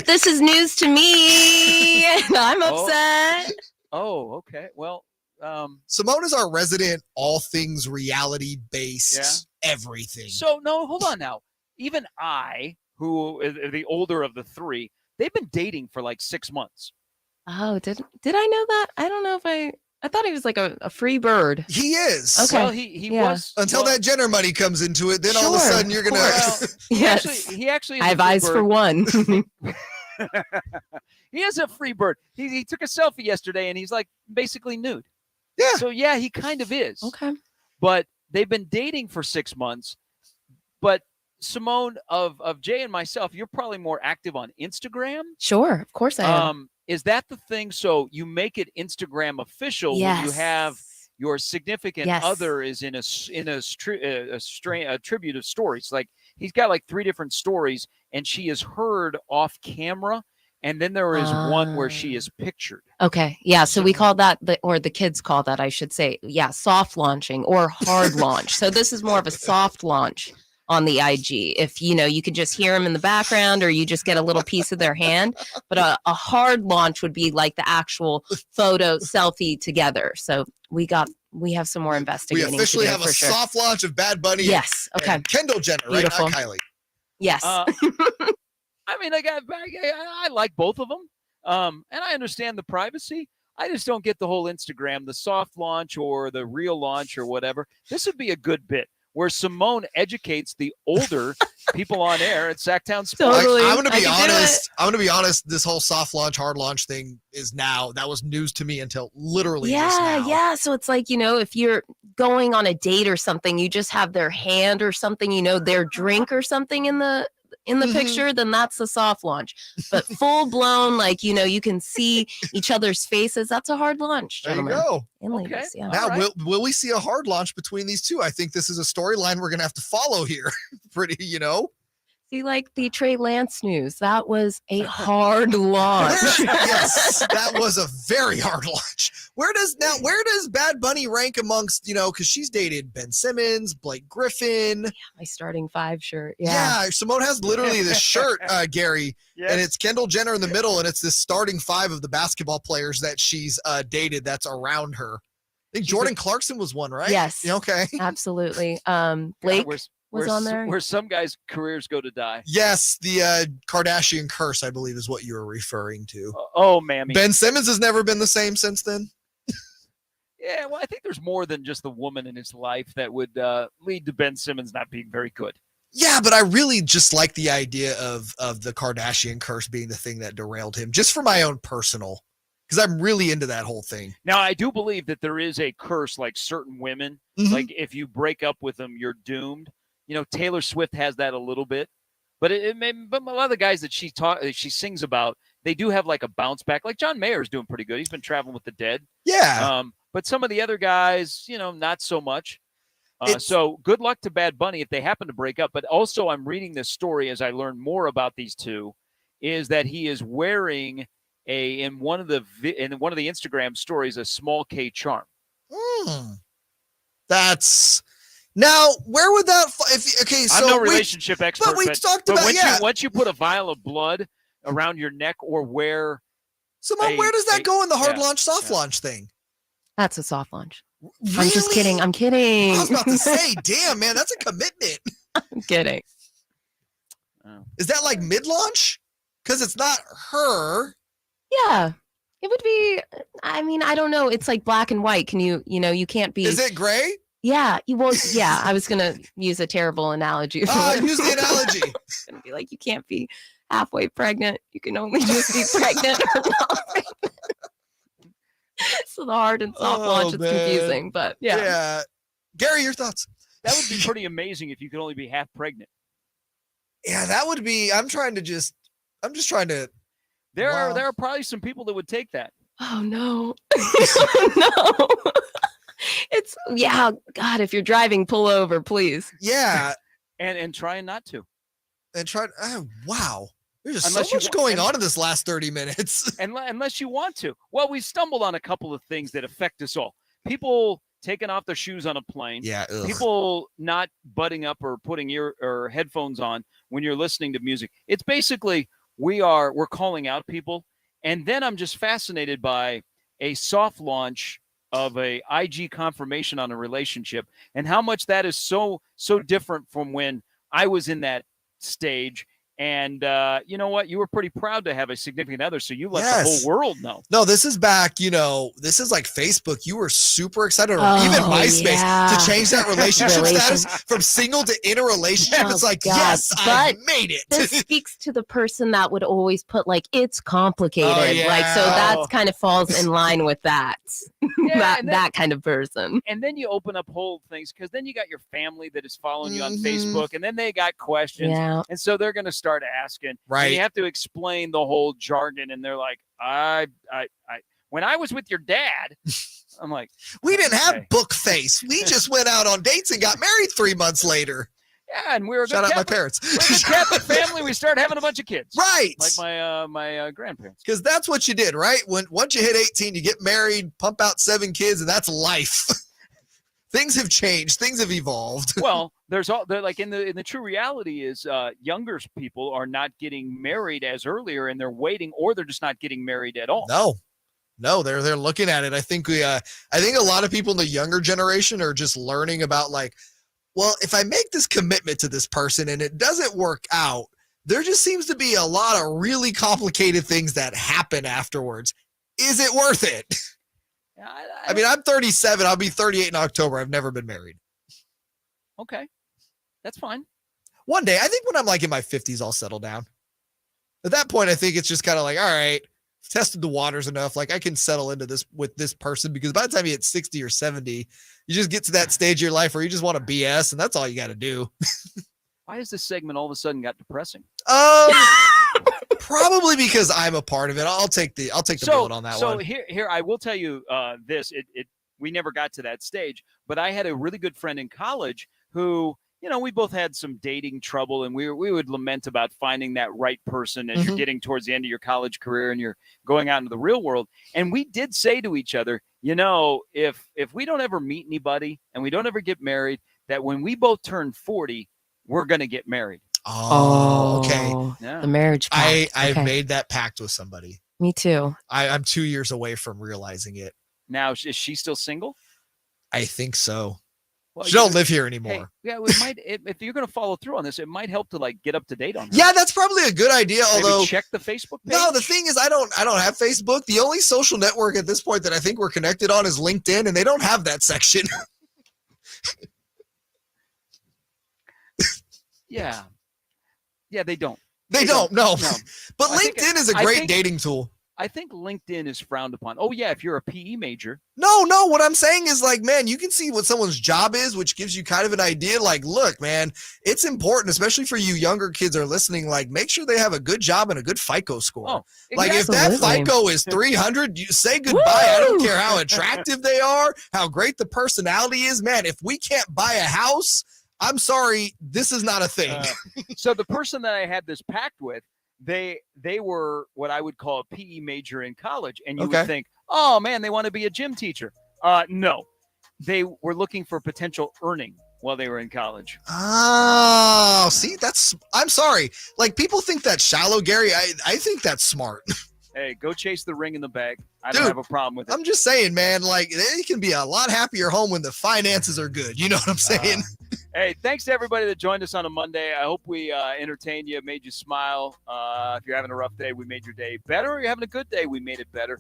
this is news to me, and I'm upset. Oh, okay. Well, Simone is our resident all things reality-based everything. So, no, hold on now. Even I, who is the older of the 3, they've been dating for like 6 months. Oh, did I know that? I don't know if I thought he was like a free bird. He is. Okay. Well, he was. Until that Jenner money comes into it, then all of a sudden you're going to... Yes. He actually I have eyes for one. He is a free bird. He took a selfie yesterday, and he's like basically nude. Yeah. So, yeah, he kind of is. Okay. But they've been dating for 6 months. But Simone, of Jay and myself, you're probably more active on Instagram. Sure, of course I am. Is that the thing? So you make it Instagram official when you have your significant other is in a tribute of stories. Like he's got like 3 different stories, and she is heard off camera, and then there is one where she is pictured. Okay. Yeah. So we call that, or the kids call that, I should say. Yeah. Soft launching or hard launch. So this is more of a soft launch on the IG. If, you could just hear them in the background or you just get a little piece of their hand. But a hard launch would be like the actual photo selfie together. So we have some more investigating. We officially to do have a soft launch of Bad Bunny. Yes. Okay. And Kendall Jenner, Beautiful. right? Not Kylie. Yes. I mean, I like both of them. And I understand the privacy. I just don't get the whole Instagram, the soft launch or the real launch or whatever. This would be a good bit where Simone educates the older people on air at Sactown Sports. Totally. I'm going to be honest. I'm going to be honest. This whole soft launch, hard launch thing is now. That was news to me until literally just now. Yeah. So it's like, if you're going on a date or something, you just have their hand or something, their drink or something in the picture, then that's the soft launch. But full blown, like, you can see each other's faces. That's a hard launch, gentlemen. There you go. And ladies, yeah. Now, will we see a hard launch between these two? I think this is a storyline we're going to have to follow here. Pretty, See, like the Trey Lance news, that was a hard launch. Yes, that was a very hard launch. Where does Bad Bunny rank amongst, because she's dated Ben Simmons, Blake Griffin. Yeah, my starting 5 shirt. Yeah, Simone has literally this shirt, Gary, and it's Kendall Jenner in the middle, and it's this starting 5 of the basketball players that she's dated that's around her. I think Jordan Clarkson was one, right? Yes. Okay. Absolutely. Blake was on there. Where some guys' careers go to die. Yes, the Kardashian curse, I believe, is what you were referring to. Oh, mammy. Ben Simmons has never been the same since then. Yeah, well, I think there's more than just the woman in his life that would lead to Ben Simmons not being very good. Yeah, but I really just like the idea of the Kardashian curse being the thing that derailed him, just for my own personal, because I'm really into that whole thing. Now, I do believe that there is a curse, like certain women, like if you break up with them, you're doomed. Taylor Swift has that a little bit, but but a lot of the guys that she sings about, they do have like a bounce back. Like John Mayer's doing pretty good. He's been traveling with the dead. Yeah. But some of the other guys, not so much. So good luck to Bad Bunny if they happen to break up. But also, I'm reading this story as I learn more about these two, is that he is wearing in one of the Instagram stories a small K charm. That's. Now, where would that? I'm no relationship expert, but we talked about once you put a vial of blood around your neck or wear. Simone, where does that go in the hard launch, soft launch thing? That's a soft launch. Really? I'm just kidding. I'm kidding. I was about to say, damn, man, that's a commitment. I'm kidding. Is that like mid-launch? Because it's not her. Yeah, it would be. I mean, I don't know. It's like black and white. Can you can't be. Is it gray? Yeah. Yeah. I was gonna use a terrible analogy. Use the analogy. It's gonna be like you can't be halfway pregnant. You can only just be pregnant or not pregnant. So the hard and soft launch is confusing, but yeah. Yeah. Gary, your thoughts? That would be pretty amazing if you could only be half pregnant. Yeah, that would be. I'm just trying to. There are probably some people that would take that. Oh no. No. It's God, if you're driving, pull over, please. Yeah. And trying not to. And try. Wow. There's just so much going on in this last 30 minutes. Unless you want to. Well, we stumbled on a couple of things that affect us all. People taking off their shoes on a plane. Yeah. Ugh. People not butting up or putting or headphones on when you're listening to music. It's basically we're calling out people. And then I'm just fascinated by a soft launch of a IG confirmation on a relationship and how much that is so different from when I was in that stage. And you know what? You were pretty proud to have a significant other, so you let the whole world know. No, this is back, this is like Facebook. You were super excited, or even MySpace, to change that relationship status from single to in a relationship. It's like, yes, I made it. This speaks to the person that would always put like, it's complicated. Yeah. Like, so that's kind of falls in line with that. That kind of person. And then you open up whole things because then you got your family that is following you on Facebook, and then they got questions. Yeah. And so they're going to start asking. Right. And you have to explain the whole jargon, and they're like, when I was with your dad, I'm like, we didn't have book face. We just went out on dates and got married 3 months later. Yeah, and we were a Shout good out my Catholic, parents. we're a good Catholic family. We started having a bunch of kids. Right. Like my grandparents. Because that's what you did, right? Once you hit 18, you get married, pump out 7 kids, and that's life. Things have changed. Things have evolved. Well, like in the true reality is younger people are not getting married as earlier, and they're waiting, or they're just not getting married at all. No, they're looking at it. I think a lot of people in the younger generation are just learning about like, well, if I make this commitment to this person and it doesn't work out, there just seems to be a lot of really complicated things that happen afterwards. Is it worth it? I mean, I'm 37. I'll be 38 in October. I've never been married. Okay. That's fine. One day, I think when I'm like in my 50s, I'll settle down. At that point, I think it's just kind of like, all right, tested the waters enough. Like I can settle into this with this person, because by the time you hit 60 or 70, you just get to that stage of your life where you just want to BS, and that's all you got to do. Why has this segment all of a sudden got depressing? Probably because I'm a part of it. I'll take the bullet on that one. So here I will tell you this. We never got to that stage, but I had a really good friend in college who, we both had some dating trouble, and we would lament about finding that right person as you're getting towards the end of your college career and you're going out into the real world. And we did say to each other, if we don't ever meet anybody and we don't ever get married, that when we both turn 40, we're going to get married. Oh, okay. Yeah. The marriage pact. I've Okay. made that pact with somebody. Me too. I'm 2 years away from realizing it. Now, is she still single? I think so. Well, She don't live here anymore. Hey, yeah, it might. If you're going to follow through on this, it might help to like get up to date on her. Yeah, that's probably a good idea. Maybe Although check the Facebook page. No, the thing is, I don't have Facebook. The only social network at this point that I think we're connected on is LinkedIn, and they don't have that section. Yeah, they don't. They don't. No. But I think- LinkedIn is a I great think- dating tool. I think LinkedIn is frowned upon. Oh yeah, if you're a PE major. No. What I'm saying is like, man, you can see what someone's job is, which gives you kind of an idea. Like, look, man, it's important, especially for you younger kids are listening. Like, make sure they have a good job and a good FICO score. Oh, like, if that absolutely. FICO is 300, you say goodbye. I don't care how attractive they are, how great the personality is. Man, if we can't buy a house, I'm sorry, this is not a thing. So the person that I had this pact with, they were what I would call a PE major in college, and you Okay. would think, oh man, they want to be a gym teacher. No, they were looking for potential earning while they were in college. Oh, see, I'm sorry. Like, people think that's shallow, Gary. I think that's smart. Hey, go chase the ring in the bag. I Dude, don't have a problem with it. I'm just saying, man, like, they can be a lot happier home when the finances are good. You know what I'm saying? Hey, thanks to everybody that joined us on a Monday. I hope we entertained you, made you smile. If you're having a rough day, we made your day better. Or you're having a good day, we made it better.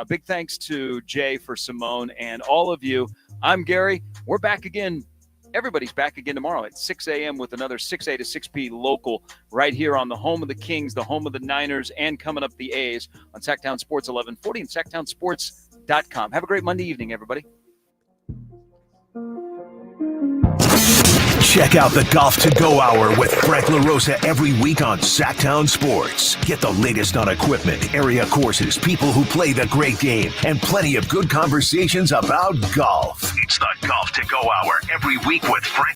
Big thanks to Jay for Simone and all of you. I'm Gary. We're back again. Everybody's back again tomorrow at 6 a.m. with another 6A to 6P local right here on the home of the Kings, the home of the Niners, and coming up the A's on Sactown Sports 1140 and SactownSports.com. Have a great Monday evening, everybody. Check out the Golf to Go Hour with Frank LaRosa every week on Sactown Sports. Get the latest on equipment, area courses, people who play the great game, and plenty of good conversations about golf. It's the Golf to Go Hour every week with Frank